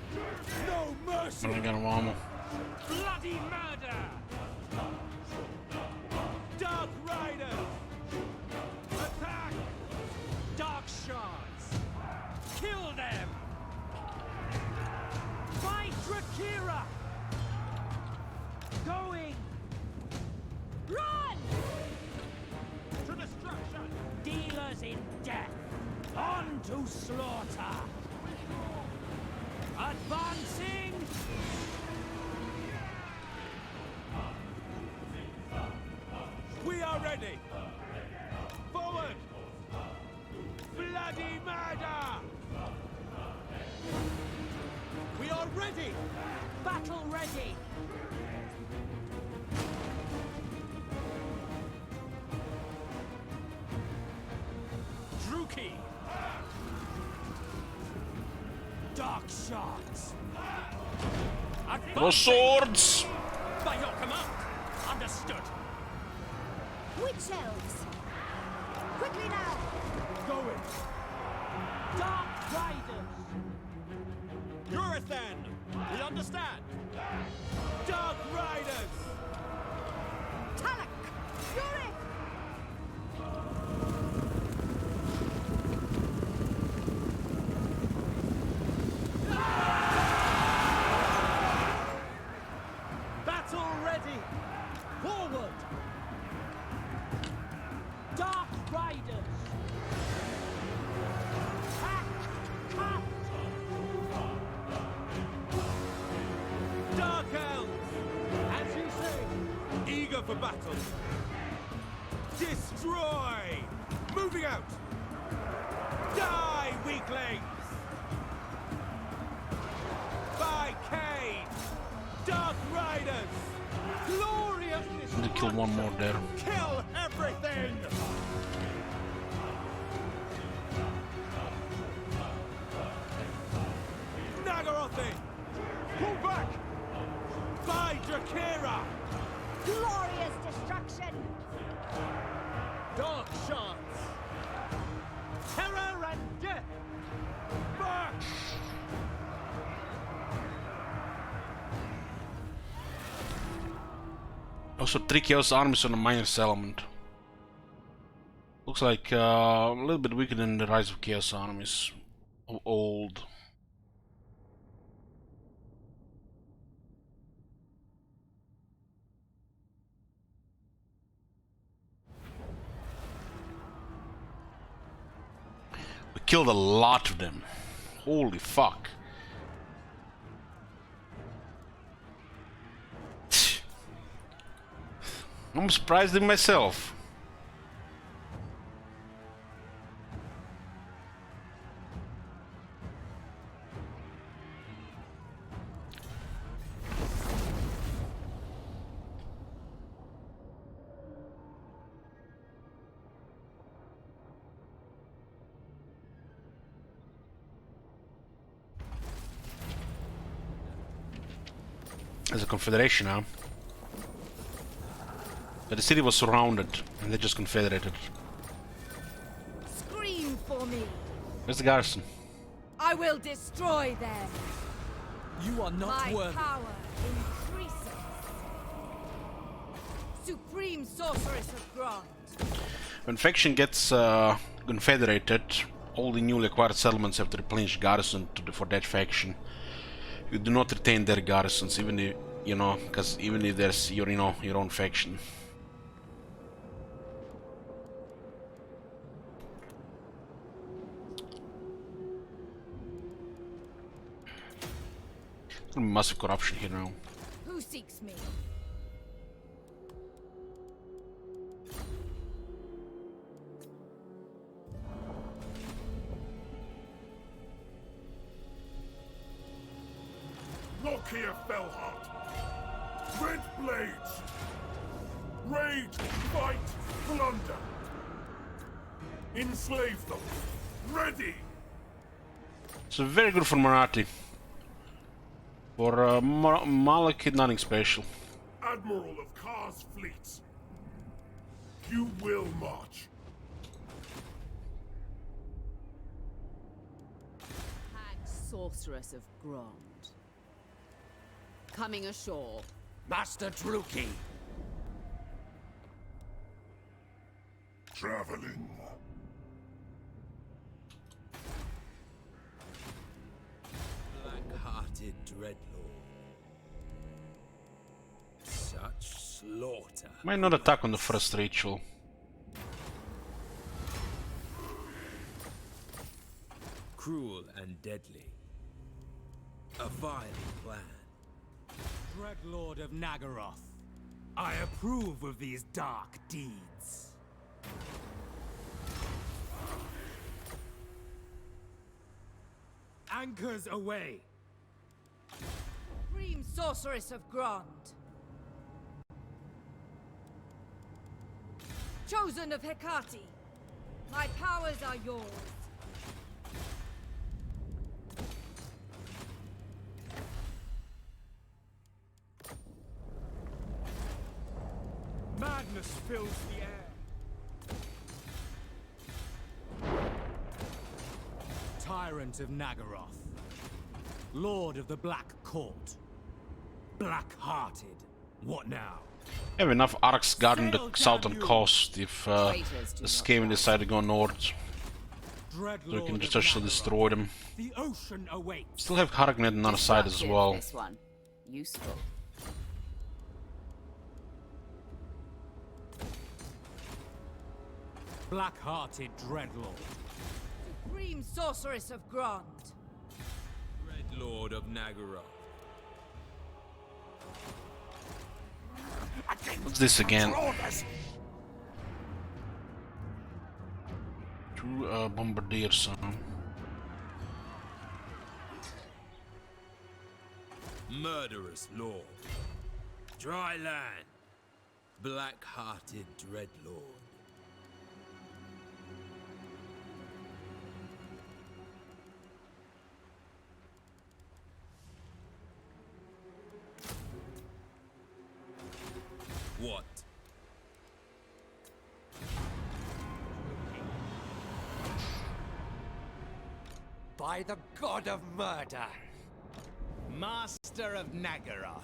No mercy! Non abbiamo uomo. Bloody murder! Dark Riders! Attack! Dark shards! Kill them! Fight Drakira! Going! Run! To destruction! Dealers in death! On to slaughter! Advancing! We are ready! Forward! Bloody murder! We are ready! Battle ready! Druki! Dark shards! The swords! By your command! Understood! Witch elves! Quickly now! Going! Dark riders! Urithen! We understand! Dark Riders! Talak! Yorick! Battle ready! Forward! Dark riders! Hack! Cut! Dark Elves! As you say! Eager for battle! Destroy! Moving out! Die, weaklings! By Cain! Dark Riders! Glorious I'm gonna kill one more there. Kill everything! Nagarothi! Pull back! By Drakira! Glorious destruction! Dark shards! Terror and death! Back! Also, 3 Chaos armies on a minor settlement. Looks like a little bit weaker than the Rise of Chaos armies of old. We killed a lot of them. Holy fuck. I'm surprised in myself. There's a confederation now. But the city was surrounded, and they just confederated. Scream for me! Where's the garrison? I will destroy them! You are not My worthy. power increases! Supreme Sorceress of Grant! When faction gets confederated, all the newly acquired settlements have to replenish garrison for that faction. You do not retain their garrisons, even if, you know, because even if there's your, you know, your own faction. Massive corruption here now. Who seeks me? Look here, Fellheart. Red blades. Rage, fight, plunder. Enslave them. Ready. It's very good for Marathi. For Malekith, nothing special. Admiral of Kar's fleets. You will march. Hag sorceress of Grond. Coming ashore. Master Druki. Traveling. Black-hearted dreadlord. Such slaughter. Might not attack on the first ritual. Cruel and deadly. A vile plan. Dreadlord of Nagaroth, I approve of these dark deeds. Anchors away! Supreme Sorceress of Grond. Chosen of Hecate, my powers are yours. Madness fills the air. Tyrant of Nagaroth. Lord of the Black Court. Black-hearted. What now? Have enough arcs guarding the southern coast if the Skaven decide to go north. So we can just actually destroy them. The ocean awaits. Still have Haragnet on the other side as well. This one. Useful. Black-hearted Dreadlord. Supreme Sorceress of Grond. Dreadlord of Nagaroth. What's this again? Two bombardiers. Murderous lord. Dry land. Black-hearted dreadlord. What? By the god of murder. Master of Nagaroth.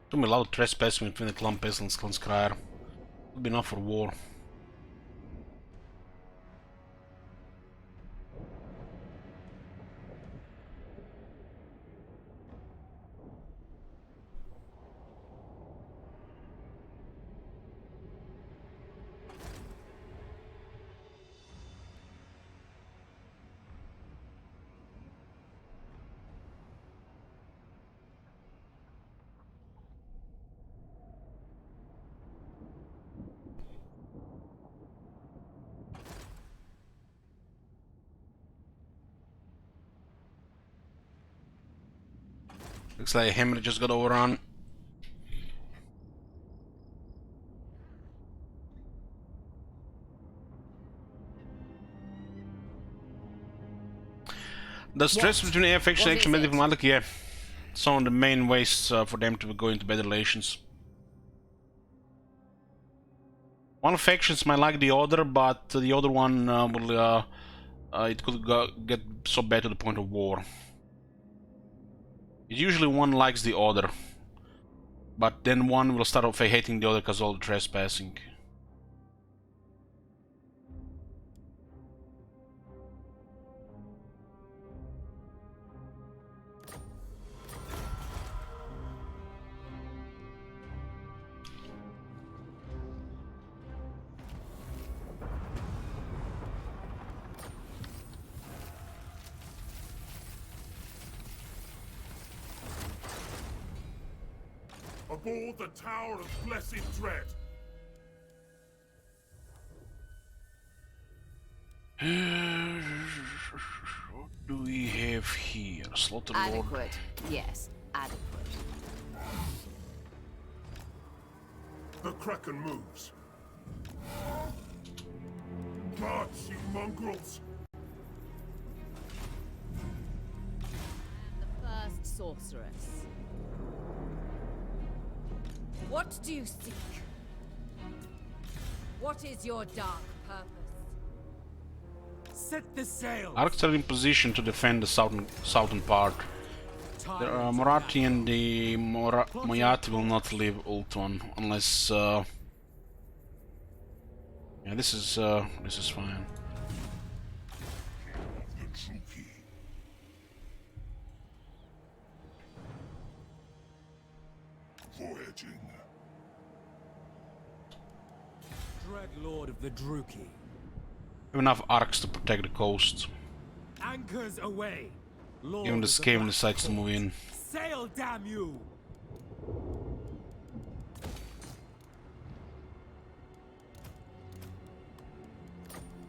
Too many loud trespassing between the clan peasants and Skryre. Would be enough for war. Looks like him just got overrun. The stress between air faction and action diplomatic, yeah. Some of the main ways for them to go into better relations. One factions might like the other, but the other one will it could get so bad to the point of war. Usually one likes the other, but then one will start off hating the other because of all the trespassing. Aboard the Tower of Blessed Dread. What do we have here? Slaughter Lord. Adequate. Yes, adequate. The Kraken moves. March, you mongrels! The first sorceress. What do you seek? What is your dark purpose? Set the sail. Arcs are in position to defend the southern part. The Morathi and the Moyati will not leave Ultron unless. Yeah, this is fine. Voyaging. Dread Lord of the Druki. Have enough arcs to protect the coast. Anchors away. Lord Even the of Skaven Black decides to move in. Sail, damn you!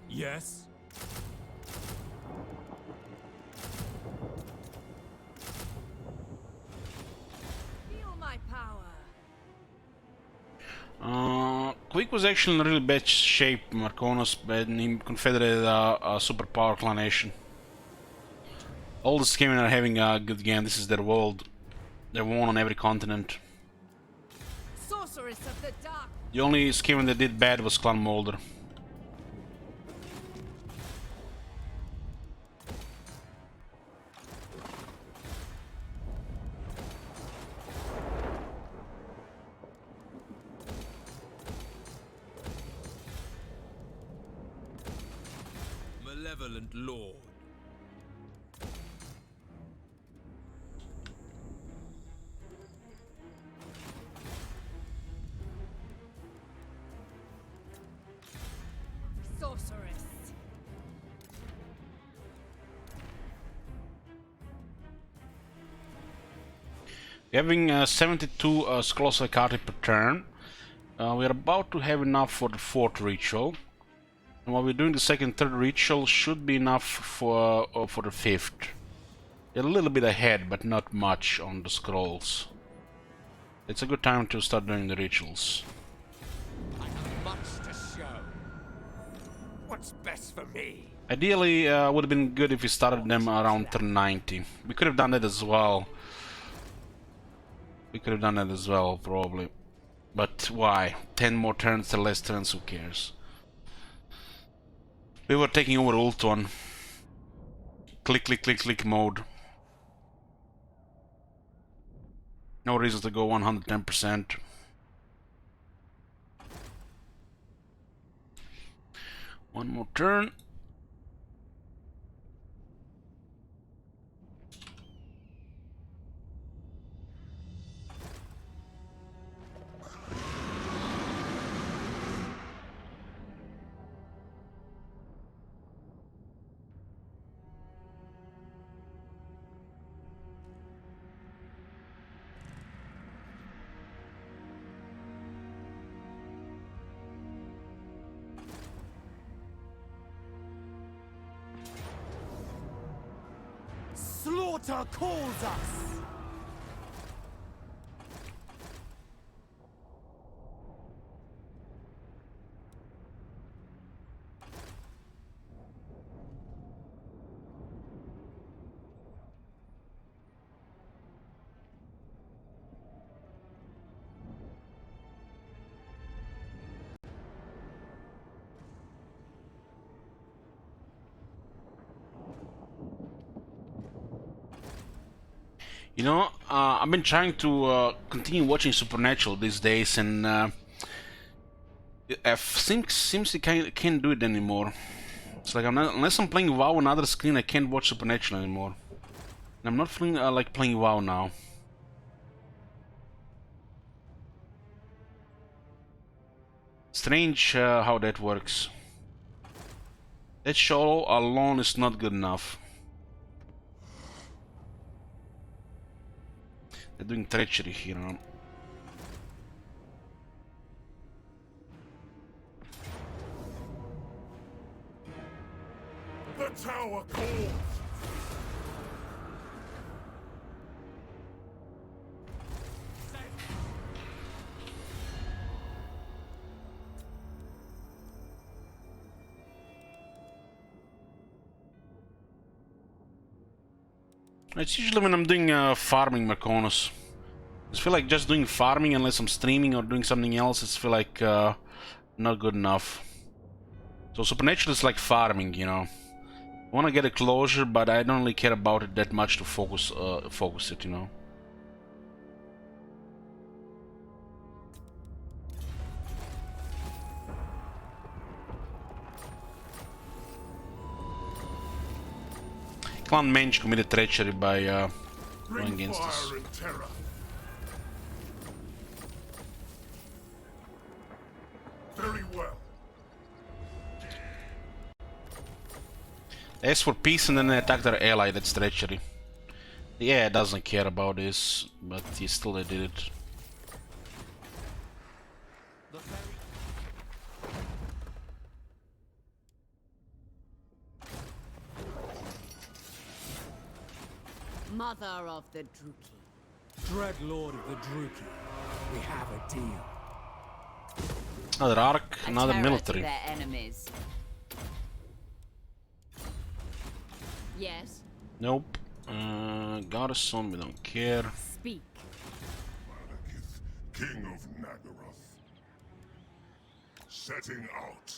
Yes. Feel my power. Quick was actually in really bad shape, Marconos, and he confederated a superpower clanation. All the Skaven are having a good game. This is their world. They're won on every continent. Sorceress of the dark. The only Skaven that did bad was Clan Moulder. Malevolent Lord. Sorceress. We're having 72 Scrolls of Carti per turn. We're about to have enough for the 4th ritual. And while we're doing the 2nd and 3rd ritual, should be enough for the 5th. We're a little bit ahead, but not much on the scrolls. It's a good time to start doing the rituals. I have much to show. What's best for me? Ideally, would have been good if we started them around turn 90. We could have done that as well. Probably. But why? 10 more turns or less turns, who cares? We were taking over Ultron. Click, click, click, click mode. No reason to go 110%. One more turn. Slaughter calls us! You know, I've been trying to continue watching Supernatural these days, and seems I can't do it anymore. It's like unless I'm playing WoW on another screen, I can't watch Supernatural anymore. And I'm not feeling like playing WoW now. Strange how that works. That show alone is not good enough. They're doing treachery here. Huh? The tower calls! It's usually when I'm doing farming Merconus. I feel like just doing farming unless I'm streaming or doing something else, it's feel like not good enough. So Supernatural is like farming, you know. I want to get a closure, but I don't really care about it that much to focus it, you know. Clan Mensch committed treachery by going against us. Very well. They ask for peace and then they attack their ally, that's treachery. Yeah, doesn't care about this, but still they did it. Mother of the Druki. Dreadlord of the Druki. We have a deal. Another arc, another Terror military. to their enemies. Yes. Nope. Garrison, we don't care. Speak. Malekith, King of Nagaroth. Setting out.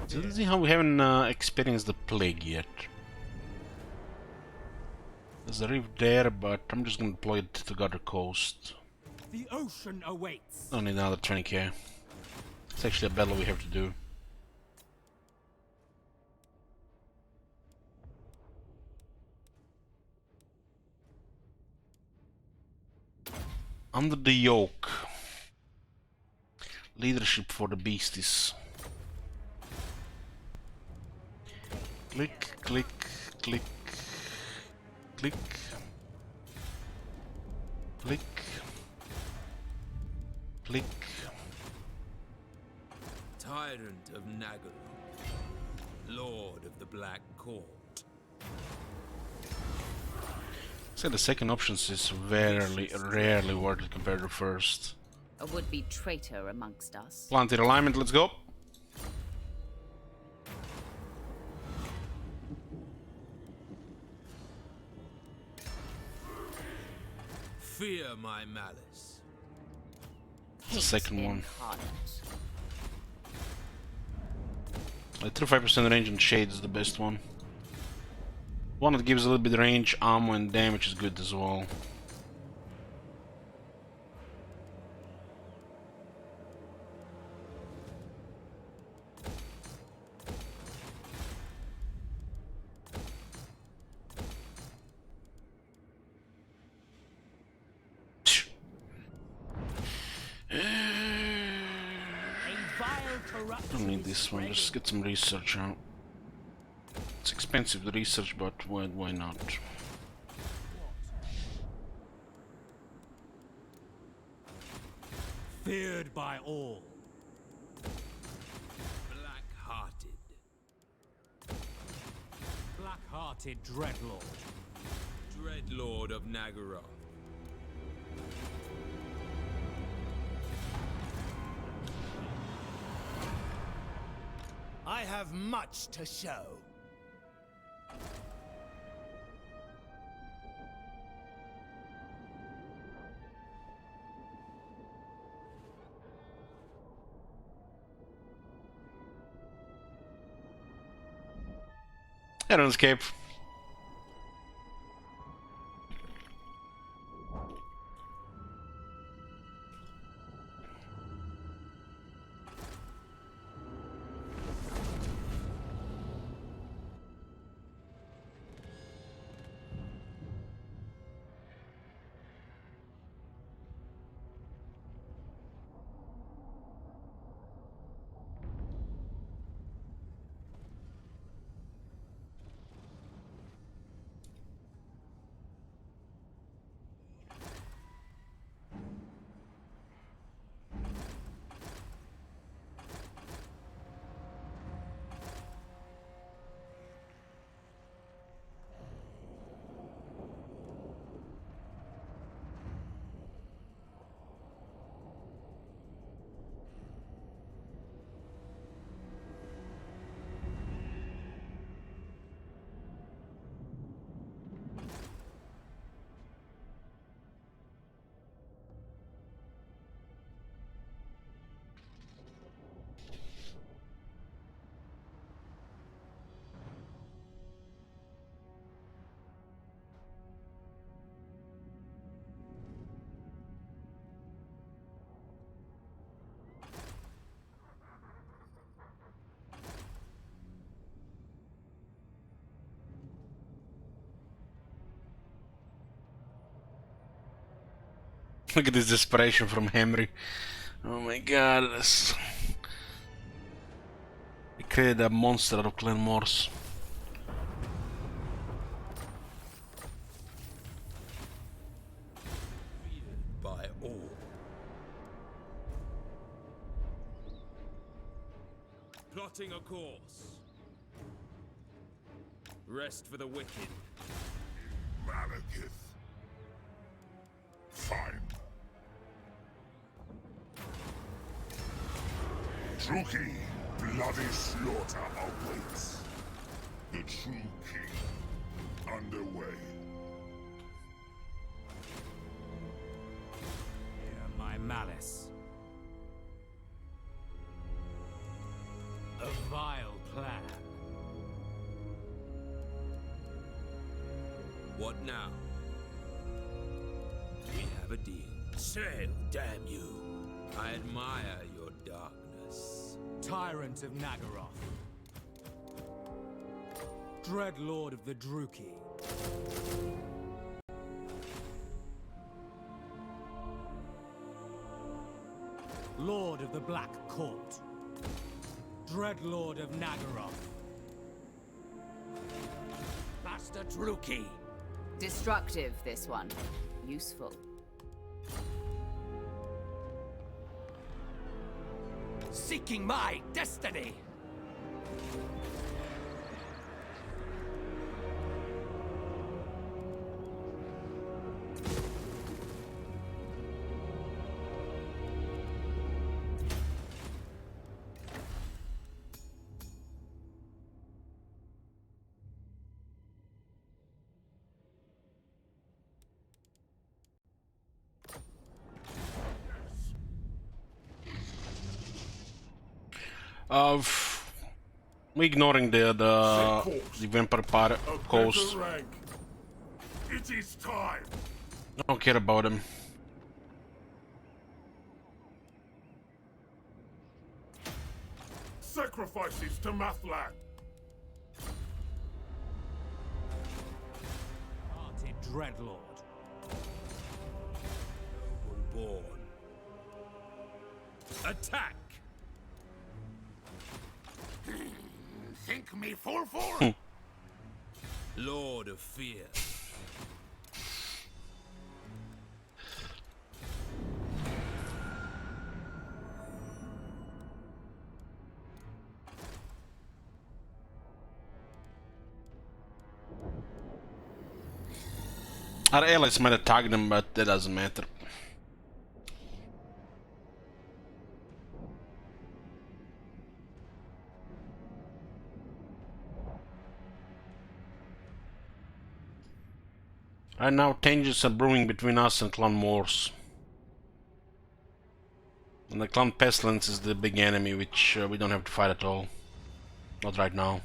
So let's see how we haven't experienced the plague yet. There's a rift there, but I'm just gonna deploy it to guard the coast. The ocean awaits. Don't need another 20k. It's actually a battle we have to do. Under the yoke. Leadership for the beasties. Click, click, click, click, click, click. Tyrant of Nagaroth, Lord of the Black Court. So the second option is rarely worth it compared to the first. A would-be traitor amongst us. Planted alignment, let's go. Fear my malice. The second one. Incarnate. The 35% range and shade is the best one. One that gives a little bit of range, ammo and damage is good as well. Don't need this one, just get some research out. It's expensive, the research, but why not? Feared by all. Black-hearted. Black-hearted Dreadlord. Dreadlord of Nagaroth. I have much to show. RuneScape. Look at this desperation from Henry. Oh my god, he created a monster out of claymores. By all. Plotting a course. Rest for the wicked. Malekith. Fine. Druki, bloody slaughter awaits. The true king underway. Hear my malice. A vile plan. What now? We have a deal. Sail, damn you. I admire your darkness. Tyrant of Nagaroth. Dread Lord of the Druki. Lord of the Black Court. Dread Lord of Nagaroth. Master Druki. Destructive, this one. Useful. Seeking my destiny. We're ignoring the Vampire Coast. It is time. I don't care about him. Sacrifices to Mathlan. Hearted Dreadlord. Noble born. Attack! Think me fool? Lord of Fear. Our allies might attack them, but that doesn't matter. Right now, tensions are brewing between us and Clan Morse. And the Clan Pestilence is the big enemy, which we don't have to fight at all. Not right now.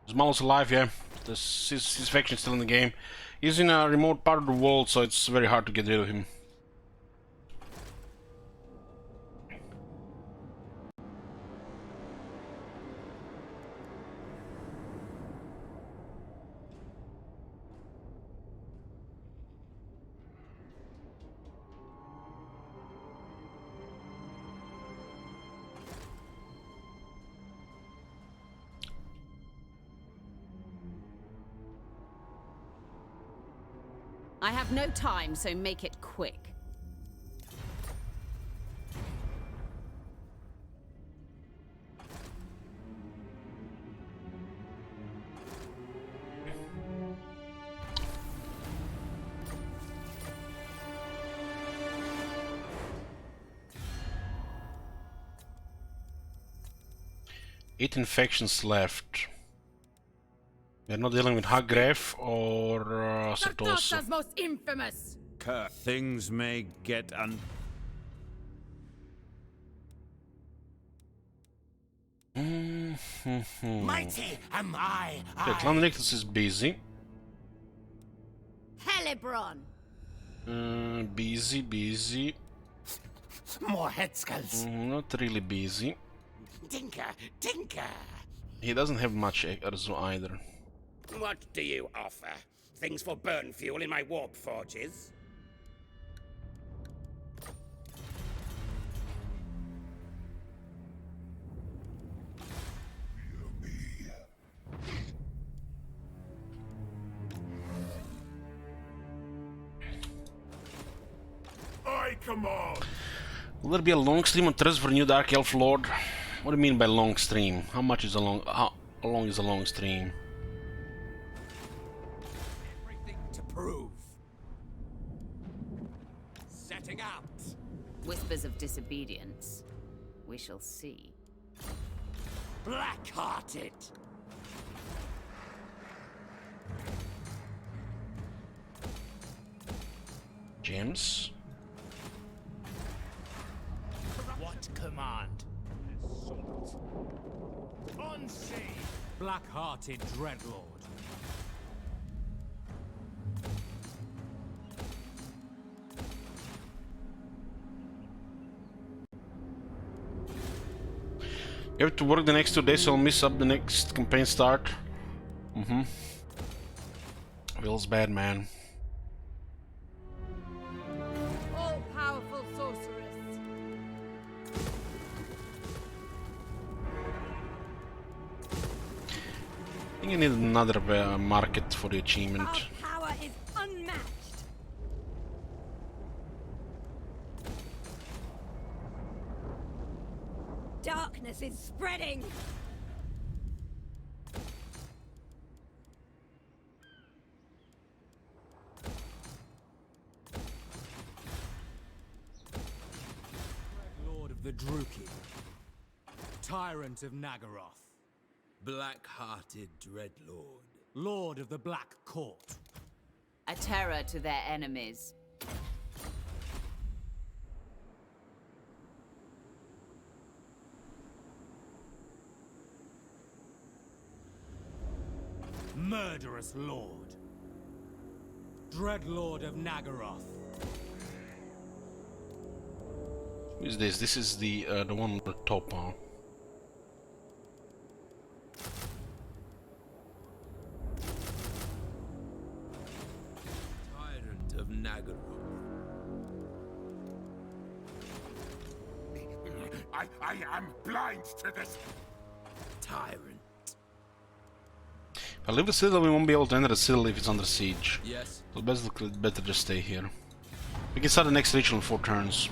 Smal's alive, yeah. His faction is still in the game. He's in a remote part of the world, so it's very hard to get rid of him. I have no time, so make it quick. Eight infections left. We're not dealing with Hagref or Sartosa. Sartosa's most infamous! Things may get Mighty am I. Okay, Clan Rictus is busy. Helibron! Busy. More head skulls. Not really busy. Tinker. He doesn't have much Erzo either. What do you offer? Things for burn fuel in my warp forges? I command. Will there be a long stream on Thursday for new Dark Elf Lord? What do you mean by long stream? How long is a long stream? Everything to prove. Setting out. Whispers of disobedience. We shall see. Black-hearted. James? What command? Unseen. Black-hearted Dreadlord. You have to work the next 2 days, so I'll miss up the next campaign start. Will's bad, man. All-powerful sorceress. I think I need another market for the achievement. Our power is unmatched. Darkness is spreading. Lord of the Druki. Tyrant of Nagaroth. Black-hearted Dreadlord. Lord of the Black Court. A terror to their enemies. Murderous Lord. Dreadlord of Nagaroth. Who is this? This is the one on the top, huh? Tyrant of Nagaroth. I am blind to this. Tyrant. If I leave the citadel, we won't be able to enter the citadel if it's under siege. Yes. So basically, better just stay here. We can start the next ritual in 4 turns.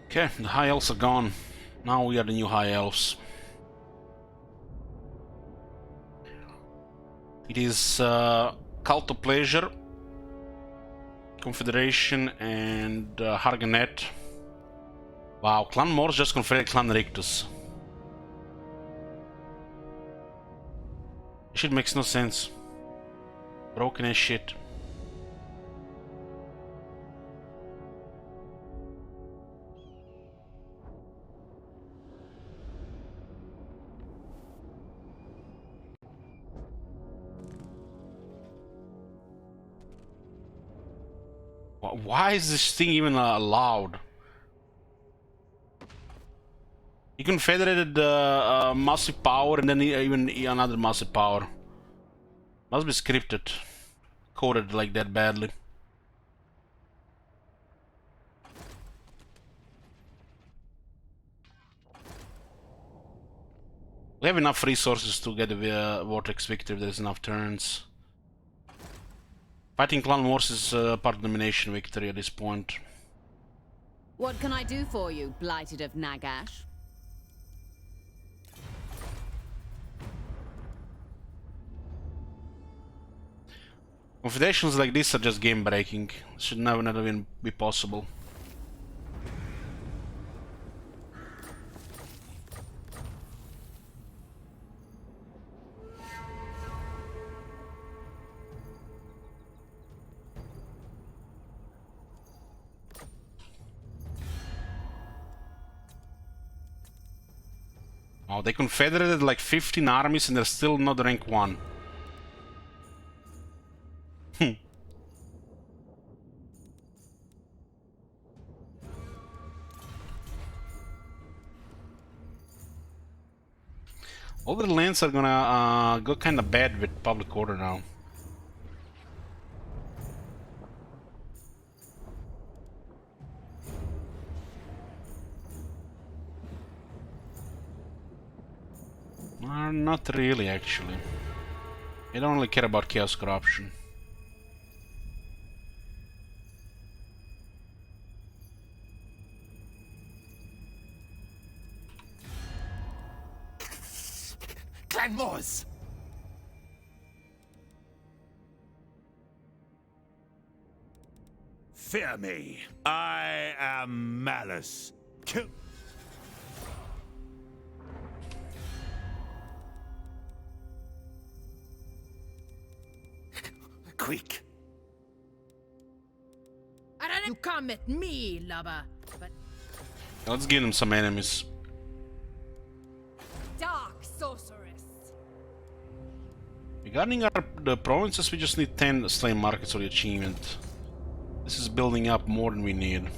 Okay, the High Elves are gone. Now we are the new High Elves. It is Cult of Pleasure, Confederation, and Harganet. Wow, Clan Morse just confederate Clan Rictus. Shit makes no sense. Broken as shit. Why is this thing even allowed? He confederated massive power and then even another massive power. Must be scripted. Coded like that badly. We have enough resources to get a Vortex victory if there's enough turns. Fighting Clan Wars is part of domination victory at this point. What can I do for you, Blighted of Nagash? Confederations like this are just game breaking. Should never even be possible. Oh, they confederated like 15 armies and they're still not rank 1. All the lands are gonna go kinda bad with public order now. Not really, actually. I don't really care about chaos corruption. Clanmores! Fear me. I am Malice. Kill. Quick. You come at me, lover, but Let's give them some enemies. dark sorceress. Regarding the provinces, we just need 10 slain markets for the achievement. This is building up more than we need.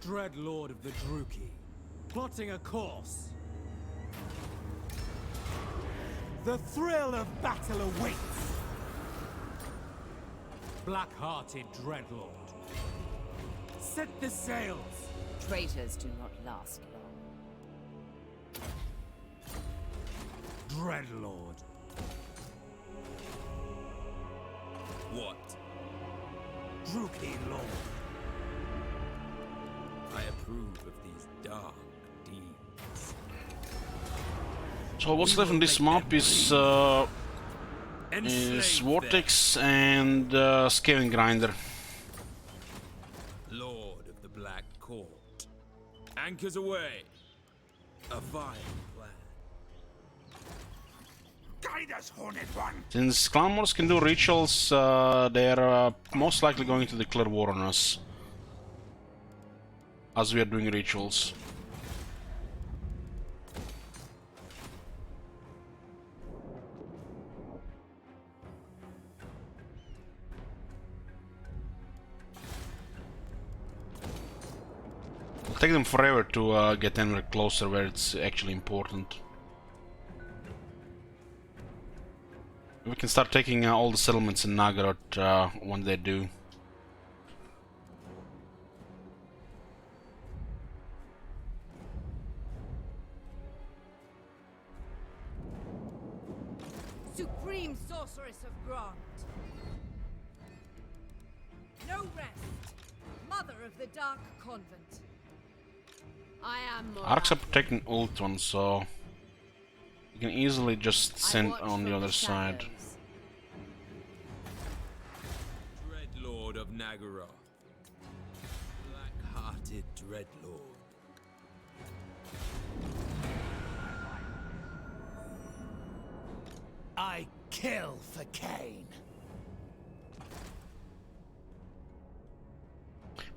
Dreadlord of the Druki, plotting a course. The thrill of battle awaits. Black-hearted Dreadlord. Set the sails. Traitors do not last long. Dreadlord. What? Druki Lord. I approve of these dark deeds. So what's left on this map is Vortex and Scaling Grinder. Lord of the Black Court. Anchors away. A vile plan. Guide us, Horned One! Since Clanmores can do rituals, they are most likely going to declare war on us. As we are doing rituals. It'll take them forever to get anywhere closer where it's actually important. We can start taking all the settlements in Naggaroth when they do. Supreme sorceress of Grant. No rest. Mother of the Dark Convent. I am Arcs are protecting Ultron, so you can easily just send on the other side. Dreadlord of Naggaroth. Black-hearted Dreadlord. I kill for Cain.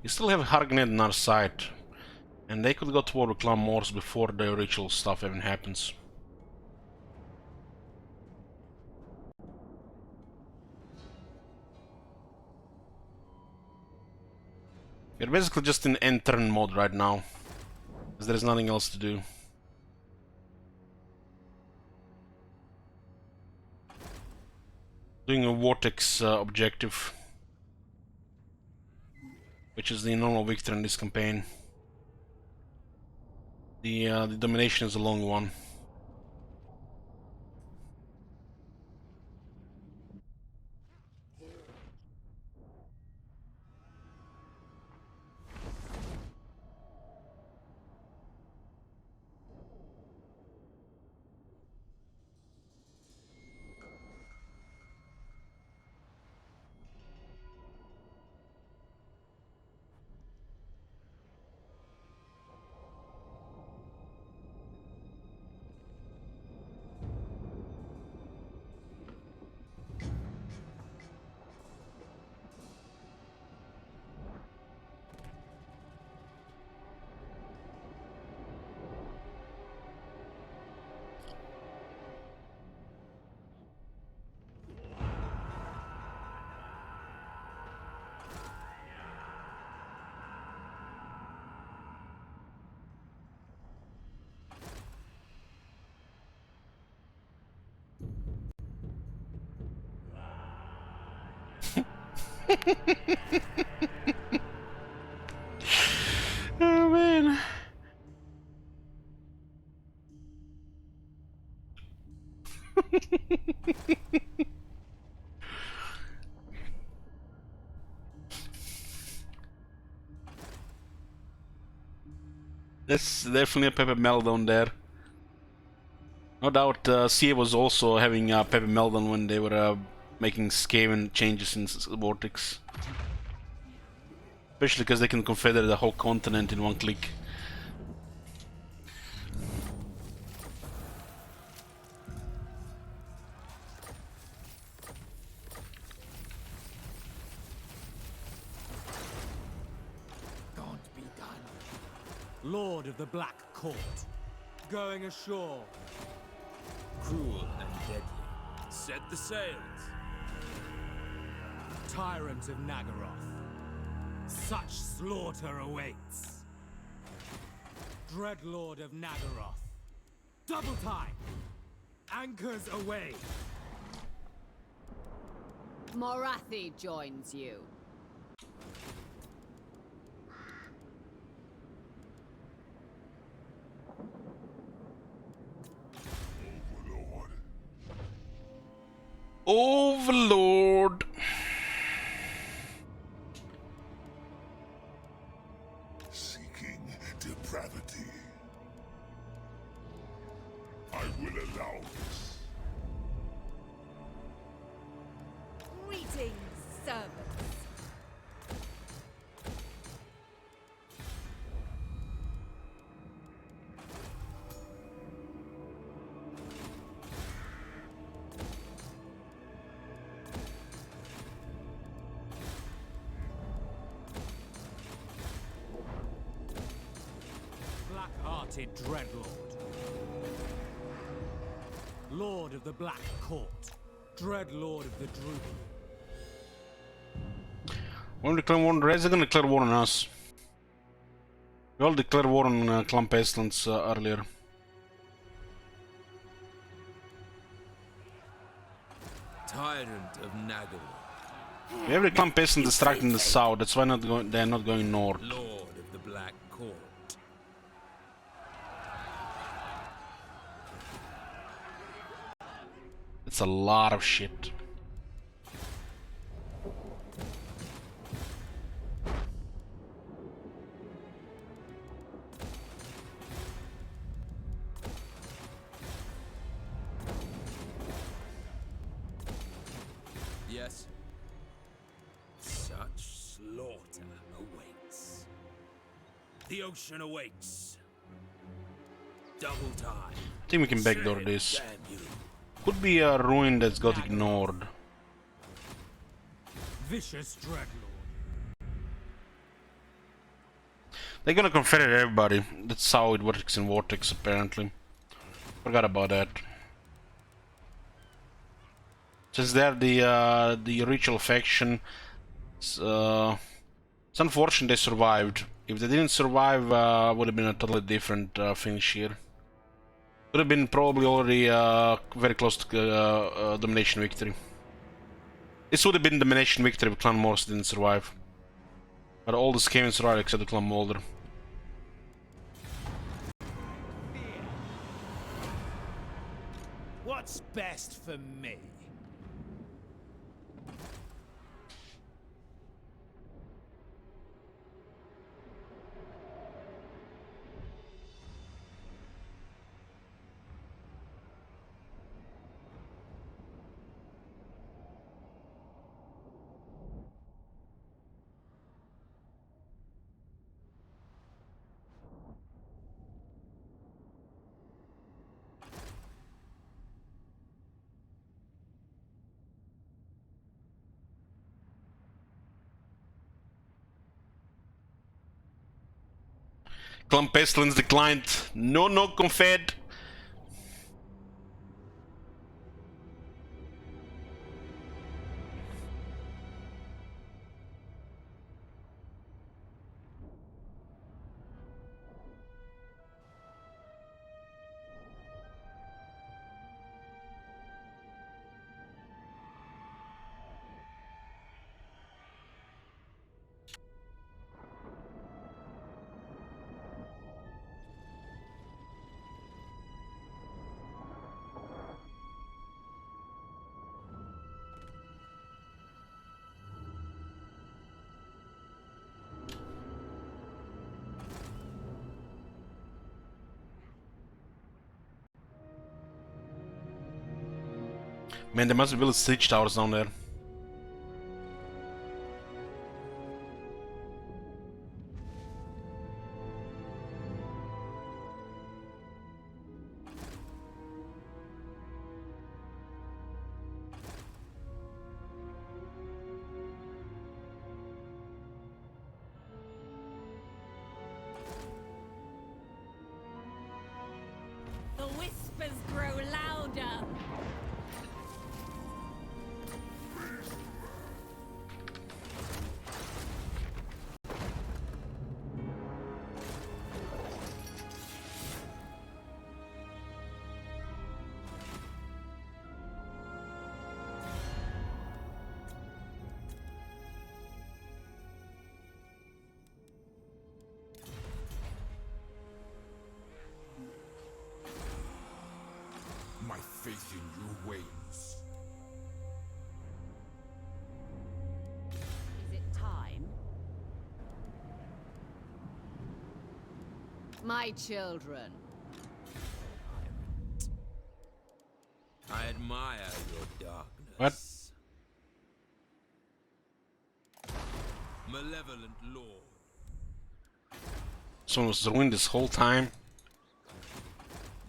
We still have Hargnet in our side, and they could go toward the Clanmores before the ritual stuff even happens. We're basically just in end turn mode right now, as there is nothing else to do. Doing a Vortex objective, which is the normal victory in this campaign. The domination is a long one. Oh man. That's definitely a Pepe meltdown there. No doubt CA was also having a Pepe meltdown when they were making Skaven changes in Vortex. Especially because they can confederate the whole continent in one click. Can't be done. Lord of the Black Court. Going ashore. Cruel and deadly. Set the sails. Tyrant of Nagaroth. Such slaughter awaits. Dreadlord of Nagaroth. Double time. Anchors away. Morathi joins you. Overlord. Seeking depravity. I will allow this. Greetings, servants. Black-hearted Dreadlord. Lord of the Black Court. Dreadlord of the Druid. When we declare war on Reds, they're gonna declare war on us. We all declared war on Clan Pestilence earlier. Tyrant of Nagaroth. We have the Clan Pestilence distracting the south, that's why they're not going north. Lord of the Black Court. It's a lot of shit. Yes. Such slaughter awaits. The ocean awaits. Double time. I think we can backdoor this. Damn you. Could be a ruin that's got ignored. Vicious Dreadlord. They're gonna confederate everybody. That's how it works in Vortex, apparently. Forgot about that. Since they're the ritual faction, it's unfortunate they survived. If they didn't survive, would have been a totally different finish here. Would have been probably already very close to domination victory. This would have been domination victory if Clan Morse didn't survive. But all the Skaven survived except the Clan Molder. What's best for me? Clan Pestilence declined. No, no, confed. Man, there must be village siege towers down there. The whispers grow louder. My faith in you wanes. Is it time? My children. I admire your darkness. What? Malevolent Lord. Someone was ruined this whole time.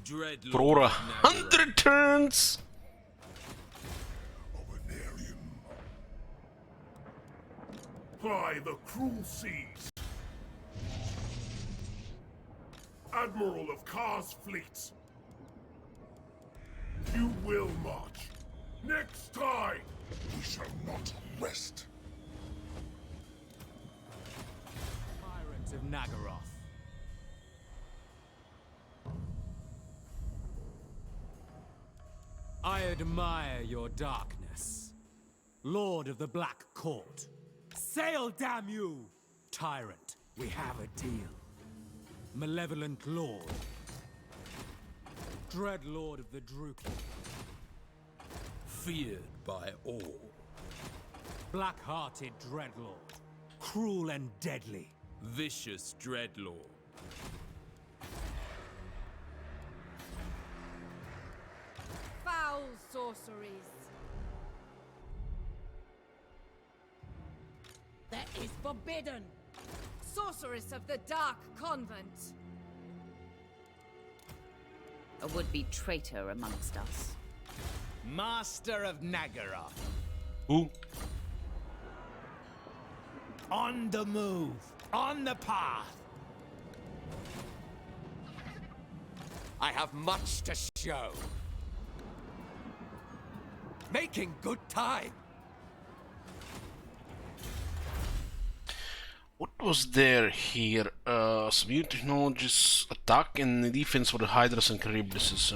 Dread For Lord over of Nagara. 100 turns! Ply the cruel seas. Admiral of Kar's fleet. You will march. Next time, we shall not rest. Tyrant of Nagaroth. I admire your darkness. Lord of the Black Court. Sail, damn you! Tyrant, we have a deal. Malevolent Lord. Dread Lord of the Druki. Feared by all. Black-hearted Dreadlord. Cruel and deadly. Vicious Dreadlord. Foul sorceries. That is forbidden. Sorceress of the Dark Convent. A would-be traitor amongst us. Master of Nagaroth. Who? On the move. On the path. I have much to show. Making good time. What was there here? Some new technologies, attack and defense for the Hydras and Charybdises.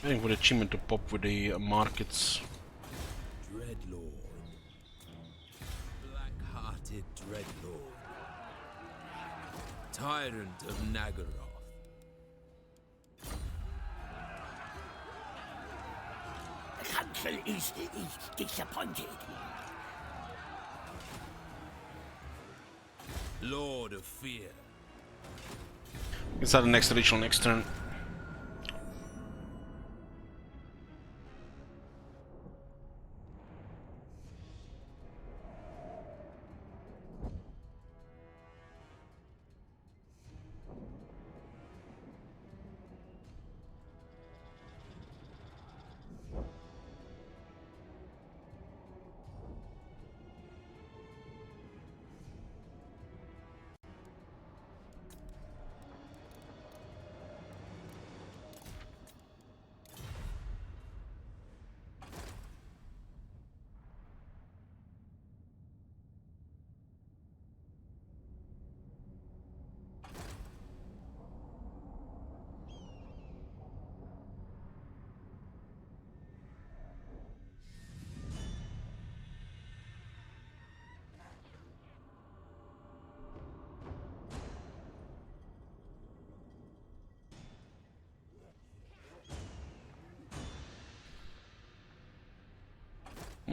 Waiting for the achievement to pop with the markets. Dreadlord. Black-hearted Dreadlord. Tyrant of Nagaroth. The council is disappointed. Lord of Fear. Let's have the next ritual next turn.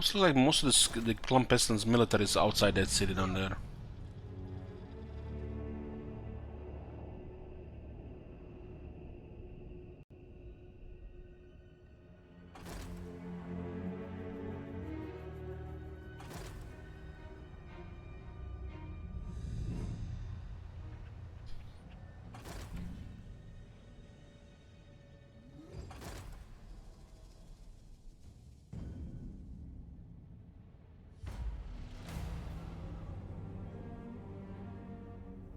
Looks like most of the Clone Pestilence military is outside that city down there.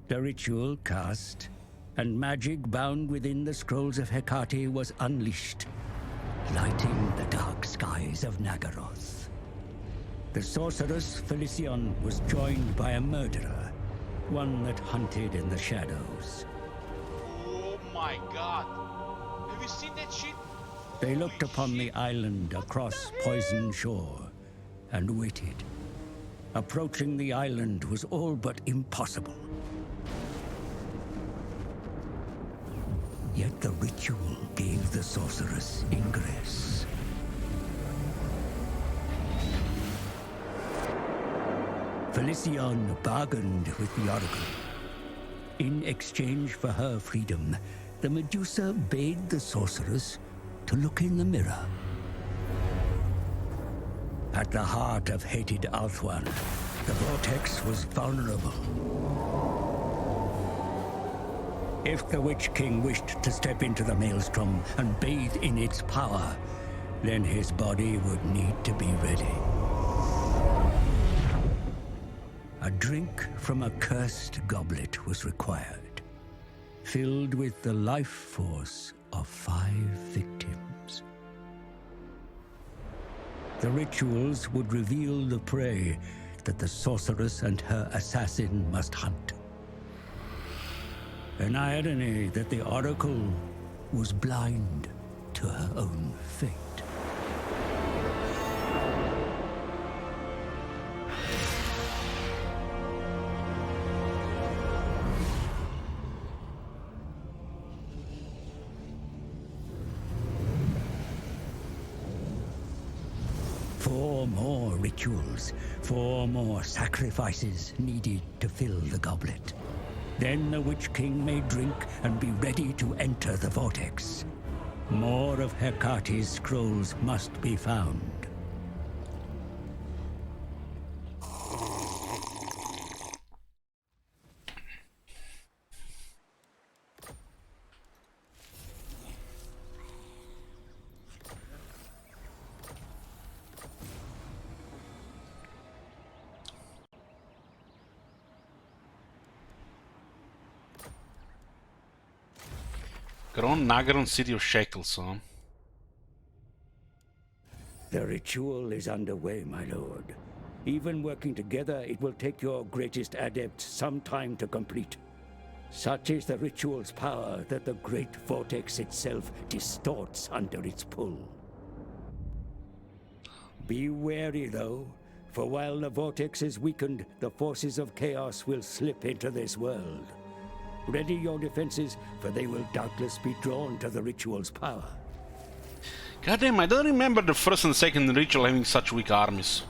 The ritual cast, and magic bound within the scrolls of Hecate was unleashed, lighting the dark skies of Nagaroth. The sorceress Felicion was joined by a murderer, one that hunted in the shadows. Oh my god. Have you seen that shit? They looked upon the island across Poison Shore and waited. Approaching the island was all but impossible. Yet the ritual gave the sorceress ingress. Felicion bargained with the Oracle. In exchange for her freedom, the Medusa bade the sorceress to look in the mirror. At the heart of hated Althwan, the vortex was vulnerable. If the Witch King wished to step into the maelstrom and bathe in its power, then his body would need to be ready. A drink from a cursed goblet was required, filled with the life force of 5 victims. The rituals would reveal the prey that the sorceress and her assassin must hunt. An irony that the Oracle was blind to her own fate. Four more rituals, 4 more sacrifices needed to fill the goblet. Then the Witch King may drink and be ready to enter the vortex. More of Hecate's scrolls must be found. Gron Nagaron, City of Shackles, huh? The ritual is underway, my lord. Even working together, it will take your greatest adept some time to complete. Such is the ritual's power that the great vortex itself distorts under its pull. Be wary, though, for while the vortex is weakened, the forces of chaos will slip into this world. Ready your defenses, for they will doubtless be drawn to the ritual's power. Goddamn, I don't remember the first and second ritual having such weak armies.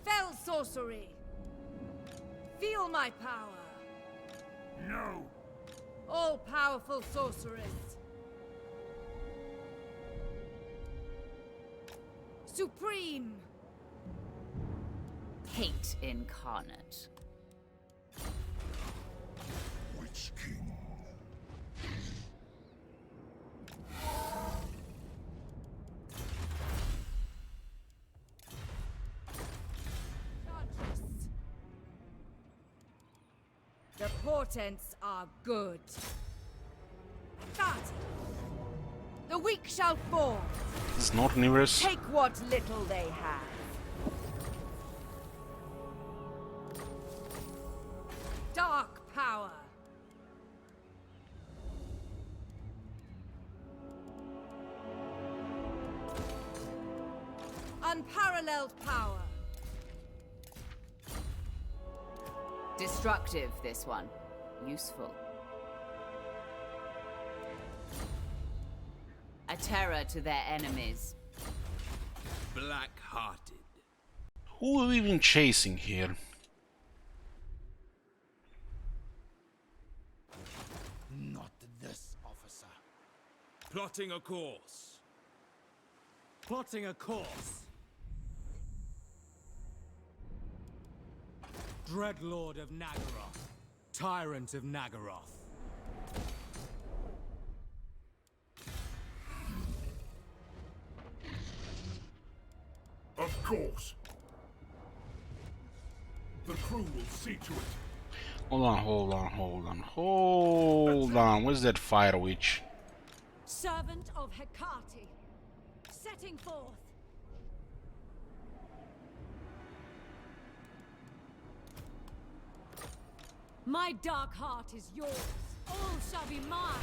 Fell sorcery! Feel my power! No! All-powerful sorceress! Supreme! Hate incarnate. Witch King. The portents are good. Started. The weak shall fall. It's not Universe. Take what little they have. Dark power. Unparalleled power. Destructive, this one. Useful. A terror to their enemies. Black-hearted. Who are we even chasing here? Not this, officer. Plotting a course. Plotting a course. Dreadlord of Nagaroth. Tyrant of Nagaroth. Of course. The crew will see to it. Hold on. Where's that fire witch? Servant of Hecate, setting forth. My dark heart is yours. All shall be mine.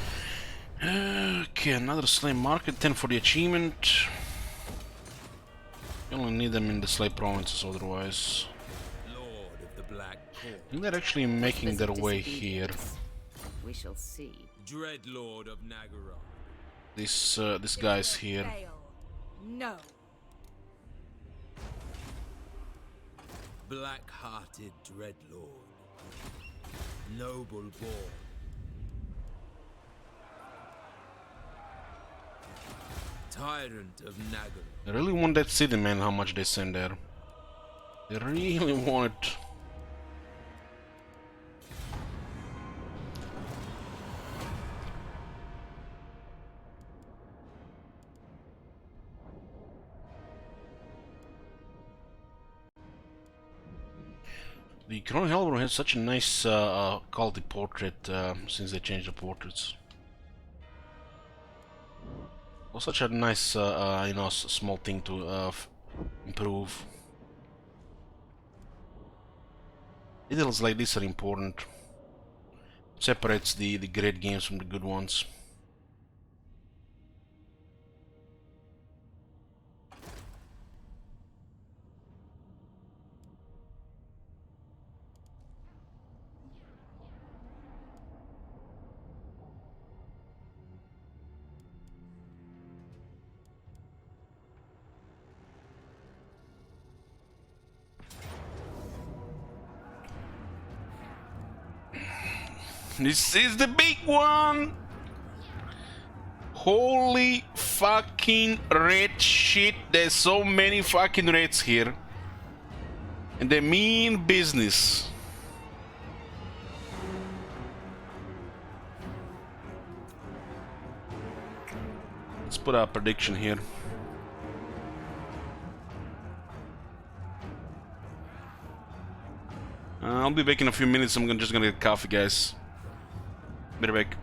Okay, another slave market, 10 for the achievement. You only need them in the slave provinces otherwise. Lord of the Black Court. I think they're actually making their way here. We shall see. Dreadlord of Nagaroth. This guy's here. Fail. No. Black-hearted Dreadlord. Noble born. Tyrant of Nagaroth. I really want that city, man, how much they send there. They really want it. The Crown Helver has such a nice quality portrait since they changed the portraits. Was such a nice, you know, small thing to improve. Details like this are important. Separates the great games from the good ones. This is the big one! Holy fucking red shit, there's so many fucking reds here. And they mean business. Let's put our prediction here. I'll be back in a few minutes, I'm just gonna get coffee, guys. Be right back.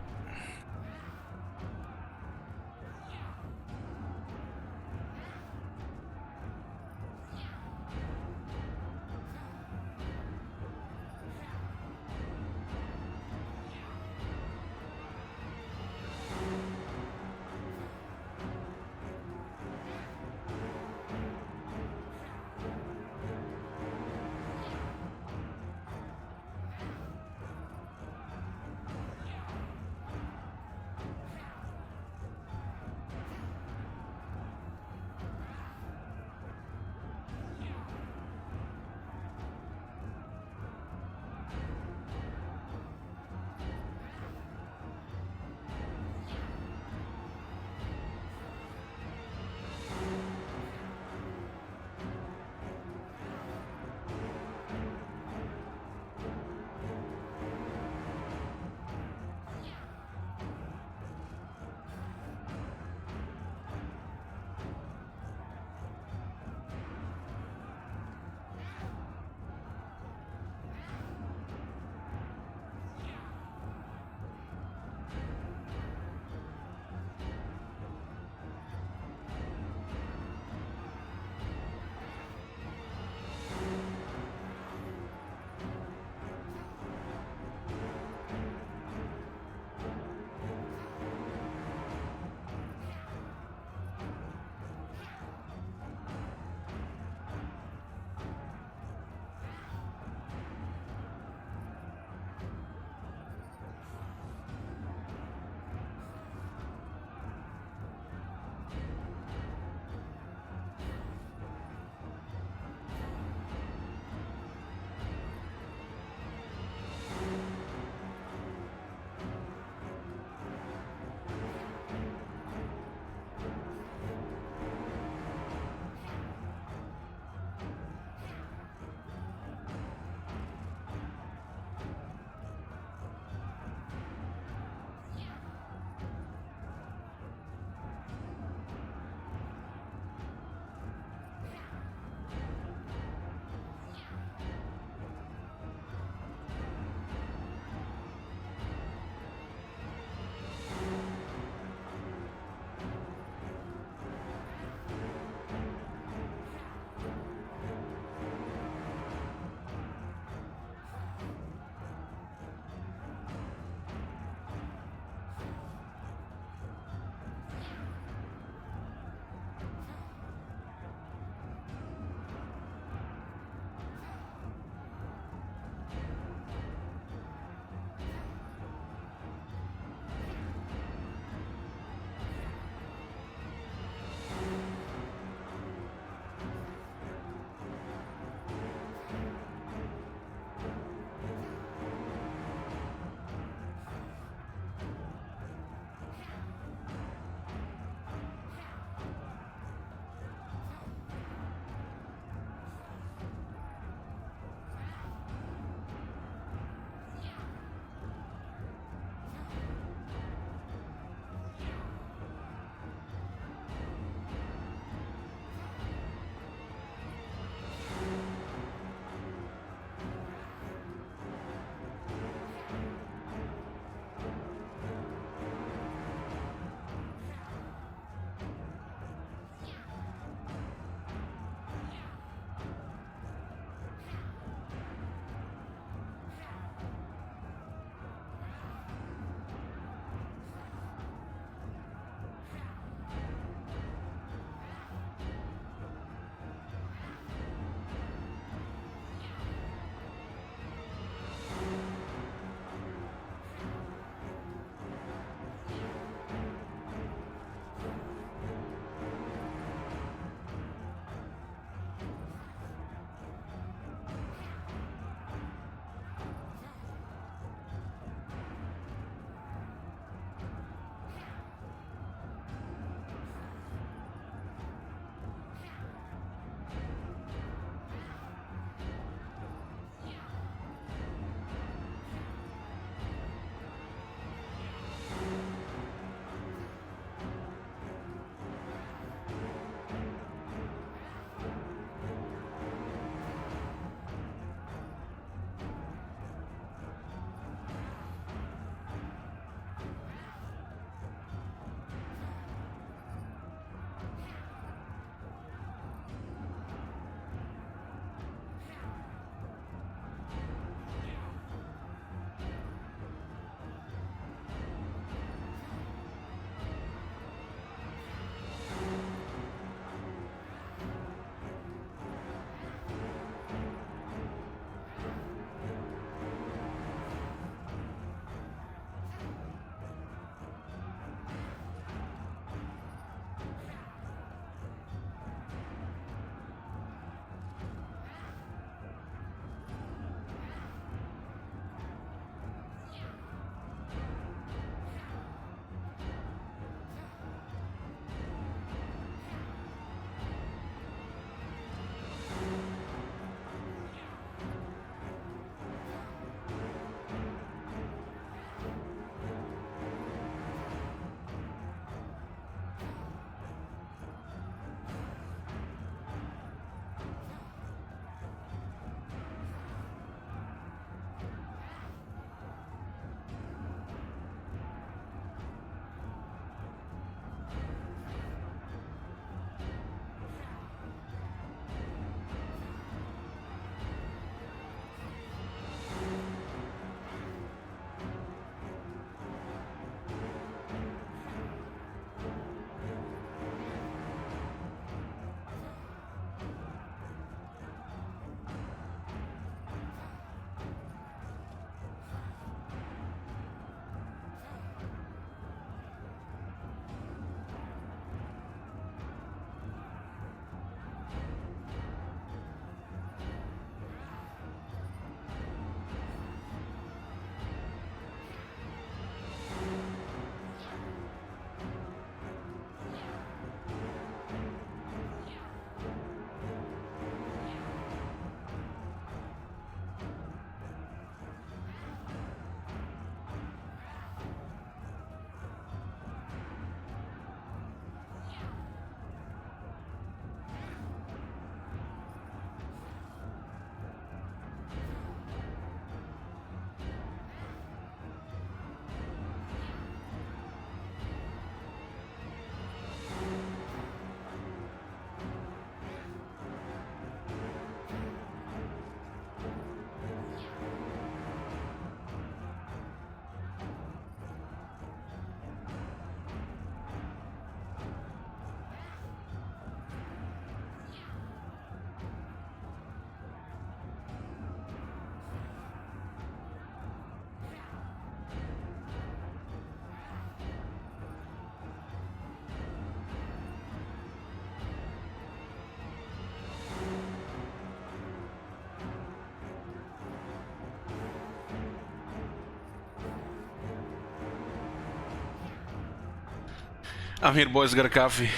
I'm here, boys. Got a coffee.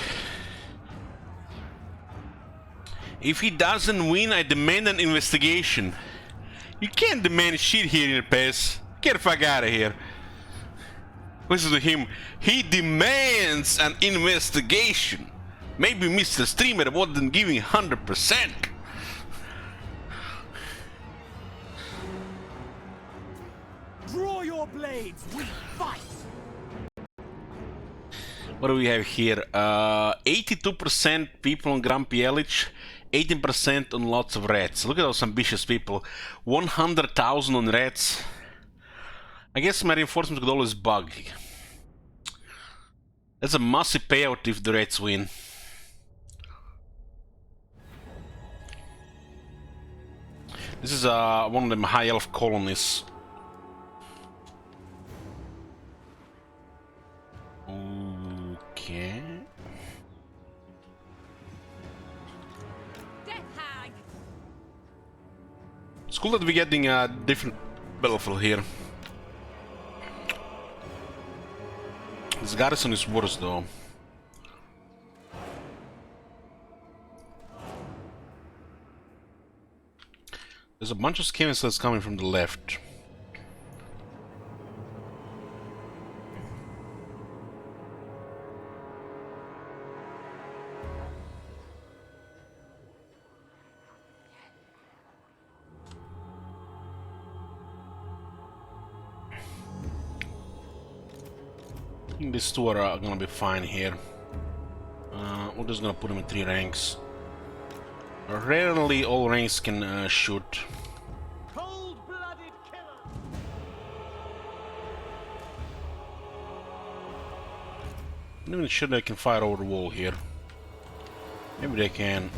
If he doesn't win, I demand an investigation. You can't demand shit here in PES. Get the fuck out of here. Listen to him. He demands an investigation. Maybe Mr. Streamer wasn't giving 100%. Draw your blades, we fight! What do we have here? 82% people on Grumpy Elich, 18% on lots of rats. Look at those ambitious people. 100,000 on rats. I guess my reinforcements could always bug. That's a massive payout if the rats win. This is one of them high elf colonies. Okay. It's cool that we're getting a different battlefield here. This garrison is worse though. There's a bunch of scavengers coming from the left. I think these two are gonna be fine here. We're just gonna put them in 3 ranks. Rarely all ranks can shoot. Cold-blooded killer! I'm not even sure they can fire over the wall here. Maybe they can.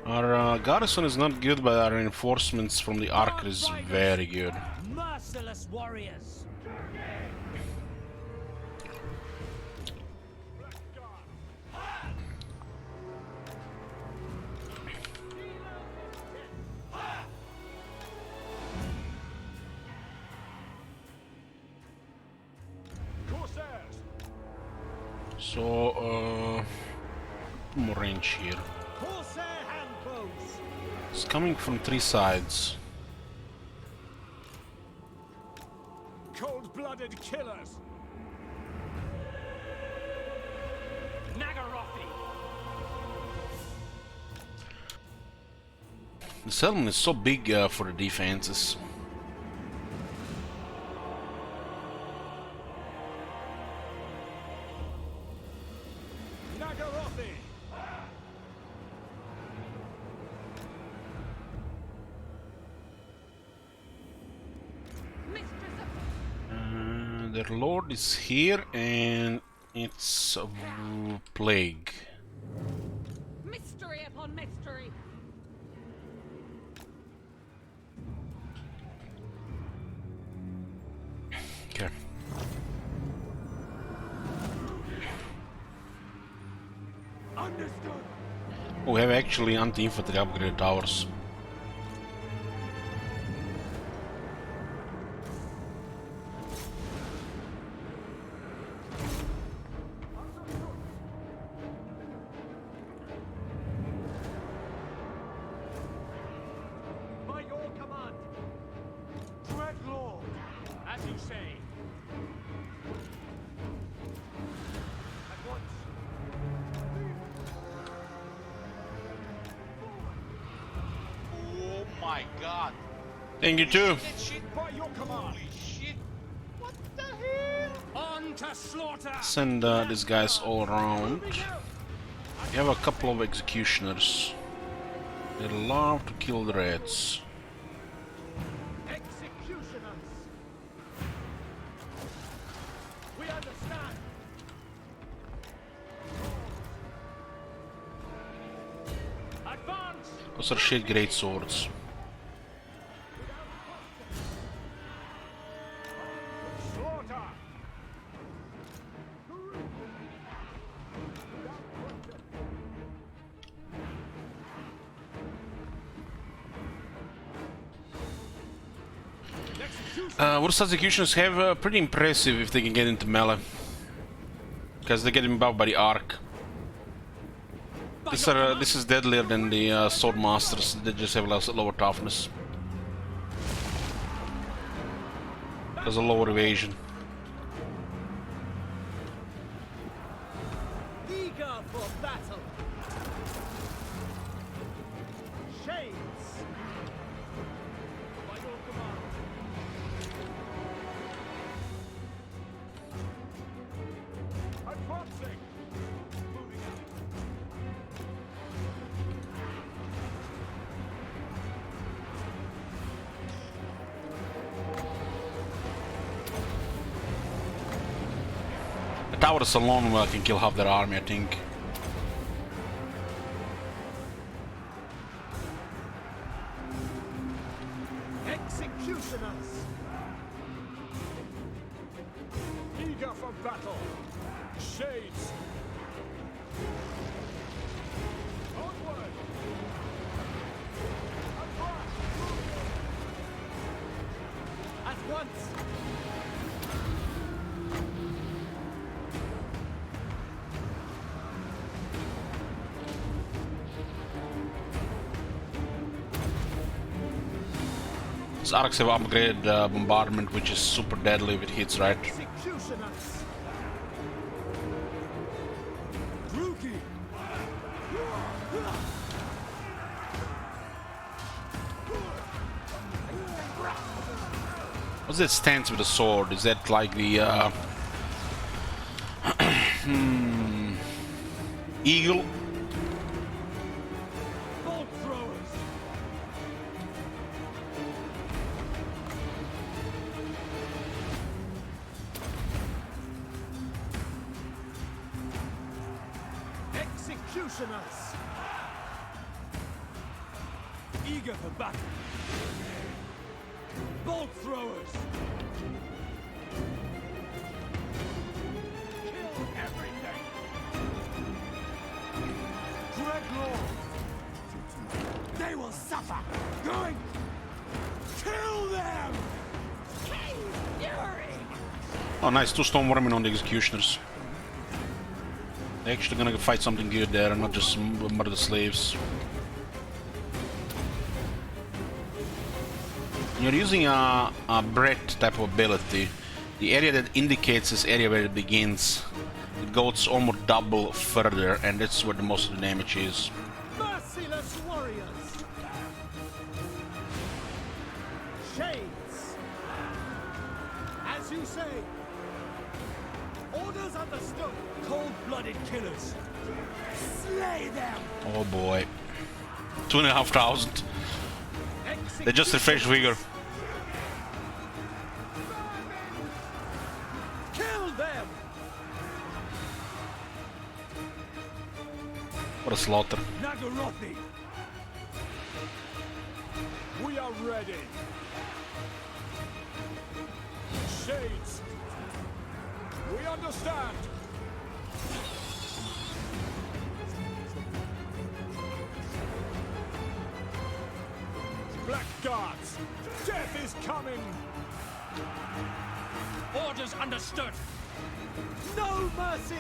Our garrison is not good, but our reinforcements from the Archer is very good. Merciless warriors! So, more range here. It's coming from 3 sides. Cold-blooded killers! Nagarothi! The settlement is so big for the defenses. Their lord is here, and it's a plague. Mystery upon mystery. Okay. Understood. We have actually anti-infantry upgraded towers. Thank you too. Send these guys all around. You have a couple of executioners. They love to kill the reds. We understand. Advance. Those are shit great swords. What executioners have pretty impressive if they can get into melee. Because they get buffed by the arc. This is deadlier than the sword masters. They just have lower toughness. There's a lower evasion. Eager for battle. Shades. By your command. Advancing. Moving out. The towers alone can kill half their army, I think. Executioners. Eager for battle. Shades. Onward. At once. These arcs have upgraded bombardment, which is super deadly if it hits right. Executioners. Druki. What's that stance with the sword? Is that like the eagle? Bolt throwers. Executioners. Eager for battle. Bolt throwers. Kill everything. Dreadlord. They will suffer. Going. Kill them. King Fury. Oh, nice. 2 Stone Warmen on the executioners. They're actually gonna fight something good there and not just murder slaves. When you're using a breadth type of ability, the area that indicates this area where it begins, it goes almost double further, and that's where the most of the damage is. Merciless warriors. Shades. As you say. Orders understood. Cold-blooded killers. Slay them. Oh boy. 2,500. They just refreshed vigor. Kill them. What a slaughter. Nagarothi. We are ready. Shades. We understand. Blackguards! Death is coming! Orders understood! No mercy!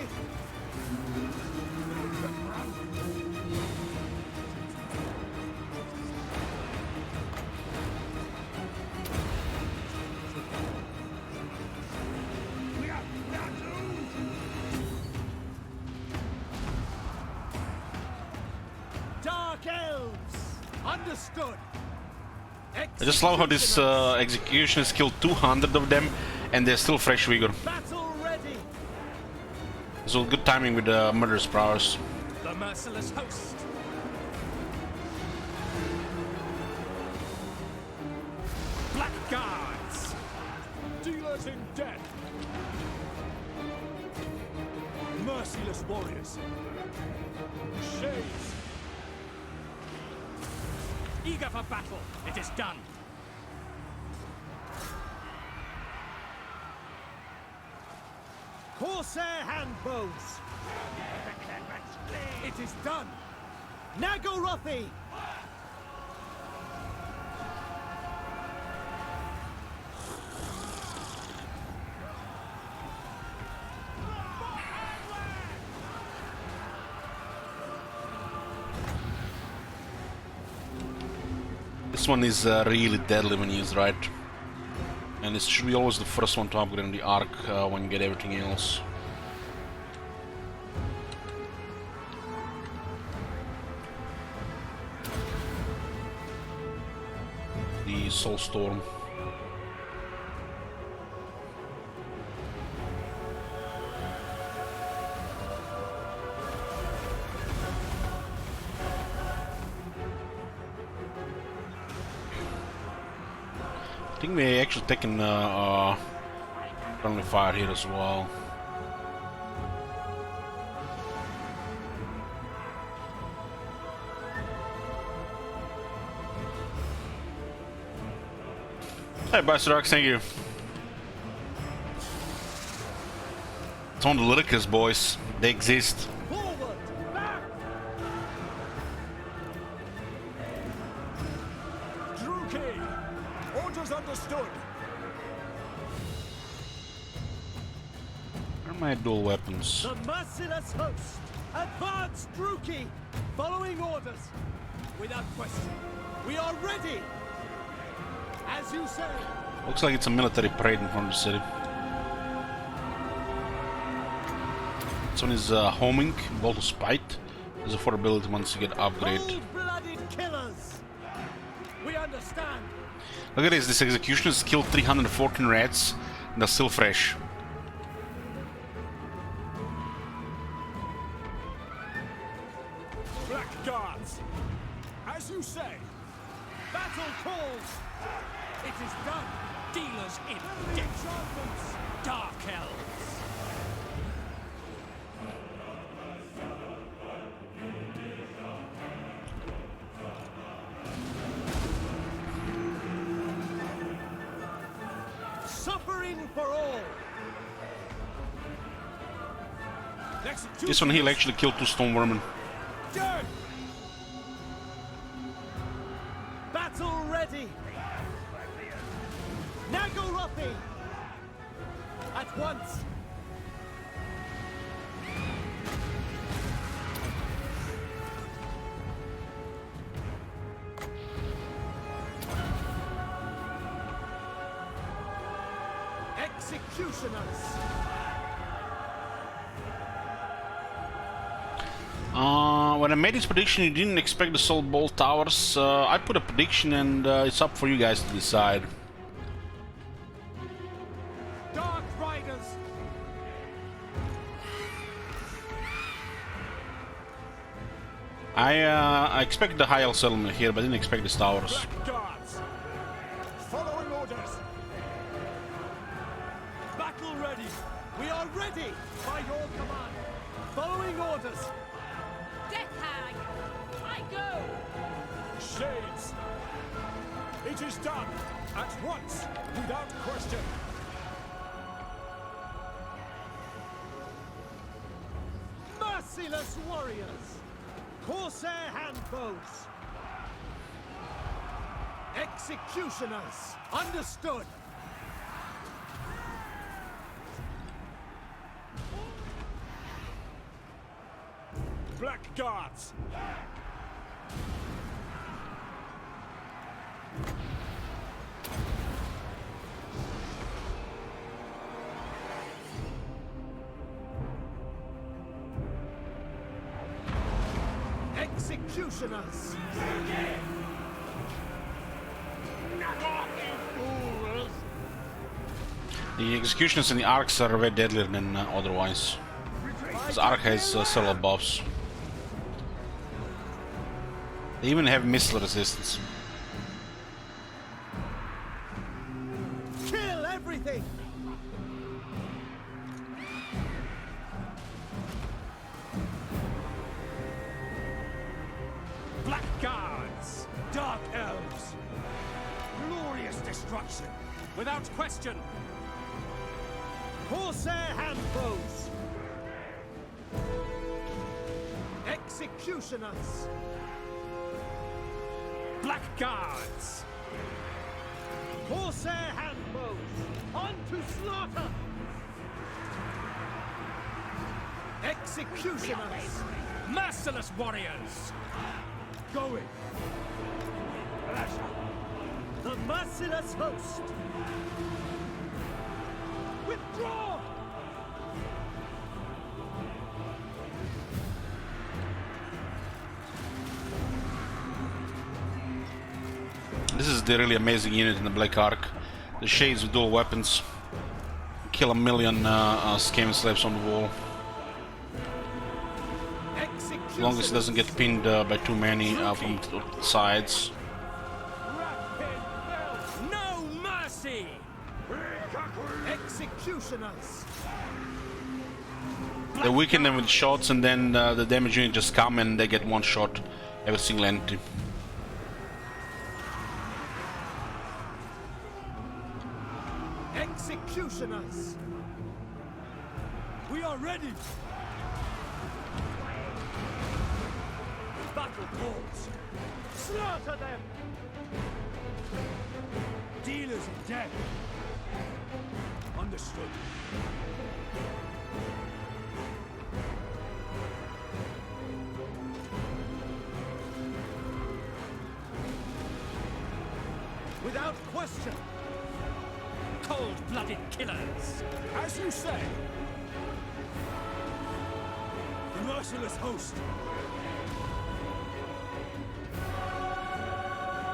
Dark elves! Understood! I just love how this execution has killed 200 of them and they're still fresh vigor. Battle ready! So good timing with the murderous prowess. The merciless host! Blackguards! Dealers in death! Merciless warriors! Shades! Eager for battle! It is done! Corsair handbows! It is done! Nagorothi! This one is really deadly when used right. And it should be always the first one to upgrade on the arc when you get everything else. The Soulstorm. I think we actually taken friendly fire here as well. Hey, Bastardox, thank you. It's on the Lyticus, boys. They exist. Forward! Back! Druki! Orders understood! Where are my dual weapons? The merciless host! Advance, Druki! Following orders! Without question, we are ready! As you say! Looks like it's a military parade in front of the city. This one is homing, Bolt of Spite. There's affordability once you get upgrade. Cold-blooded killers! We understand! Look at this, this executioners killed 314 rats and they're still fresh. Blackguards! As you say! Battle calls! It is done! Dealers in death! Dark Elves! Suffering for all! This one he'll actually kill 2 stone vermin. Dirt! Battle ready! Nagarapi! At once! Executioners! When I made this prediction, you didn't expect the Soul Bolt Towers. I put a prediction and it's up for you guys to decide. Dark Riders! I expect the High Elf settlement here, but I didn't expect the towers. Guards! Following orders! Battle ready! We are ready! By your command! Following orders! Death Hag! I go! Shades! It is done! At once! Without question! Merciless warriors! Corsair handbows! Executioners! Understood! Blackguards! Executioners! The executioners and the arcs are way deadlier than otherwise. This arc has several buffs. They even have missile resistance. Kill everything! Blackguards! Dark Elves! Glorious destruction! Without question! Corsair handbows! Executioners! Blackguards! Corsair handbows! On to slaughter! Executioners! Merciless warriors! Going! Pleasure! merciless host! Withdraw! This is the really amazing unit in the Black Ark. The Shades with dual weapons. Kill a million Skaven slaves on the wall. As long as it doesn't get pinned by too many from the sides. No mercy! Executioners! They weaken them with shots, and then the damage unit just come and they get one shot every single entity. Executioners! We are ready! Battle calls! Slaughter them! Dealers in death! Understood. Without question! Cold-blooded killers! As you say! The merciless host!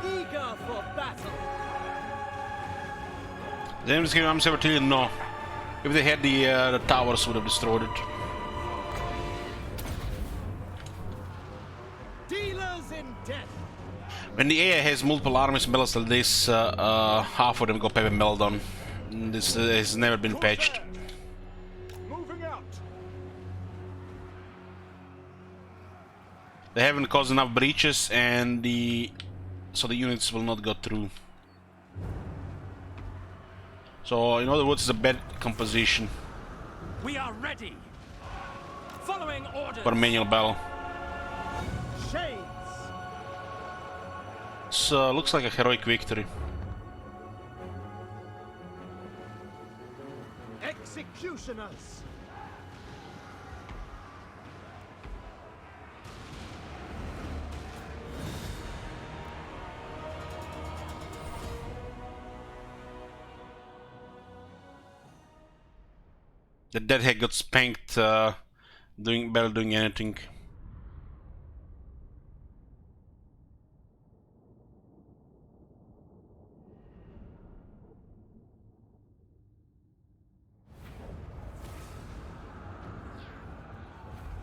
Eager for battle! James I'm telling no. If they had the towers, would have destroyed it. Dealers in death! When the AI has multiple armies and battles like this, half of them go Pepe Meldon. This has never been patched. Moving out! They haven't caused enough breaches, and so the units will not go through. So, in other words, it's a bad composition We are ready! Following orders! for a manual battle. Shades! So, looks like a heroic victory. Executioners! The deadhead got spanked doing anything.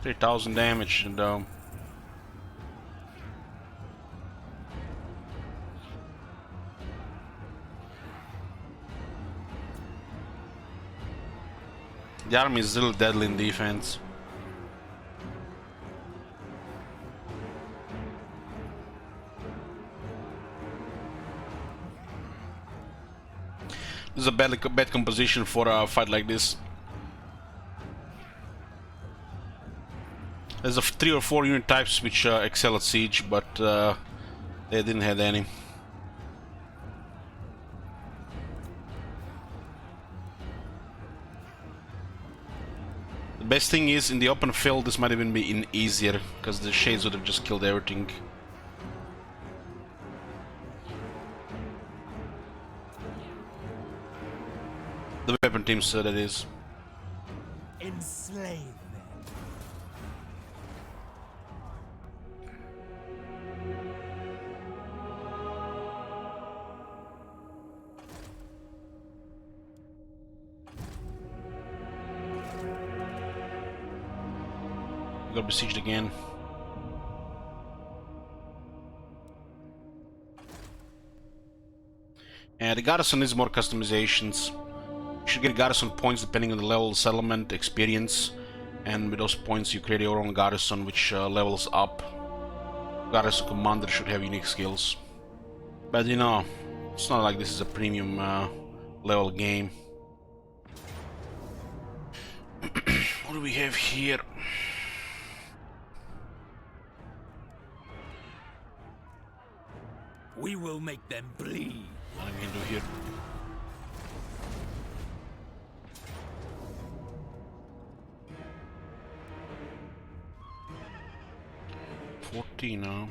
$3,000 damage in the dome. The army is still deadly in defense. This is a bad composition for a fight like this. There's 3 or 4 unit types which excel at siege, but they didn't have any. The best thing is, in the open field, this might even be easier, because the Shades would have just killed everything. The weapon teams, that is. Enslave them. We got besieged again. And the garrison needs more customizations. You should get garrison points depending on the level of settlement, experience, and with those points you create your own garrison which levels up. Garrison commander should have unique skills. But you know, it's not like this is a premium level game. What do we have here? We will make them bleed. What am I gonna do here? $14 now.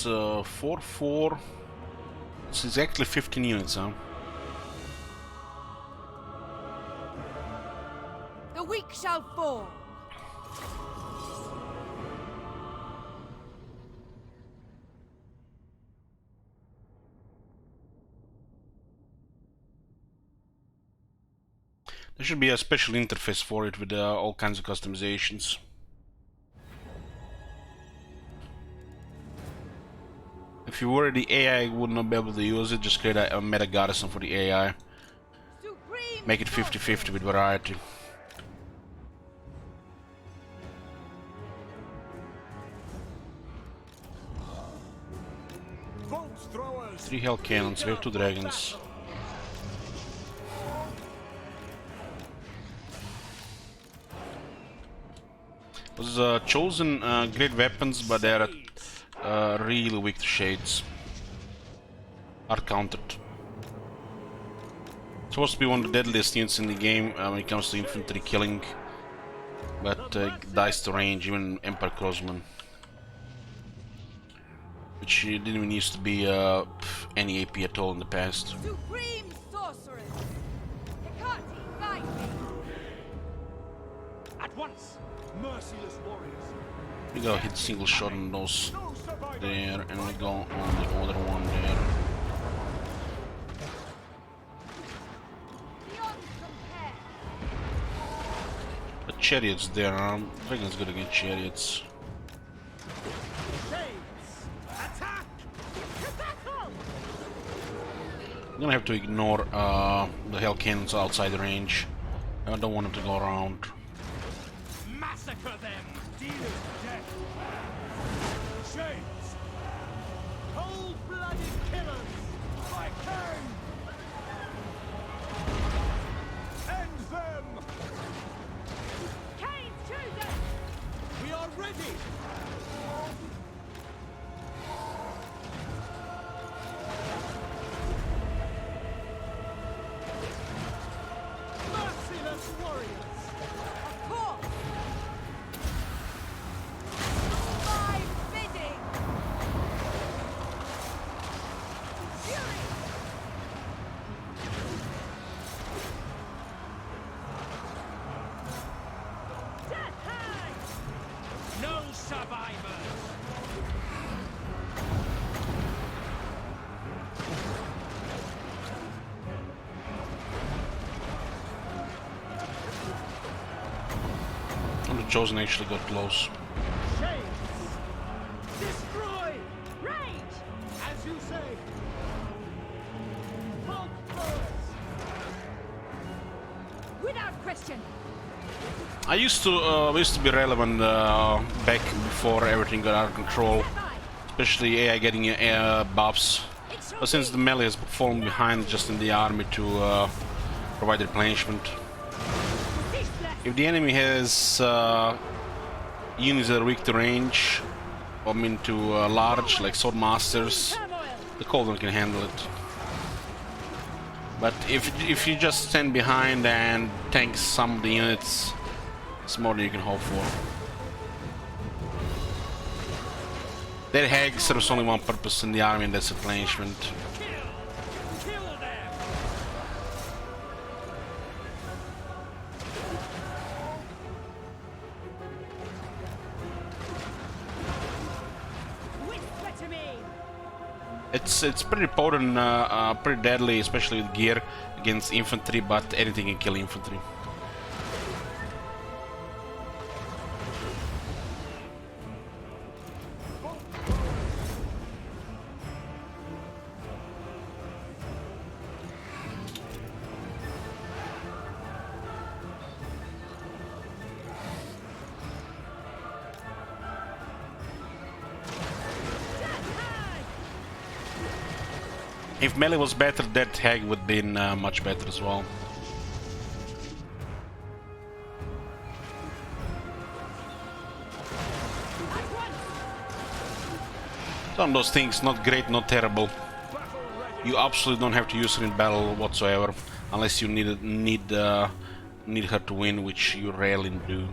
It's 4-4. It's exactly 15 units, huh? The weak shall fall. There should be a special interface for it with all kinds of customizations. If you were the AI, you would not be able to use it. Just create a meta garrison for the AI. Make it 50-50 with variety. Three hell cannons. We have 2 dragons. Was chosen great weapons, but they are really weak to shades. Are countered. Supposed to be one of the deadliest units in the game when it comes to infantry killing, but dies to range, even Emperor Crossman, which didn't even used to be any AP at all in the past. Supreme sorceress! Hecate, guide me! At once! Merciless warriors! We go hit single shot on those there, and we go on the other one there. The chariots there, Dragon's good against chariots. I'm gonna have to ignore the hell cannons outside the range. I don't want them to go around. Massacre them! Dealers to death! Shades! Cold-blooded killers! My king! End them! Kane's chosen! We are ready! Merciless warriors! Of course! My bidding! Fury! Death hang! No survivors! And the Chosen actually got close. Shades! Destroy! Rage! As you say! Hulk throwers! Without question! I used to be relevant back before everything got out of control, especially AI getting buffs. But since the melee has fallen behind just in the army to provide replenishment. If the enemy has units that are weak to range, I mean to large, like sword masters, the cold one can handle it. But if you just stand behind and tank some of the units, it's more than you can hope for. That hag serves only one purpose in the army, and that's replenishment. It's pretty potent, pretty deadly, especially with gear against infantry, but anything can kill infantry. If melee was better, that hag would have been much better as well. Some of those things, not great, not terrible. You absolutely don't have to use her in battle whatsoever, unless you need her to win, which you rarely do.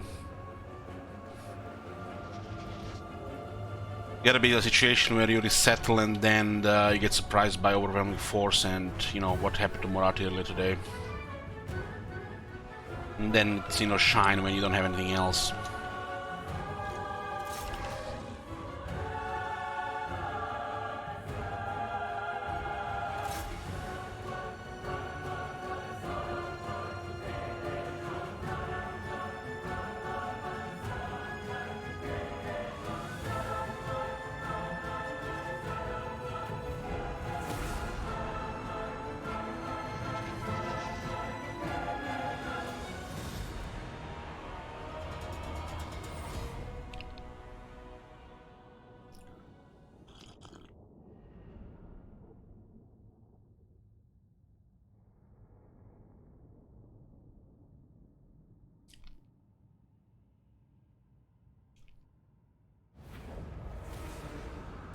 Gotta be a situation where you resettle and then you get surprised by overwhelming force, and you know what happened to Moratti earlier today. And then it's, you know, shine when you don't have anything else.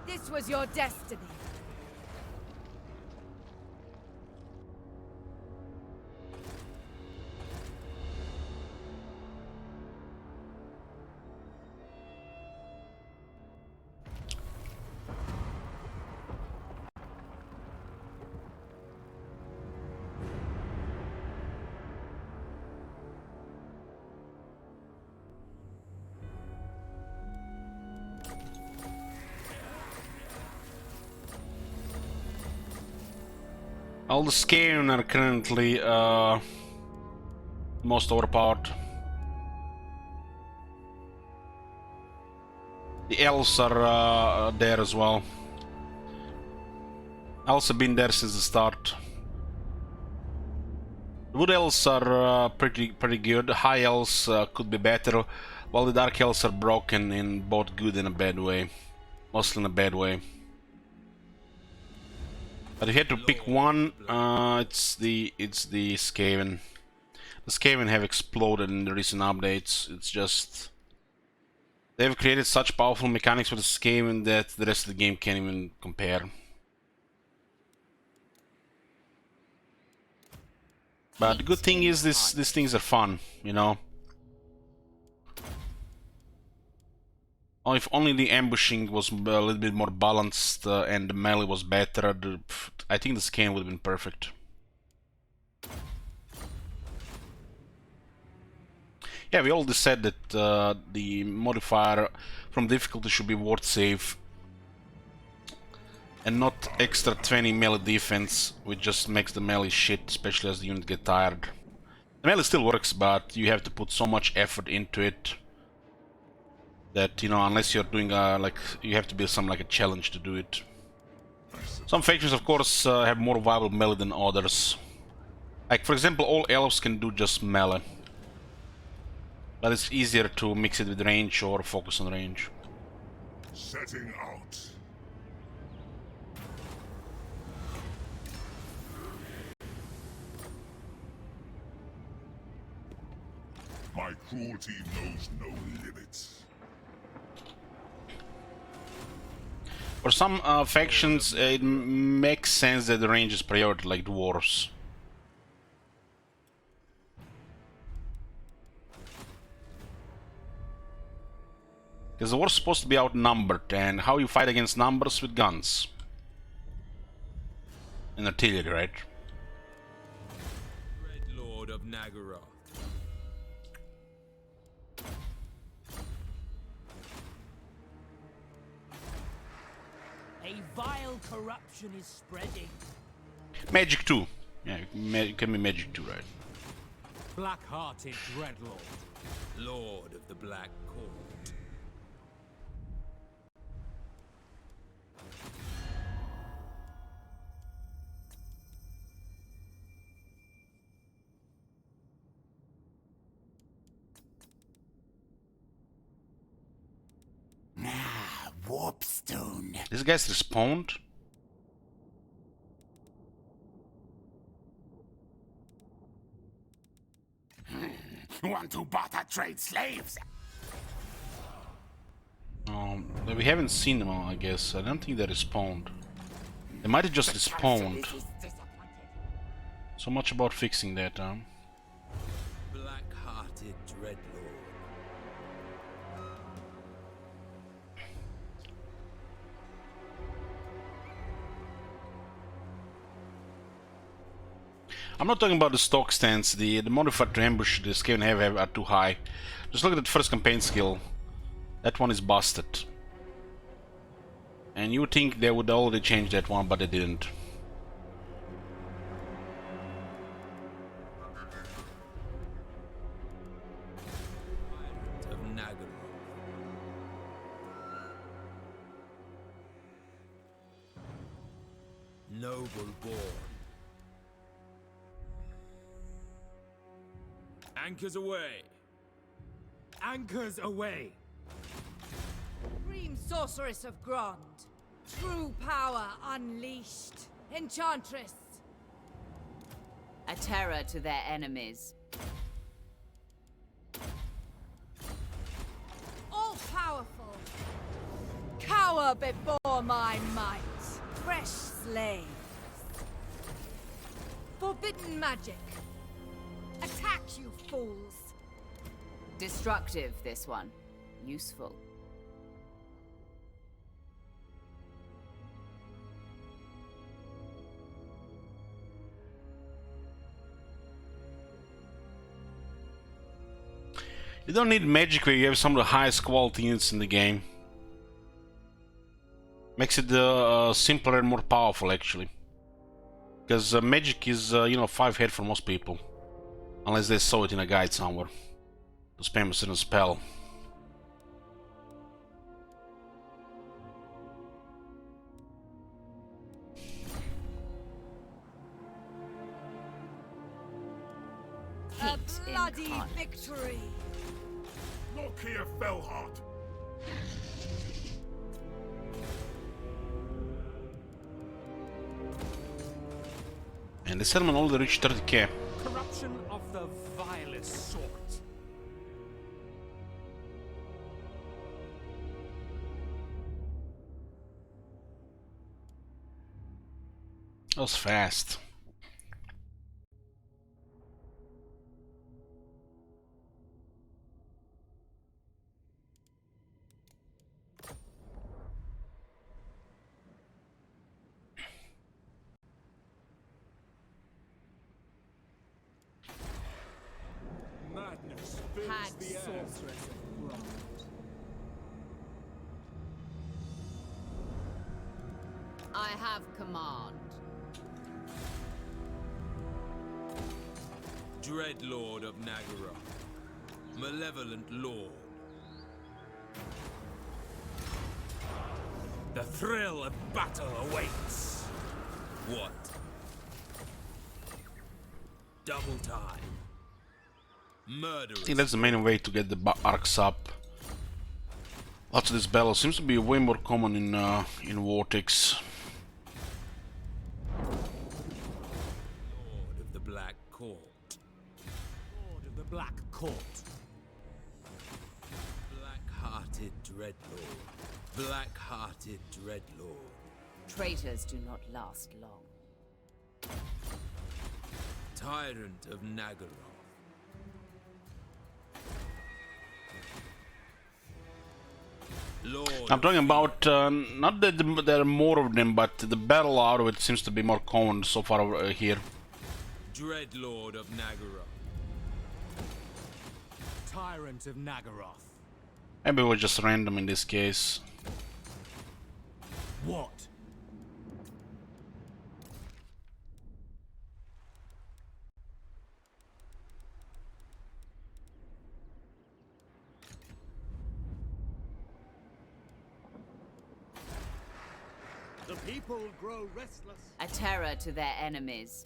This was your destiny. All the Skaven are currently most overpowered. The elves are there as well. Elves have been there since the start. The wood elves are pretty good. High elves could be better, while the dark elves are broken in both good and a bad way. Mostly in a bad way. But if you had to pick one, it's the Skaven. The Skaven have exploded in the recent updates. It's just they've created such powerful mechanics for the Skaven that the rest of the game can't even compare. But the good thing is these things are fun, you know. Oh, if only the ambushing was a little bit more balanced and the melee was better, I think the Skaven would have been perfect. Yeah, we already said that the modifier from difficulty should be ward save and not extra 20 melee defense, which just makes the melee shit, especially as the unit get tired. The melee still works, but you have to put so much effort into it that, you know, unless you're doing like, you have to build some like a challenge to do it. Some factions, of course, have more viable melee than others. Like, for example, all elves can do just melee. But it's easier to mix it with range or focus on range. Setting out. My cruelty knows no limits. For some factions, it makes sense that the range is priority, like dwarves. Because the war's supposed to be outnumbered, and how you fight against numbers? With guns. And artillery, right? Red Lord of Nagara. A vile corruption is spreading. Magic 2. Yeah, it can be Magic 2, right? Black-hearted Dreadlord. Lord of the Black Court. Warpstone. These guys respawned? Want to barter trade slaves? We haven't seen them all, I guess. I don't think they respawned. They might have just respawned. So much about fixing that, huh? I'm not talking about the stock stance. The modifier to ambush the Skaven have are too high. Just look at that first campaign skill. That one is busted. And you would think they would already change that one, but they didn't. Of Nagaroth. Noble born. Anchors away. Anchors away. Supreme Sorceress of Grond. True power unleashed. Enchantress. A terror to their enemies. All powerful. Cower before my might. Fresh slaves. Forbidden magic. Attack, you fools. Destructive, this one. Useful. You don't need magic where you have some of the highest quality units in the game. Makes it simpler and more powerful, actually. Because magic is, you know, 5 head for most people. Unless they saw it in a guide somewhere. To spam a certain spell. A bloody victory. Look here, Fellheart. And the settlement already reached 30k. Corruption of the vilest sort. That was fast. Madness fills Hag the air. sorceress of Grond. I have command. Dread Lord of Nagaroth. Malevolent Lord. The thrill of battle awaits. What? Double time. Murderous. I think that's the main way to get the arcs up. Lots of this battle seems to be way more common in Vortex. Lord of the Black Court. Lord of the Black Court. Black-hearted Dreadlord. Black-hearted Dreadlord. Traitors do not last long. Tyrant of Nagaroth. Lord I'm talking about not that there are more of them, but the battle out of it seems to be more common so far over here. Dreadlord of Nagaroth. Tyrant of Nagaroth. Maybe it was just random in this case. What? The people grow restless. A terror to their enemies.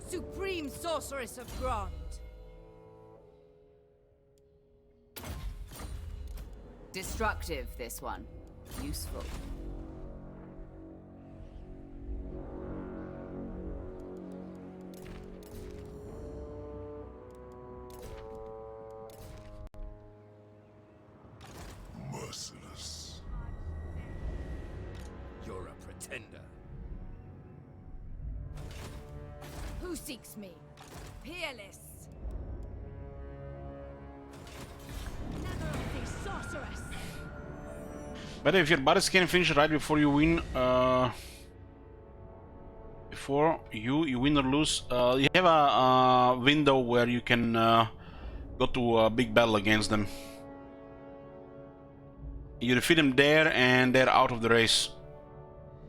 Supreme Sorceress of Grond. Destructive, this one. Useful. Merciless. You're a pretender. Who seeks me? Peerless. Nagaroth, sorceress. But if your body scan finishes right before you win, you win or lose, you have a window where you can go to a big battle against them. You defeat them there, and they're out of the race.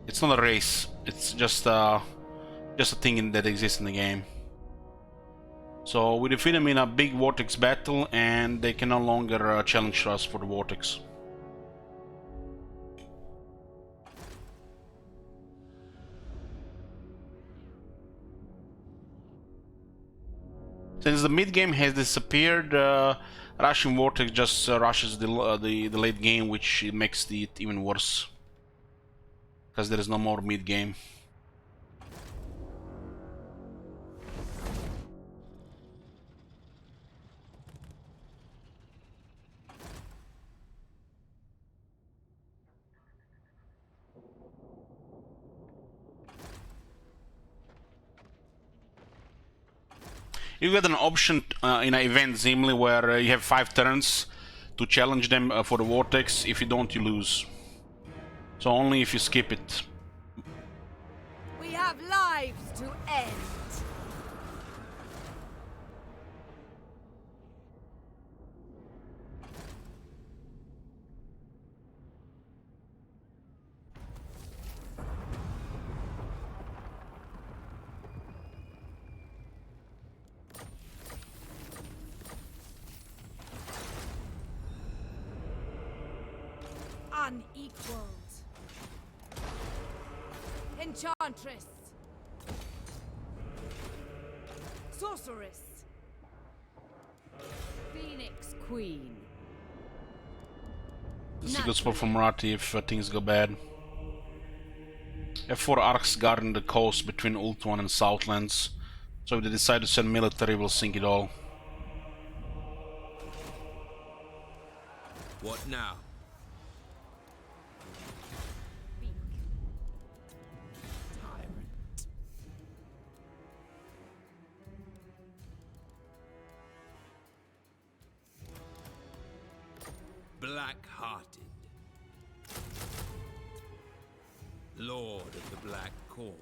It's not a race; it's just a thing that exists in the game. So we defeat them in a big Vortex battle, and they can no longer challenge us for the Vortex. Since the mid game has disappeared, Rushing Vortex just rushes the late game, which makes it even worse. Because there is no more mid game. You get an option in an event Zimli where you have 5 turns to challenge them for the Vortex. If you don't, you lose. So only if you skip it. We have lives to end. Unequaled. Enchantress. Sorceress. Phoenix Queen. This is a good spot for Marathi if things go bad. F4 arcs guarding the coast between Ultuan and Southlands, so if they decide to send military, we'll sink it all. What now? Black-hearted, Lord of the Black Court.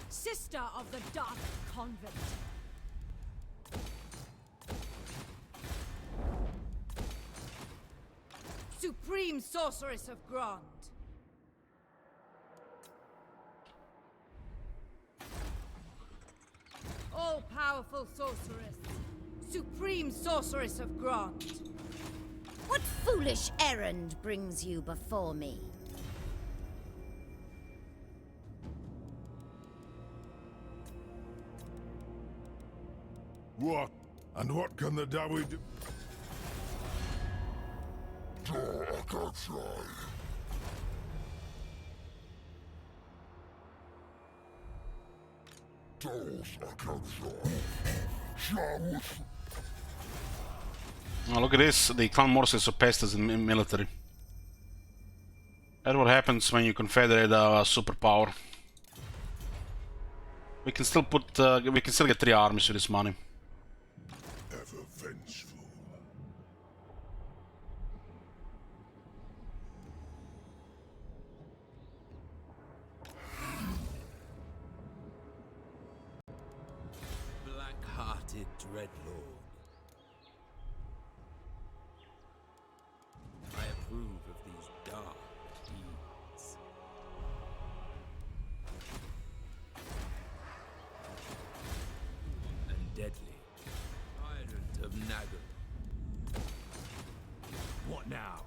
Sister of the Dark Convent. Supreme Sorceress of Grond. All-powerful sorceress. Supreme Sorceress of Grond. What foolish errand brings you before me? What? And what can the Dawi do? Oh, look at this, the Clan Morse surpassed us in military. That's what happens when you confederate a superpower. We can still we can still get 3 armies with this money. Ever vengeful. Black-hearted Dreadlord. I approve of these dark deeds. And deadly. Tyrant of Nagel. What now?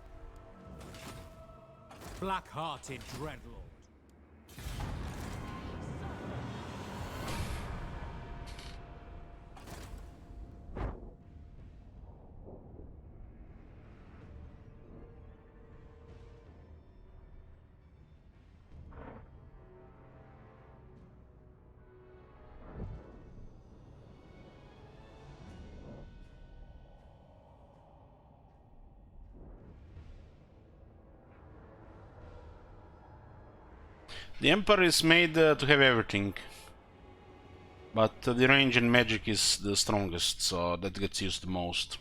Black-hearted Dreadlord. The Emperor is made to have everything. But the range in magic is the strongest, so that gets used the most.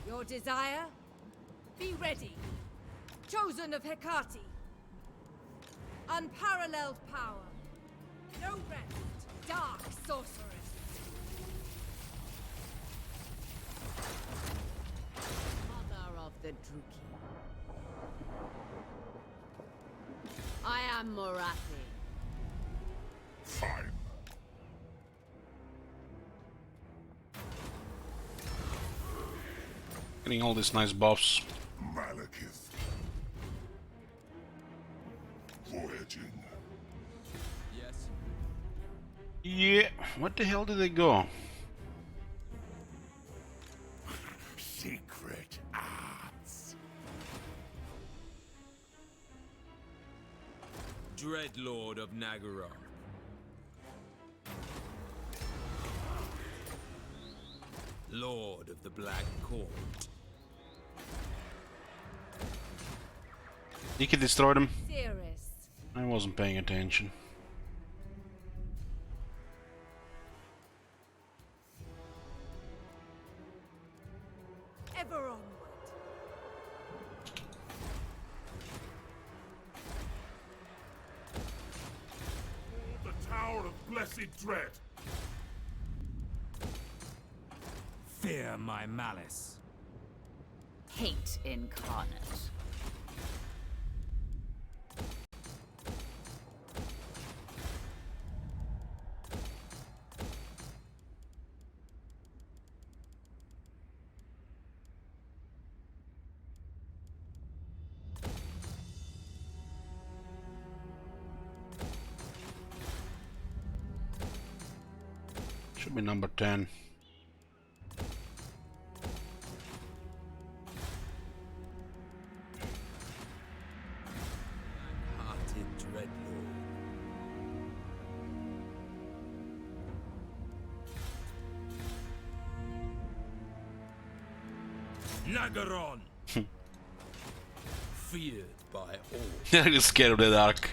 Your desire? Be ready. Chosen of Hecate. Unparalleled power. No rest. Dark sorceress. Mother of the Druki. I am Morathi. Fine. Getting all these nice buffs. Malekith. Voyaging. Yes. Yeah, what the hell did they go? Secret arts. Dreadlord of Nagara. Lord of the Black Court. You can destroy them. Cirrus. I wasn't paying attention. Ever onward. The Tower of Blessed Dread. Fear my malice. Hate incarnate. Should be number 10. Hearted Dreadlord. Nagaron! Feared by all. I'm scared of the dark.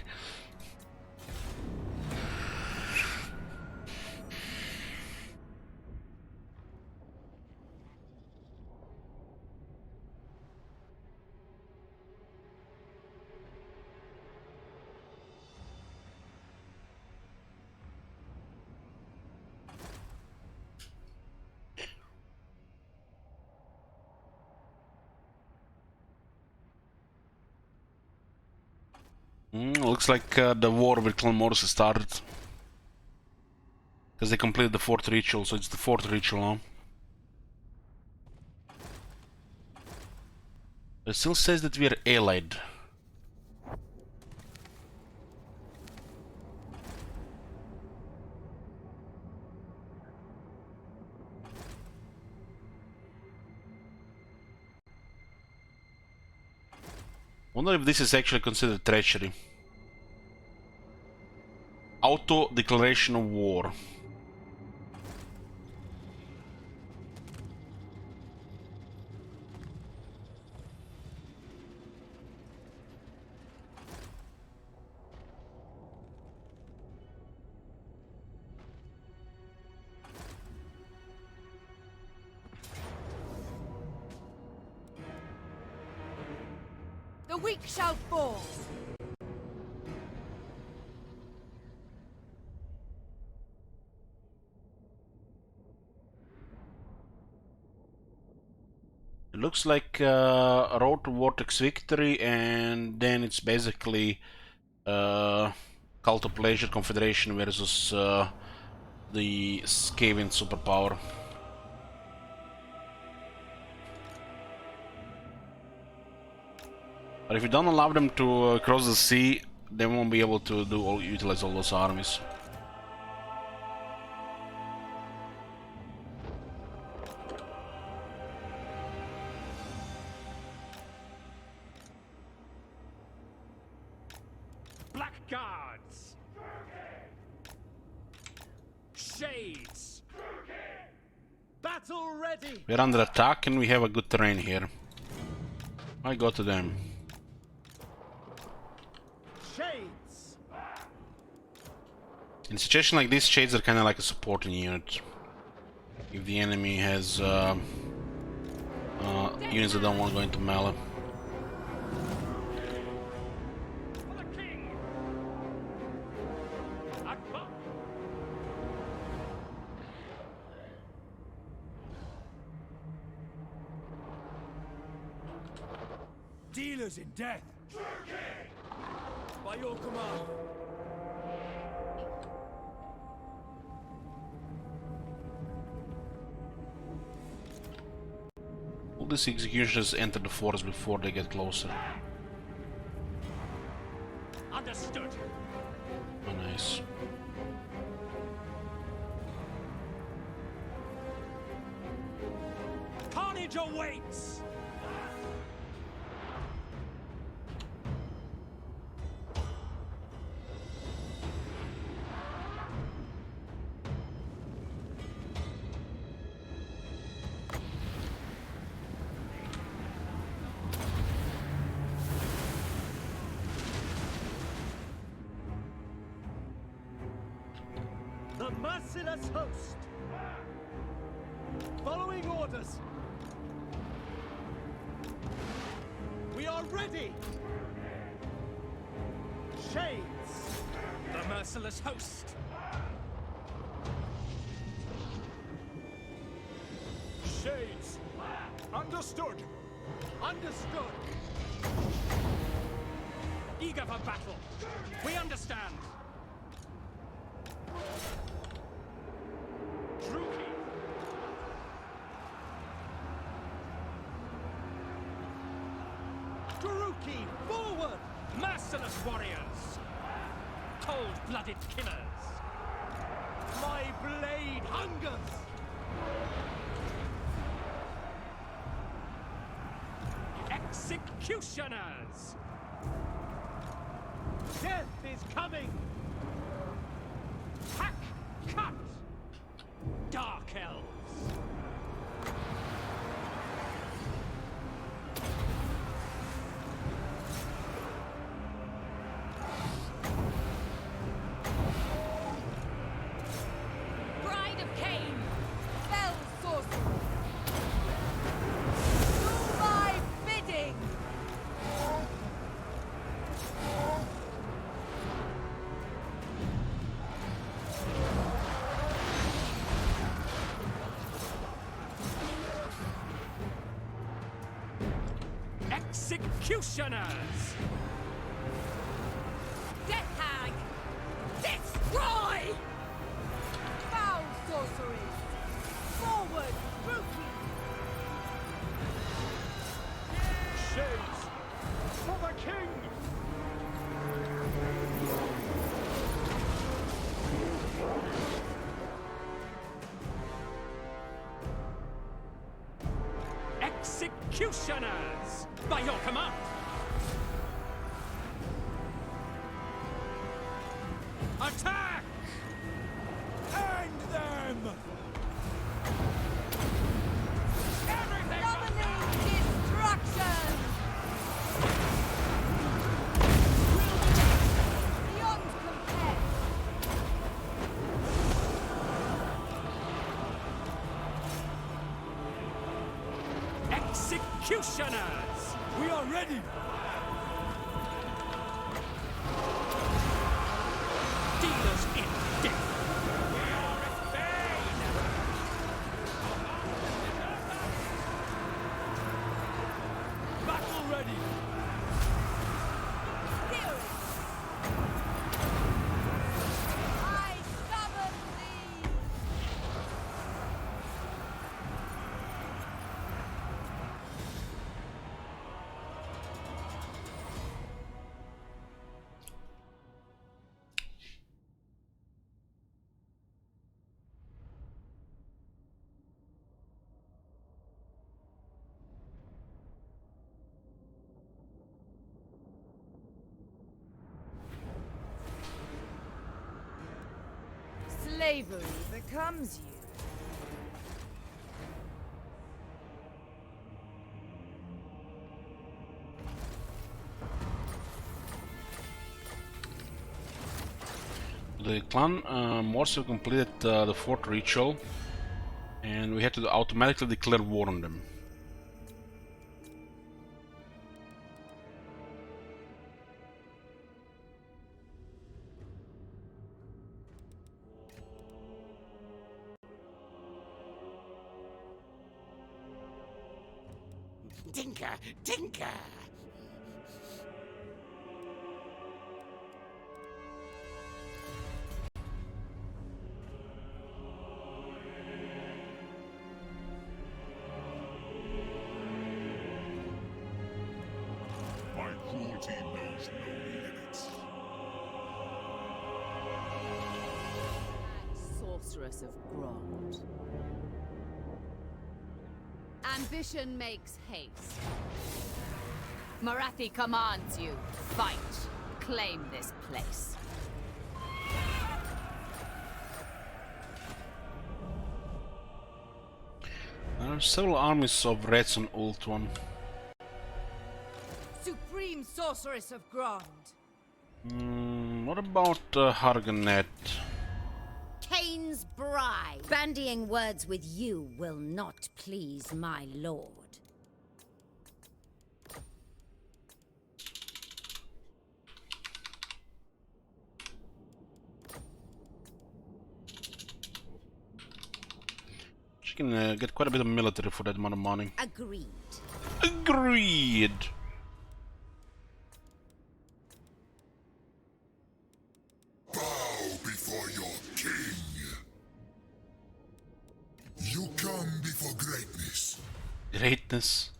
Looks like the war with Clan Morris has started. Because they completed the 4th ritual, so it's the 4th ritual now. It still says that we are allied. Wonder if this is actually considered treachery. Auto declaration of war. weak shall fall. It looks like a road to Vortex victory, and then it's basically Cult of Pleasure Confederation versus the Skaven superpower. But if you don't allow them to cross the sea, they won't be able to utilize all those armies. Blackguards! Shades! Battle ready! We're under attack and we have a good terrain here. I go to them. Shades! In a situation like this, Shades are kind of like a supporting unit. If the enemy has units that don't want to go into melee. Dealers in death! By your command! All these executioners enter the forest before they get closer. Understood! Oh, nice. Carnage awaits! The merciless host! Following orders! We are ready! Shades! The merciless host! Shades! Understood! Understood! Eager for battle! We understand! Druki! Druki, forward! Merciless warriors! Cold-blooded killers! My blade hungers! Executioners! Death is coming! Hack! Cut! Dark Elves! Bride of Cain! Fell sorcerer! Do my bidding! Executioners! Death Hag! Destroy! Foul sorceries! Forward, Rookie! Shades! For the king! Executioners! By your command! Attack! End them! Everything! Summoning destruction! Beyond compare! Executioners! We are ready! bravery becomes you. The clan Morse completed the fourth ritual, and we had to automatically declare war on them. Tinker! Tinker! My cruelty knows no limits. Sorceress of Grond. Ambition makes haste. Marathi commands you. Fight. Claim this place. There are several armies of Reds on Ultron. Supreme Sorceress of Grond. What about Harganet? Cain's bride. Bandying words with you will not please my lord. She can get quite a bit of military for that amount of money. Agreed. Agreed! Bow before your king. You come before greatness. Greatness.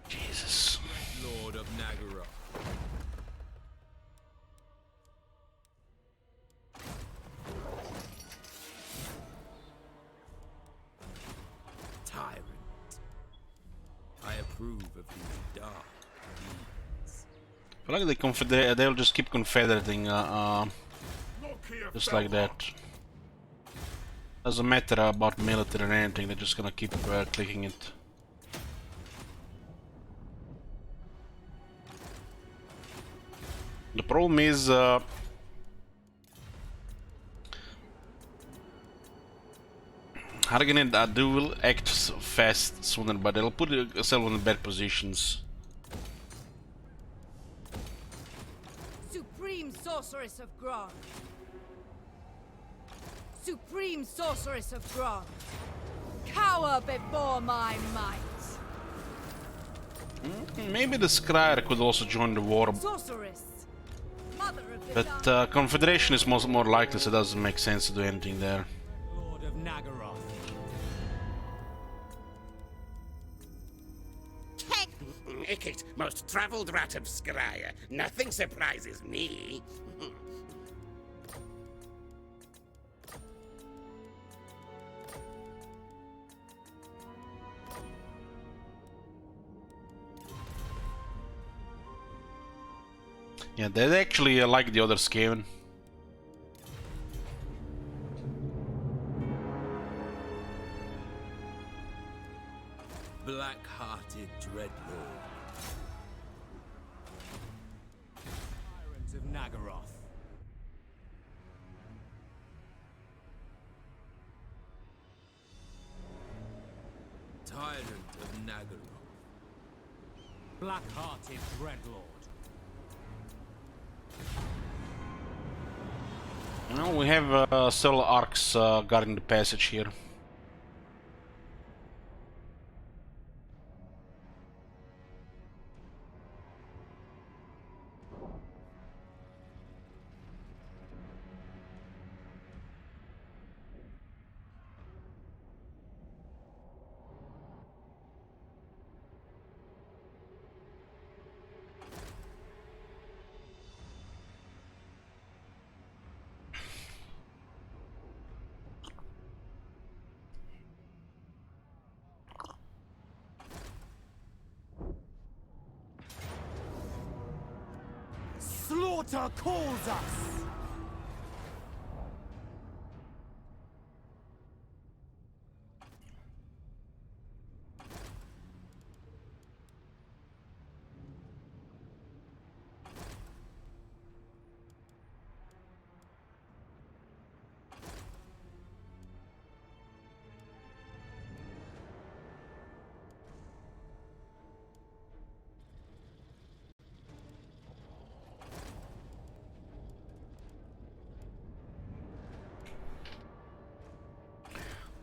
Jesus. Lord of Nagara. Tyrant. I approve of these dark deeds. I feel like they'll just keep confederating, just like that. Doesn't matter about military or anything, they're just gonna keep clicking it. The problem is, Harganet will act fast sooner, but they'll put themselves in bad positions. Supreme Sorceress of Grond. Supreme Sorceress of Grond. Cower before my might. Maybe the Scryer could also join the war. Sorceress. Mother of the But Confederation is more likely, so it doesn't make sense to do anything there. Lord of Nagaroth. Ikit, most travelled rat of Scryer. Nothing surprises me. Yeah, they actually like the other Skaven. Black-hearted dreadlord. Tyrant of Nagaroth. Tyrant of Nagaroth. Black-hearted dreadlord. Now we have several arcs guarding the passage here. Slaughter calls us!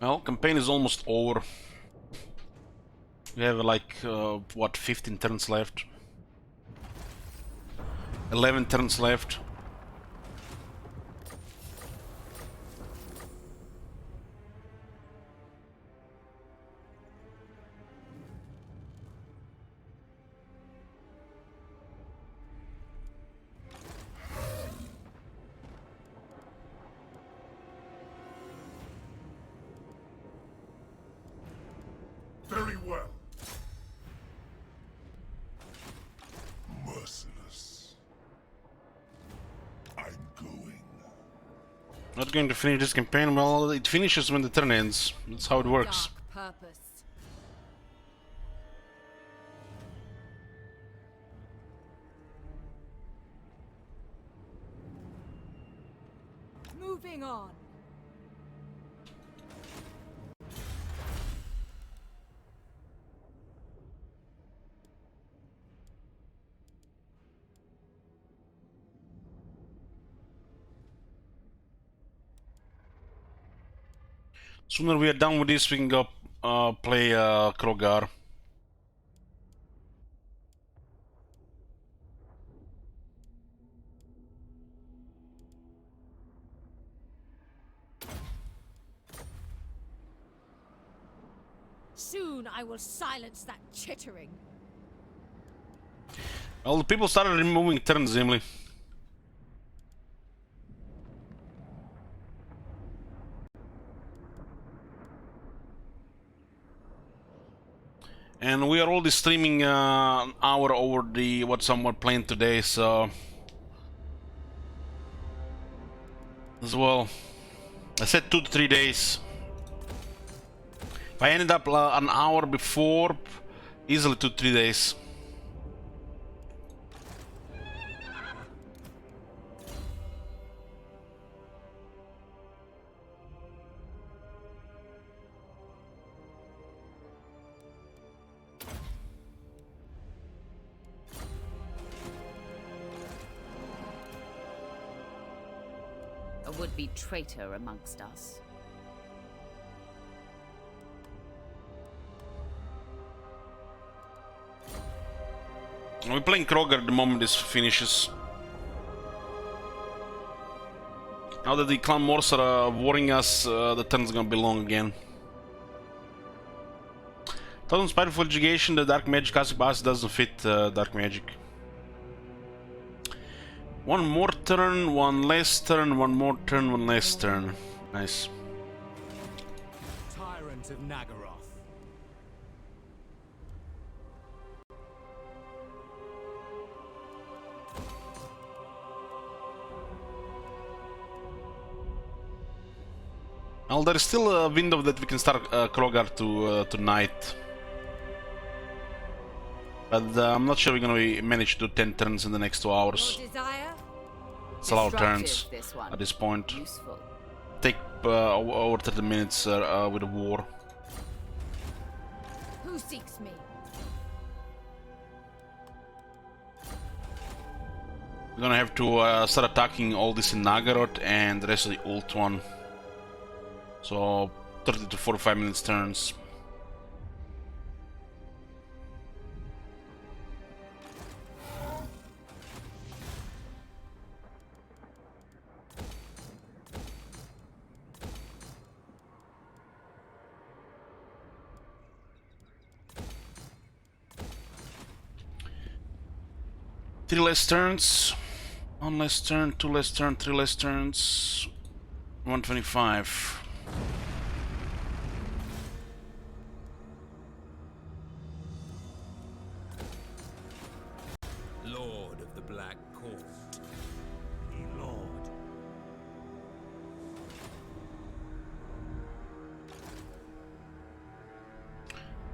Well, campaign is almost over. We have like, what, 15 turns left? 11 turns left. Very well. Merciless. I'm going. Not going to finish this campaign. Well, it finishes when the turn ends. That's how it works. Dark purpose. Moving on. Sooner we are done with this, we can go play Krogar. Soon I will silence that chittering. Well, the people started removing turns, Emily. And we are already streaming an hour over the what someone playing today, so as well. I said 2 to 3 days. If I ended up an hour before, easily 2 to 3 days. A would-be traitor amongst us. We're playing Krogar the moment this finishes. Now that the Clan Morse are warring us, the turn's gonna be long again. Thousand Spiteful Education, the Dark Magic Pass doesn't fit Dark Magic. One more turn, one less turn, one more turn, one less turn. Nice. Tyrant of Nagaroth. Well, there is still a window that we can start Krogar tonight. But I'm not sure we're gonna manage to do 10 turns in the next 2 hours. It's a lot of turns at this point. Useful. Take over 30 minutes with a war. Who seeks me? We're gonna have to start attacking all this in Nagaroth and the rest of the ult one. So 30 to 45 minutes turns. Three less turns, 1 less turn, 2 less turn, 3 less turns, 125. Lord of the Black Court. Lord.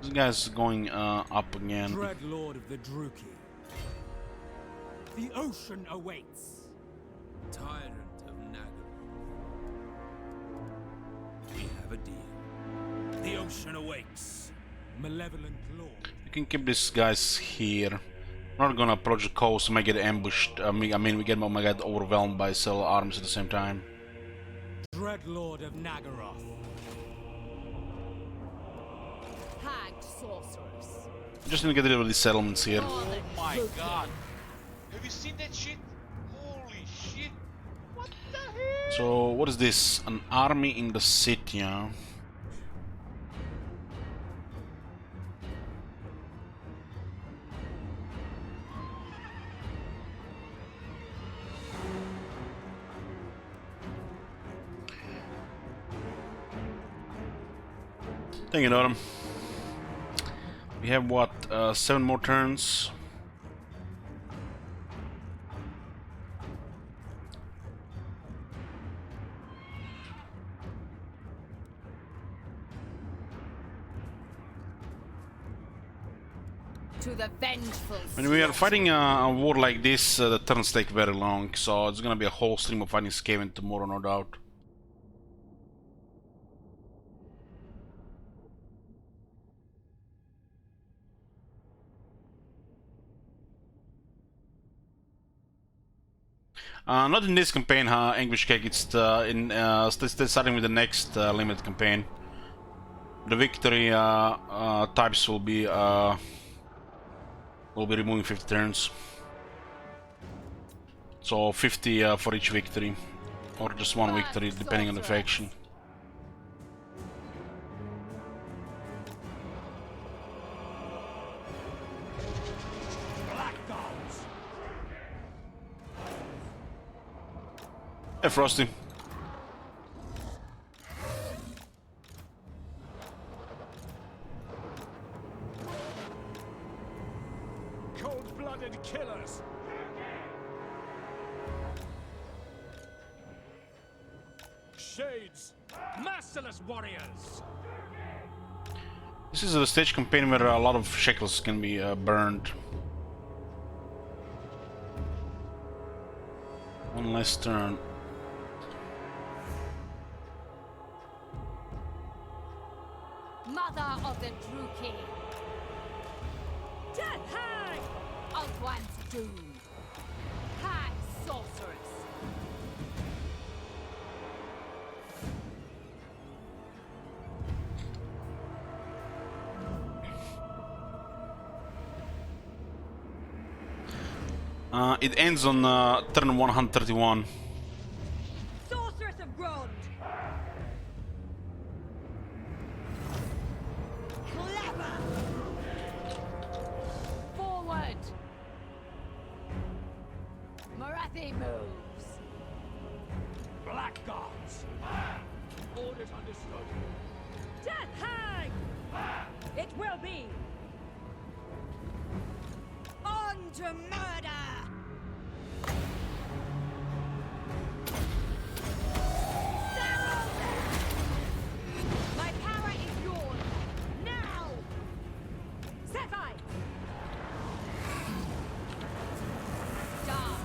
This guy's going up again. Dread Lord of the Druki. The ocean awaits. Tyrant of Nagaroth. We have a deal. The ocean awaits. Malevolent Lord. You can keep these guys here. We're not gonna approach the coast. We might get ambushed. I mean, we might get overwhelmed by several armies at the same time. Dread Lord of Nagaroth. bagged sorceress. Just need to get rid of these settlements here. Oh my god. Have you seen that shit? Holy shit. What the hell? So, what is this? An army in the city, huh? Thank you, Notam. We have what, 7 more turns? To the vengeful. When we are fighting a war like this, the turns take very long, so it's gonna be a whole stream of fighting Skaven tomorrow, no doubt. Not in this campaign, Anguish Cake. It's still starting with the next limited campaign. The victory types will be removing 50 turns. So 50 for each victory, or just one victory, depending on the faction. Hey, Frosty. Cold-blooded killers. Shades, merciless warriors. This is a stage campaign where a lot of shekels can be burned. One last turn. Mother of the Druki. Death hag! Of one's doom. Hag sorceress. It ends on turn 131. Sorceress of Grond! Clever! Forward. Marathi moves. Blackguards. Orders understood. Death hag! It will be! On to murder! My power is yours! Now! Sephai! Dark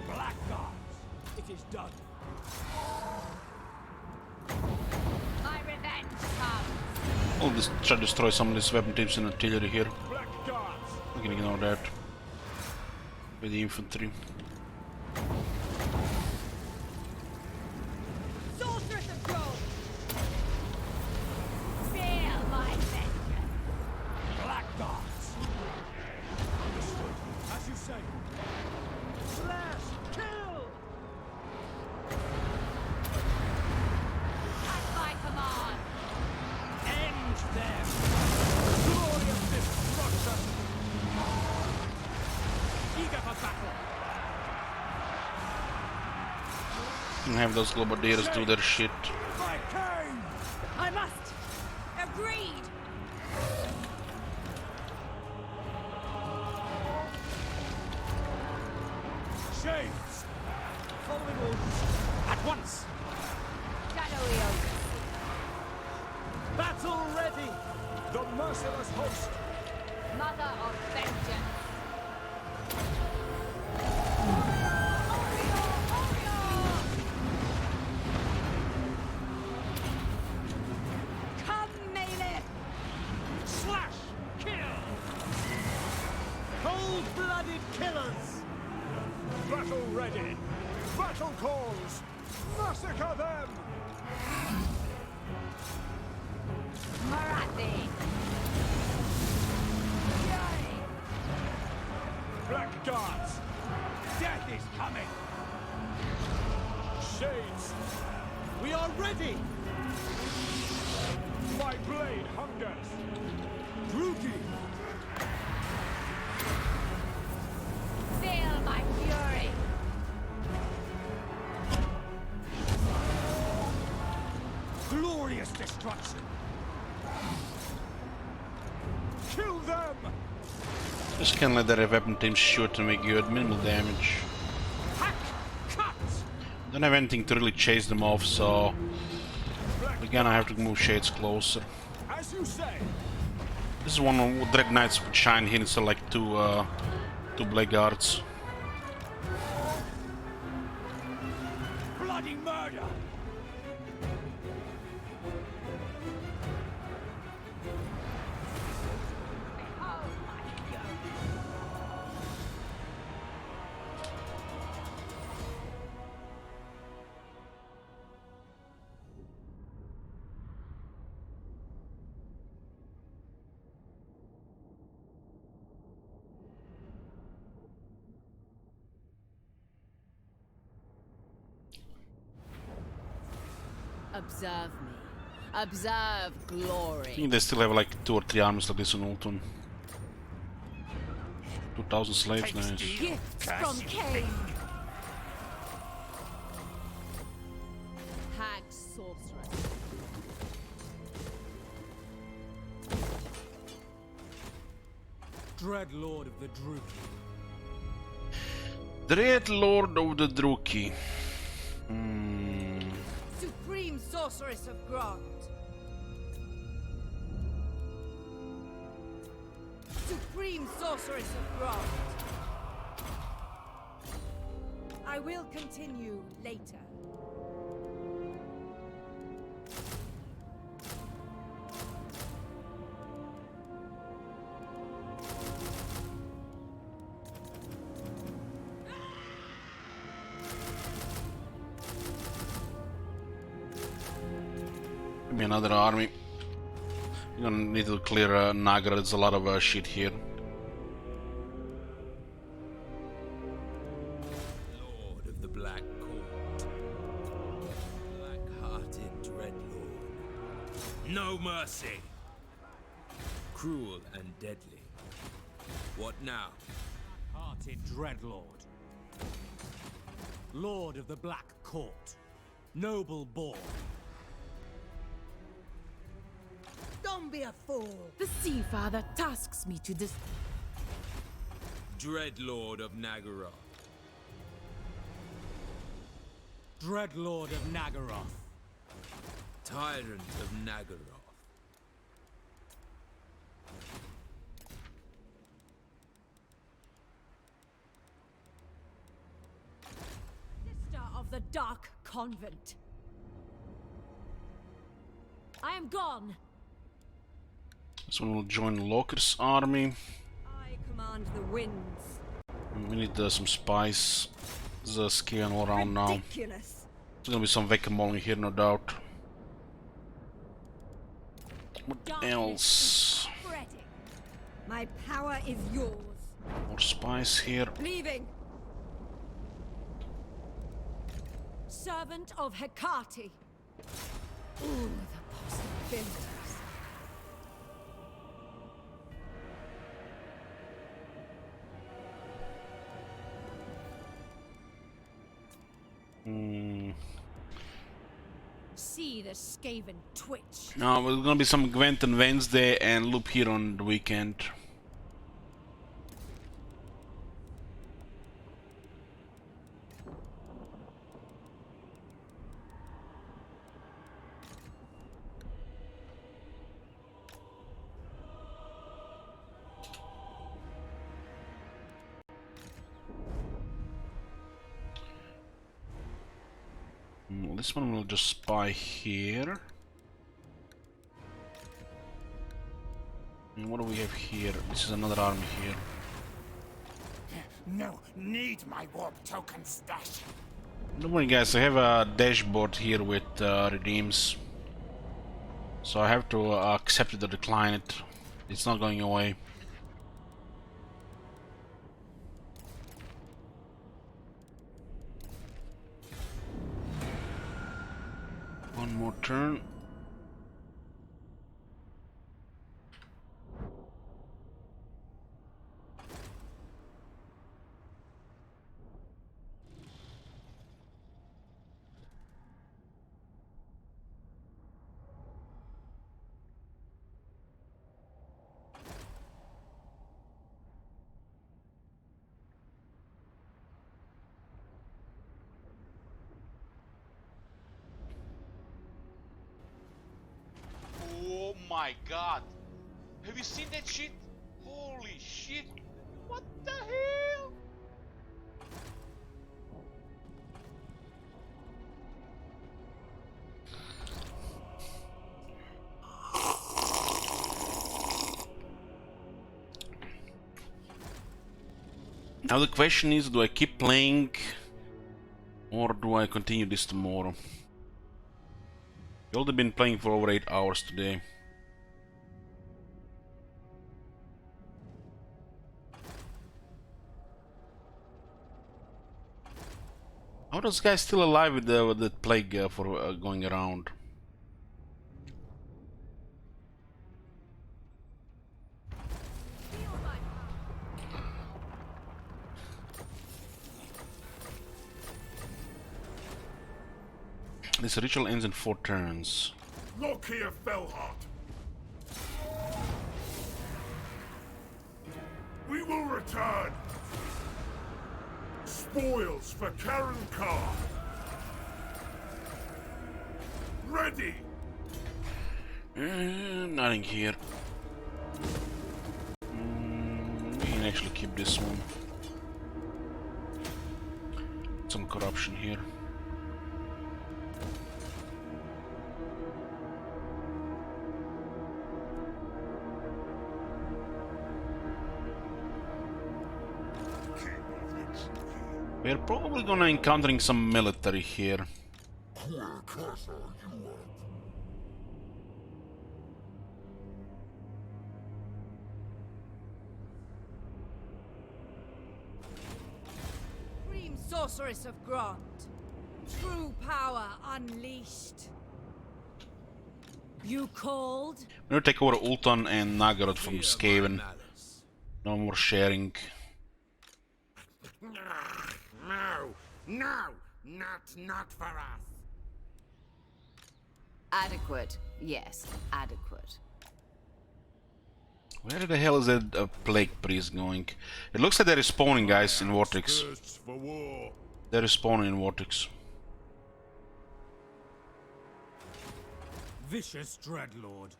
Blackguards. It is done. My revenge comes. I'll just try to destroy some of these weapon tips and artillery here. Blackguards. We can ignore that with the infantry. Sorceress of Grond! Feel my vengeance. Blackguards. Understood. As you say. Slash! Kill! At my command. End them! Glorious destruction! Eager for battle! And have those globadiers do their shit. My king! I must! Agreed! Shades! Following orders. At once! Shadowy oath. Battle ready! The merciless host! Mother of vengeance. Come, melee! Slash! Kill! Cold-blooded killers! Battle ready! Battle calls! Massacre! We are ready! My blade hungers! Drugi! Feel my fury! Glorious destruction! Kill them! Just can't let their weapon team shoot and make good minimal damage. Don't have anything to really chase them off, so again I have to move shades closer. As you say. This is one of Dread Knights would shine here instead of like two Blade Guards. Bloody murder! Observe me. Observe glory. I think they still have like 2 or 3 armies like this on Ultun. 2,000 slaves, nice. Gifts from Cain. Hag sorceress. Dread Lord of the Druki. Dread Lord of the Druki. Supreme Sorceress of Grond. Supreme Sorceress of Grond. I will continue later. Give me another army. You're gonna need to clear Nagra, there's a lot of shit here. Lord of the Black Court. Black-hearted Dreadlord. No mercy! Cruel and deadly. What now? Hearted Dreadlord. Lord of the Black Court. Noble born. Don't be a fool. The Sea Father tasks me to this. Dreadlord of Nagaroth. Dreadlord of Nagaroth. Tyrant of Nagaroth. Sister of the Dark Convent. I am gone. This one will join Loker's army. I command the winds. We need some spice. There's a scan all around now. Ridiculous. There's gonna be some Vecamolling here, no doubt. What else? Spreading. My power is yours. More spice here. Leaving. Servant of Hecate. Ooh, the possibilities. See the Skaven twitch. Now there's gonna be some Gwent on Wednesday and Loop here on the weekend. This one will just spy here. And what do we have here? This is another army here. No, need my warp token stash. Don't worry guys, I have a dashboard here with redeems. So I have to accept it or decline it. It's not going away. One more turn. Oh my god! Have you seen that shit? Holy shit! What the hell? Now the question is, do I keep playing or do I continue this tomorrow? We've already been playing for over 8 hours today. How are those guys still alive with the plague for going around? This ritual ends in 4 turns. Look here, Fellheart. We will return. Spoils for Karen Carr. Ready. Nothing here. We can actually keep this one. Some corruption here. We're probably gonna encountering some military here. Supreme Sorceress of Grond. True power unleashed. You called? I'm gonna take over Ultan and Nagaroth from Skaven. No more sharing. No, not for us. Adequate. Yes, adequate. Where the hell is that plague priest going? It looks like they're respawning, guys, in Vortex. They're respawning in Vortex. Vicious Dreadlord.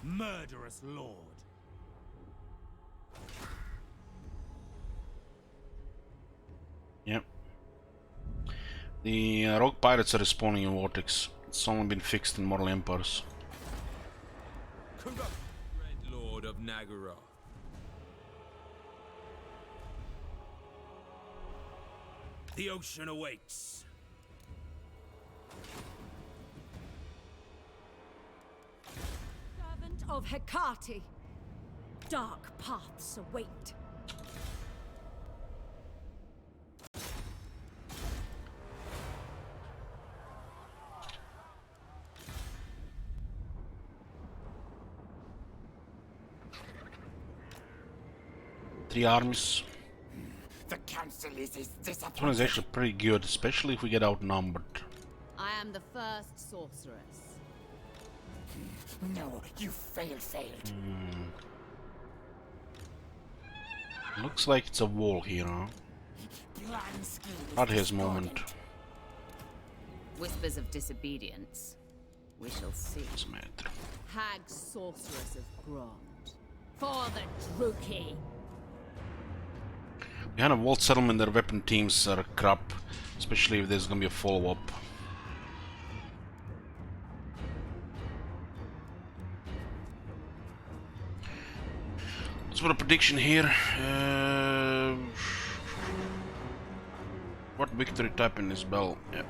Murderous Lord. Yep. The rogue pirates are respawning in Vortex. It's only been fixed in Mortal Empires. Red Lord of Nagaroth. The ocean awaits. Servant of Hecate. Dark paths await. Three armies. The council is This one is actually pretty good, especially if we get outnumbered. I am the first sorceress. No, you failed. Looks like it's a wall here, huh? Not his moment. Whispers of disobedience. We shall see. What's the matter? Hag sorceress of Grond. For the Druki. Behind a walled settlement, their weapon teams are crap, especially if there's gonna be a follow-up. Let's put a prediction here. What victory type in this bell? Yep.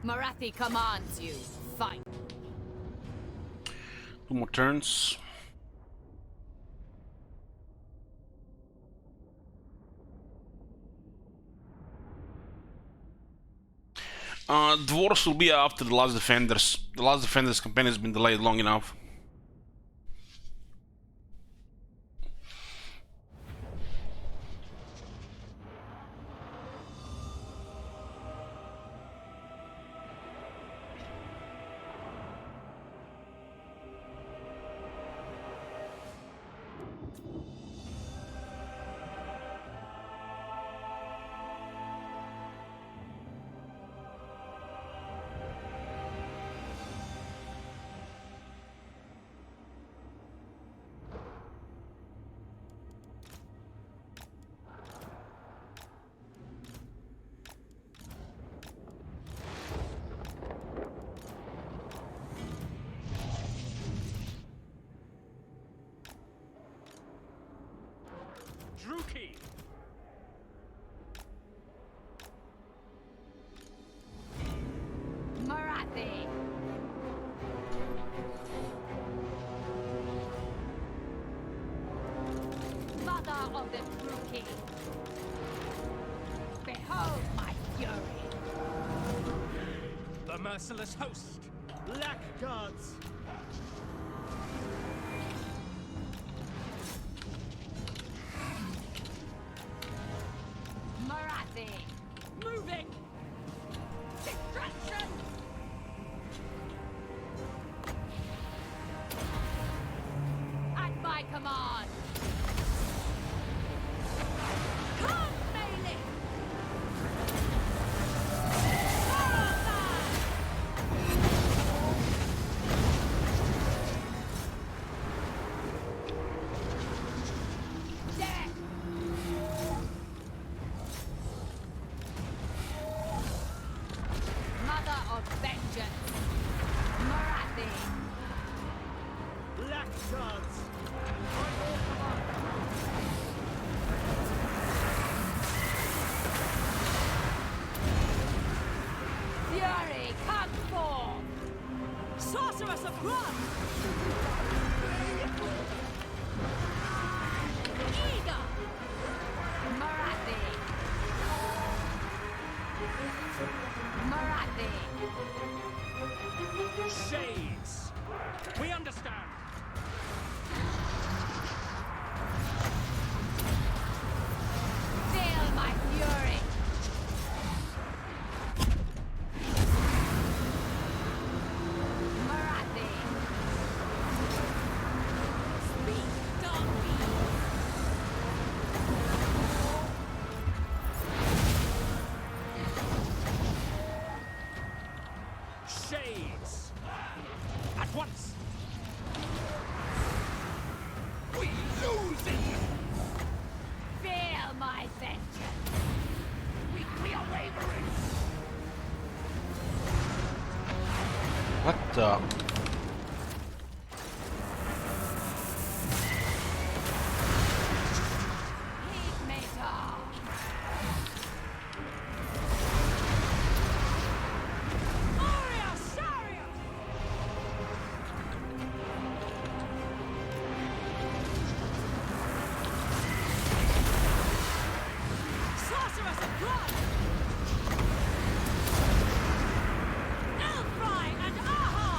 Marathi commands you. Fight. 2 more turns. Dwarves will be after the Last Defenders. The Last Defenders campaign has been delayed long enough. Druki! Marathi. Mother of the Druki. Behold my fury. The merciless host! Black guards! Marathi. Moving! Distraction! At my command. Come, Bailey! Death. Mother of vengeance. Marathi. Black guards! On your command! Fury, come forth. Sorceress of blood! Eager! Marathi. Marathi. Shades! We understand! Feel my fury. Marathi. Speak, dark beast! Shades! At once! We lose it! Feel my vengeance. We are wavering! What the? Heat meter. Aria Sharia! Sorceress of blood! Elfry and Aha!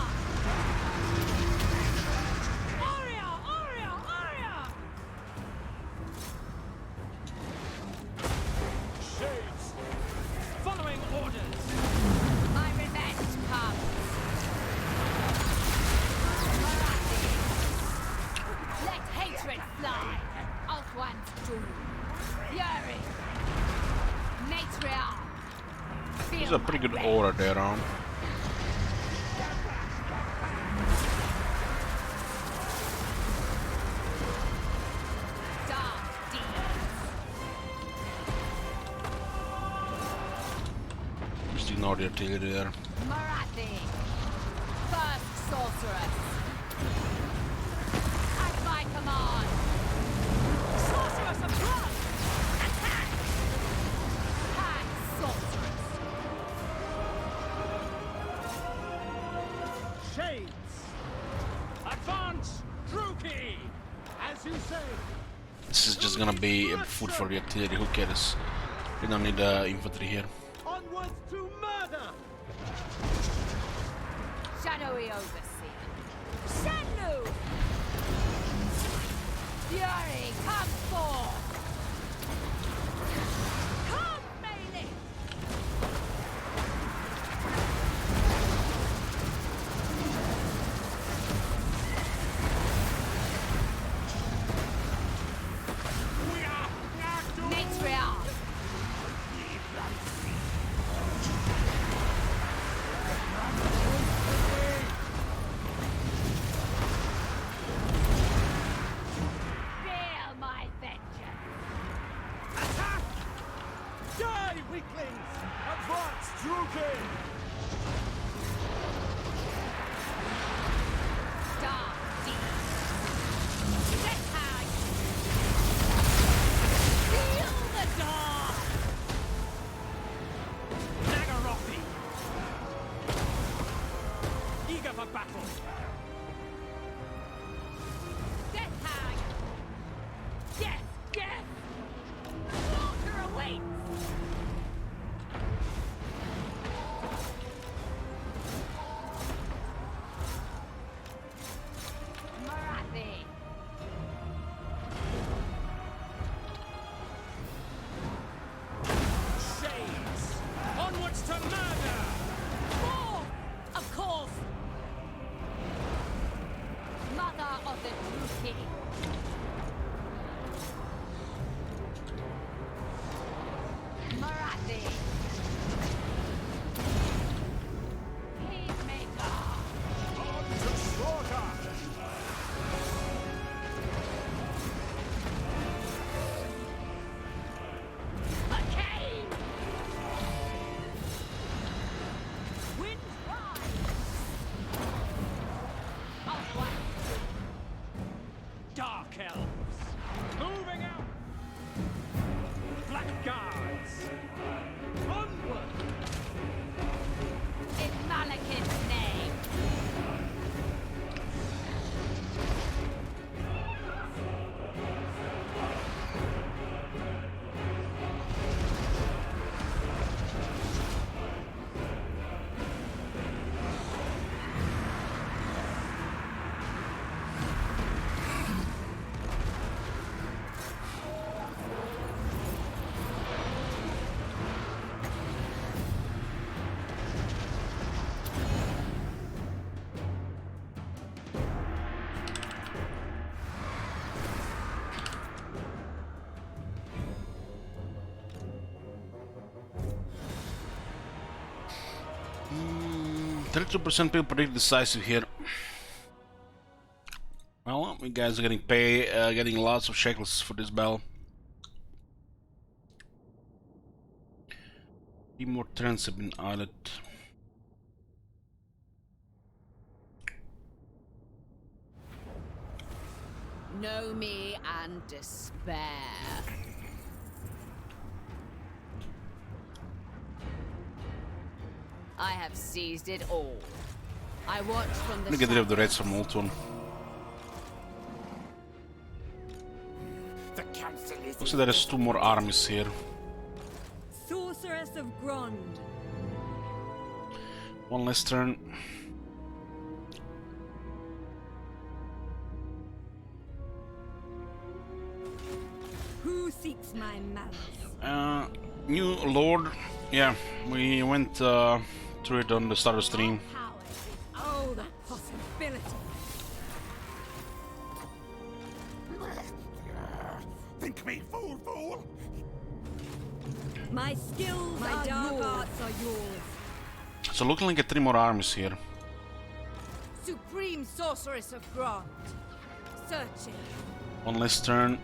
Aria! Aria! Aria! Shades! Following orders! My revenge comes. Marathi. Let hatred fly. Ulthuan's doom. Fury. Matriarch. There's a pretty good aura there on. Dark deeds. Just ignore the artillery there. Marathi. First sorceress. At my command. Sorceress of blood! Attack! Hand sorceress. Shades! Advance, Druki! As you say. This is just gonna be food for the artillery, who cares? We don't need infantry here. Onwards to murder! Shadowy Overseer. Shenlu! Fury, come forth! Come, Melee! Matriarch! Feel my vengeance! Attack! Die, weaklings! Advance, Druki! Dark deep! Get high! Feel the dawn! Nagarothi! Eager for battle! Get high! Yes, yes! Slaughter awaits! Marathi! Shades! Onwards to murder! More! Of course! Mother of the Druki! Marathi! Peacemaker! On to slaughter! A cane! Wind rise! Upward! Dark elves! Moving out! Black guards! Onward! In Malekith's name! Mm, 32% people predict decisive here. Well, you guys are getting lots of shekels for this battle. 3 more turns have been added. Know me and despair. I have seized it all. I watch from the Let me get rid of the shadows. reds from Old One. The council is Looks like there is 2 more armies here. Sorceress of Grond. 1 less turn. Who seeks my malice? New Lord. Yeah, we went through it on the start of the stream. Oh, the possibility. Think me fool, fool! My skills, my dark arts are yours. So looking like 3 more armies here. Supreme Sorceress of Grond. Searching. 1 less turn.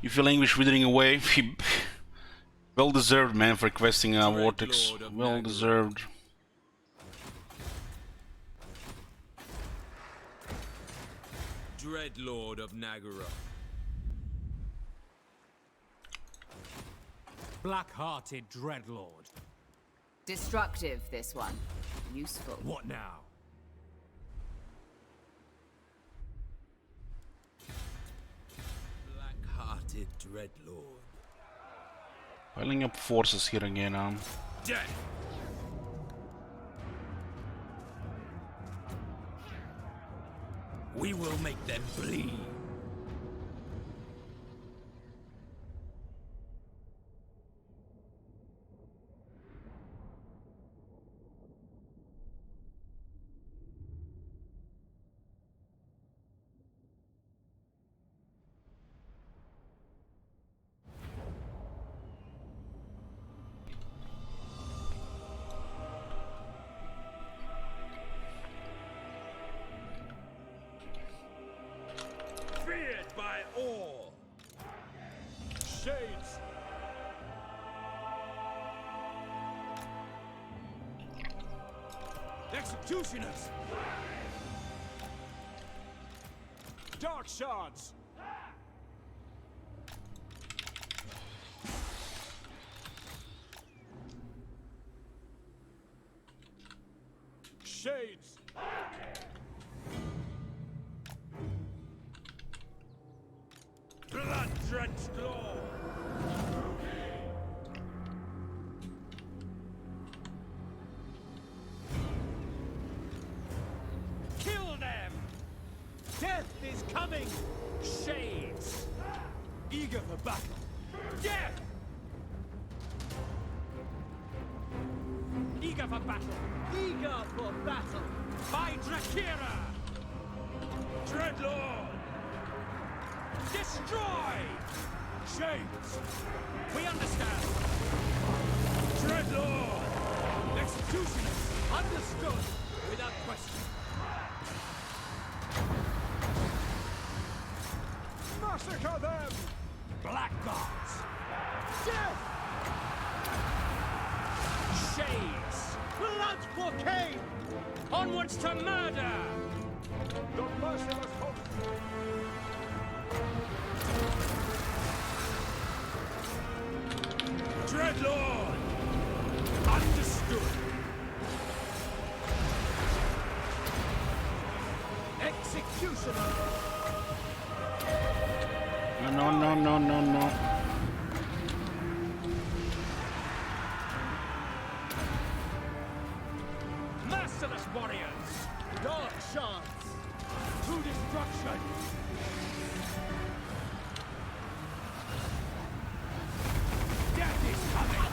You feel anguish withering away. Well deserved, man, for questing Vortex. Well deserved. Dreadlord of Nagara. Black-hearted Dreadlord. Destructive, this one. Useful. What now? Black-hearted Dreadlord. Piling up forces here again, Death! We will make them bleed. Feared by all. Shades. Executioners. Dark shards. Shades. Blood-drenched law. Kill them! Death is coming! Shades! Eager for battle. Death! Eager for battle. Eager for battle. By Drakira! Dreadlord! Destroy! Shades! We understand! Dreadlord! Executioners! Understood! Without question! Massacre them! Blackguards! Death! Shades! Blood for Cain! Onwards to murder! The merciless host! Dreadlord! Understood! Executioner! No. Merciless warriors! Dark shards! To destruction! Death is coming!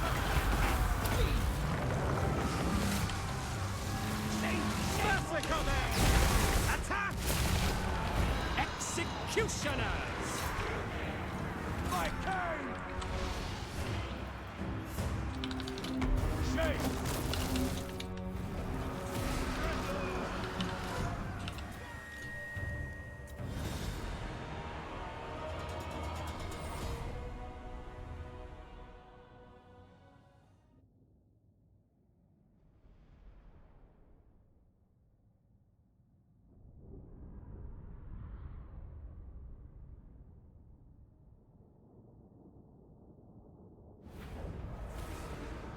Massacre them! Attack! Executioners! My king! Shame!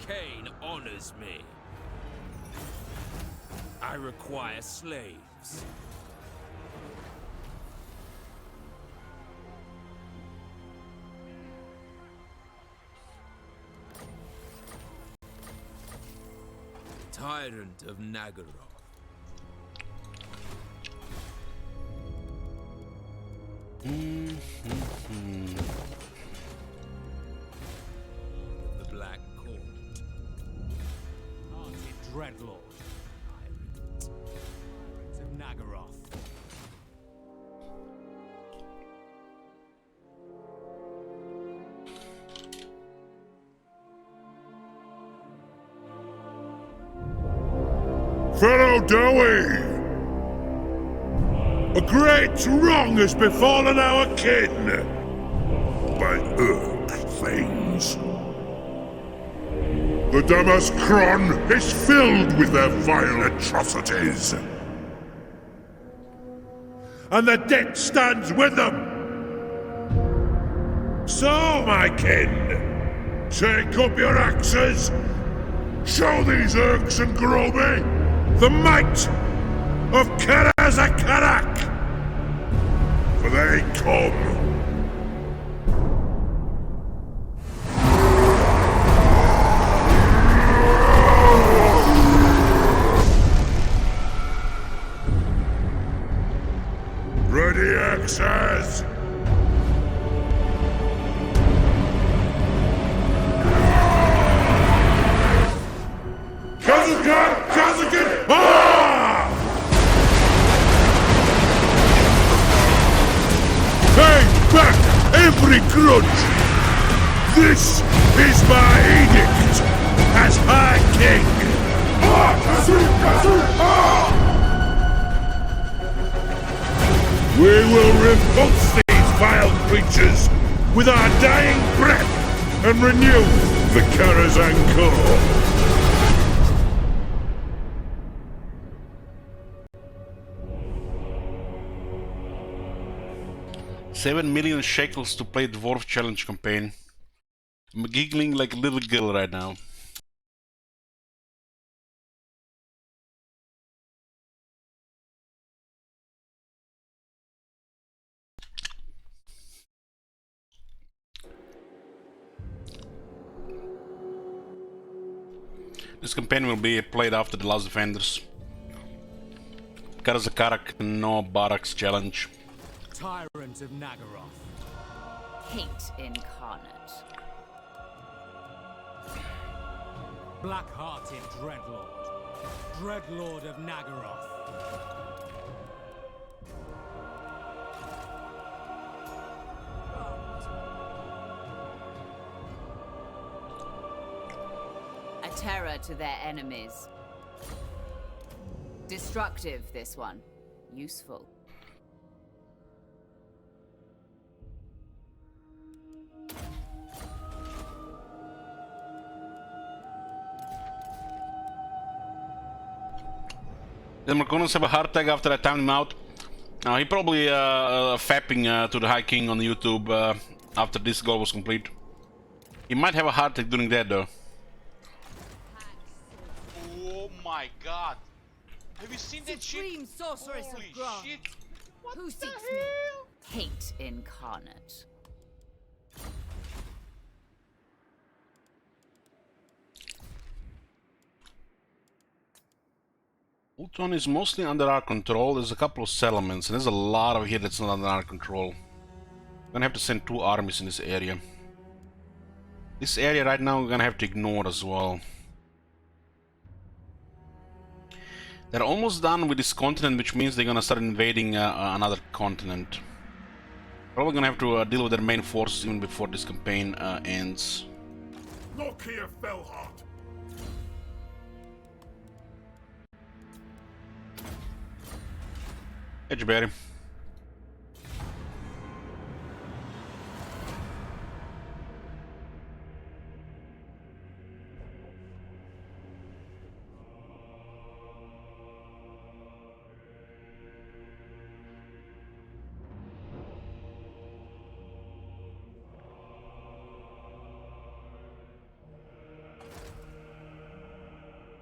Cain honors me. I require slaves. Tyrant of Nagara. The Black Court. Hearted Dreadlord. Tyrant of Nagaroth. Fellow Dowie! A great wrong has befallen our kin by Urk things. The Damaskron is filled with their vile atrocities. and the debt stands with them. So, my kin, take up your axes. Show these Urks and Groby the might of Karazakarak, for they come. Ready, axes! Kazakan! Kazakan! Ah! Pay back every grudge! This is my edict as High King! Ah! Kazu! Kazu! Ah! We will repulse these vile creatures with our dying breath and renew the Karazhan Core. 7 million shekels to play Dwarf Challenge campaign. I'm giggling like a little girl right now. This campaign will be played after the Last Defenders. Karazakarak no Barracks Challenge. Tyrant of Nagaroth. Hate incarnate. Black-hearted Dreadlord. Dreadlord of Nagaroth. A terror to their enemies. Destructive, this one. Useful. The Marconis have a heart attack after I timed him out. He probably fapping to the High King on YouTube after this goal was complete. He might have a heart attack doing that though. Oh my god. Have you seen that shit? Supreme sorceress Holy of Gra. shit. What Who the seeks hell? Hate incarnate. Ultron is mostly under our control. There's a couple of settlements and there's a lot of here that's not under our control. We're gonna have to send 2 armies in this area. This area right now we're gonna have to ignore as well. They're almost done with this continent, which means they're gonna start invading another continent. Probably gonna have to deal with their main forces even before this campaign ends. Look here, Fellheart. Edgeberry.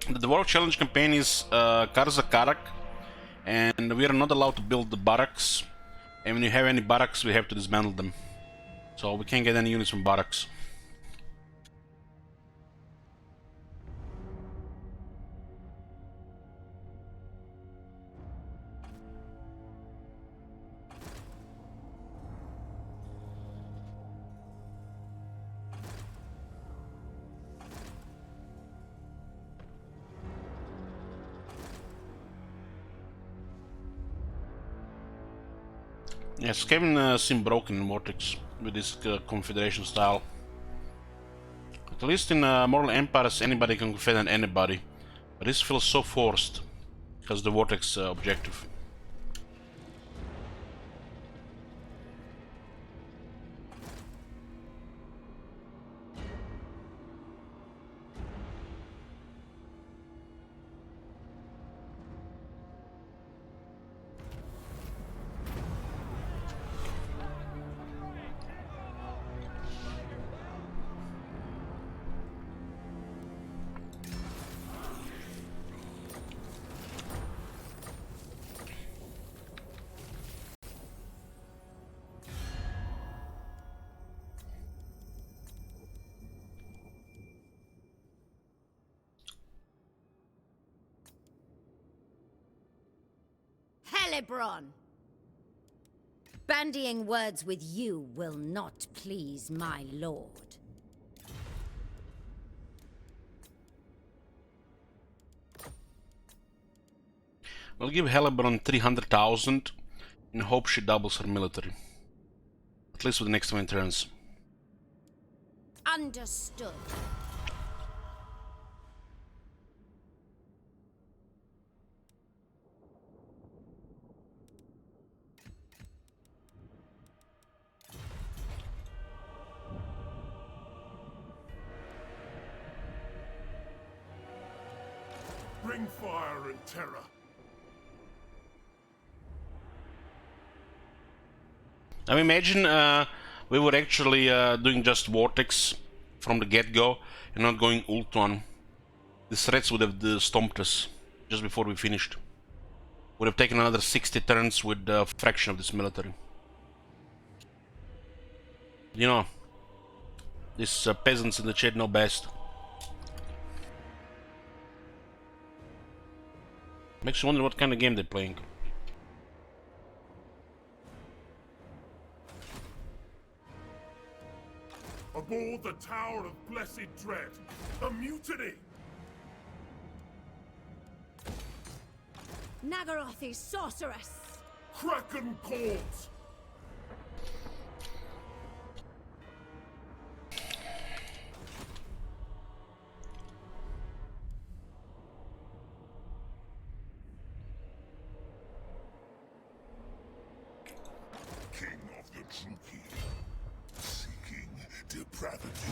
The Dwarf Challenge campaign is Karazakarak, and we are not allowed to build the barracks. And when you have any barracks, we have to dismantle them. So we can't get any units from barracks. Yes, Kevin seemed broken in Vortex with this confederation style. At least in Mortal Empires anybody can confederate anybody, but this feels so forced because the Vortex objective. Celebron! Bandying words with you will not please my lord. We'll give Celebron 300,000 in hope she doubles her military. At least for the next 20 turns. Understood. Bring fire and terror. I mean, imagine we were actually doing just Vortex from the get-go and not going ult on. These threats would have stomped us just before we finished. Would have taken another 60 turns with a fraction of this military. You know, these peasants in the chat know best. Makes you wonder what kind of game they're playing. Aboard the Tower of Blessed Dread, a mutiny! Nagaroth is sorceress! Kraken calls! King of the Druki, seeking depravity.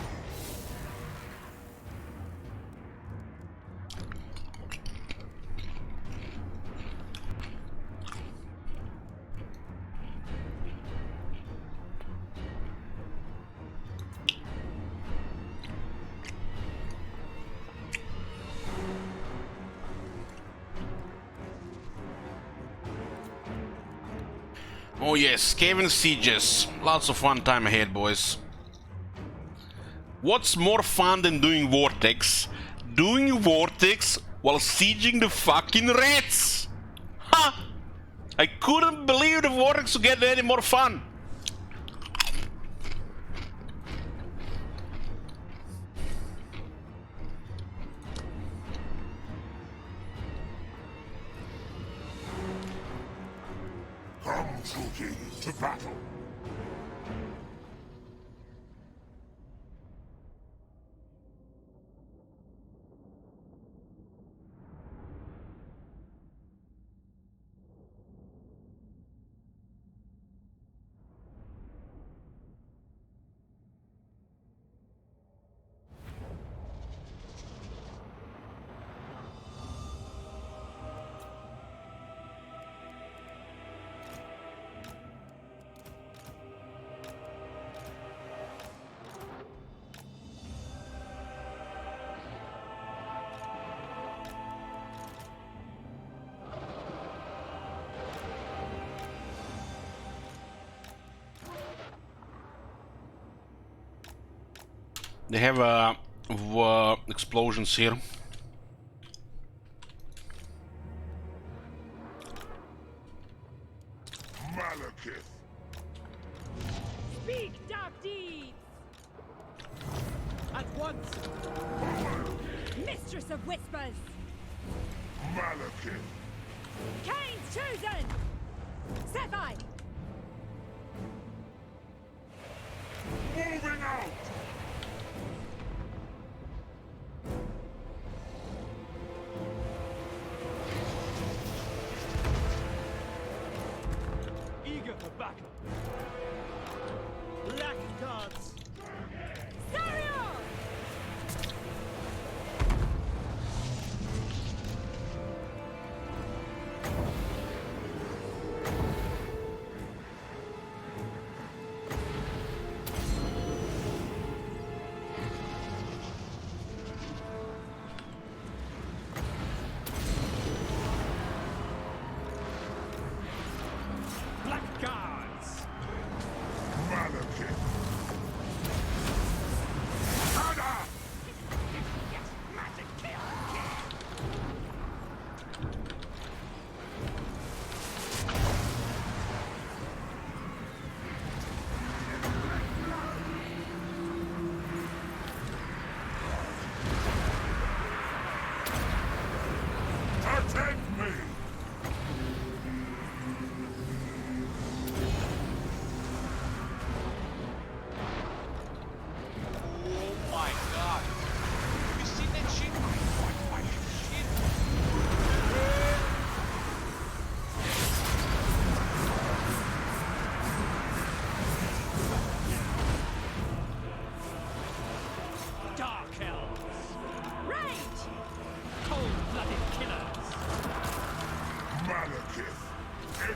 Oh yes, Skaven Sieges. Lots of fun time ahead, boys. What's more fun than doing Vortex? Doing Vortex while sieging the fucking rats! Ha! I couldn't believe the Vortex would get any more fun! Come, Druki, to battle! They have explosions here. Malekith! Speak dark deeds! At once! Mistress of Whispers! Malekith! Kane's chosen! Sephi! Moving out! Eager for battle. Black guards. Sario!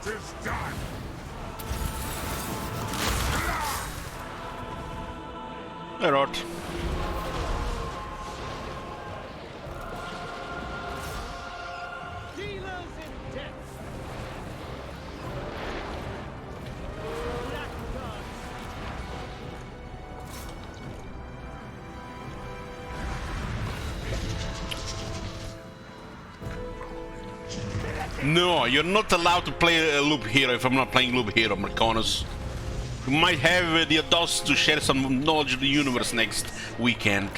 It is done! Hey, Rot. Dealers in death. Blackguards. No, you're not allowed to play a Loop Hero if I'm not playing Loop Hero, Marconis. You might have the audacity to share some knowledge of the universe next weekend.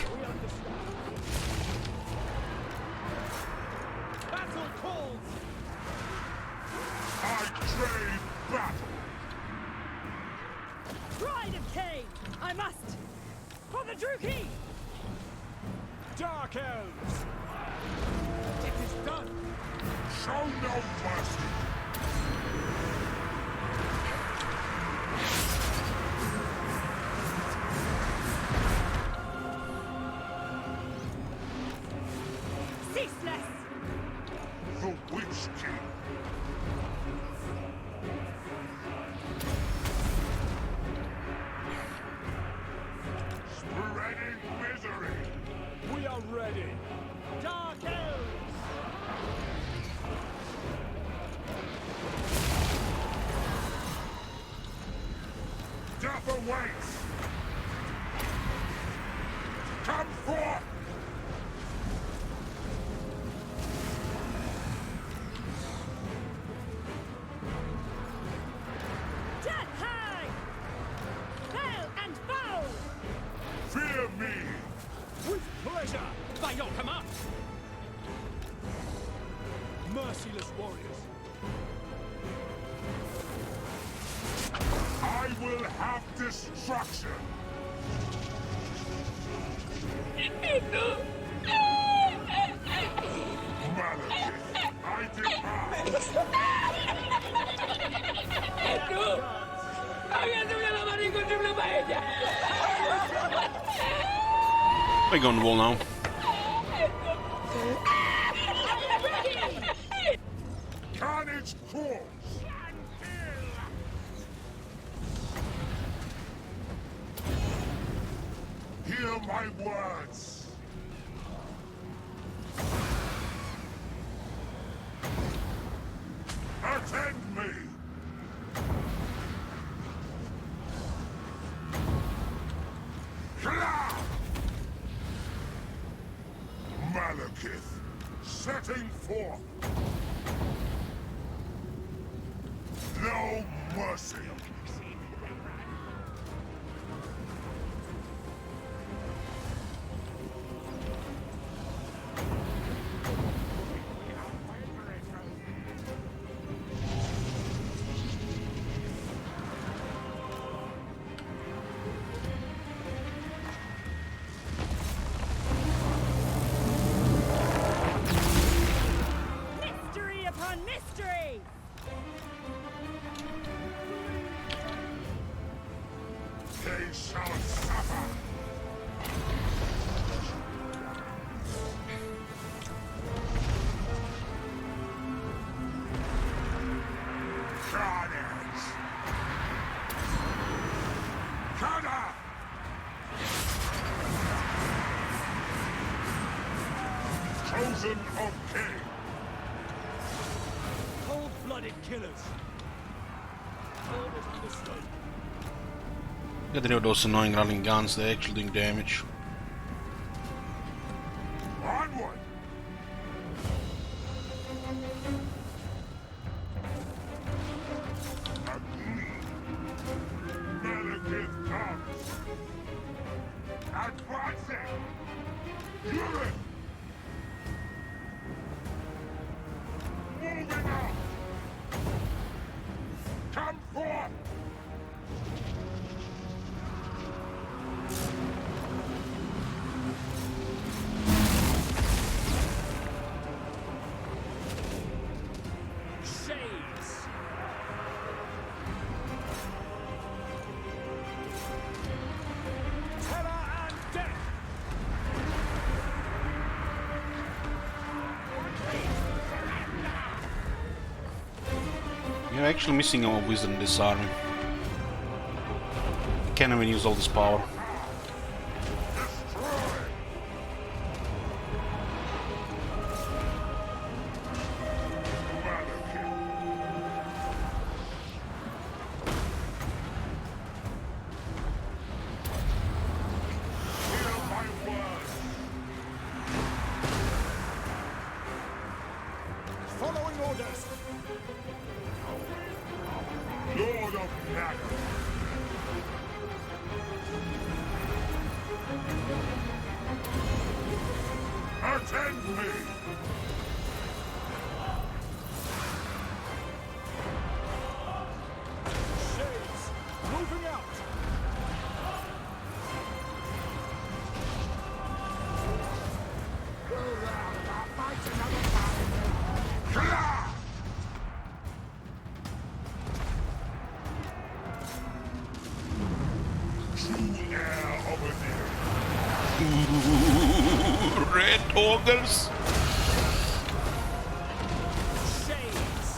Battle calls. I crave battle! Pride of Cain! I must! For the Druki! Dark elves. It is done. Show no mercy! Ceaseless! The Witch King! Spreading misery! We are ready. Dark elves. Death awaits! Come forth! Death hang! Veil and bow! Fear me! With pleasure. By your command. Merciless warriors. I will have destruction! Malekith, I depart! I go on the wall now. Carnage calls! Hear my words! Attend me! Kla! Malekith, setting forth! No mercy! Mystery upon mystery! They shall suffer! Carnage! Kada! Chosen of Cain! Cold-blooded killers. Orders understood. Get rid of those annoying running guns, they're actually doing damage. Onward! Malekith comes! Advancing! Fury! Moving up! Come forth! You're actually missing a wizard in this army. You can't even use all this power. Following orders. Lord of Nagara. Attend me! Shades, moving out. Go round, I'll fight another time. True heir of a Ooh, red ogres! Shades!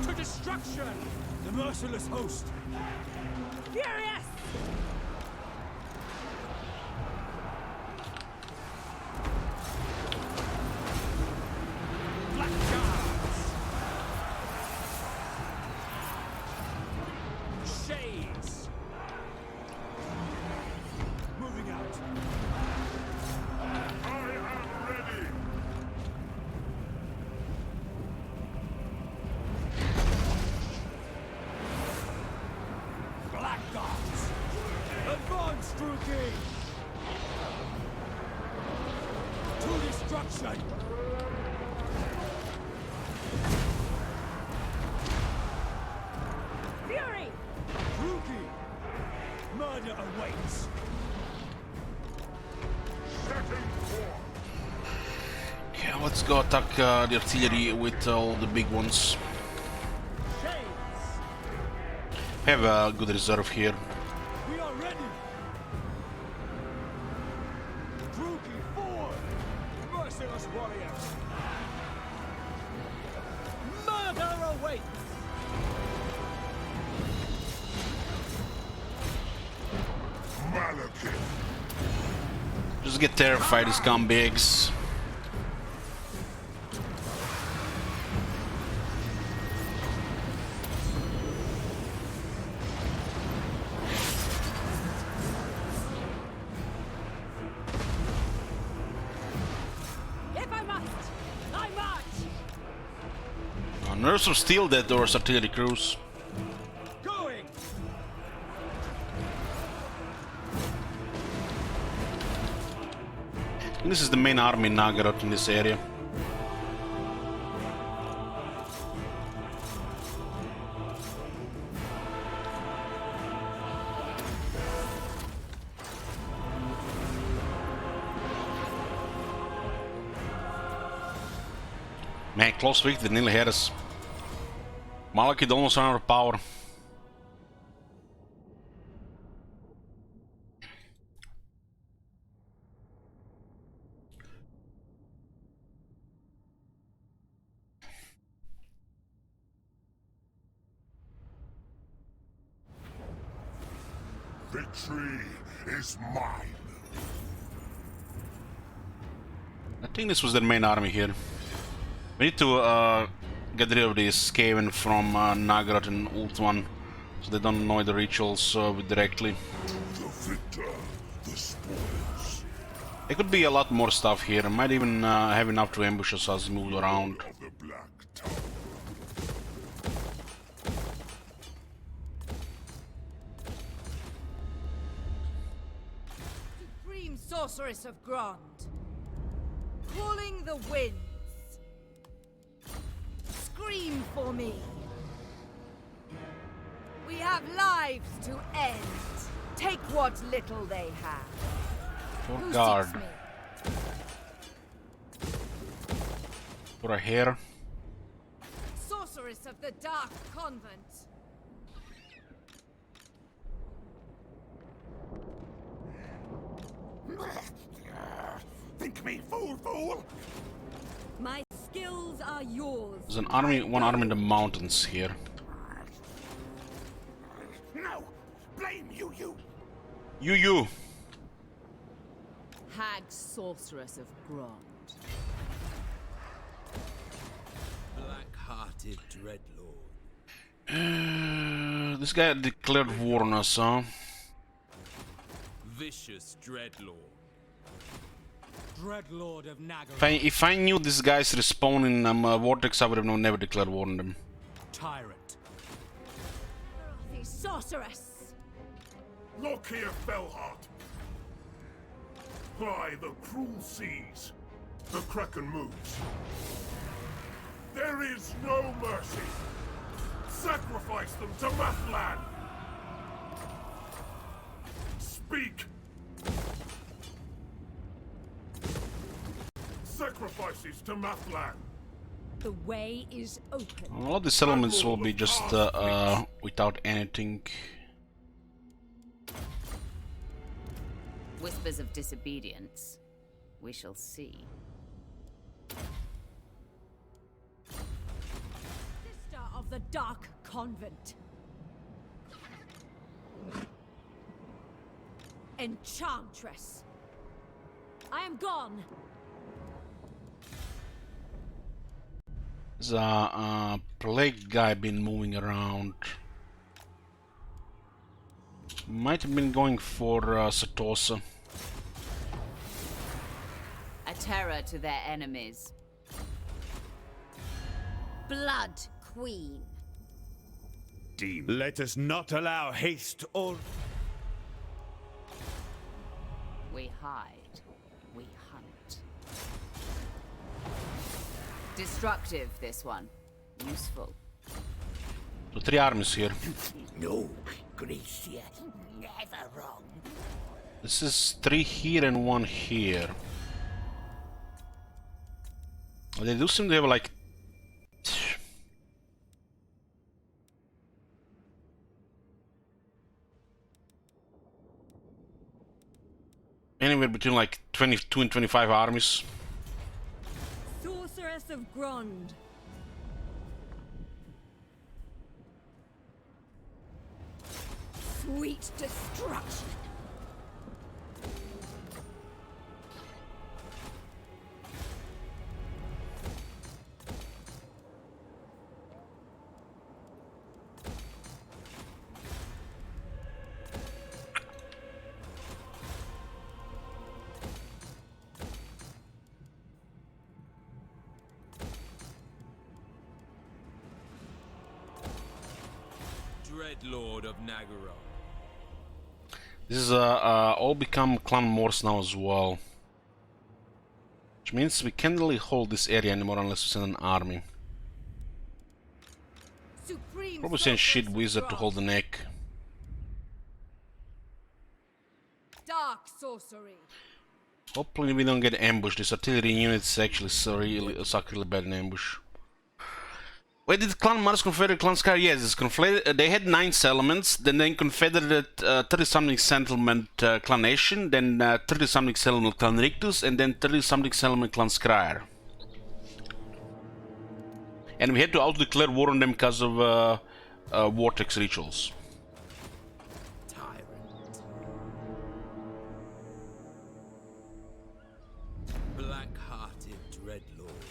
To destruction! The merciless host. Furious! Black guards! Shades! Moving out. I am ready! Black guards! Advance, Druki! To destruction! Fury! Druki! Murder awaits! Setting forth! Okay, let's go attack the artillery with all the big ones. Shades! Have a good reserve here. We are ready! Druki, forward! Merciless warriors! Murder awaits! Malekith! Just get terrified, these scumbags. If I must, I march! Nerves of steel that doors artillery crews. Going! And this is the main army in Nagaroth in this area. Man, close victory, nearly had us. Malekith almost ran out of power. Victory is mine! I think this was their main army here. We need to get rid of this Skaven from Nagaroth and Ulthuan, so they don't annoy the rituals directly. The victor, the spoils. There could be a lot more stuff here. I might even have enough to ambush us as we move around. Of the Black Tower. Supreme Sorceress of Grond. Calling the winds. Scream for me. We have lives to end. Take what little they have. For Who guard. seeks me? For a hair. Sorceress of the Dark Convent. Think me fool, fool! My skills are yours. There's an army, one army in the mountains here. No! Blame you, you! You! Hag Sorceress of Grond. Black-hearted Dreadlord. This guy declared war on us, huh? Vicious Dreadlord. Dreadlord of Nagara. If I knew this guy's respawning Vortex, I would have never declared war on them. Tyrant. The sorceress. Look here, Fellheart. Ply the cruel seas. The Kraken moves. There is no mercy. Sacrifice them to Mathlan. Speak. Sacrifices to Mathlan. The way is open. A lot of the settlements will be just without anything. Whispers of disobedience. We shall see. Sister of the Dark Convent. Enchantress. I am gone. There's a plague guy been moving around. Might have been going for Satosa. A terror to their enemies. Blood Queen. Let us not allow haste or... We hide. We hunt. Destructive, this one. Useful. So 3 armies here. No, Gracia, never wrong. This is 3 here and 1 here. They do seem to have like... anywhere between like 22 and 25 armies. Sorceress of Grond. Sweet destruction. Dreadlord of Nagara. This is all become clan Morse now as well. Which means we can't really hold this area anymore unless we send an army. Supreme Probably send Shit Sorceress of Wizard to Grond. hold the neck. Dark sorcery. Hopefully we don't get ambushed. This artillery unit's actually suck really bad in ambush. Wait, did Clan Mars confederate Clan Scar? Yes, it's confederate. They had 9 settlements, then they confederated 30-something settlement Clan Nation, then 30-something settlement Clan Rictus, and then 30-something settlement Clan Skryre. And we had to auto-declare war on them because of Vortex rituals. Black-hearted Dreadlord.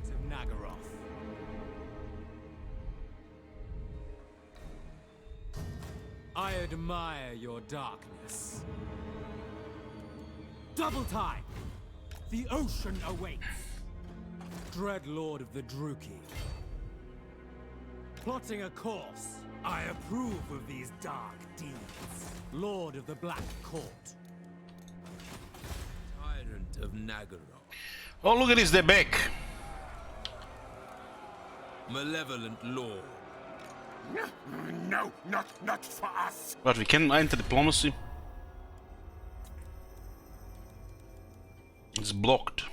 Of Nagaroth. I admire your darkness. Double time! The ocean awaits! Dreadlord of the Druki. Plotting a course. I approve of these dark deeds. Lord of the Black Court. Tyrant of Nagara. Oh, look at this, they're back! Malevolent Lord. No, not for us. But we can enter diplomacy. It's blocked.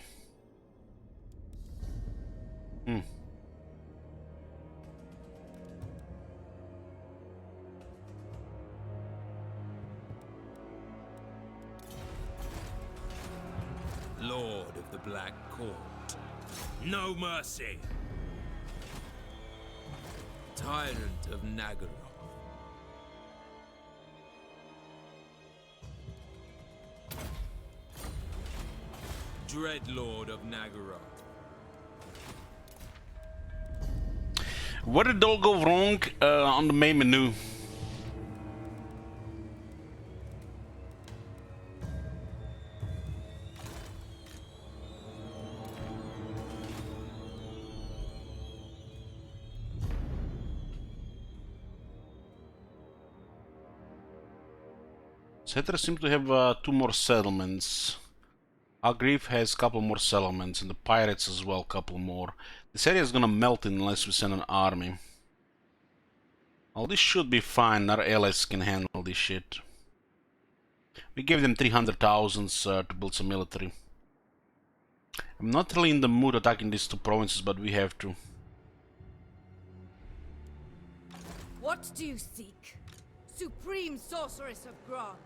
Lord of the Black Court. No mercy. Tyrant of Nagaroth. Dreadlord of Nagaroth. Where did it all go wrong on the main menu? Cetra seems to have 2 more settlements. Algrief has a couple more settlements, and the pirates as well, a couple more. This area is gonna melt unless we send an army. Well, this should be fine. Our allies can handle this shit. We gave them 300,000 to build some military. I'm not really in the mood attacking these 2 provinces, but we have to. What do you seek? Supreme Sorceress of Grant.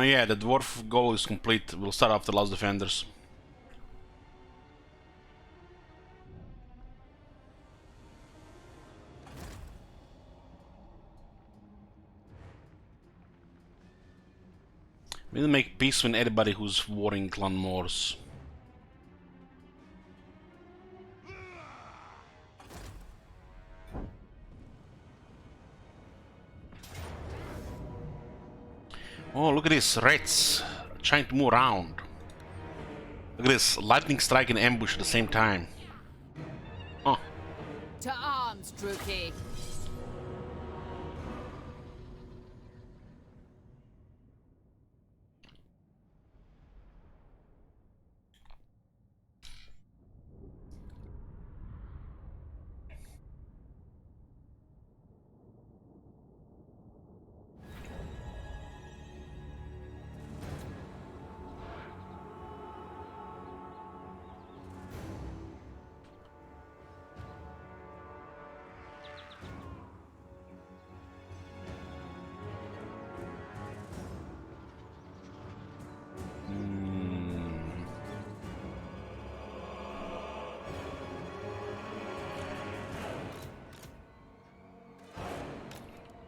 Yeah, the dwarf goal is complete. We'll start after Last Defenders. We need to make peace with anybody who's warring Clan Morse. Oh, look at this, rats trying to move around. Look at this, lightning strike and ambush at the same time. Oh. To arms, Druki.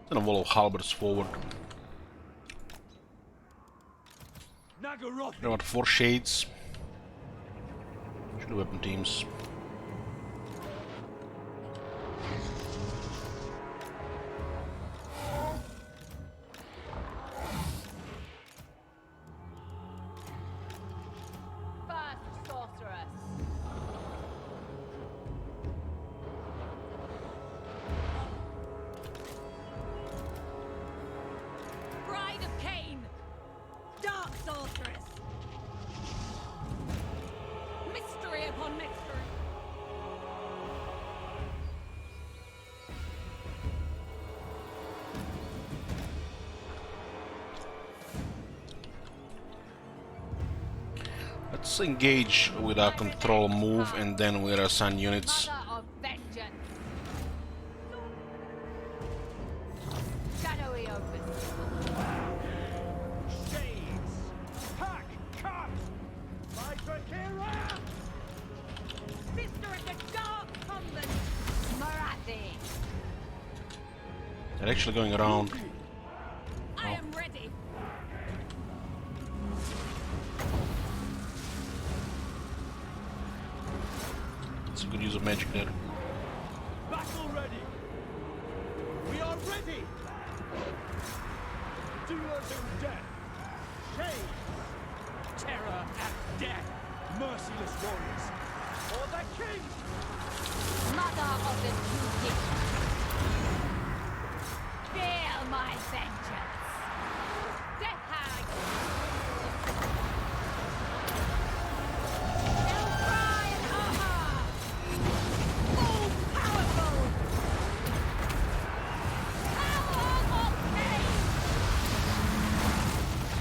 Send a wall of halberds forward. Nagaroth. There are 4 shades. Should have weapon teams. First sorceress. Bride of Cain! Dark Sorceress! Mystery upon mystery! Let's engage with our control move and then we'll assign units. Mother of vengeance. Shadowy opus. Shades! Pack! Cut! My Drakira! Sister of the Dark Convent! Marathi. They're actually going around. I am ready! It's a good use of magic there. Battle ready! We are ready! Dealers in death! Shades! Terror and death! Merciless warriors! For the king! Mother of the two kings. Feel my vengeance. Death hag. Elfry and Aha. All powerful. Power of pain.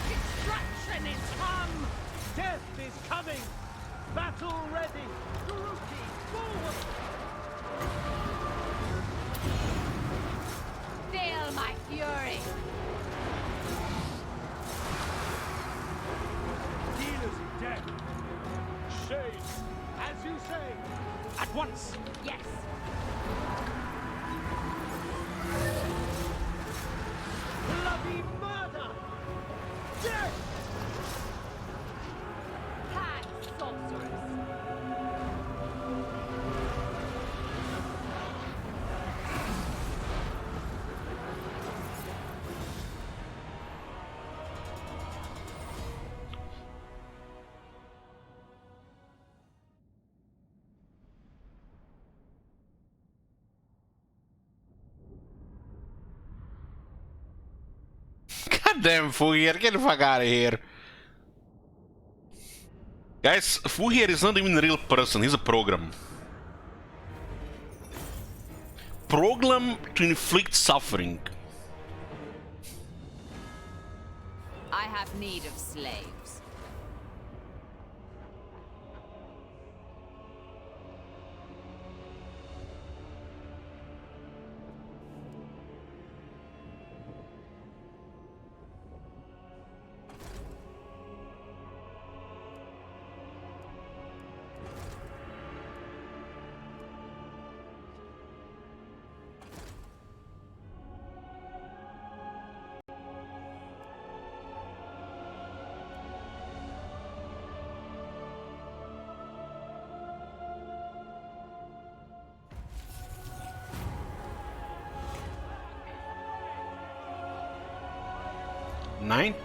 Destruction is come! Death is coming! Battle ready! Druki, forward! Feel my fury! Healers dead! Shades, as you say! At once! Yes! Bloody murder! Death! Hag sorceress! Goddamn Fuhir, get the fuck out of here. Guys, Fuhir is not even a real person, he's a program. Program to inflict suffering. I have need of slaves.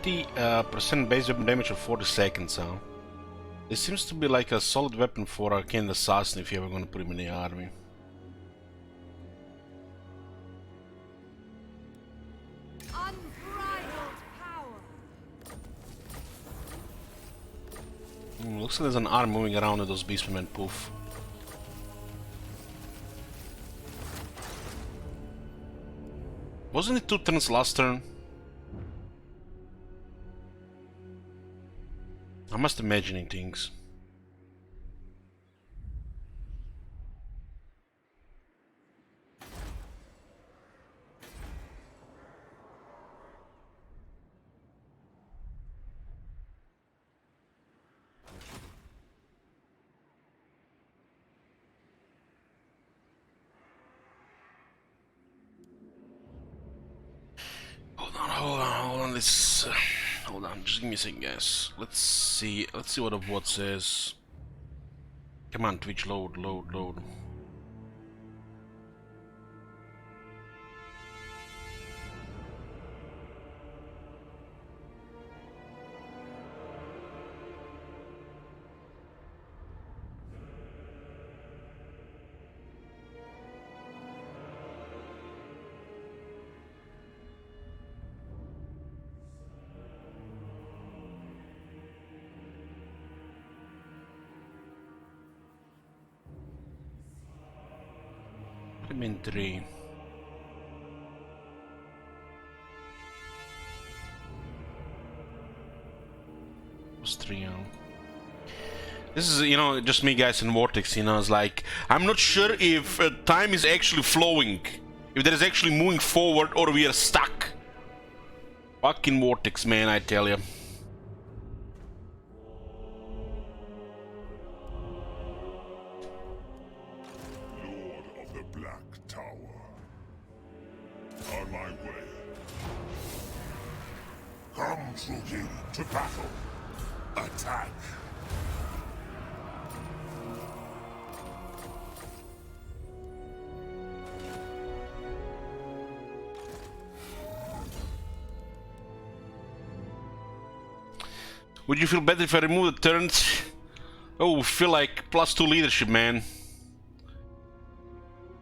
%% base weapon damage for 40 seconds, huh? This seems to be like a solid weapon for Arcane Assassin if you're ever gonna put him in the army. Unbridled power. Looks like there's an arm moving around with those beastmen poof. Wasn't it 2 turns last turn? I must imagining things. Hold on, let's hold on, just give me a second, guys. Let's see what the bot says. Come on, Twitch, load. Element 3. Was 3, yeah. This is, you know, just me, guys, in Vortex, you know, it's like, I'm not sure if time is actually flowing, if there is actually moving forward, or we are stuck. Fucking Vortex, man, I tell you. Druki, to battle. Attack. Would you feel better if I remove the turns? Oh, feel like +2 leadership, man.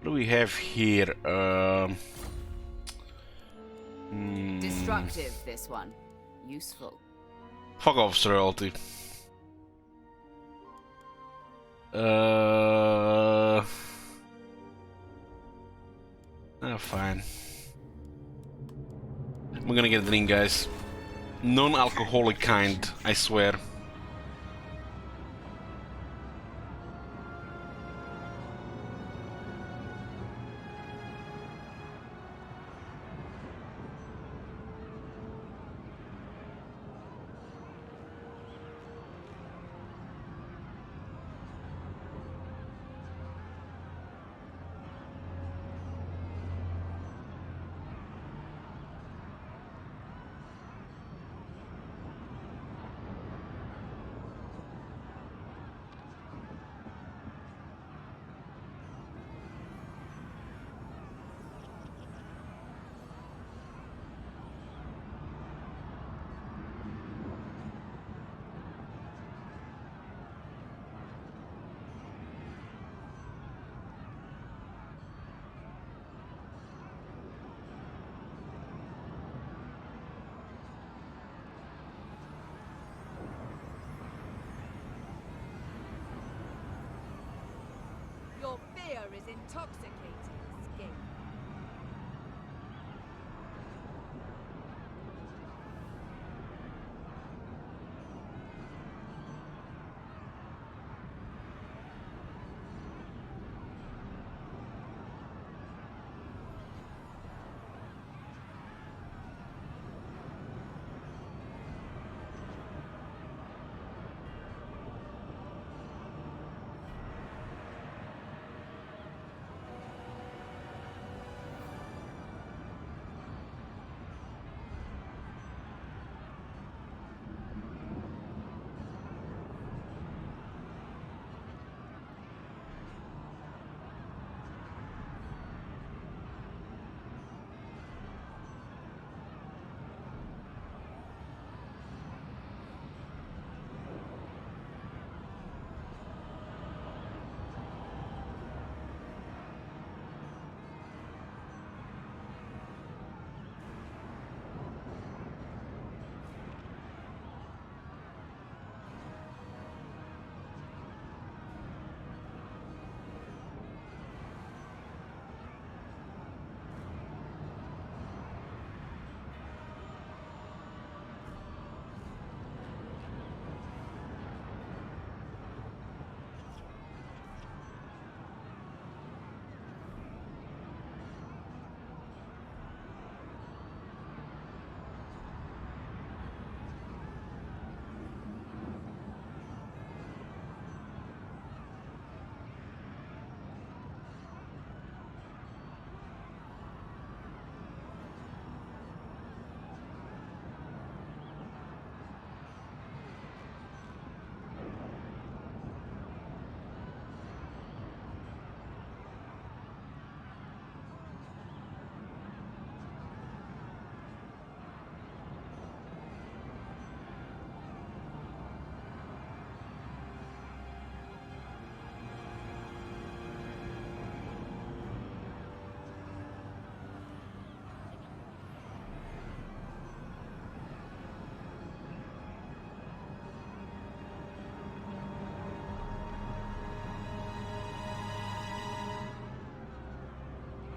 What do we have here? Destructive, this one. Useful. Fuck off, royalty. Fine. We're gonna get a drink, guys. Non-alcoholic kind, I swear. intoxicating escape.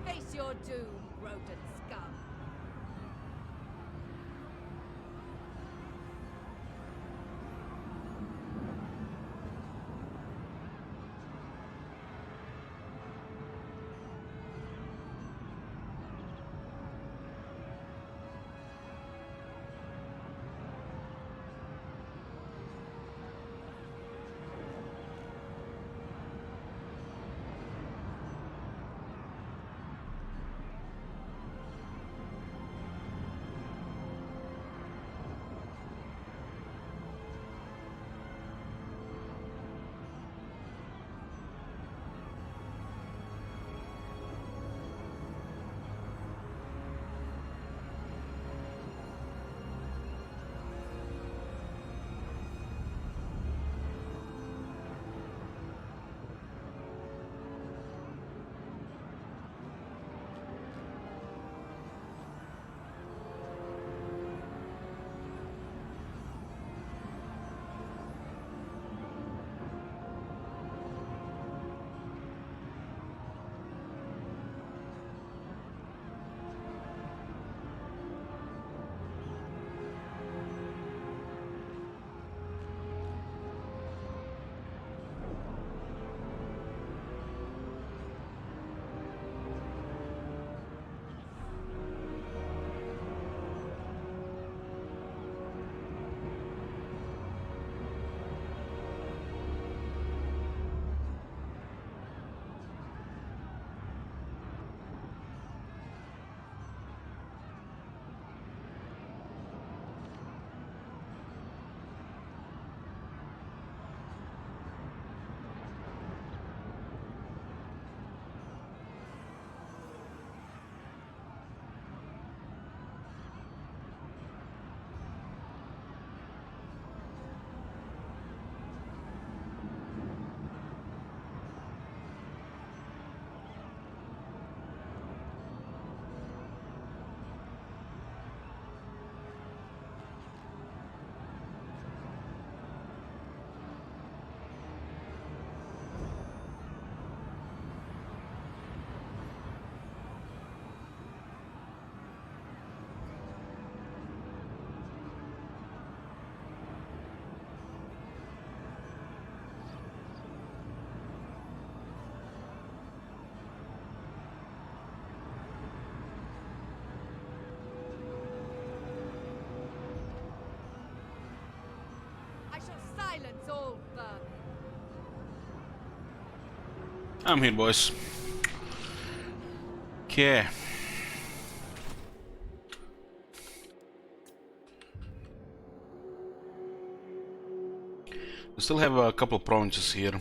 Face your doom, rodent scum. Silence all vermin. I'm here, boys. Okay. We still have a couple of provinces here.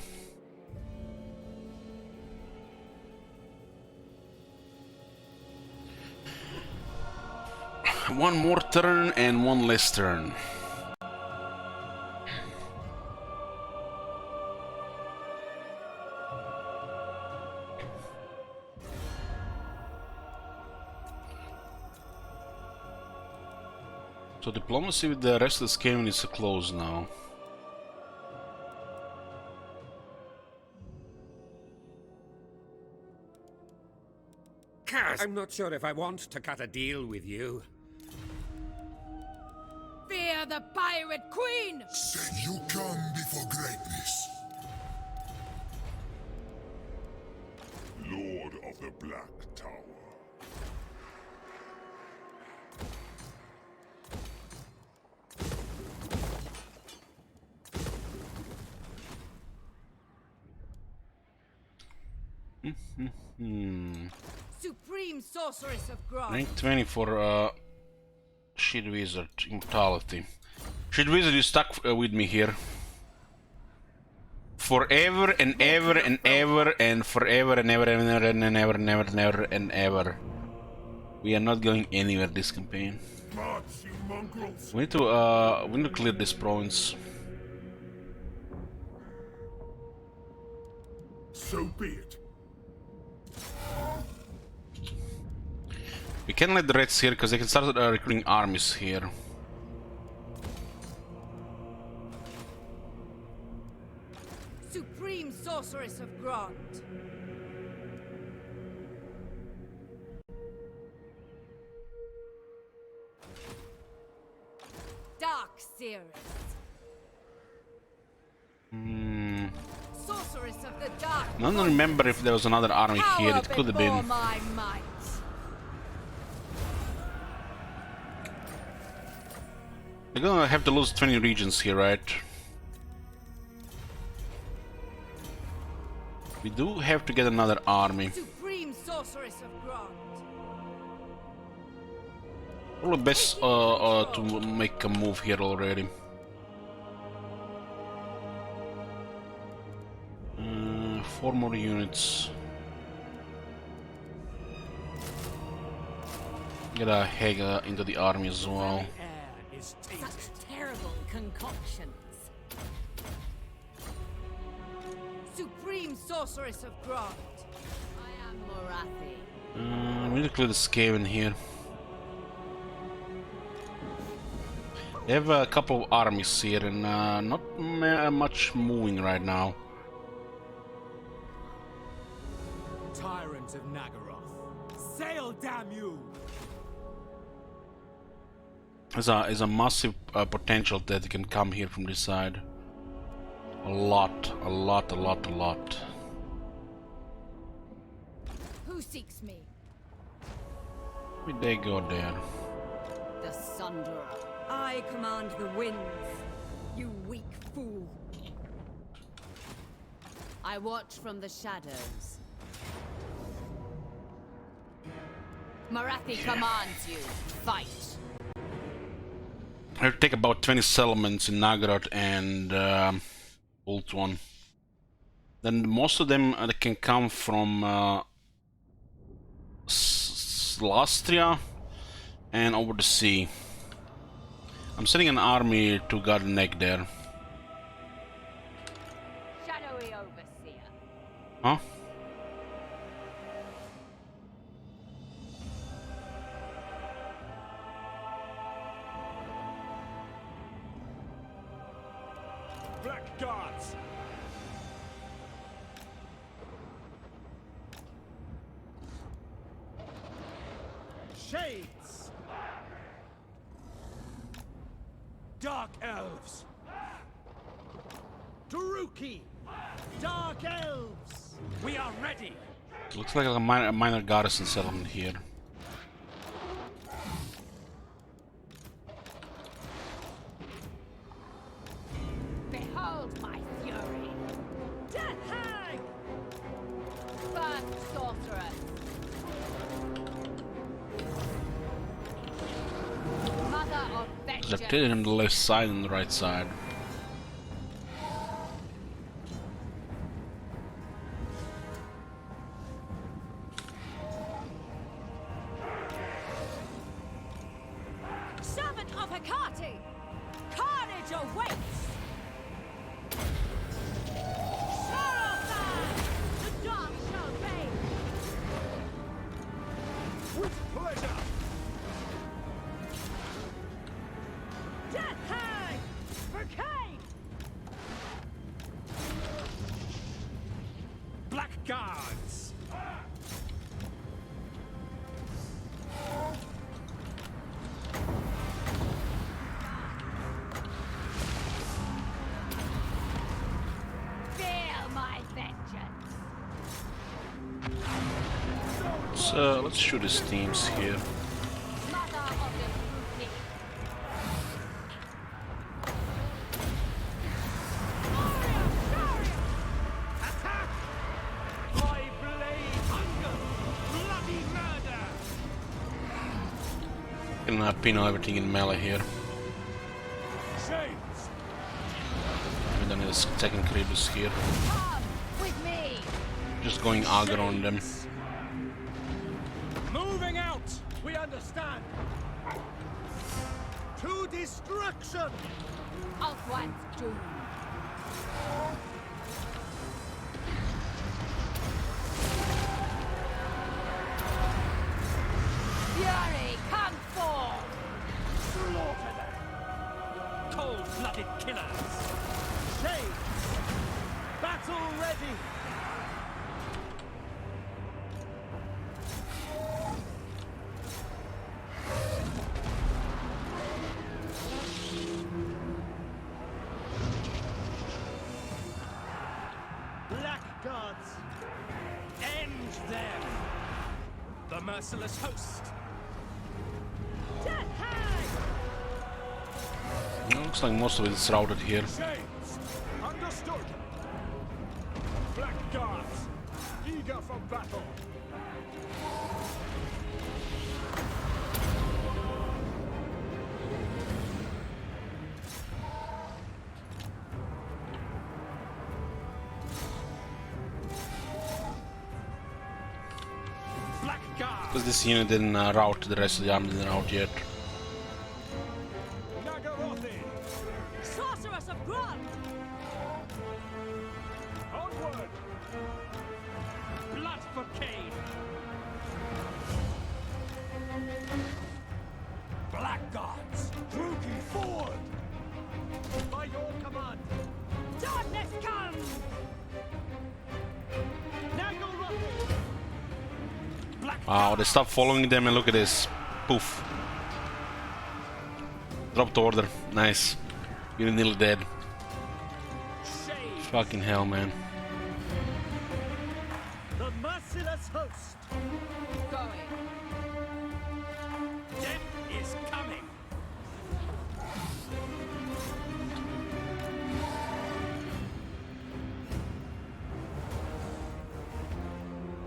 One more turn and one less turn. So diplomacy with the rest of the Skaven is closed now. Kaz, I'm not sure if I want to cut a deal with you. Fear the Pirate Queen! Said you come before greatness. Lord of the Black Tower. Supreme Sorceress of Grog. Rank 20 for Shield Wizard, Immortality. Shield Wizard, you stuck with me here. Forever and ever and ever and forever and ever and ever and ever and ever and ever and ever. We are not going anywhere this campaign. We need to clear this province. So be it. We can let the Reds here because they can start recruiting armies here. Supreme Sorceress of Grog. Dark Seeress. Sorceress of the Dark. I don't remember if there was another army here. It could have been. My might. They're gonna have to lose 20 regions here, right? We do have to get another army. Supreme Sorceress of Grog. Probably best to make a move here already. 4 more units. Get a Haga into the army as well. Such terrible concoctions. Supreme Sorceress of Grog. I am Morathi. We need to clear the Skaven here. They have a couple of armies here and not much moving right now. Tyrant of Nagaroth, sail, damn you! There's a massive potential that can come here from this side. A lot. Who seeks me? Where they go there? The Sunderer. I command the winds, you weak fool. I watch from the shadows. Morathi commands you. Fight. I'll take about 20 settlements in Nagaroth and Ultron. Then most of them can come from Slastria and over the sea. I'm sending an army to guard the neck there. Shadowy Overseer. Huh? Black Guards! Shades! Dark Elves! Taruki! Dark Elves! We are ready! Looks like a minor garrison settlement here. Behold they're killing him the left side and the right side. Servant of Hecate! Carnage awaits! Sorrowfan! The dark shall reign! With pleasure! Death hang! For Cain! Blackguards! Feel my vengeance! So let's shoot his teams here. Mother of the Druki! Attack! I blade hunger! Bloody murder! Gonna pin everything in melee here. James! We don't need a second Kribus here. Come with me! Just going aggro on them. Moving out! We understand! To destruction! Althwan's doom! Fury, come forth! Slaughter them! Cold-blooded killers! Shades! Battle ready! Blackguards! End them! The merciless host! Death hang! Looks like most of it is routed here. James! Understood! Blackguards! Eager for battle! Blackguards! Because this unit didn't route, the rest of the army didn't route yet. Nagarothi! Sorceress of Grun! Onward! Blood for Cain! Blackguards! Druki forward! By your command! Darkness comes! Nagarothi! Wow, they stopped following them and look at this. Poof. Dropped order. Nice. You're nearly dead. Shade! Fucking hell, man. The merciless host! Going. Death is coming!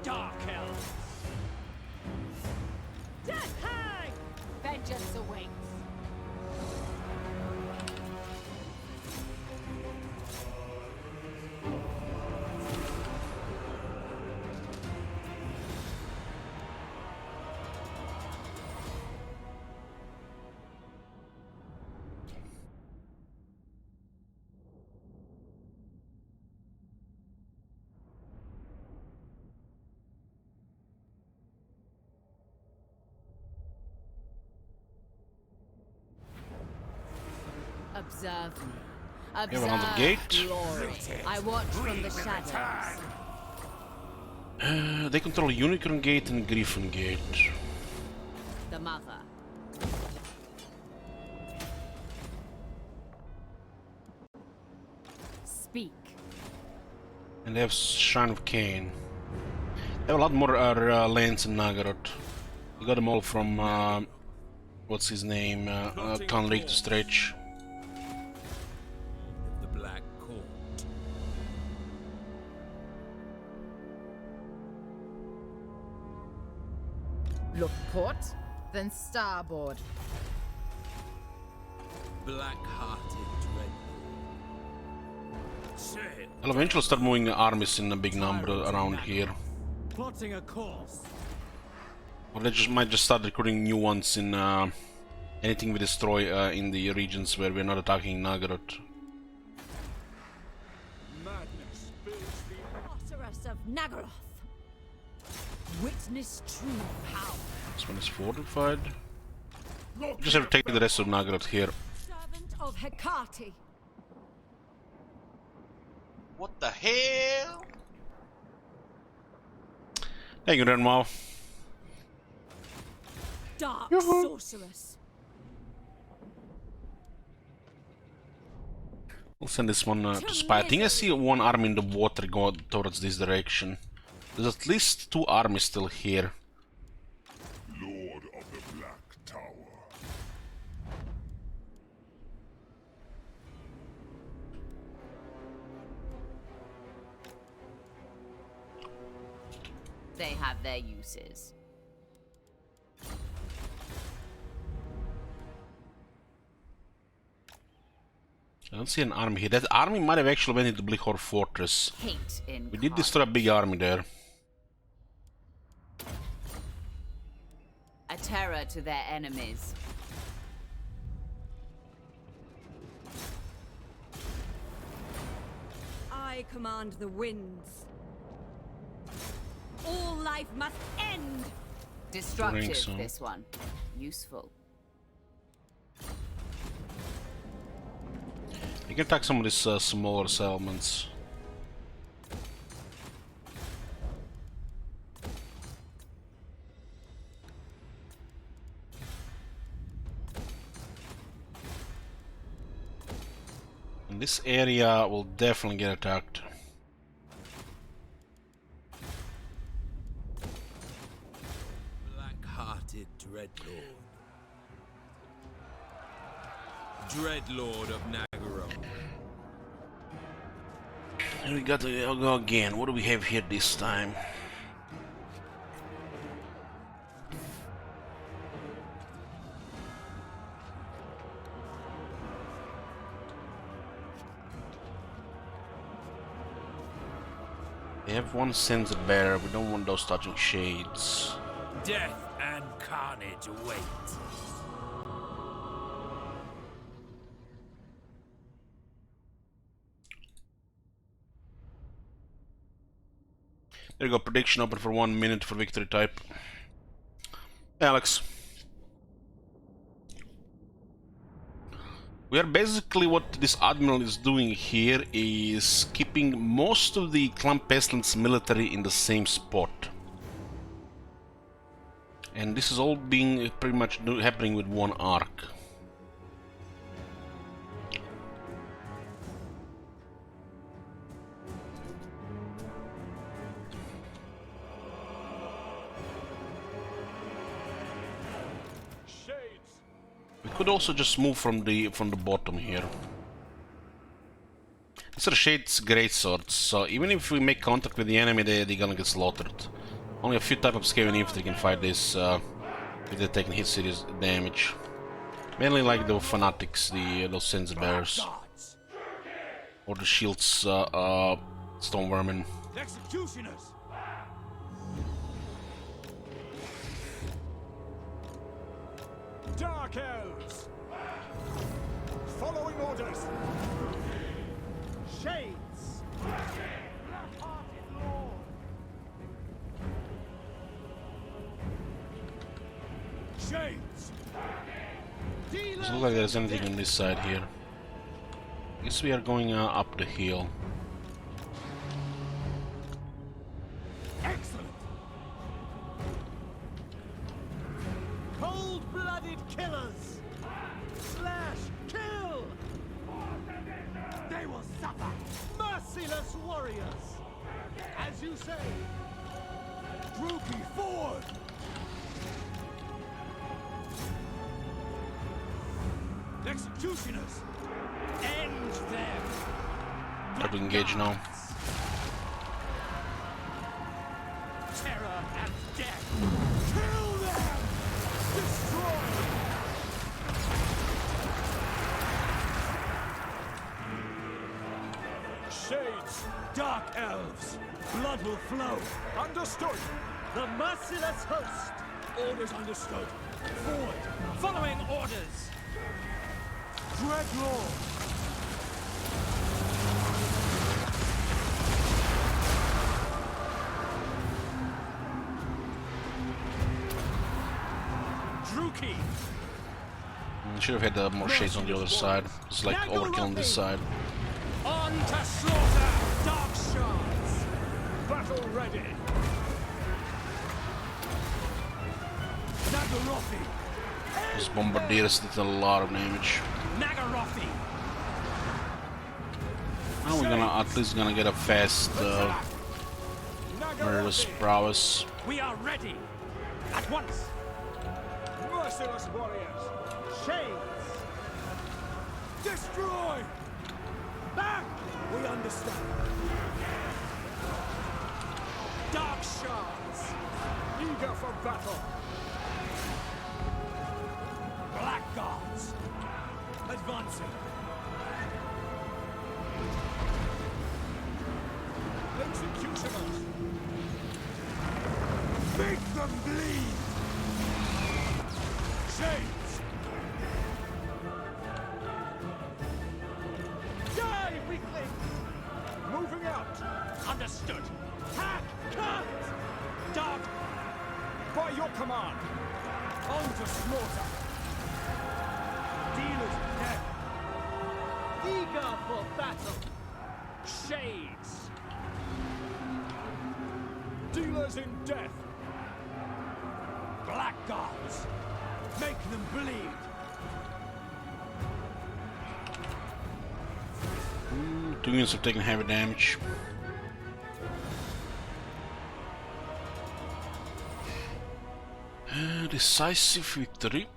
Dark elves! Death hang! Vengeance awaits! Observe me. You have another gate? Glory. I watch from the shadows. They control Unicorn Gate and Griffin Gate. The mother. Speak. And they have Shrine of Cain. They have a lot more lands in Nagaroth. You got them all from, what's his name, Conric to Stretch. The Black Court. Look port, then starboard. Black-hearted dreadlord. I'll eventually start moving armies in a big number around here. Plotting a course. Or they might just start recruiting new ones in anything we destroy in the regions where we're not attacking Naggaroth. Madness fills the Sorceress of Naggaroth. Witness true power. This one is fortified. Just have to take the rest of Naggaroth here. Servant of Hecate. What the hell? Thank you, Renmar. Dark sorceress. We'll send this one to spy. I think I see one army in the water go towards this direction. There's at least 2 armies still here. Lord of the Black Tower. They have their uses. I don't see an army here. That army might have actually went into Blighor Fortress. Hate in We did destroy a big army there. a terror to their enemies. I command the winds. All life must end. Destructive, so. this one. Useful. You can attack some of these smaller settlements. And this area will definitely get attacked. Black-hearted Dreadlord. Dreadlord of Naggaroth. And we got to go again. What do we have here this time? They have one censored bearer. We don't want those touching shades. Death and carnage await. There you go, prediction open for 1 minute for victory type. Alex. We are basically, what this admiral is doing here is keeping most of the Clan Pestilence military in the same spot. And this is all being pretty much happening with one arc. We could also just move from the bottom here. These are Shade's greatswords, so even if we make contact with the enemy, they're gonna get slaughtered. Only a few type of Skaven infantry can fight this if they're taking hit serious damage. Mainly like the fanatics, those sense bearers, or the shields, stone vermin. Executioners! Dark elves! Following orders! Shades! Black-hearted lord! Shades! Doesn't look like there's anything on this side here. Guess we are going up the hill. Excellent! Cold-blooded killers! Slash! Kill! They will suffer! Merciless warriors! As you say! Druki, forward! Executioners! End them! Try to engage now. Terror and death! Kill them! Destroy! yourselves. Blood will flow. Understood. The merciless host. Orders understood. Forward. Following orders. Dreadlord. Druki. Should have had more shades on the other side. It's like overkill on this side. On to slaughter! Dark shards! Battle ready! Nagarothi! Those bombardiers did a lot of damage. Nagarothi! Now we're gonna at least gonna get a fast murderous prowess. We are ready! At once! Merciless warriors! Shades! Destroy! Back! We understand. Dark shards! Eager for battle! Blackguards! Advancing! Executioners! Make them bleed! Shades! Die, weaklings! Moving out! Understood! Hack! Cut! Dark! By your command! On to slaughter! Dealers dead! Eager for battle! Shades! Dealers in death! Blackguards! Make them bleed! Two units have taken heavy damage. Decisive victory.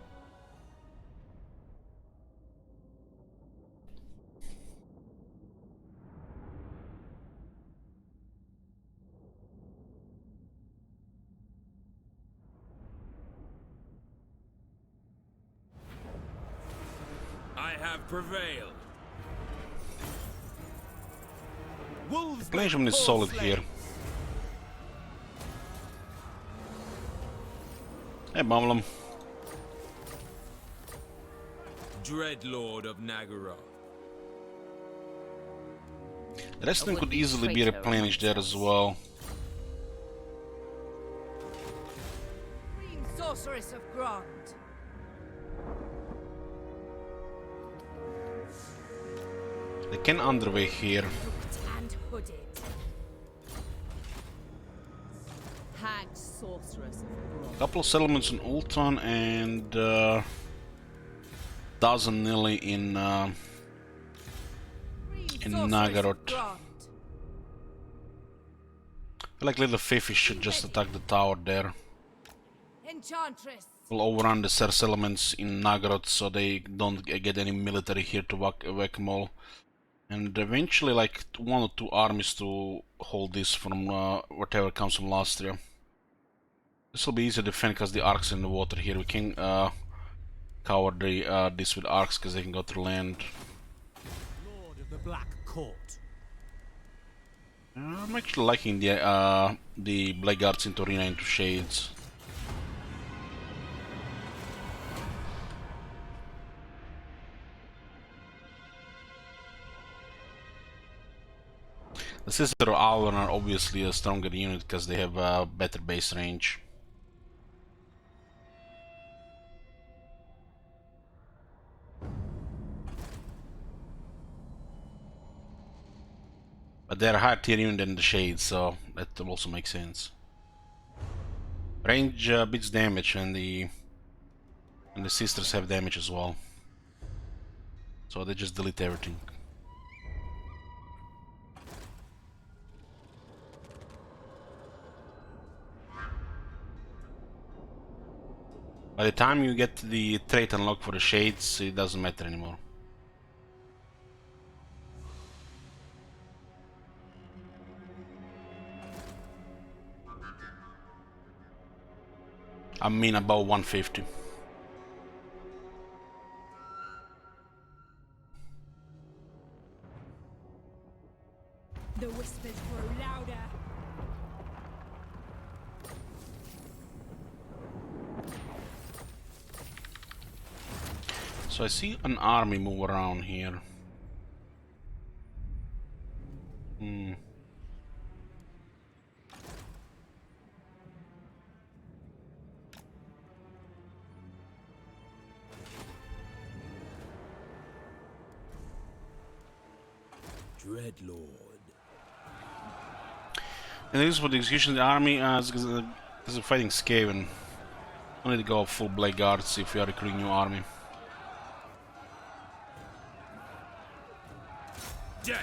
I have prevailed. Wolves Planishman is solid here. Hey, Bumlum. Dreadlord of Nagaroth. The rest of them could easily be replenished there as well. Green Sorceress of Grond. They can underway here. And hooded. Hag Sorceress of Grond. Couple of settlements in Ulton and dozen nearly in Nagaroth. I like little Fifi should just attack the tower there. Enchantress. We'll overrun the settlements in Nagaroth so they don't get any military here to whack them all. And eventually like 1 or 2 armies to hold this from whatever comes from Lastria. This will be easy to defend because the arcs in the water here. We can cover the this with arcs because they can go through land. Lord of the Black Court. I'm actually liking the Blackguards into Arena into Shades. The Sister of Alvan are obviously a stronger unit because they have a better base range. But they're a higher tier unit than the Shades, so that also makes sense. Range beats damage, and the Sisters have damage as well. So they just delete everything. By the time you get the trait unlocked for the Shades, it doesn't matter anymore. I mean about 150. The whispers grow louder. there. So I see an army move around here. Dreadlord. And this is for the execution of the army, because we're fighting Skaven. I need to go full Blade Guard, see if we are recruiting new army. Dead.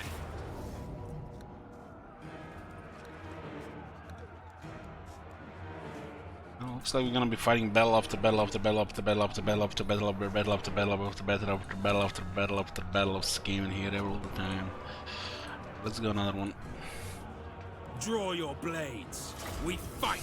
Well, looks like we're gonna be fighting battle after battle after battle after battle after battle after battle after battle after battle after battle after battle after battle after battle of Skaven here all the time. Let's go another one. Draw your blades. We fight.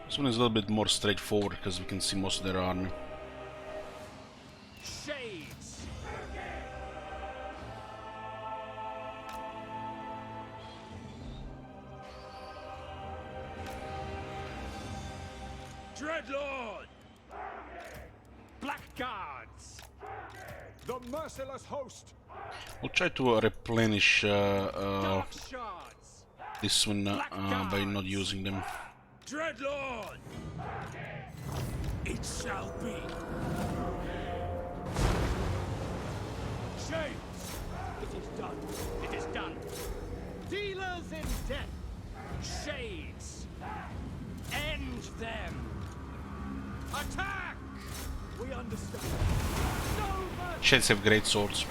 This one is a little bit more straightforward because we can see most of their army. Shades. Dreadlord. Blackguards. The merciless host. We'll try to replenish Dark shards. this one by not using them. Dreadlord. It shall be. Shades. It is done. It is done. Dealers in death. Shades. End them. Attack. We understand. No mercy. Shades have great swords.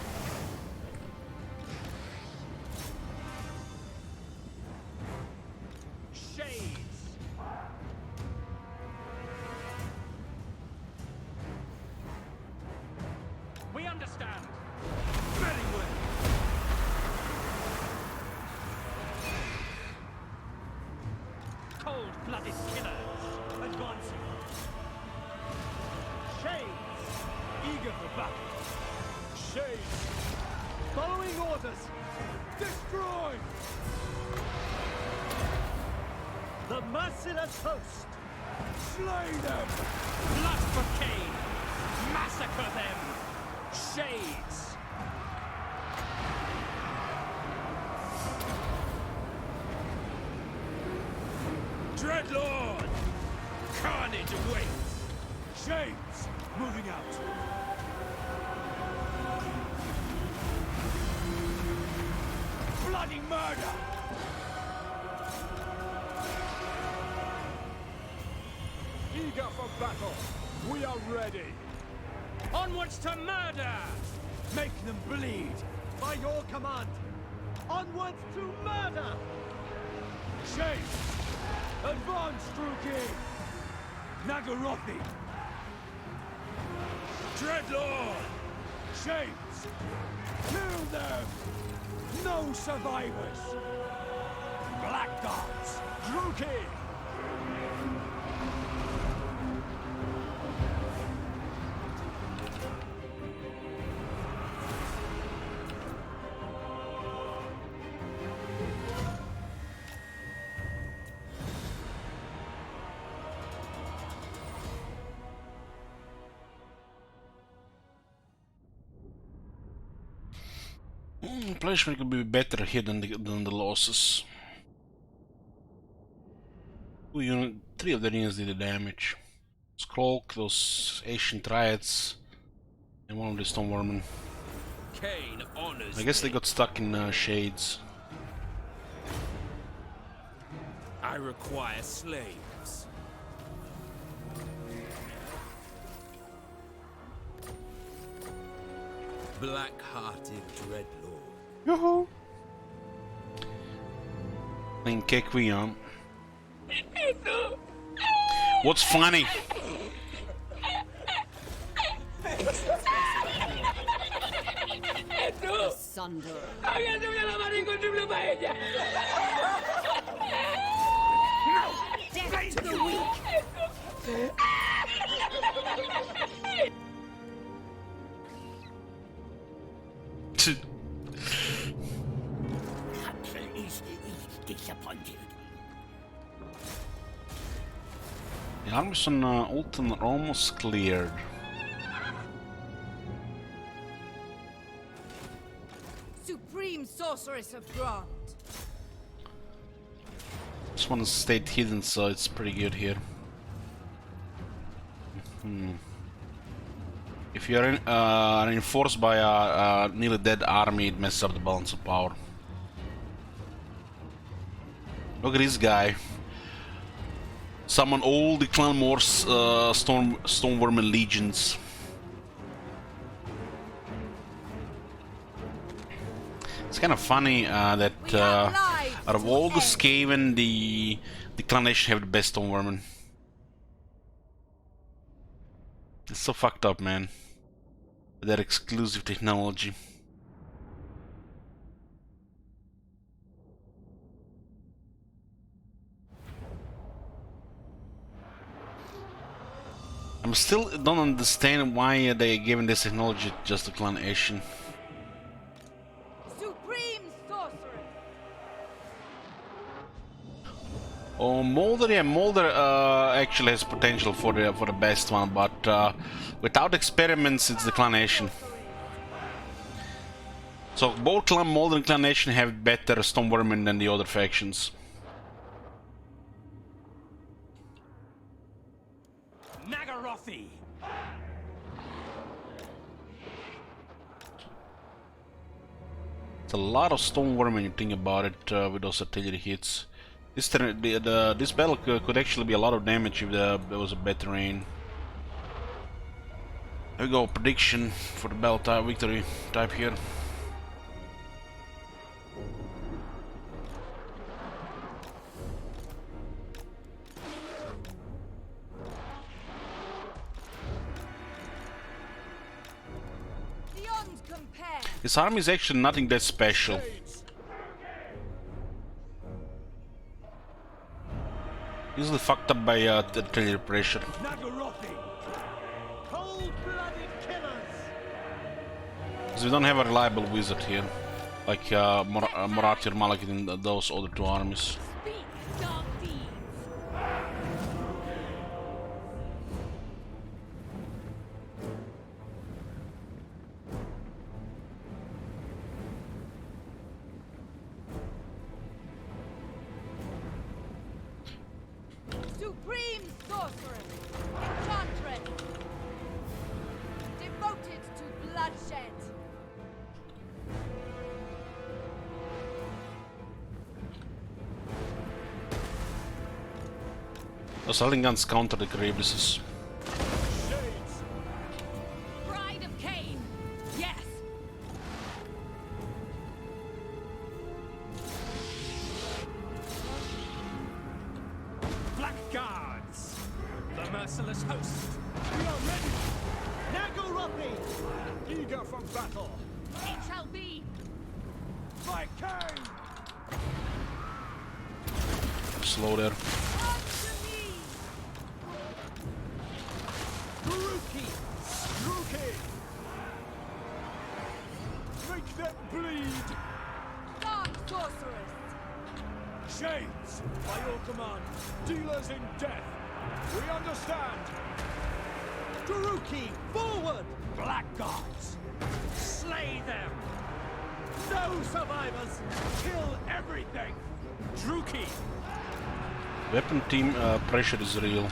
Cold-blooded killers advancing. Shades, eager for battle. Shades, following orders. Destroy! The merciless host. Slay them! Blood for Cain! Massacre them! Shades! Dreadlord! Carnage awaits! Shades! Moving out! Bloody murder! Eager for battle! We are ready! Onwards to murder! Make them bleed! By your command! Onwards to murder! Shades! Advance, Druki! Nagarothi! Dreadlord! Shades! Kill them! No survivors! Blackguards! Druki! Replenishment could be better here than the losses. 3 of the units did the damage. Skrulk, those ancient triads, and one of the stone vermin. Cain honors I guess they me. got stuck in shades. I require slaves. Black-hearted Dreadlord. Yoo-hoo! Playing Kekwion. What's funny? Sunder. Death to the weak! Is disappointed. The armies on Ultan are almost cleared. Supreme Sorceress of Grant. This one stayed hidden, so it's pretty good here. If you're reinforced by a nearly dead army, it messes up the balance of power. Look at this guy. Summon all the Clan Morse Stonevermin legions. It's kind of funny that out of all the Skaven, the Clan Nation have the best Stonevermin. It's so fucked up, man. That exclusive technology. I still don't understand why they are giving this technology just to Clan Nation. Supreme Sorceress. Oh, Molder, yeah, Molder actually has potential for the best one, but without experiments, it's the Clan Nation. So both Clan Molder and Clan Nation have better Stonevermin than the other factions. Nagarothi! It's a lot of Stonevermin when you think about it with those artillery hits. This battle could actually be a lot of damage if there was a better rain. There we go, prediction for the battle type victory type here. Beyond compare. This army is actually nothing that special. Easily fucked up by the artillery pressure. Nagarothi! Cold-blooded killers! Because we don't have a reliable wizard here, like Morati or Malekith in those other two armies. Speak, dark deeds! Supreme Sorceress. Enchantress. Devoted to bloodshed. The Assaulting Guns counter the Gravelisses. Bride of Cain! Yes! Black Guards! The merciless host! We are ready! Nagarothi! Eager for battle! It shall be! By Cain! Slow there. Druki! Druki! Make them bleed! Dark Sorceress. Shades! By your command, dealers in death! We understand! Druki, forward! Blackguards! Slay them! No survivors! Kill everything! Druki! Weapon team pressure is real.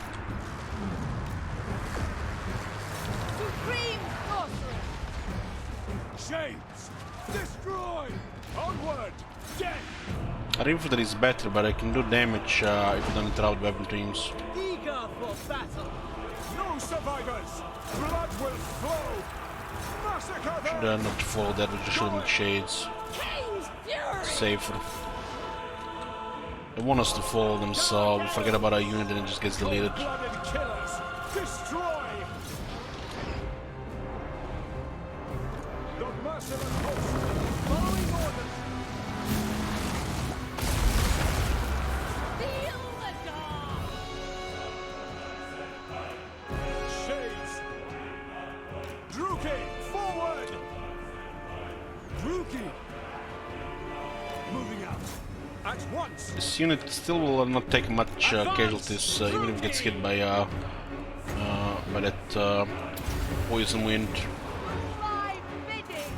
Supreme Sorceress. Shades! Destroy! Onward! Death! Our infantry is better, but I can do damage if we don't interrupt weapon teams. Eager for battle! No survivors! Blood will flow! Massacre them! Should not follow that, we just should make shades. Cain's fury! Safer. They want us to follow them, so we forget about our unit and it just gets deleted. Cold-blooded killers, destroy! The merciless host, following orders. Feel the dark! Shades! Druki, forward! Druki! Moving out. At once! This unit still will not take much casualties, even if it gets hit by that poison wind. My bidding!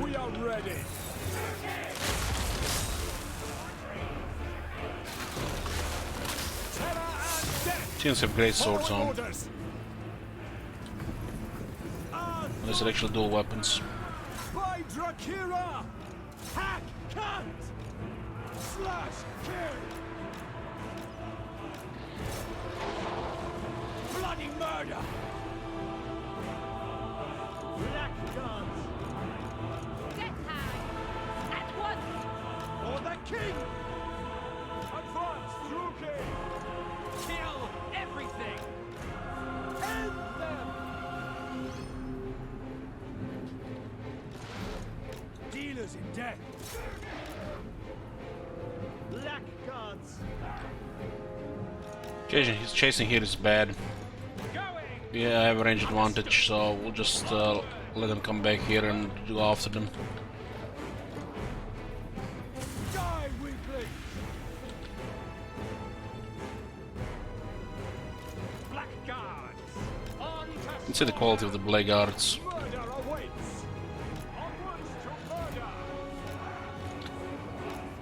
We are ready! Terror and death! Teams have great swords on. Orders. Unless it actually dual weapons. By Drakira! Hack, cut! Slash, kill! Bloody murder! Black guards! Death hag! At once! For the king! Advance, Druki! Kill everything! End them! Dealers in death! Black guards! Chasing here is bad. Yeah, I have a range advantage, so we'll just let them come back here and go after them. Die, weakling! Black guards! On to Let's see the quality of the Black Guards. murder awaits! Onwards to murder!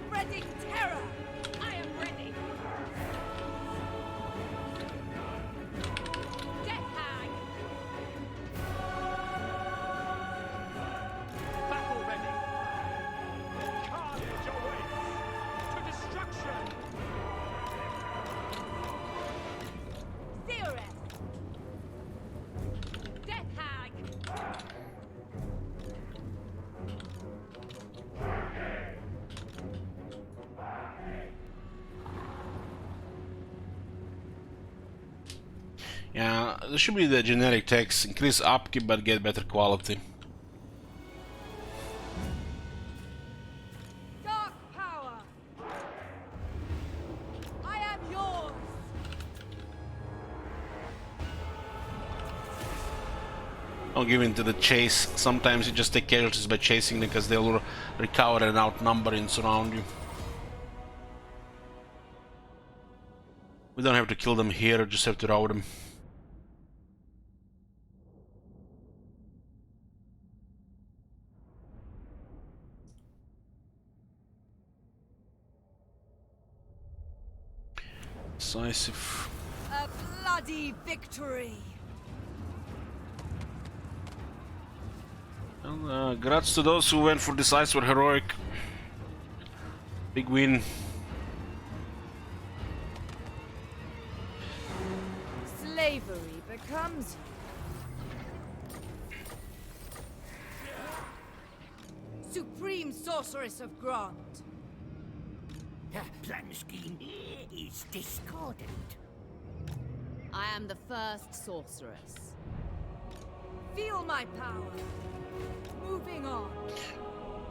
Spreading terror! I am ready! Death hag! Battle ready! Carnage awaits! To destruction! Theorist! Death hag! Yeah, there should be the generic text. Increase upkeep but get better quality. Dark power! I am yours! Don't give in to the chase. Sometimes you just take casualties by chasing them because they'll recover and outnumber and surround you. We don't have to kill them here, just have to rout them. Decisive. A bloody victory! Well, congrats to those who went for decisive or heroic. Big win. Slavery becomes Supreme Sorceress of Grant! Plan scheme is discordant. I am the first sorceress. Feel my power! Moving on!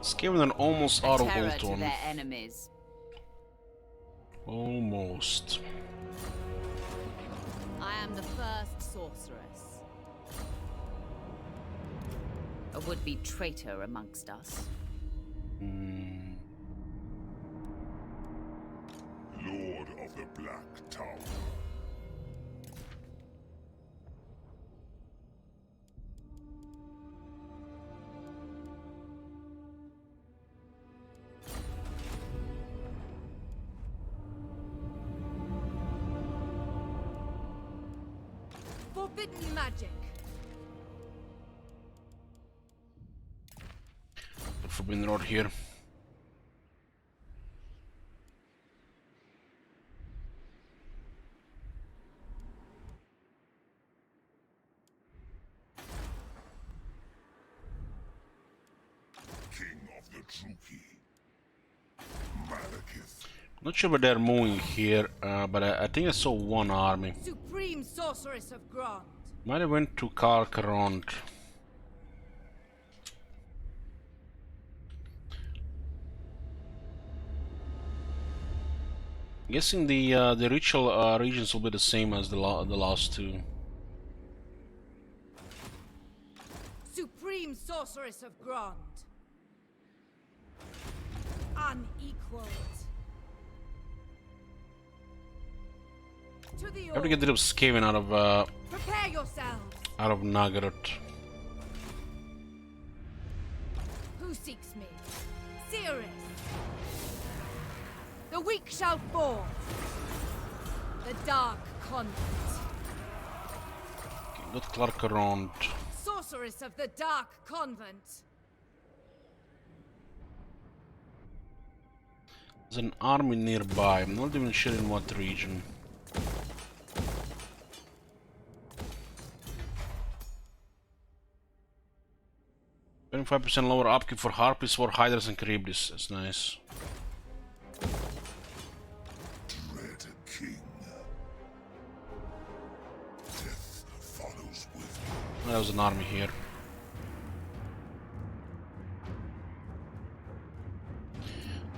Skaven are almost out of Terror ult to on. their enemies. Almost. I am the first sorceress. A would-be traitor amongst us. Lord of the Black Tower. Forbidden magic! Forbidden Road here. King of the Druki. Not sure where they're moving here, but I think I saw one army. Supreme Sorceress of Grond. Might have went to Karkarond. Guessing the ritual regions will be the same as the last two. Supreme Sorceress of Grond. Unequaled. To the I have to get rid of Skaven Prepare yourselves. out of Nagaroth. Who seeks me? Cirrus. The weak shall fall. The dark convent. Okay, got Karkarond. Sorceress of the dark convent. There's an army nearby. I'm not even sure in what region. %5 lower upkeep for Harpies, for Hydras and Charybdis. That's nice. Dread King. Death follows with you. There was an army here.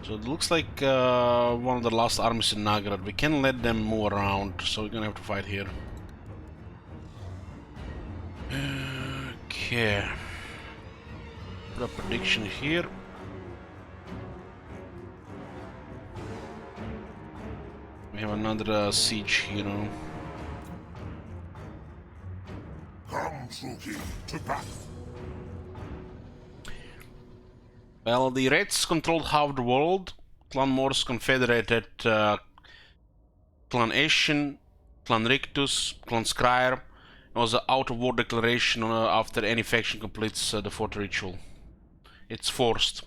So it looks like one of the last armies in Nagaroth. We can't let them move around, so we're gonna have to fight here. Okay. Put a prediction here. We have another siege hero. Come, Suki, to battle. Well, the Reds controlled half the world. Clan Morse confederated Clan Ashen, Clan Rictus, Clan Skryre. It was an out-of-war declaration after any faction completes the fourth ritual. It's forced.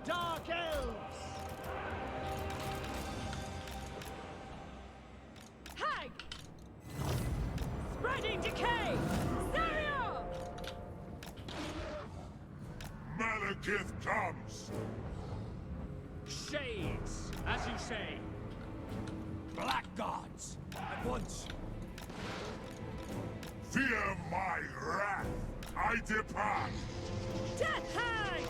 Dark elves! Hag! Spreading decay! Zario! Malekith comes. Shades, as you say. Black gods, at once. Fear my wrath. I depart. Death Hag!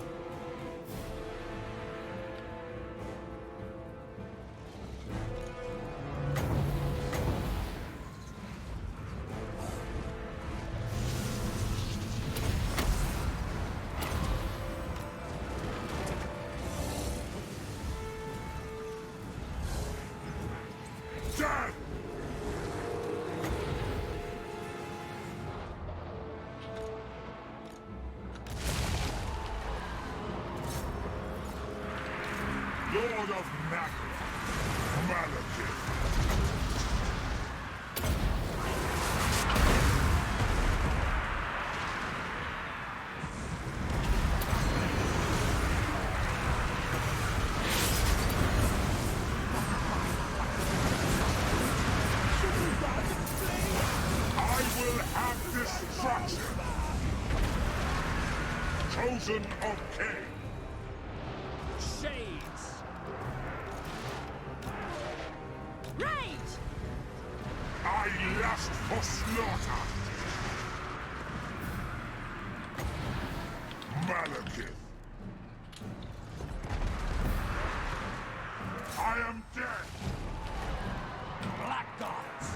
Death! Lord of Nagaroth, Malekith. I will have destruction. Chosen of Cain. Shades! Rage! I lust for slaughter. Malekith. I am dead. Black gods!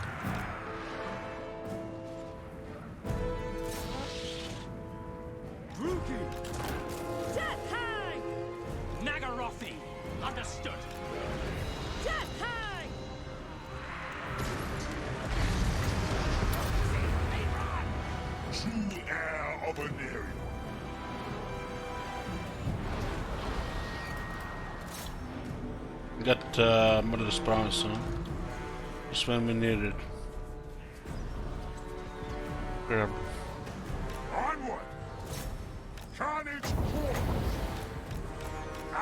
Druki! Death Hag! Nagarothi! Understood! Death Hag! True heir of Anarion. Got Murderous Promise, huh? Just when we need it. Grab. Onward!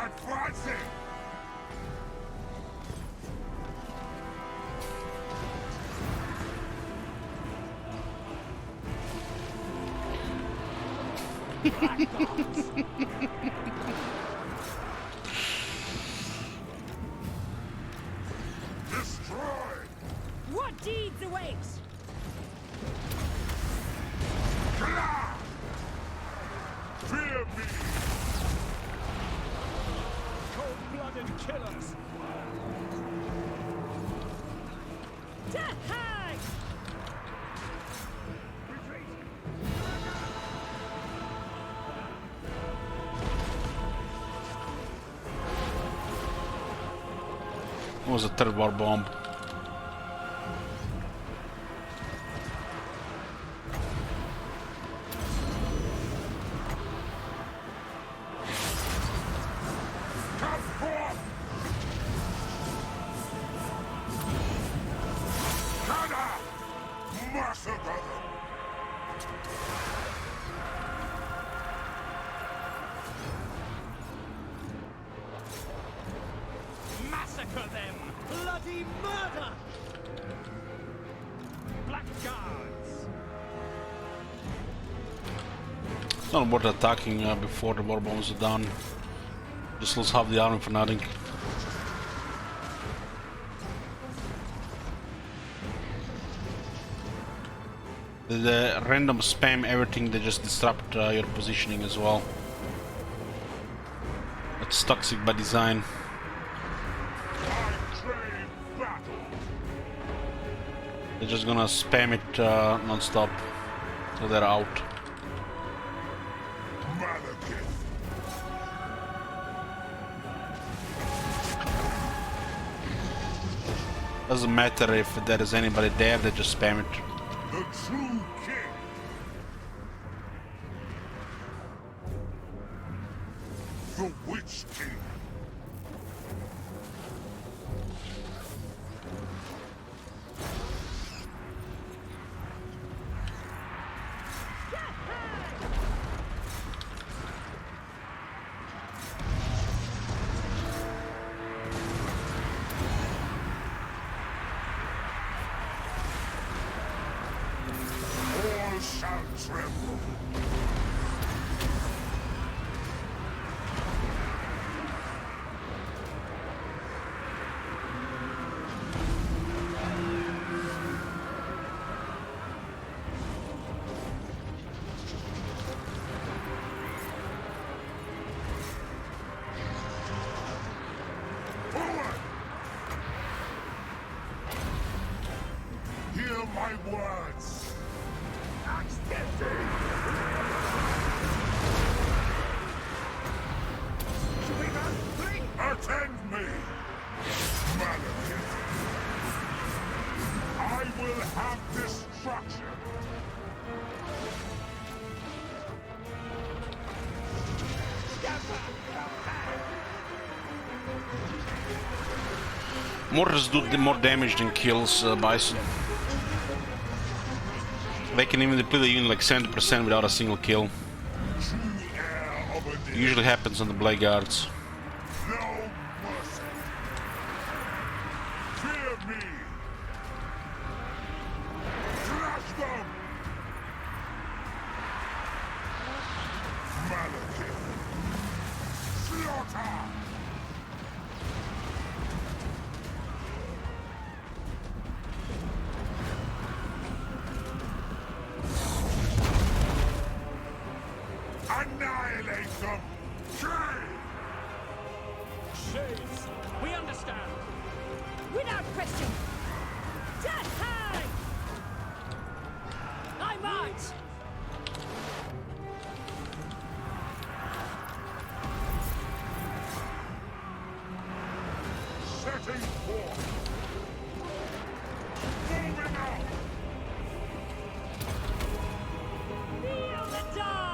Advancing! Destroy! What deeds await? Fear me! Cold-blooded killers! To hang! What was the third war bomb? Come forth! Kada! Massacre them! Massacre them! Bloody murder! Blackguards! It's not worth attacking before the war bombs are done. Just lose half the army for nothing. The random spam everything, they just disrupt your positioning as well. It's toxic by design. They're just gonna spam it non-stop till they're out. Doesn't matter if there is anybody there, they just spam it. The true king! The Witch King! All shall tremble. Forward! Hear my words. Axe empty. Attend me, Malekith. I will have destruction. Mortars do more damage than kills Bison. They can even deplete the unit like 70% without a single kill. Usually happens on the Blackguards. No mercy. Fear me. Crush them. Malekith. Slaughter. Annihilate them. Shades! We understand! Without question! To hang! I march! Setting forth. Moving out. Feel the dark!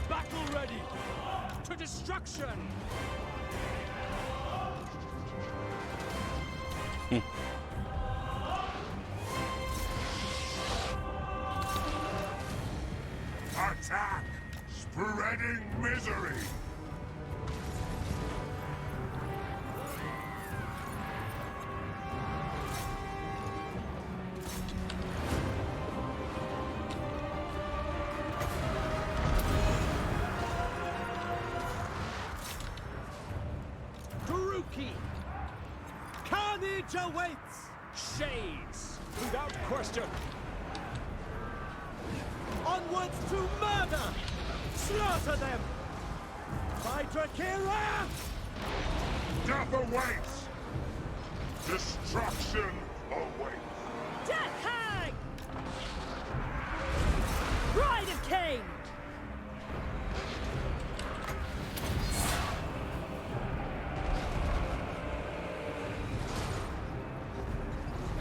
Battle ready! To destruction! Attack! Spreading misery! Druki! Carnage awaits! Shades! Without question! Onwards to murder! Slaughter them! By Drakira! Death awaits! Destruction awaits! Death Hag! Bride of Cain!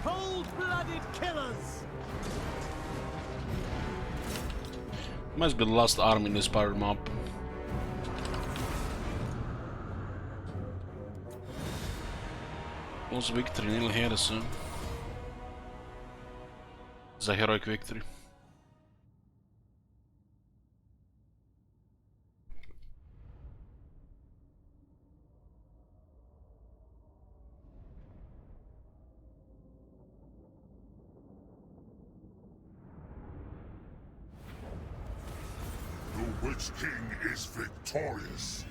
Cold-blooded killers! Must be the last army in this pirate mob. Was victory nearly here soon. It's a heroic victory. The Witch King is victorious.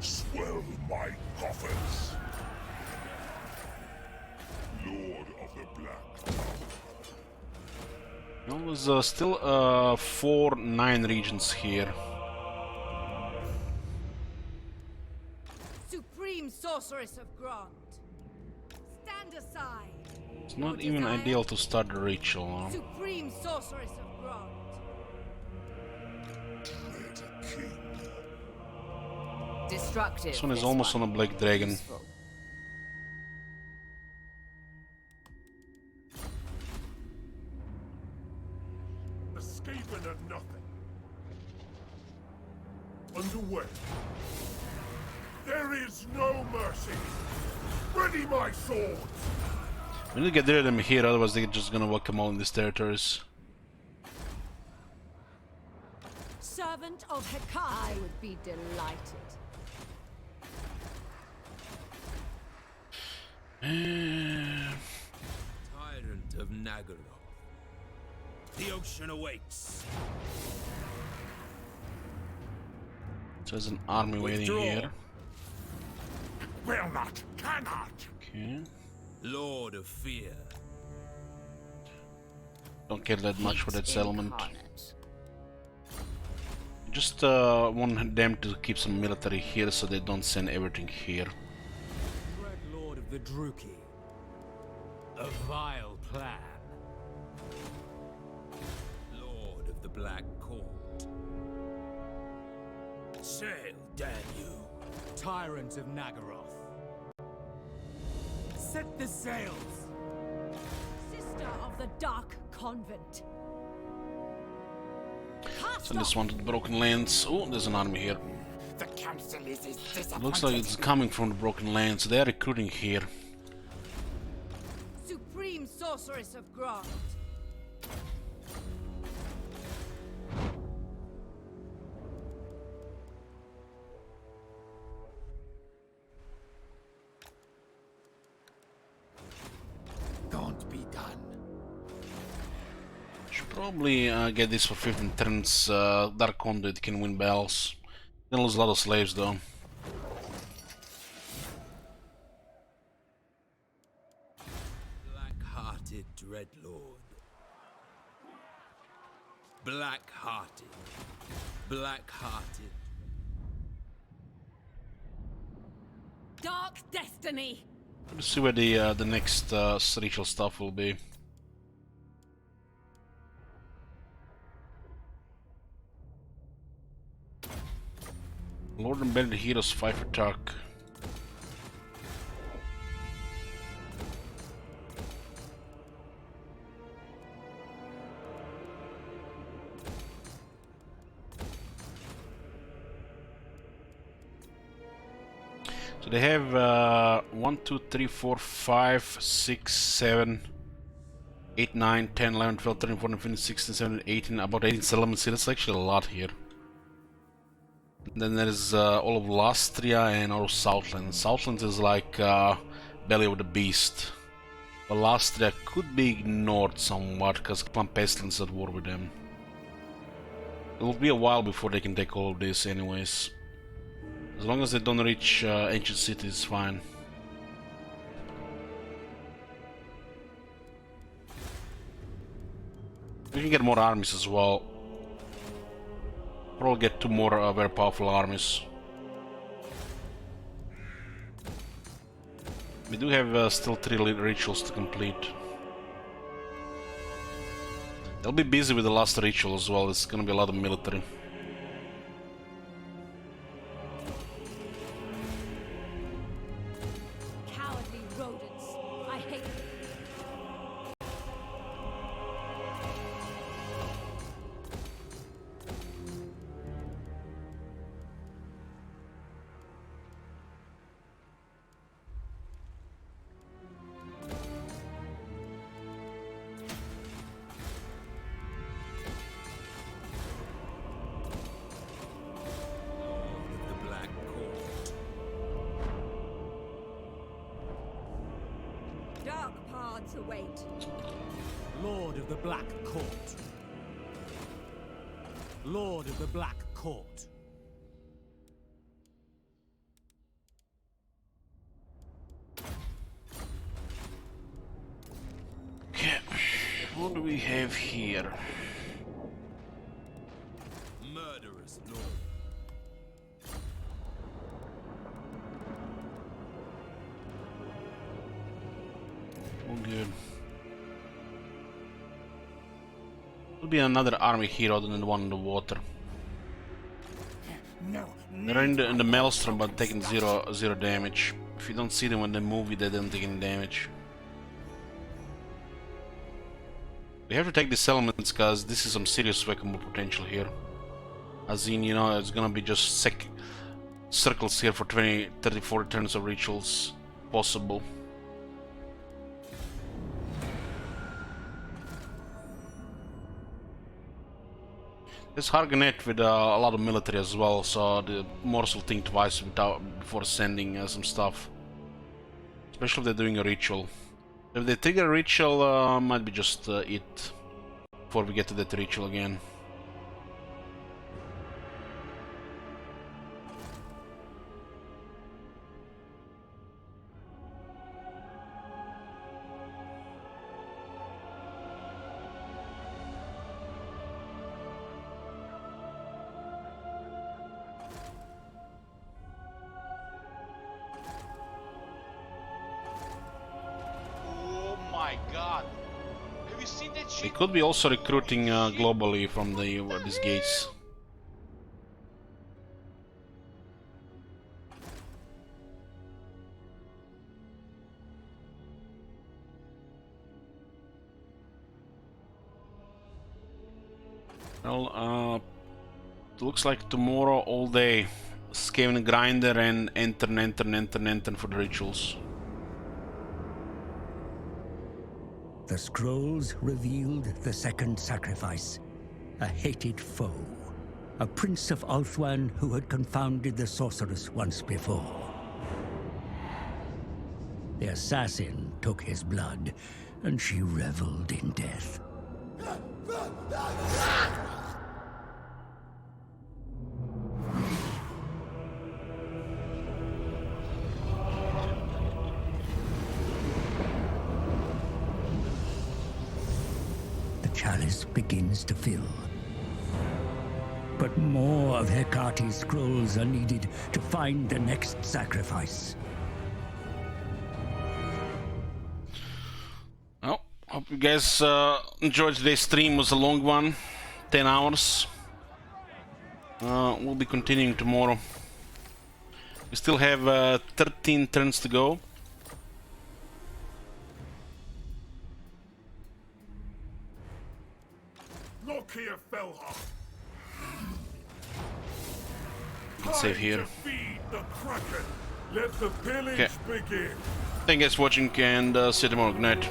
Swell my coffers. Lord of the Black Tower. Well, there's still 4-9 regions here. Supreme Sorceress of Grond, stand aside. It's not even ideal to start the ritual. Huh? Supreme Sorceress of Grond. Destructive. This one is almost on a Black Dragon. Useful. Escaping at nothing. Underway. There is no mercy. Ready my sword. We need to get rid of them here, otherwise they're just gonna whack them all in these territories. Servant of Hekate. I would be delighted. Tyrant of Nagaroth. The ocean awaits. So there's an army waiting here. Will not, cannot. Okay. Lord of Fear. Don't care that much for that settlement. Incarnate. Just want them to keep some military here so they don't send everything here. Dread Lord of the Druki. A vile plan. Lord of the Black Court. Sail, damn you. Tyrant of Nagaroth. Set the sails. Sister of the Dark Convent. Send this one to the Broken Lands. Oh, there's an army here. The council is It looks like it's coming from the Broken Lands. They are recruiting here. Supreme Sorceress of Grond. Don't be done. Should probably get this for 15 turns. Dark Conduit can win battles. Gonna lose a lot of slaves though. Black-hearted Dreadlord. Black-hearted. Black-hearted. Dark Destiny. Let's see where the next ritual stuff will be. Lord Embedded Heroes 5 attack. So they have 1, 2, 3, 4, 5, 6, 7, 8, 9, 10, 11, 12, 13, 14, 15, 16, 17, 18, about 18 settlements here. That's actually a lot here. Then there is all of Lastria and all of Southland. Southland is like Belly of the Beast. But Lastria could be ignored somewhat because Clan Pestilence is at war with them. It will be a while before they can take all of this anyways. As long as they don't reach Ancient City, it's fine. We can get more armies as well. Probably get 2 more very powerful armies. We do have still 3 rituals to complete. They'll be busy with the last ritual as well. It's gonna be a lot of military. Cowardly rodents. I hate them. The Black Court. Dark paths await. Lord of the Black Court. Lord of the Black Court. Okay, what do we have here? Murderous Lord. Oh, good. Will be another army here other than the one in the water. They're in the maelstrom but taking zero damage. If you don't see them when they move, they don't take any damage. We have to take these elements because this is some serious weapon potential here. As in, you know, it's gonna be just circles here for 20, 30, 40 turns of rituals possible. There's Hargonet with a lot of military as well, so the Morse will think twice before sending some stuff. Especially if they're doing a ritual. If they trigger a ritual, might be just it. Before we get to that ritual again. My God, have you seen that shit? They could be also recruiting globally from these gates. Well, looks like tomorrow all day, Skaven Grinder and enter for the rituals. The scrolls revealed the second sacrifice, a hated foe, a prince of Ulthuan who had confounded the sorceress once before. The assassin took his blood, and she reveled in death. Chalice begins to fill. But more of Hekate's scrolls are needed to find the next sacrifice. Well, hope you guys enjoyed today's stream. It was a long one, 10 hours. We'll be continuing tomorrow. We still have 13 turns to go. Look here, Fellhawk. Let's save here. Feed the Kraken. Let the pillage begin. Thank you guys for watching and see you tomorrow. Good night.